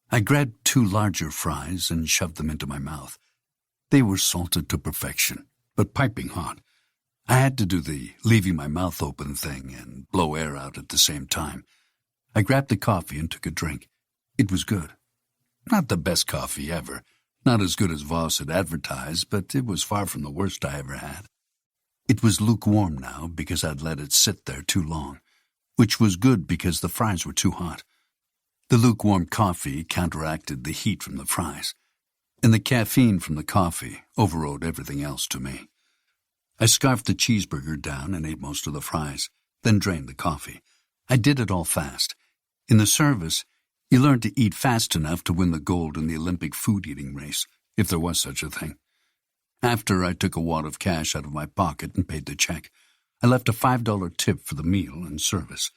I grabbed two larger fries and shoved them into my mouth. They were salted to perfection, but piping hot. I had to do the leaving my mouth open thing and blow air out at the same time. I grabbed the coffee and took a drink. It was good. Not the best coffee ever. Not as good as Voss had advertised, but it was far from the worst I ever had. It was lukewarm now because I'd let it sit there too long, which was good because the fries were too hot. The lukewarm coffee counteracted the heat from the fries, and the caffeine from the coffee overrode everything else to me. I scarfed the cheeseburger down and ate most of the fries, then drained the coffee. I did it all fast. In the service, you learned to eat fast enough to win the gold in the Olympic food-eating race, if there was such a thing. After I took a wad of cash out of my pocket and paid the check, I left a $5 tip for the meal and service,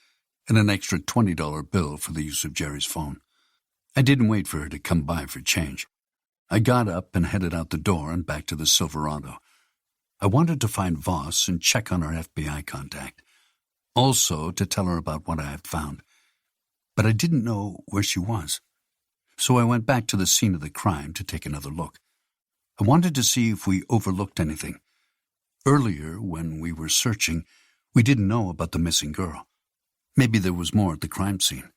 and an extra $20 bill for the use of Jerry's phone. I didn't wait for her to come by for change. I got up and headed out the door and back to the Silverado. I wanted to find Voss and check on our FBI contact, also to tell her about what I had found. But I didn't know where she was, so I went back to the scene of the crime to take another look. I wanted to see if we overlooked anything. Earlier, when we were searching, we didn't know about the missing girl. Maybe there was more at the crime scene.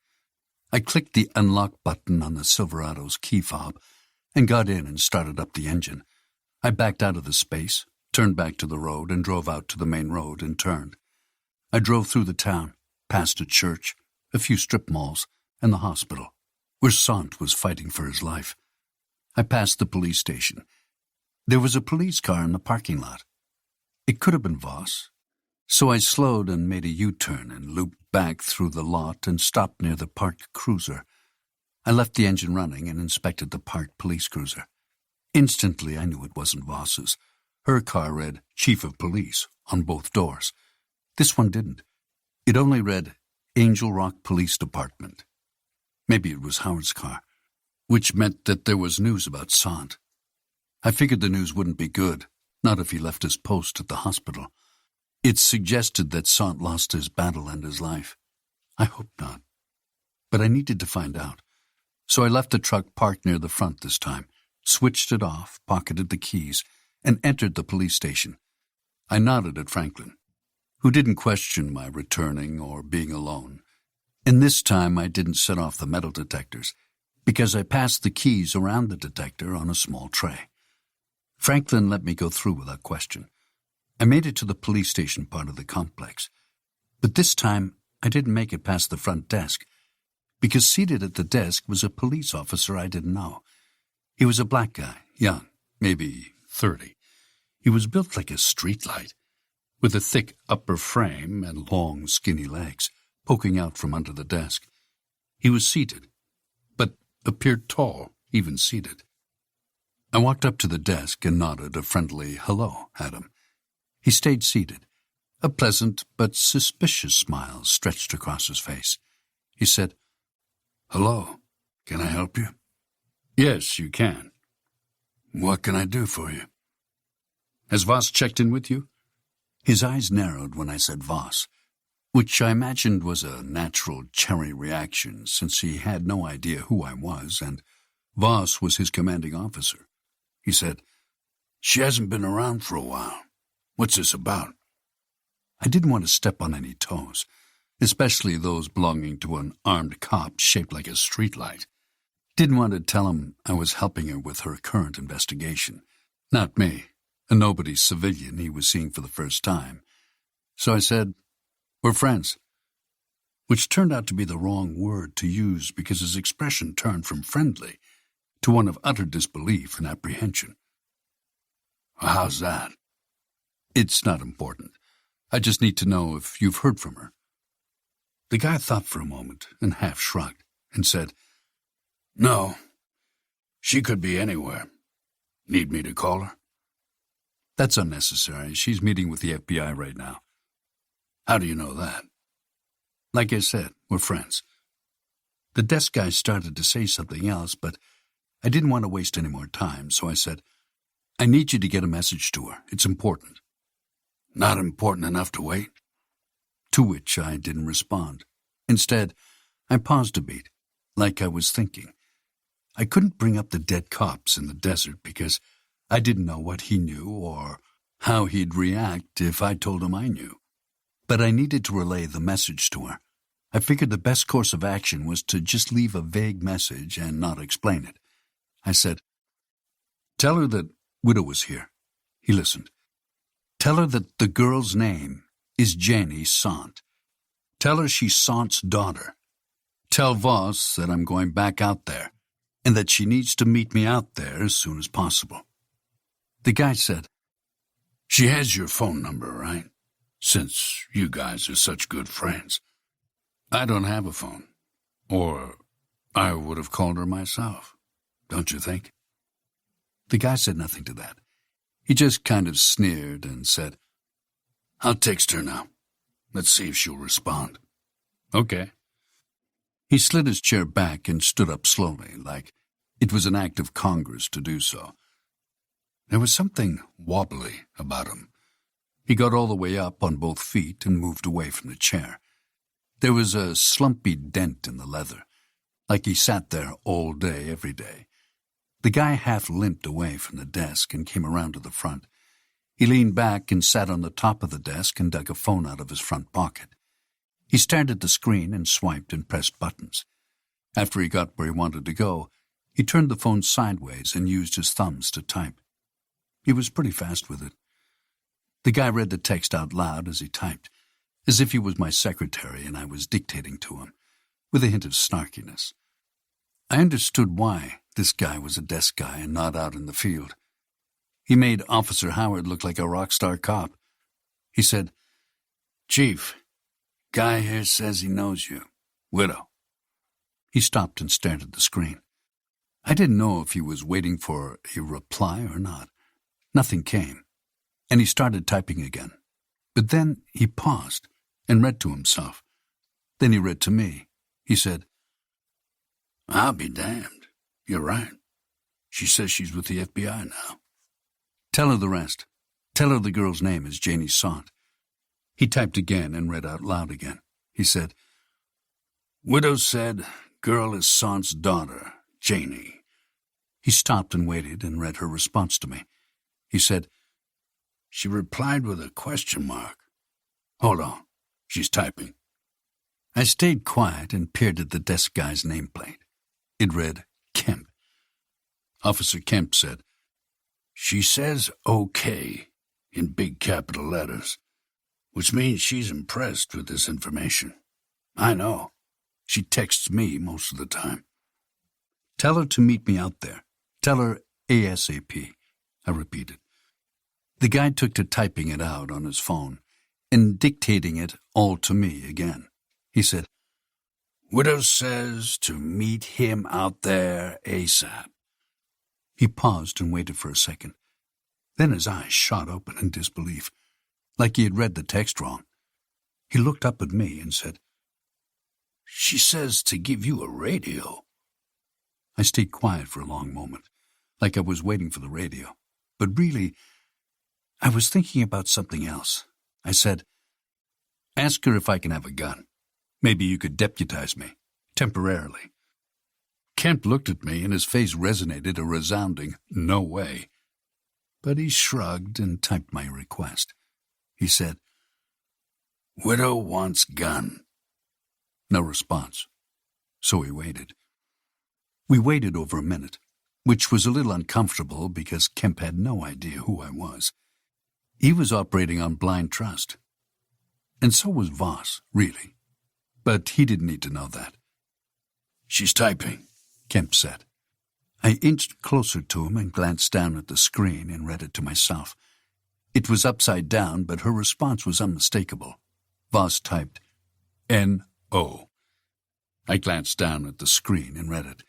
I clicked the unlock button on the Silverado's key fob and got in and started up the engine. I backed out of the space, turned back to the road, and drove out to the main road and turned. I drove through the town, past a church, a few strip malls, and the hospital, where Sant was fighting for his life. I passed the police station. There was a police car in the parking lot. It could have been Voss, so I slowed and made a U-turn and looped back through the lot and stopped near the parked cruiser. I left the engine running and inspected the parked police cruiser. Instantly, I knew it wasn't Voss's. Her car read Chief of Police on both doors. This one didn't. It only read Angel Rock Police Department. Maybe it was Howard's car. which meant that there was news about Sant. I figured the news wouldn't be good, not if he left his post at the hospital. It suggested that Sant lost his battle and his life. I hoped not. But I needed to find out. So I left the truck parked near the front this time, switched it off, pocketed the keys, and entered the police station. I nodded at Franklin, who didn't question my returning or being alone. And this time I didn't set off the metal detectors, because I passed the keys around the detector on a small tray. Franklin let me go through without question. I made it to the police station part of the complex. But this time I didn't make it past the front desk, because seated at the desk was a police officer I didn't know. He was a black guy, young, maybe 30. He was built like a streetlight, with a thick upper frame and long, skinny legs poking out from under the desk. He was seated, but appeared tall, even seated. I walked up to the desk and nodded a friendly hello at him. He stayed seated. A pleasant but suspicious smile stretched across his face. He said, "Hello, can I help you?" "Yes, you can." "What can I do for you?" "Has Voss checked in with you?" His eyes narrowed when I said Voss, which I imagined was a natural cherry reaction since he had no idea who I was, and Voss was his commanding officer. He said, "She hasn't been around for a while. What's this about?" I didn't want to step on any toes, especially those belonging to an armed cop shaped like a streetlight. Didn't want to tell him I was helping her with her current investigation. Not me, a nobody civilian he was seeing for the first time. So I said, "We're friends," which turned out to be the wrong word to use because his expression turned from friendly to one of utter disbelief and apprehension. "How's that?" "It's not important. I just need to know if you've heard from her." The guy thought for a moment and half shrugged and said, "No. She could be anywhere. Need me to call her?" "That's unnecessary. She's meeting with the FBI right now." "How do you know that?" "Like I said, we're friends." The desk guy started to say something else, but I didn't want to waste any more time, so I said, "I need you to get a message to her. It's important." "Not important enough to wait?" To which I didn't respond. Instead, I paused a beat, like I was thinking. I couldn't bring up the dead cops in the desert because I didn't know what he knew or how he'd react if I told him I knew. But I needed to relay the message to her. I figured the best course of action was to just leave a vague message and not explain it. I said, "Tell her that Widow was here." He listened. "Tell her that the girl's name is Janie Sant. Tell her she's Sant's daughter. Tell Voss that I'm going back out there, and that she needs to meet me out there as soon as possible." The guy said, "She has your phone number, right? Since you guys are such good friends." "I don't have a phone. Or I would have called her myself, don't you think?" The guy said nothing to that. He just kind of sneered and said, "I'll text her now. Let's see if she'll respond." "Okay." He slid his chair back and stood up slowly, like it was an act of Congress to do so. There was something wobbly about him. He got all the way up on both feet and moved away from the chair. There was a slumpy dent in the leather, like he sat there all day, every day. The guy half limped away from the desk and came around to the front. He leaned back and sat on the top of the desk and dug a phone out of his front pocket. He stared at the screen and swiped and pressed buttons. After he got where he wanted to go, he turned the phone sideways and used his thumbs to type. He was pretty fast with it. The guy read the text out loud as he typed, as if he was my secretary and I was dictating to him, with a hint of snarkiness. I understood why this guy was a desk guy and not out in the field. He made Officer Howard look like a rock star cop. He said, "Chief, guy here says he knows you. Widow." He stopped and stared at the screen. I didn't know if he was waiting for a reply or not. Nothing came, and he started typing again. But then he paused and read to himself. Then he read to me. He said, "I'll be damned. You're right. She says she's with the FBI now. Tell her the rest. Tell her the girl's name is Janie Sant. He typed again and read out loud again. He said, Widow said, girl is Sant's daughter, Janie. He stopped and waited and read her response to me. He said, She replied with a question mark. Hold on, she's typing. I stayed quiet and peered at the desk guy's nameplate. It read, Kemp. Officer Kemp said, She says okay in big capital letters, which means she's impressed with this information. I know. She texts me most of the time. Tell her to meet me out there. Tell her ASAP, I repeated. The guy took to typing it out on his phone and dictating it all to me again. He said, Widow says to meet him out there ASAP. He paused and waited for a second. Then his eyes shot open in disbelief, like he had read the text wrong. He looked up at me and said, She says to give you a radio. I stayed quiet for a long moment, like I was waiting for the radio. But really, I was thinking about something else. I said, Ask her if I can have a gun. Maybe you could deputize me, temporarily. Kemp looked at me and his face resonated a resounding no way. But he shrugged and typed my request. He said, Widow wants gun. No response. So we waited. We waited over a minute, which was a little uncomfortable because Kemp had no idea who I was. He was operating on blind trust. And so was Voss, really. But he didn't need to know that. She's typing, Kemp said. I inched closer to him and glanced down at the screen and read it to myself. It was upside down, but her response was unmistakable. Voss typed, N-O. I glanced down at the screen and read it.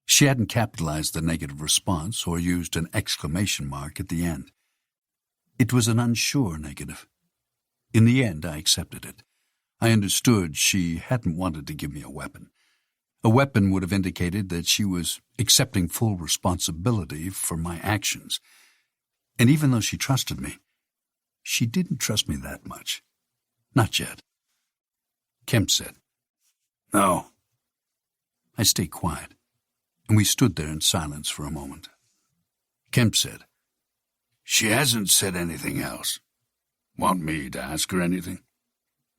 She hadn't capitalized the negative response or used an exclamation mark at the end. It was an unsure negative. In the end, I accepted it. I understood she hadn't wanted to give me a weapon. A weapon would have indicated that she was accepting full responsibility for my actions. And even though she trusted me, she didn't trust me that much. Not yet. Kemp said, No. I stayed quiet, and we stood there in silence for a moment. Kemp said, She hasn't said anything else. Want me to ask her anything?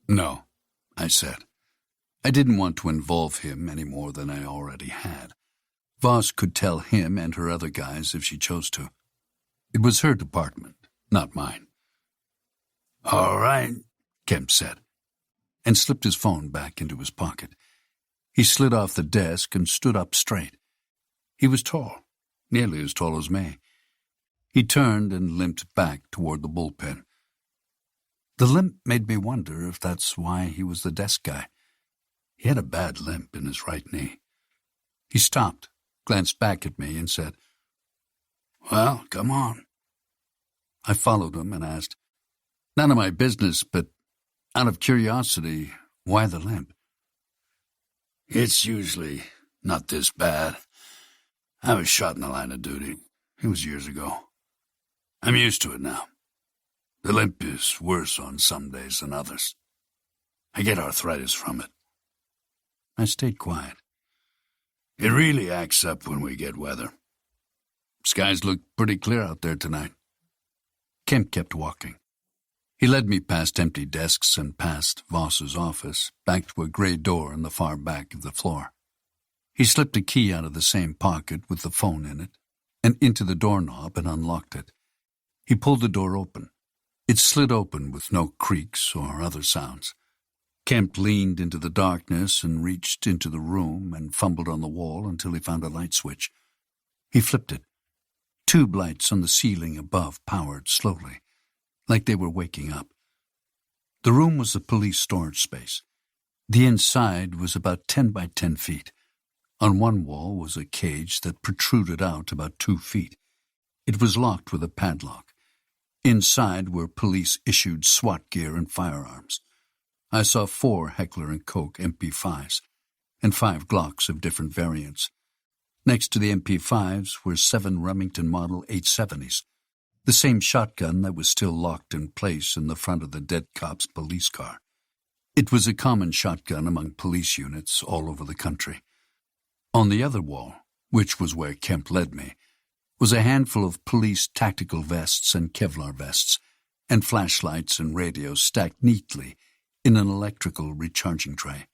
No, I said. I didn't want to involve him any more than I already had. Voss could tell him and her other guys if she chose to. It was her department, not mine. All right, Kemp said, and slipped his phone back into his pocket. He slid off the desk and stood up straight. He was tall, nearly as tall as me. He turned and limped back toward the bullpen. The limp made me wonder if that's why he was the desk guy. He had a bad limp in his right knee. He stopped, glanced back at me, and said, Well, come on. I followed him and asked, None of my business, but out of curiosity, why the limp? It's usually not this bad. I was shot in the line of duty. It was years ago. I'm used to it now. The limp is worse on some days than others. I get arthritis from it. I stayed quiet. It really acts up when we get weather. Skies look pretty clear out there tonight. Kemp kept walking. He led me past empty desks and past Voss's office, back to a gray door in the far back of the floor. He slipped a key out of the same pocket with the phone in it, and into the doorknob and unlocked it. He pulled the door open. It slid open with no creaks or other sounds. Kemp leaned into the darkness and reached into the room and fumbled on the wall until he found a light switch. He flipped it. Tube lights on the ceiling above powered slowly, like they were waking up. The room was a police storage space. The inside was about 10 by 10 feet. On one wall was a cage that protruded out about 2 feet. It was locked with a padlock. Inside were police-issued SWAT gear and firearms. I saw 4 Heckler & Koch MP5s and 5 Glocks of different variants. Next to the MP5s were 7 Remington Model 870s, the same shotgun that was still locked in place in the front of the dead cop's police car. It was a common shotgun among police units all over the country. On the other wall, which was where Kemp led me, was a handful of police tactical vests and Kevlar vests, and flashlights and radios stacked neatly in an electrical recharging tray.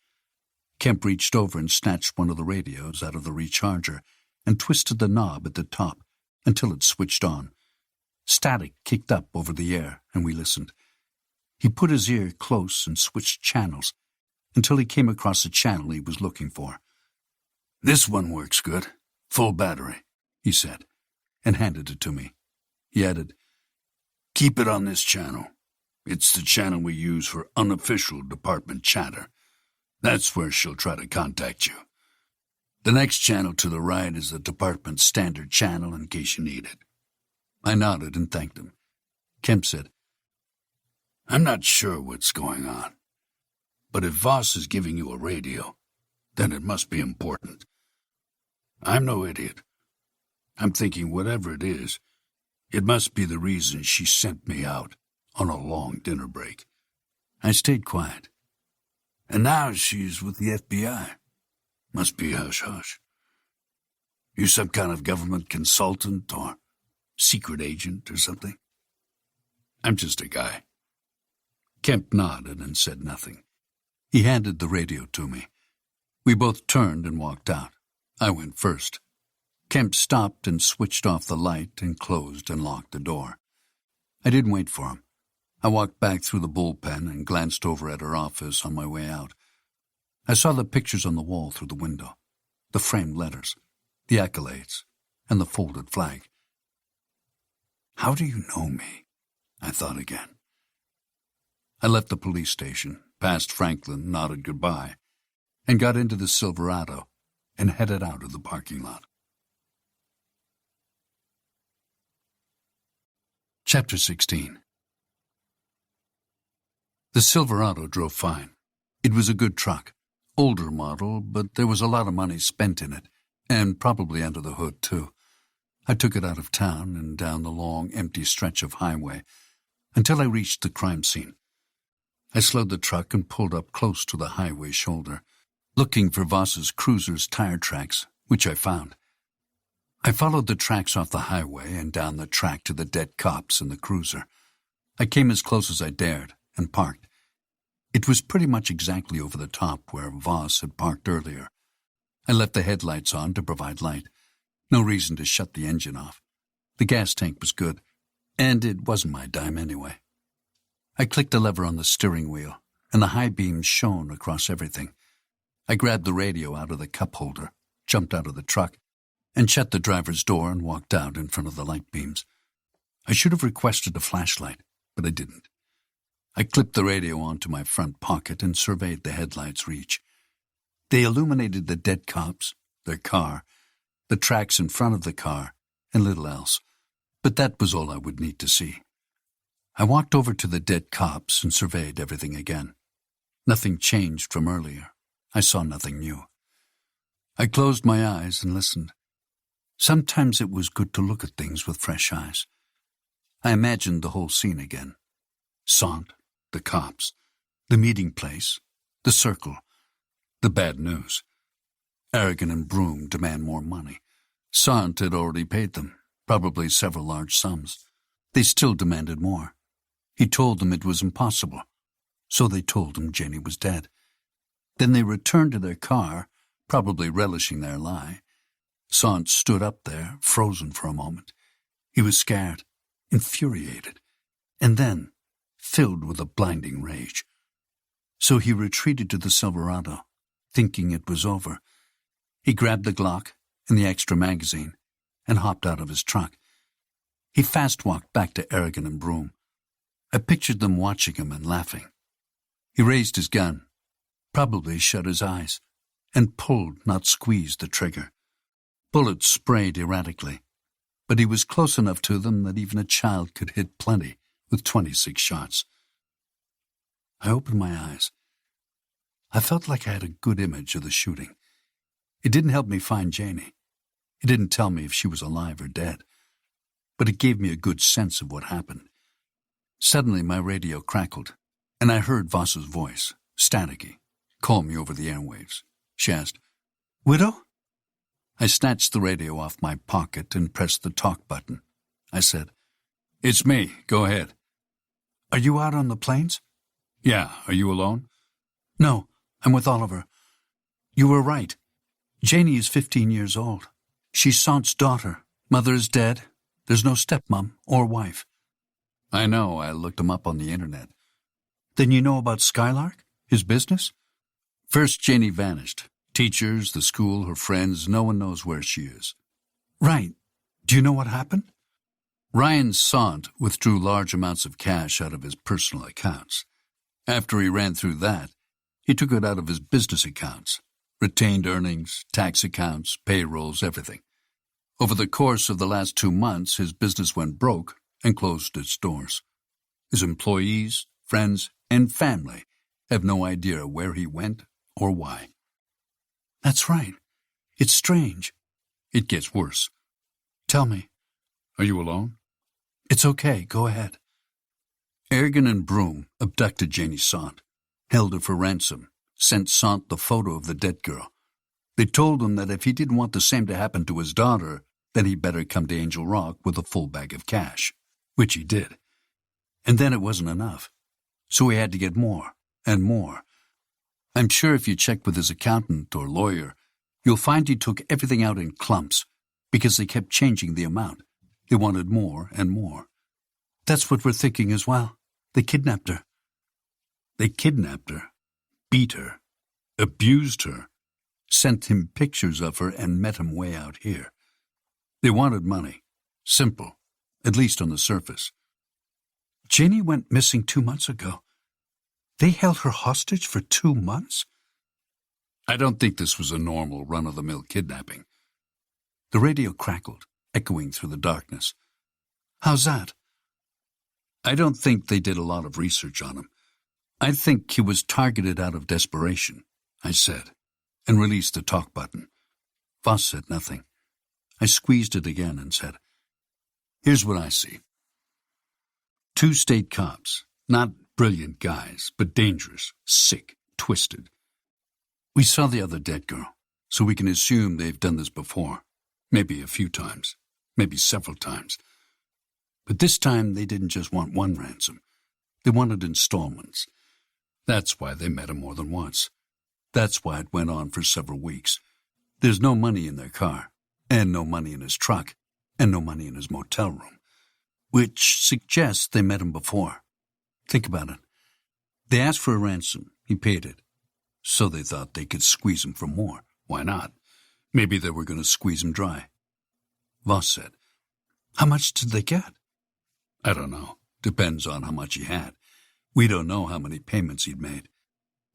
Kemp reached over and snatched one of the radios out of the recharger and twisted the knob at the top until it switched on. Static kicked up over the air, and we listened. He put his ear close and switched channels until he came across a channel he was looking for. "This one works good. Full battery," he said, and handed it to me. He added, "Keep it on this channel. It's the channel we use for unofficial department chatter. That's where she'll try to contact you. The next channel to the right is the department's standard channel in case you need it." I nodded and thanked him. Kemp said, "I'm not sure what's going on, but if Voss is giving you a radio, then it must be important. I'm no idiot. I'm thinking whatever it is, it must be the reason she sent me out on a long dinner break." I stayed quiet. "And now she's with the FBI. Must be hush-hush. You some kind of government consultant or secret agent or something?" "I'm just a guy." Kemp nodded and said nothing. He handed the radio to me. We both turned and walked out. I went first. Kemp stopped and switched off the light and closed and locked the door. I didn't wait for him. I walked back through the bullpen and glanced over at her office on my way out. I saw the pictures on the wall through the window, the framed letters, the accolades, and the folded flag. "How do you know me?" I thought again. I left the police station, passed Franklin, nodded goodbye, and got into the Silverado and headed out of the parking lot. Chapter 16. The Silverado drove fine. It was a good truck, older model, but there was a lot of money spent in it, and probably under the hood, too. I took it out of town and down the long, empty stretch of highway until I reached the crime scene. I slowed the truck and pulled up close to the highway shoulder, looking for Voss's cruiser's tire tracks, which I found. I followed the tracks off the highway and down the track to the dead cops in the cruiser. I came as close as I dared and parked. It was pretty much exactly over the top where Voss had parked earlier. I left the headlights on to provide light. No reason to shut the engine off. The gas tank was good, and it wasn't my dime anyway. I clicked a lever on the steering wheel, and the high beams shone across everything. I grabbed the radio out of the cup holder, jumped out of the truck, and shut the driver's door and walked out in front of the light beams. I should have requested a flashlight, but I didn't. I clipped the radio onto my front pocket and surveyed the headlights' reach. They illuminated the dead cops, their car, the tracks in front of the car, and little else, but that was all I would need to see. I walked over to the dead cops and surveyed everything again. Nothing changed from earlier. I saw nothing new. I closed my eyes and listened. Sometimes it was good to look at things with fresh eyes. I imagined the whole scene again. Sant, the cops, the meeting place, the circle, the bad news. Aragon and Broom demand more money. Sant had already paid them, probably several large sums. They still demanded more. He told them it was impossible, so they told him Jenny was dead. Then they returned to their car, probably relishing their lie. Sant stood up there, frozen for a moment. He was scared, infuriated, and then filled with a blinding rage. So he retreated to the Silverado, thinking it was over. He grabbed the Glock and the extra magazine and hopped out of his truck. He fast-walked back to Aragon and Broom. I pictured them watching him and laughing. He raised his gun, probably shut his eyes, and pulled, not squeezed, the trigger. Bullets sprayed erratically, but he was close enough to them that even a child could hit plenty with 26 shots. I opened my eyes. I felt like I had a good image of the shooting. It didn't help me find Janie. It didn't tell me if she was alive or dead, but it gave me a good sense of what happened. Suddenly my radio crackled, and I heard Voss's voice, staticky, call me over the airwaves. She asked, "Widow?" I snatched the radio off my pocket and pressed the talk button. I said, "It's me. Go ahead." "Are you out on the plains?" "Yeah. Are you alone?" "No, I'm with Oliver. You were right. Janie is 15 years old. She's Sant's daughter. Mother is dead. There's no stepmom or wife." "I know. I looked him up on the internet." "Then you know about Skylark? His business?" "First, Janie vanished. Teachers, the school, her friends, no one knows where she is." "Right. Do you know what happened?" "Ryan Sant withdrew large amounts of cash out of his personal accounts. After he ran through that, he took it out of his business accounts, retained earnings, tax accounts, payrolls, everything. Over the course of the last 2 months, his business went broke and closed its doors. His employees, friends, and family have no idea where he went or why." "That's right. It's strange." "It gets worse." "Tell me." "Are you alone?" "It's okay. Go ahead." Ergen and Broom abducted Janie Sant, held her for ransom, sent Sant the photo of the dead girl. They told him that if he didn't want the same to happen to his daughter, then he'd better come to Angel Rock with a full bag of cash, which he did. And then it wasn't enough, so he had to get more and more. I'm sure if you check with his accountant or lawyer, you'll find he took everything out in clumps because they kept changing the amount. They wanted more and more. That's what we're thinking as well. They kidnapped her." "They kidnapped her, beat her, abused her, sent him pictures of her and met him way out here. They wanted money. Simple, at least on the surface." "Janie went missing 2 months ago. They held her hostage for 2 months?" "I don't think this was a normal run-of-the-mill kidnapping." The radio crackled, echoing through the darkness. "How's that?" "I don't think they did a lot of research on him. I think he was targeted out of desperation," I said, and released the talk button. Voss said nothing. I squeezed it again and said, "Here's what I see. 2 state cops, not brilliant guys, but dangerous, sick, twisted. We saw the other dead girl, so we can assume they've done this before. Maybe a few times, maybe several times. But this time they didn't just want one ransom. They wanted installments. That's why they met him more than once. That's why it went on for several weeks. There's no money in their car, and no money in his truck, and no money in his motel room, which suggests they met him before. Think about it. They asked for a ransom. He paid it. So they thought they could squeeze him for more. Why not? Maybe they were going to squeeze him dry." Voss said, "How much did they get?" "I don't know. Depends on how much he had. We don't know how many payments he'd made.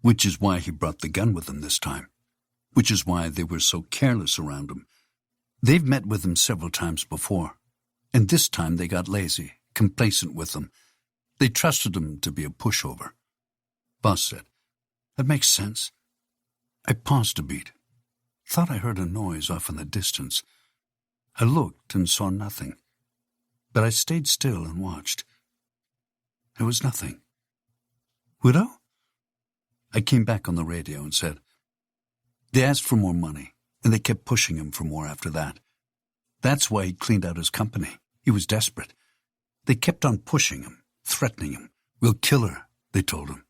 Which is why he brought the gun with him this time. Which is why they were so careless around him. They've met with him several times before, and this time they got lazy, complacent with him. They trusted him to be a pushover." Voss said, "That makes sense." I paused a beat. Thought I heard a noise off in the distance. I looked and saw nothing, but I stayed still and watched. There was nothing. "Widow?" I came back on the radio and said, "They asked for more money, and they kept pushing him for more after that. That's why he cleaned out his company. He was desperate. They kept on pushing him, threatening him. 'We'll kill her,' they told him.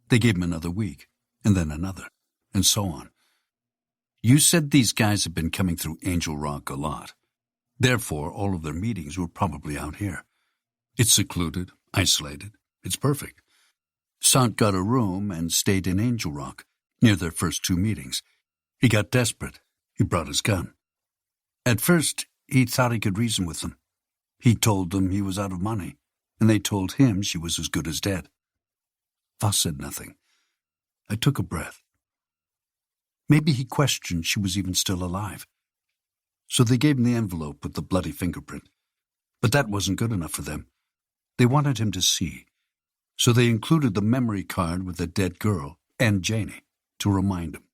They gave him another week, and then another, and so on. You said these guys have been coming through Angel Rock a lot. Therefore, all of their meetings were probably out here. It's secluded, isolated. It's perfect. Sant got a room and stayed in Angel Rock, near their first 2 meetings. He got desperate. He brought his gun. At first, he thought he could reason with them. He told them he was out of money, and they told him she was as good as dead." Voss said nothing. I took a breath. Maybe he questioned she was even still alive. So they gave him the envelope with the bloody fingerprint. But that wasn't good enough for them. They wanted him to see. So they included the memory card with the dead girl and Janie to remind him.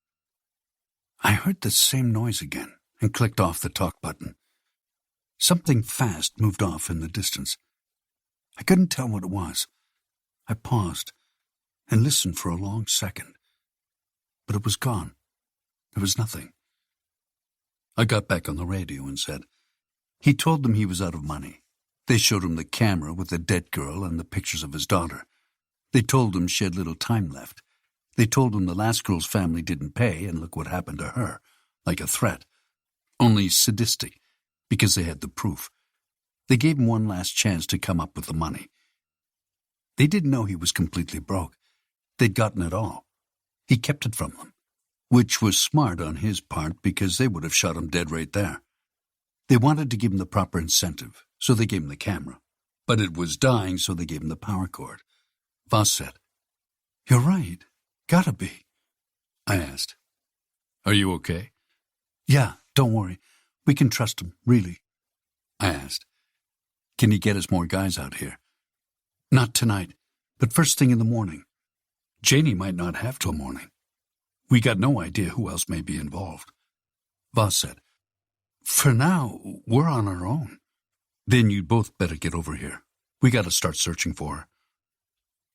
I heard the same noise again, and clicked off the talk button. Something fast moved off in the distance. I couldn't tell what it was. I paused and listened for a long second. But it was gone. There was nothing. I got back on the radio and said, he told them he was out of money. They showed him the camera with the dead girl and the pictures of his daughter. They told him she had little time left. They told him the last girl's family didn't pay, and look what happened to her, like a threat. Only sadistic, because they had the proof. They gave him one last chance to come up with the money. They didn't know he was completely broke. They'd gotten it all. He kept it from them, which was smart on his part because they would have shot him dead right there. They wanted to give him the proper incentive, so they gave him the camera. But it was dying, so they gave him the power cord. Voss said, "You're right. Gotta be." I asked, "Are you okay?" "Yeah, don't worry. We can trust him, really." I asked, "Can he get us more guys out here?" "Not tonight, but first thing in the morning." Janie might not have till morning. We got no idea who else may be involved. Voss said, "For now, we're on our own." "Then you'd both better get over here. We got to start searching for her."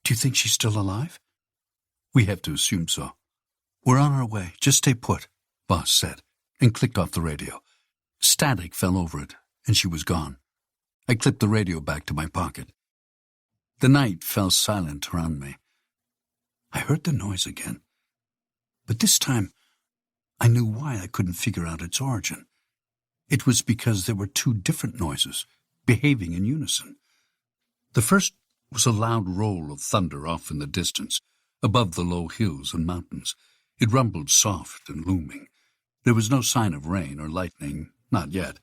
"Do you think she's still alive?" "We have to assume so." "We're on our way. Just stay put," Voss said, and clicked off the radio. Static fell over it, and she was gone. I clipped the radio back to my pocket. The night fell silent around me. I heard the noise again. But this time, I knew why I couldn't figure out its origin. It was because there were two different noises, behaving in unison. The first was a loud roll of thunder off in the distance, above the low hills and mountains. It rumbled soft and looming. There was no sign of rain or lightning, not yet,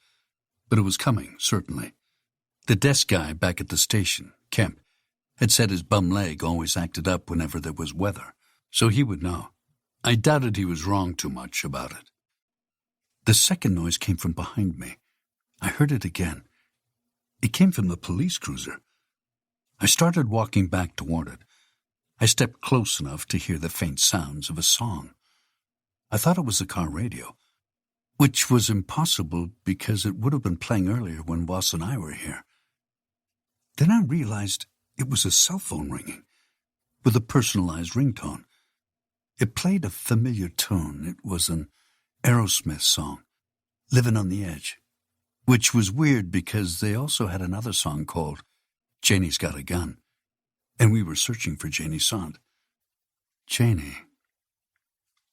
but it was coming, certainly. The desk guy back at the station, Kemp, had said his bum leg always acted up whenever there was weather, so he would know. I doubted he was wrong too much about it. The second noise came from behind me. I heard it again. It came from the police cruiser. I started walking back toward it. I stepped close enough to hear the faint sounds of a song. I thought it was the car radio, which was impossible because it would have been playing earlier when Voss and I were here. Then I realized it was a cell phone ringing, with a personalized ringtone. It played a familiar tune. It was an Aerosmith song, "Living on the Edge," which was weird because they also had another song called "Janie's Got a Gun," and we were searching for Janie Sant. Janie.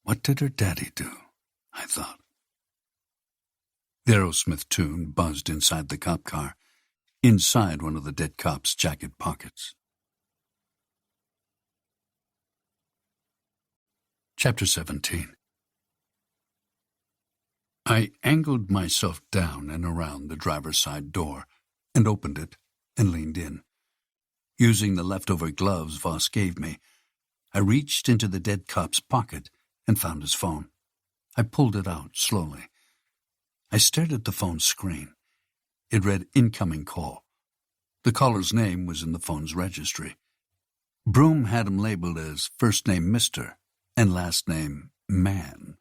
What did her daddy do? I thought. The Aerosmith tune buzzed inside the cop car, inside one of the dead cop's jacket pockets. Chapter 17. I angled myself down and around the driver's side door and opened it and leaned in. Using the leftover gloves Voss gave me, I reached into the dead cop's pocket and found his phone. I pulled it out slowly. I stared at the phone screen. It read incoming call. The caller's name was in the phone's registry. Broom had him labeled as first name Mr. and last name Man.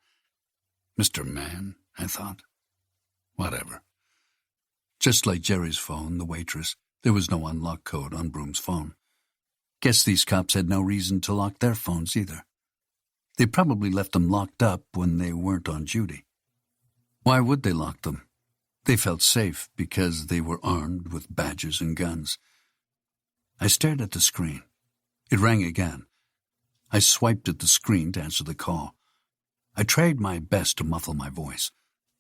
Mr. Man, I thought. Whatever. Just like Jerry's phone, the waitress, there was no unlock code on Broom's phone. Guess these cops had no reason to lock their phones either. They probably left them locked up when they weren't on duty. Why would they lock them? They felt safe because they were armed with badges and guns. I stared at the screen. It rang again. I swiped at the screen to answer the call. I tried my best to muffle my voice,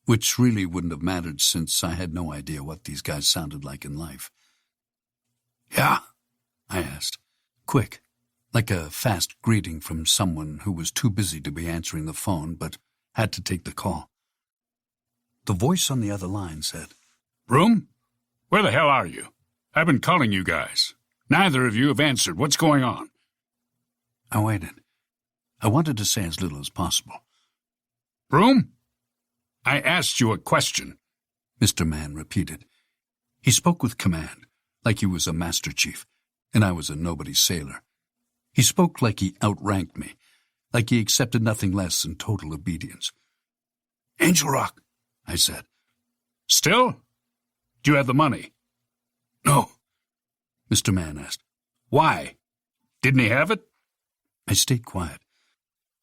which really wouldn't have mattered since I had no idea what these guys sounded like in life. "Yeah?" I asked. Quick, like a fast greeting from someone who was too busy to be answering the phone but had to take the call. The voice on the other line said, "Broom? Where the hell are you? I've been calling you guys. Neither of you have answered. What's going on?" I waited. I wanted to say as little as possible. "Broom? I asked you a question," Mr. Man repeated. He spoke with command, like he was a master chief, and I was a nobody sailor. He spoke like he outranked me, like he accepted nothing less than total obedience. "Angel Rock, I said. Still? Do you have the money? No, Mr. Mann asked. Why? Didn't he have it? I stayed quiet.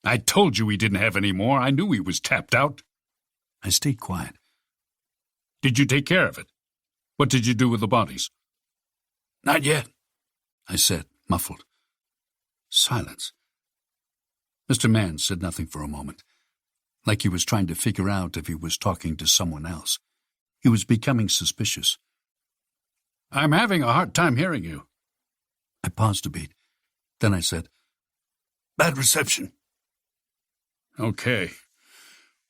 I told you he didn't have any more. I knew he was tapped out. I stayed quiet. Did you take care of it? What did you do with the bodies? Not yet, I said, muffled. Silence. Mr. Mann said nothing for a moment, like he was trying to figure out if he was talking to someone else. He was becoming suspicious. I'm having a hard time hearing you. I paused a beat. Then I said, Bad reception. Okay.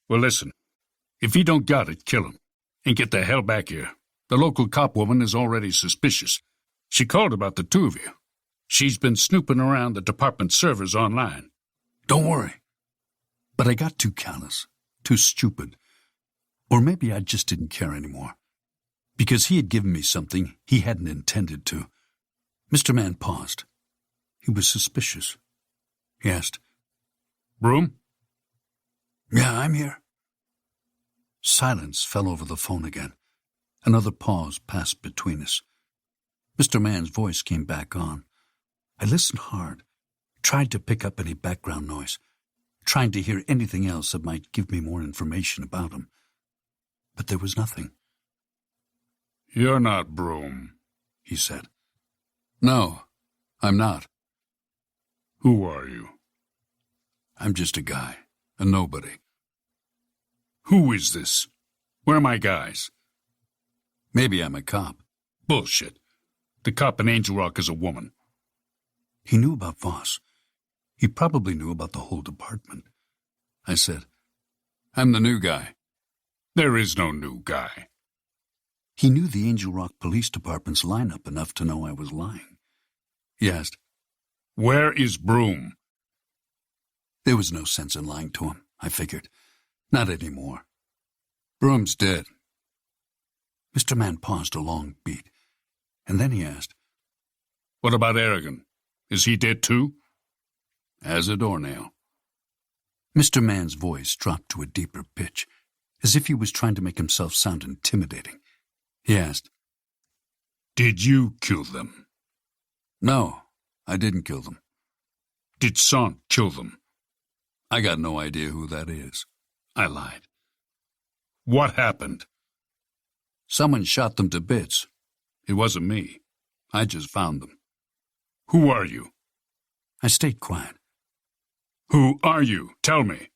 Well, listen. If he don't got it, kill him. And get the hell back here. The local cop woman is already suspicious. She called about the two of you. She's been snooping around the department servers online. Don't worry. But I got too callous, too stupid. Or maybe I just didn't care anymore. Because he had given me something he hadn't intended to. Mr. Mann paused. He was suspicious. He asked, Broom? Yeah, I'm here. Silence fell over the phone again. Another pause passed between us. Mr. Mann's voice came back on. I listened hard, tried to pick up any background noise, trying to hear anything else that might give me more information about him. But there was nothing. You're not Broom, he said. No, I'm not. Who are you? I'm just a guy, a nobody. Who is this? Where are my guys? Maybe I'm a cop. Bullshit. The cop in Angel Rock is a woman. He knew about Voss. He probably knew about the whole department. I said, I'm the new guy. There is no new guy. He knew the Angel Rock Police Department's lineup enough to know I was lying. He asked, Where is Broom? There was no sense in lying to him, I figured. Not anymore. Broom's dead. Mr. Mann paused a long beat, and then he asked, What about Aragon? Is he dead too? As a doornail. Mr. Mann's voice dropped to a deeper pitch, as if he was trying to make himself sound intimidating. He asked, Did you kill them? No, I didn't kill them. Did Sant kill them? I got no idea who that is. I lied. What happened? Someone shot them to bits. It wasn't me. I just found them. Who are you? I stayed quiet. Who are you? Tell me.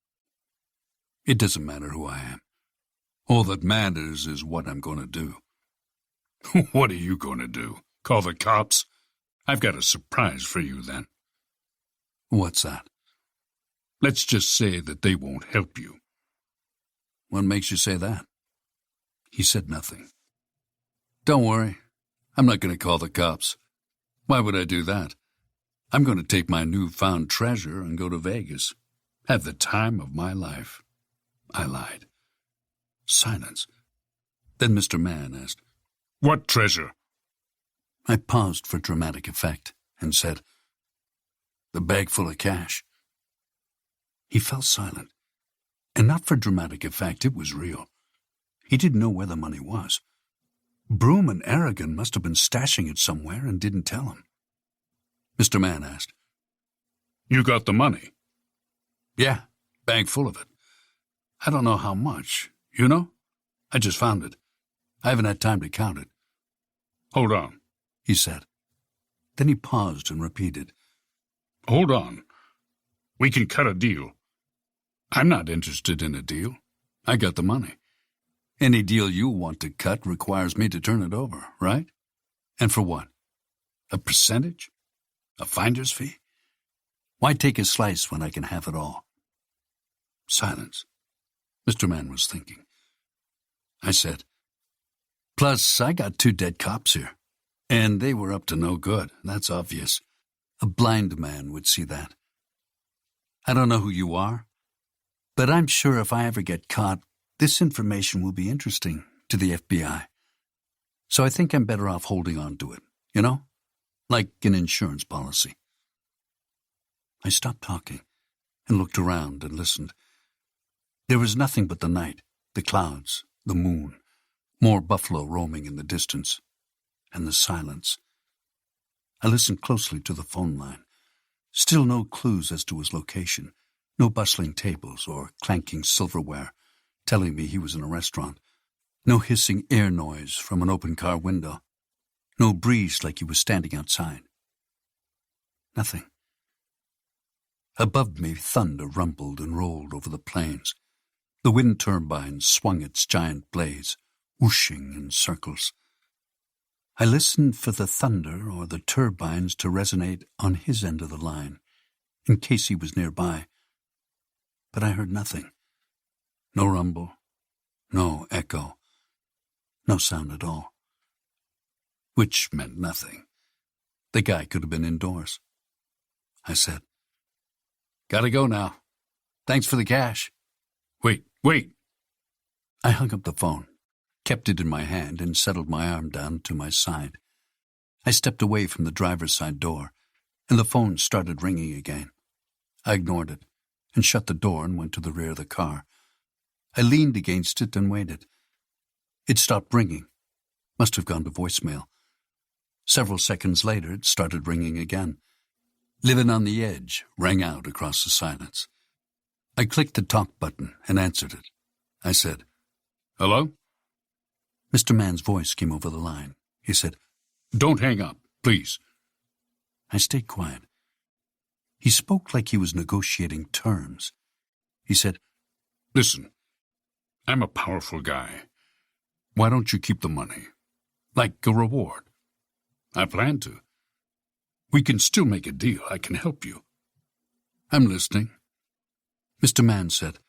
It doesn't matter who I am. All that matters is what I'm going to do. What are you going to do? Call the cops? I've got a surprise for you then. What's that? Let's just say that they won't help you. What makes you say that? He said nothing. Don't worry. I'm not going to call the cops. Why would I do that? I'm going to take my newfound treasure and go to Vegas. Have the time of my life. I lied. Silence. Then Mr. Mann asked, What treasure? I paused for dramatic effect and said, The bag full of cash. He fell silent. And not for dramatic effect, it was real. He didn't know where the money was. Broom and Aragon must have been stashing it somewhere and didn't tell him. Mr. Mann asked, You got the money? Yeah, bag full of it. I don't know how much, you know? I just found it. I haven't had time to count it. Hold on, he said. Then he paused and repeated, Hold on. We can cut a deal. I'm not interested in a deal. I got the money. Any deal you want to cut requires me to turn it over, right? And for what? A percentage? A finder's fee? Why take a slice when I can have it all? Silence. Mr. Mann was thinking. I said, Plus, I got 2 dead cops here. And they were up to no good, that's obvious. A blind man would see that. I don't know who you are, but I'm sure if I ever get caught, this information will be interesting to the FBI. So I think I'm better off holding on to it, you know? Like an insurance policy. I stopped talking and looked around and listened. There was nothing but the night, the clouds, the moon, more buffalo roaming in the distance, and the silence. I listened closely to the phone line. Still no clues as to his location, no bustling tables or clanking silverware telling me he was in a restaurant, no hissing air noise from an open car window, no breeze like he was standing outside. Nothing. Above me, thunder rumbled and rolled over the plains. The wind turbine swung its giant blades, whooshing in circles. I listened for the thunder or the turbines to resonate on his end of the line, in case he was nearby. But I heard nothing. No rumble, no echo, no sound at all. Which meant nothing. The guy could have been indoors. I said, "Gotta go now. Thanks for the cash." Wait. I hung up the phone, kept it in my hand, and settled my arm down to my side. I stepped away from the driver's side door, and the phone started ringing again. I ignored it, and shut the door and went to the rear of the car. I leaned against it and waited. It stopped ringing. Must have gone to voicemail. Several seconds later, it started ringing again. "Living on the Edge" rang out across the silence. I clicked the talk button and answered it. I said, "Hello?" Mr. Mann's voice came over the line. He said, "Don't hang up, please." I stayed quiet. He spoke like he was negotiating terms. He said, "Listen, I'm a powerful guy. Why don't you keep the money? Like a reward." "I plan to. We can still make a deal. I can help you." "I'm listening." Mr. Mann said,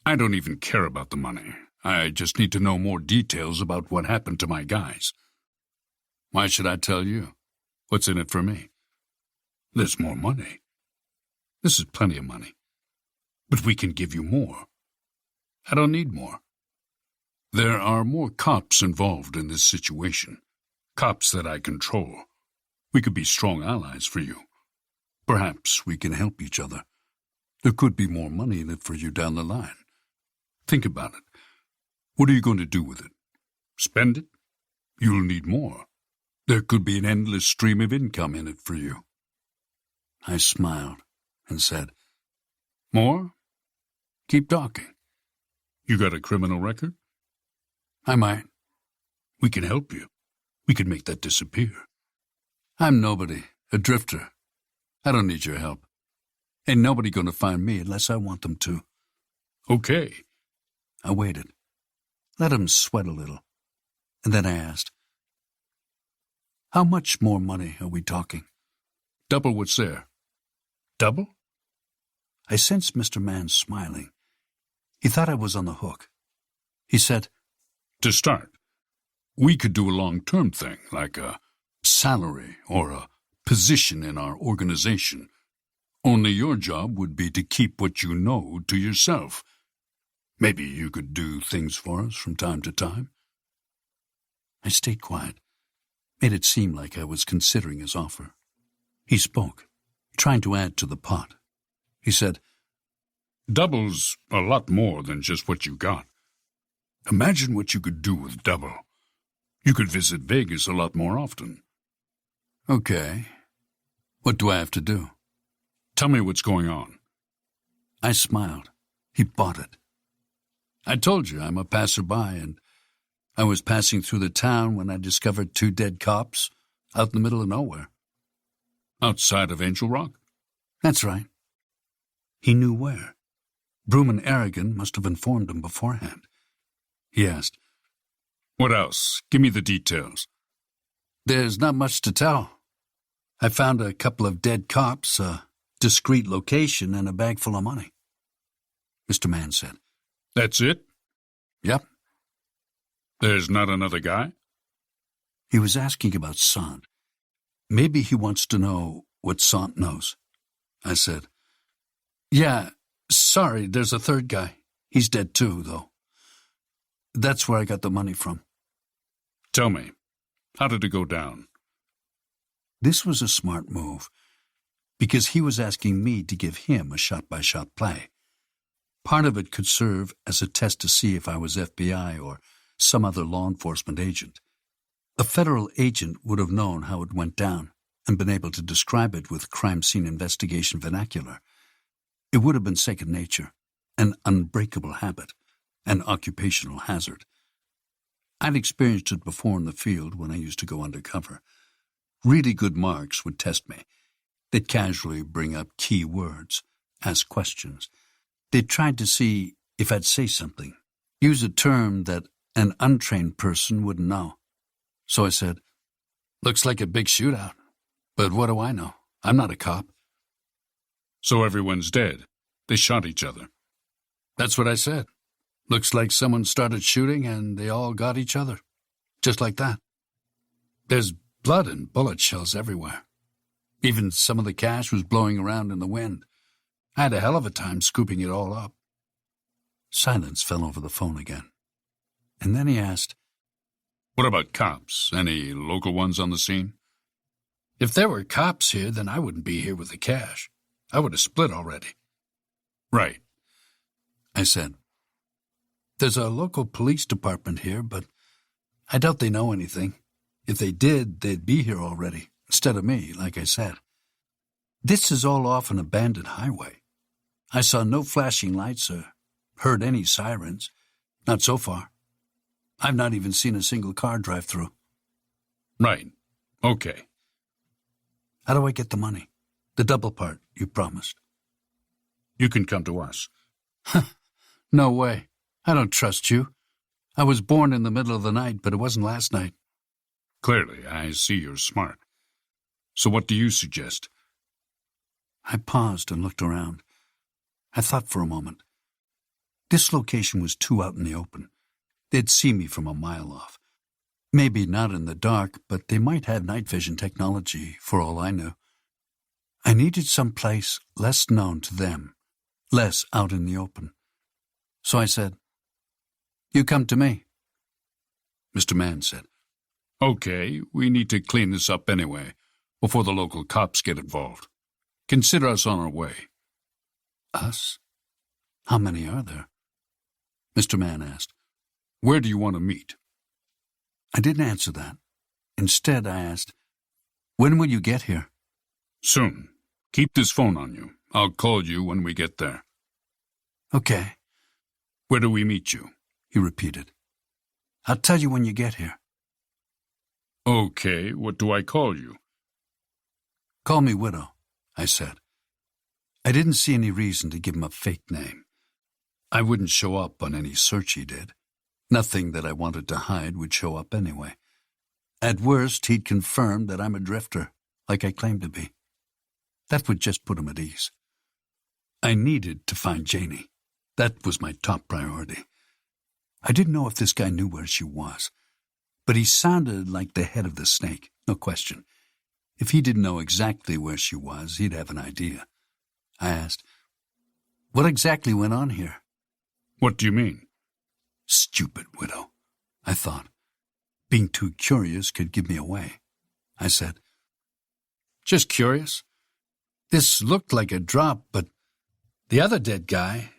"I don't even care about the money. I just need to know more details about what happened to my guys." "Why should I tell you? What's in it for me?" "There's more money. This is plenty of money. But we can give you more." "I don't need more." "There are more cops involved in this situation. Cops that I control. We could be strong allies for you. Perhaps we can help each other. There could be more money in it for you down the line. Think about it. What are you going to do with it? Spend it? You'll need more. There could be an endless stream of income in it for you." I smiled and said, "More? Keep talking." "You got a criminal record?" "I might." "We can help you. We can make that disappear." "I'm nobody, a drifter. I don't need your help. Ain't nobody going to find me unless I want them to." "Okay." I waited. Let him sweat a little. And then I asked, "How much more money are we talking?" "Double what's there." "Double?" I sensed Mr. Mann smiling. He thought I was on the hook. He said, "To start, we could do a long-term thing, like a salary or a position in our organization. Only your job would be to keep what you know to yourself. Maybe you could do things for us from time to time." I stayed quiet, made it seem like I was considering his offer. He spoke, trying to add to the pot. He said, "Double's a lot more than just what you got. Imagine what you could do with double. You could visit Vegas a lot more often." "Okay. What do I have to do?" "Tell me what's going on." I smiled. He bought it. "I told you I'm a passerby, and I was passing through the town when I discovered 2 dead cops out in the middle of nowhere." "Outside of Angel Rock?" "That's right." He knew where. Broom and Aragon must have informed him beforehand. He asked, "What else? Give me the details." "There's not much to tell. I found a couple of dead cops, a discreet location, and a bag full of money." Mr. Mann said, "That's it?" "Yep." "There's not another guy?" He was asking about Sant. Maybe he wants to know what Sant knows. I said, "Yeah, sorry, there's a third guy. He's dead too, though. That's where I got the money from." "Tell me, how did it go down?" This was a smart move, because he was asking me to give him a shot-by-shot play. Part of it could serve as a test to see if I was FBI or some other law enforcement agent. A federal agent would have known how it went down and been able to describe it with crime scene investigation vernacular. It would have been second nature, an unbreakable habit, an occupational hazard. I'd experienced it before in the field when I used to go undercover. Really good marks would test me. They'd casually bring up key words, ask questions. They'd tried to see if I'd say something, use a term that an untrained person wouldn't know. So I said, "Looks like a big shootout. But what do I know? I'm not a cop." "So everyone's dead. They shot each other." "That's what I said. Looks like someone started shooting and they all got each other. Just like that. There's blood and bullet shells everywhere. Even some of the cash was blowing around in the wind. I had a hell of a time scooping it all up." Silence fell over the phone again. And then he asked, "What about cops? Any local ones on the scene?" "If there were cops here, then I wouldn't be here with the cash. I would have split already." "Right," I said. "There's a local police department here, but I doubt they know anything. If they did, they'd be here already, instead of me, like I said. This is all off an abandoned highway. I saw no flashing lights or heard any sirens. Not so far. I've not even seen a single car drive through." "Right. Okay." "How do I get the money? The double part you promised?" "You can come to us." "No way. I don't trust you. I was born in the middle of the night, but it wasn't last night." "Clearly, I see you're smart. So what do you suggest?" I paused and looked around. I thought for a moment. This location was too out in the open. They'd see me from a mile off. Maybe not in the dark, but they might have night vision technology, for all I knew. I needed some place less known to them, less out in the open. So I said, "You come to me." Mr. Mann said, "Okay, we need to clean this up anyway, before the local cops get involved. Consider us on our way." "Us? How many are there?" Mr. Mann asked. "Where do you want to meet?" I didn't answer that. Instead, I asked, "When will you get here?" "Soon. Keep this phone on you. I'll call you when we get there." "Okay." "Where do we meet you?" he repeated. "I'll tell you when you get here." "Okay, what do I call you?" "Call me Widow," I said. I didn't see any reason to give him a fake name. I wouldn't show up on any search he did. Nothing that I wanted to hide would show up anyway. At worst, he'd confirm that I'm a drifter, like I claimed to be. That would just put him at ease. I needed to find Janie. That was my top priority. I didn't know if this guy knew where she was, but he sounded like the head of the snake, no question. If he didn't know exactly where she was, he'd have an idea. I asked, "What exactly went on here?" "What do you mean?" Stupid Widow, I thought. Being too curious could give me away. I said, "Just curious. This looked like a drop, but the other dead guy,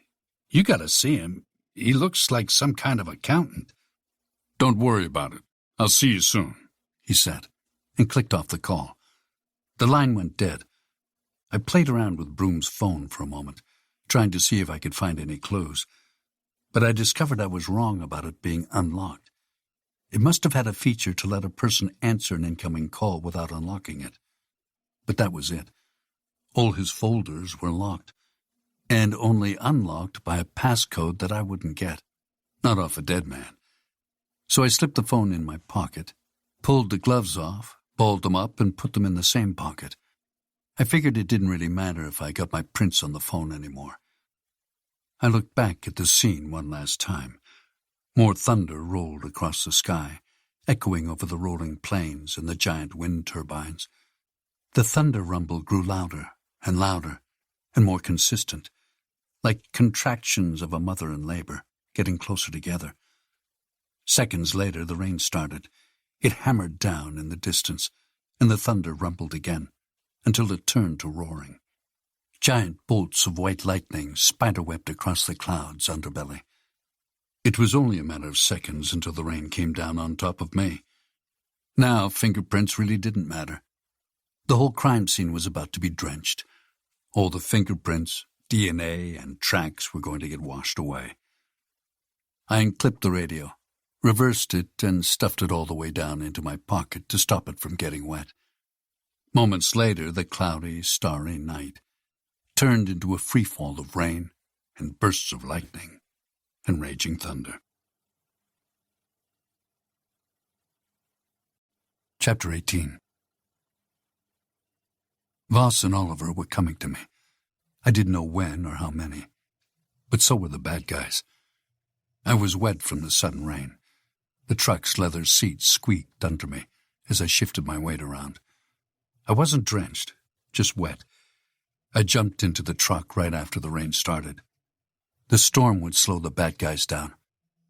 you gotta see him. He looks like some kind of accountant." "Don't worry about it. I'll see you soon," he said, and clicked off the call. The line went dead. I played around with Broom's phone for a moment, trying to see if I could find any clues. But I discovered I was wrong about it being unlocked. It must have had a feature to let a person answer an incoming call without unlocking it. But that was it. All his folders were locked, and only unlocked by a passcode that I wouldn't get, not off a dead man. So I slipped the phone in my pocket, pulled the gloves off, balled them up, and put them in the same pocket. I figured it didn't really matter if I got my prints on the phone anymore. I looked back at the scene one last time. More thunder rolled across the sky, echoing over the rolling plains and the giant wind turbines. The thunder rumble grew louder and more consistent, like contractions of a mother in labor, getting closer together. Seconds later, the rain started. It hammered down in the distance, and the thunder rumbled again, until it turned to roaring. Giant bolts of white lightning spiderwebbed across the cloud's underbelly. It was only a matter of seconds until the rain came down on top of me. Now fingerprints really didn't matter. The whole crime scene was about to be drenched. All the fingerprints, DNA, and tracks were going to get washed away. I unclipped the radio, reversed it, and stuffed it all the way down into my pocket to stop it from getting wet. Moments later, the cloudy, starry night turned into a freefall of rain and bursts of lightning and raging thunder. Chapter 18. Voss and Oliver were coming to me. I didn't know when or how many, but so were the bad guys. I was wet from the sudden rain. The truck's leather seats squeaked under me as I shifted my weight around. I wasn't drenched, just wet. I jumped into the truck right after the rain started. The storm would slow the bad guys down,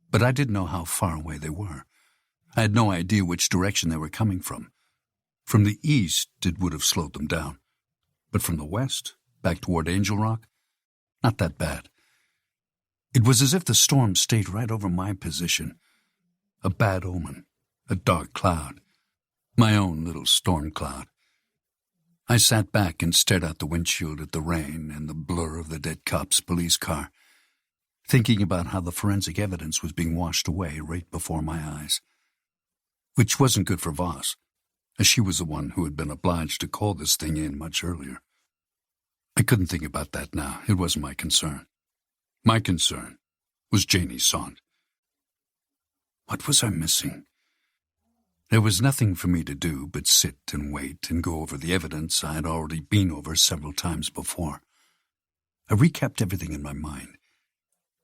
but I didn't know how far away they were. I had no idea which direction they were coming from. From the east, it would have slowed them down. But from the west, back toward Angel Rock, not that bad. It was as if the storm stayed right over my position. A bad omen, a dark cloud, my own little storm cloud. I sat back and stared out the windshield at the rain and the blur of the dead cop's police car, thinking about how the forensic evidence was being washed away right before my eyes. Which wasn't good for Voss, as she was the one who had been obliged to call this thing in much earlier. I couldn't think about that now. It wasn't my concern. My concern was Janie Sant. What was I missing? There was nothing for me to do but sit and wait and go over the evidence I had already been over several times before. I recapped everything in my mind,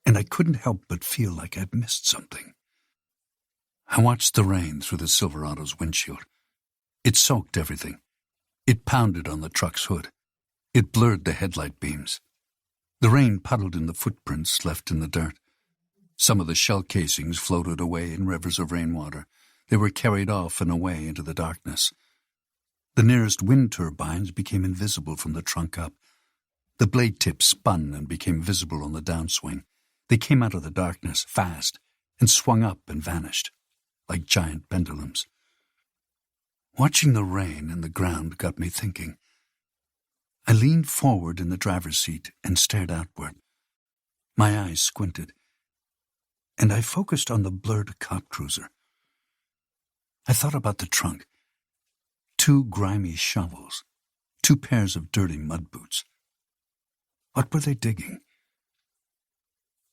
and I couldn't help but feel like I'd missed something. I watched the rain through the Silverado's windshield. It soaked everything. It pounded on the truck's hood. It blurred the headlight beams. The rain puddled in the footprints left in the dirt. Some of the shell casings floated away in rivers of rainwater. They were carried off and away into the darkness. The nearest wind turbines became invisible from the trunk up. The blade tips spun and became visible on the downswing. They came out of the darkness, fast, and swung up and vanished, like giant pendulums. Watching the rain and the ground got me thinking. I leaned forward in the driver's seat and stared outward. My eyes squinted, and I focused on the blurred cop cruiser. I thought about the trunk. 2 grimy shovels, 2 pairs of dirty mud boots. What were they digging?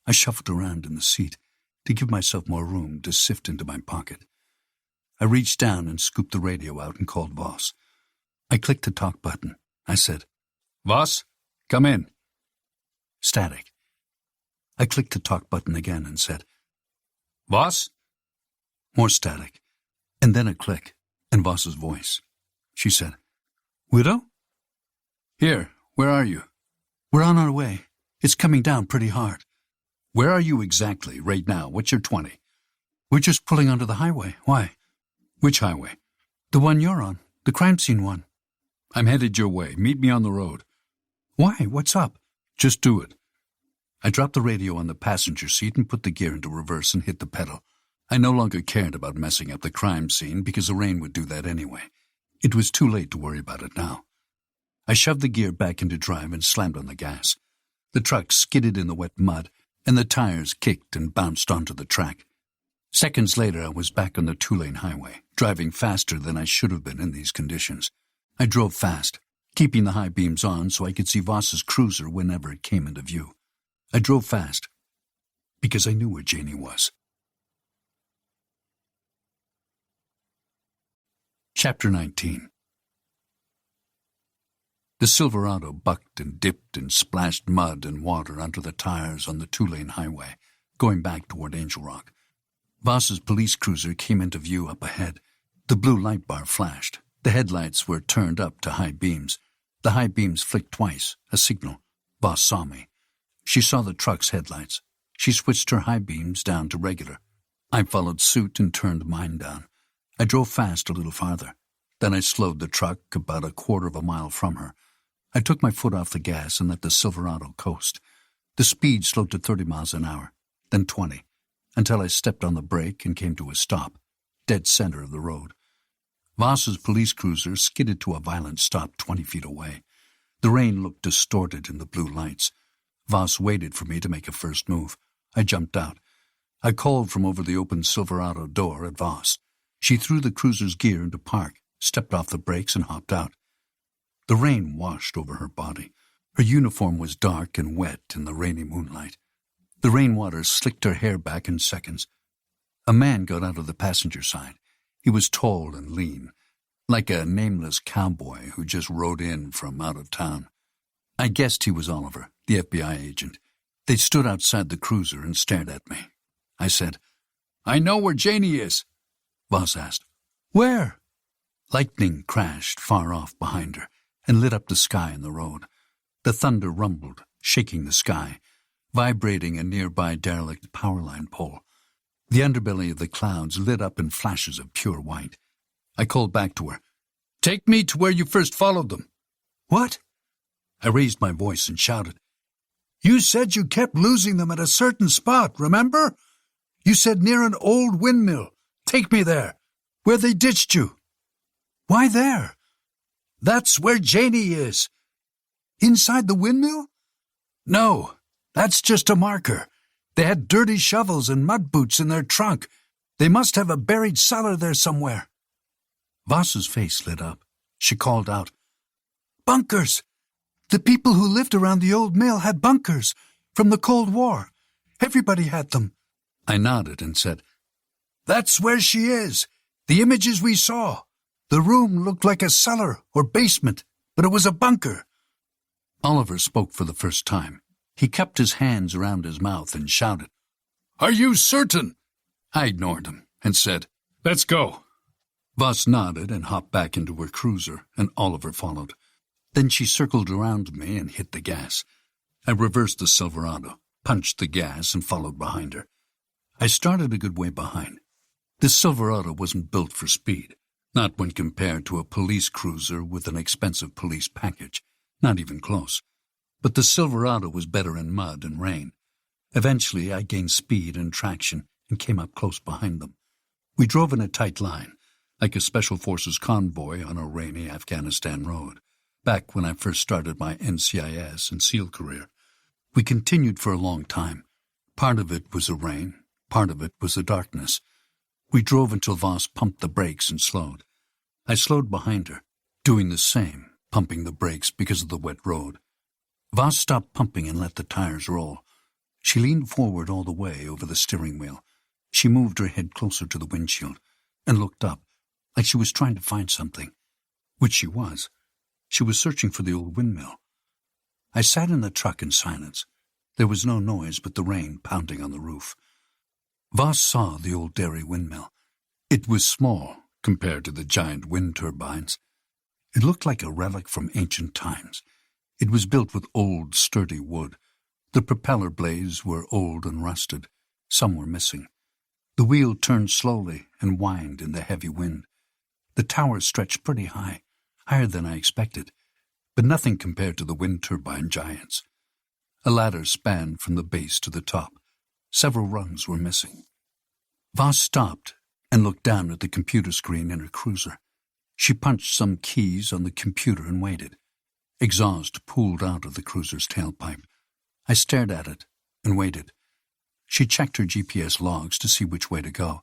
I shuffled around in the seat to give myself more room to sift into my pocket. I reached down and scooped the radio out and called Voss. I clicked the talk button. I said, "Voss, come in." Static. I clicked the talk button again and said, "Voss?" More static, and then a click, and Voss's voice. She said, "Widow?" "Here, where are you?" "We're on our way. It's coming down pretty hard." "Where are you exactly, right now? What's your 20? "We're just pulling onto the highway. Why?" "Which highway?" "The one you're on. The crime scene one." "I'm headed your way. Meet me on the road." "Why? What's up?" "Just do it." I dropped the radio on the passenger seat and put the gear into reverse and hit the pedal. I no longer cared about messing up the crime scene because the rain would do that anyway. It was too late to worry about it now. I shoved the gear back into drive and slammed on the gas. The truck skidded in the wet mud, and the tires kicked and bounced onto the track. Seconds later, I was back on the 2-lane highway, driving faster than I should have been in these conditions. I drove fast, keeping the high beams on so I could see Voss's cruiser whenever it came into view. I drove fast because I knew where Janie was. Chapter 19. The Silverado bucked and dipped and splashed mud and water onto the tires on the 2-lane highway, going back toward Angel Rock. Voss's police cruiser came into view up ahead. The blue light bar flashed. The headlights were turned up to high beams. The high beams flicked twice, a signal. Voss saw me. She saw the truck's headlights. She switched her high beams down to regular. I followed suit and turned mine down. I drove fast a little farther. Then I slowed the truck about 1/4 of a mile from her. I took my foot off the gas and let the Silverado coast. The speed slowed to 30 miles an hour, then 20, until I stepped on the brake and came to a stop, dead center of the road. Voss's police cruiser skidded to a violent stop 20 feet away. The rain looked distorted in the blue lights. Voss waited for me to make a first move. I jumped out. I called from over the open Silverado door at Voss. She threw the cruiser's gear into park, stepped off the brakes, and hopped out. The rain washed over her body. Her uniform was dark and wet in the rainy moonlight. The rainwater slicked her hair back in seconds. A man got out of the passenger side. He was tall and lean, like a nameless cowboy who just rode in from out of town. I guessed he was Oliver, the FBI agent. They stood outside the cruiser and stared at me. I said, "I know where Janie is." Voss asked, "Where?" Lightning crashed far off behind her and lit up the sky and the road. The thunder rumbled, shaking the sky, vibrating a nearby derelict power line pole. The underbelly of the clouds lit up in flashes of pure white. I called back to her, "Take me to where you first followed them." "What?" I raised my voice and shouted, "You said you kept losing them at a certain spot, remember? You said near an old windmill. Take me there, where they ditched you." "Why there?" "That's where Janie is." "Inside the windmill?" "No, that's just a marker. They had dirty shovels and mud boots in their trunk. They must have a buried cellar there somewhere." Voss's face lit up. She called out, "Bunkers! The people who lived around the old mill had bunkers from the Cold War. Everybody had them." I nodded and said, "That's where she is. The images we saw. The room looked like a cellar or basement, but it was a bunker." Oliver spoke for the first time. He cupped his hands around his mouth and shouted, "Are you certain?" I ignored him and said, "Let's go." Voss nodded and hopped back into her cruiser, and Oliver followed. Then she circled around me and hit the gas. I reversed the Silverado, punched the gas, and followed behind her. I started a good way behind. The Silverado wasn't built for speed, not when compared to a police cruiser with an expensive police package, not even close. But the Silverado was better in mud and rain. Eventually, I gained speed and traction and came up close behind them. We drove in a tight line, like a Special Forces convoy on a rainy Afghanistan road, back when I first started my NCIS and SEAL career. We continued for a long time. Part of it was the rain, part of it was the darkness. We drove until Voss pumped the brakes and slowed. I slowed behind her, doing the same, pumping the brakes because of the wet road. Voss stopped pumping and let the tires roll. She leaned forward all the way over the steering wheel. She moved her head closer to the windshield and looked up, like she was trying to find something, which she was. She was searching for the old windmill. I sat in the truck in silence. There was no noise but the rain pounding on the roof. Voss saw the old dairy windmill. It was small compared to the giant wind turbines. It looked like a relic from ancient times. It was built with old, sturdy wood. The propeller blades were old and rusted. Some were missing. The wheel turned slowly and whined in the heavy wind. The tower stretched pretty high, higher than I expected, but nothing compared to the wind turbine giants. A ladder spanned from the base to the top. Several rungs were missing. Voss stopped and looked down at the computer screen in her cruiser. She punched some keys on the computer and waited. Exhaust pooled out of the cruiser's tailpipe. I stared at it and waited. She checked her GPS logs to see which way to go.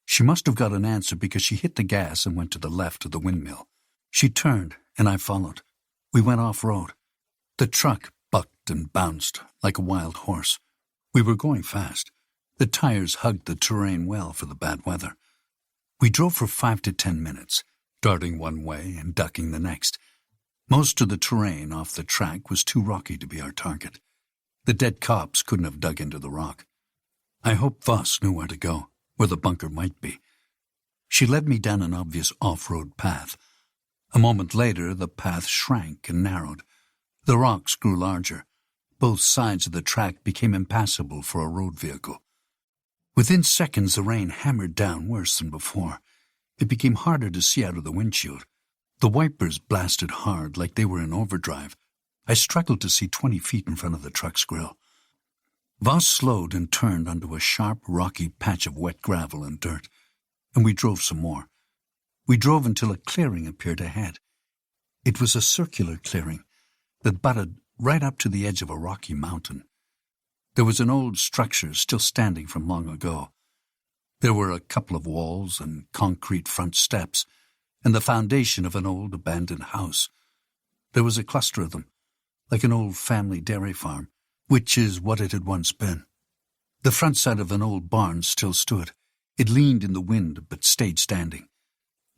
She must have got an answer because she hit the gas and went to the left of the windmill. She turned, and I followed. We went off-road. The truck bucked and bounced like a wild horse. We were going fast. The tires hugged the terrain well for the bad weather. We drove for 5 to 10 minutes, darting one way and ducking the next. Most of the terrain off the track was too rocky to be our target. The dead cops couldn't have dug into the rock. I hoped Voss knew where to go, where the bunker might be. She led me down an obvious off-road path. A moment later, the path shrank and narrowed. The rocks grew larger. Both sides of the track became impassable for a road vehicle. Within seconds, the rain hammered down worse than before. It became harder to see out of the windshield. The wipers blasted hard like they were in overdrive. I struggled to see 20 feet in front of the truck's grill. Voss slowed and turned onto a sharp, rocky patch of wet gravel and dirt, and we drove some more. We drove until a clearing appeared ahead. It was a circular clearing that butted right up to the edge of a rocky mountain. There was an old structure still standing from long ago. There were a couple of walls and concrete front steps, and the foundation of an old abandoned house. There was a cluster of them, like an old family dairy farm, which is what it had once been. The front side of an old barn still stood. It leaned in the wind but stayed standing.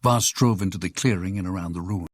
Voss drove into the clearing and around the ruins.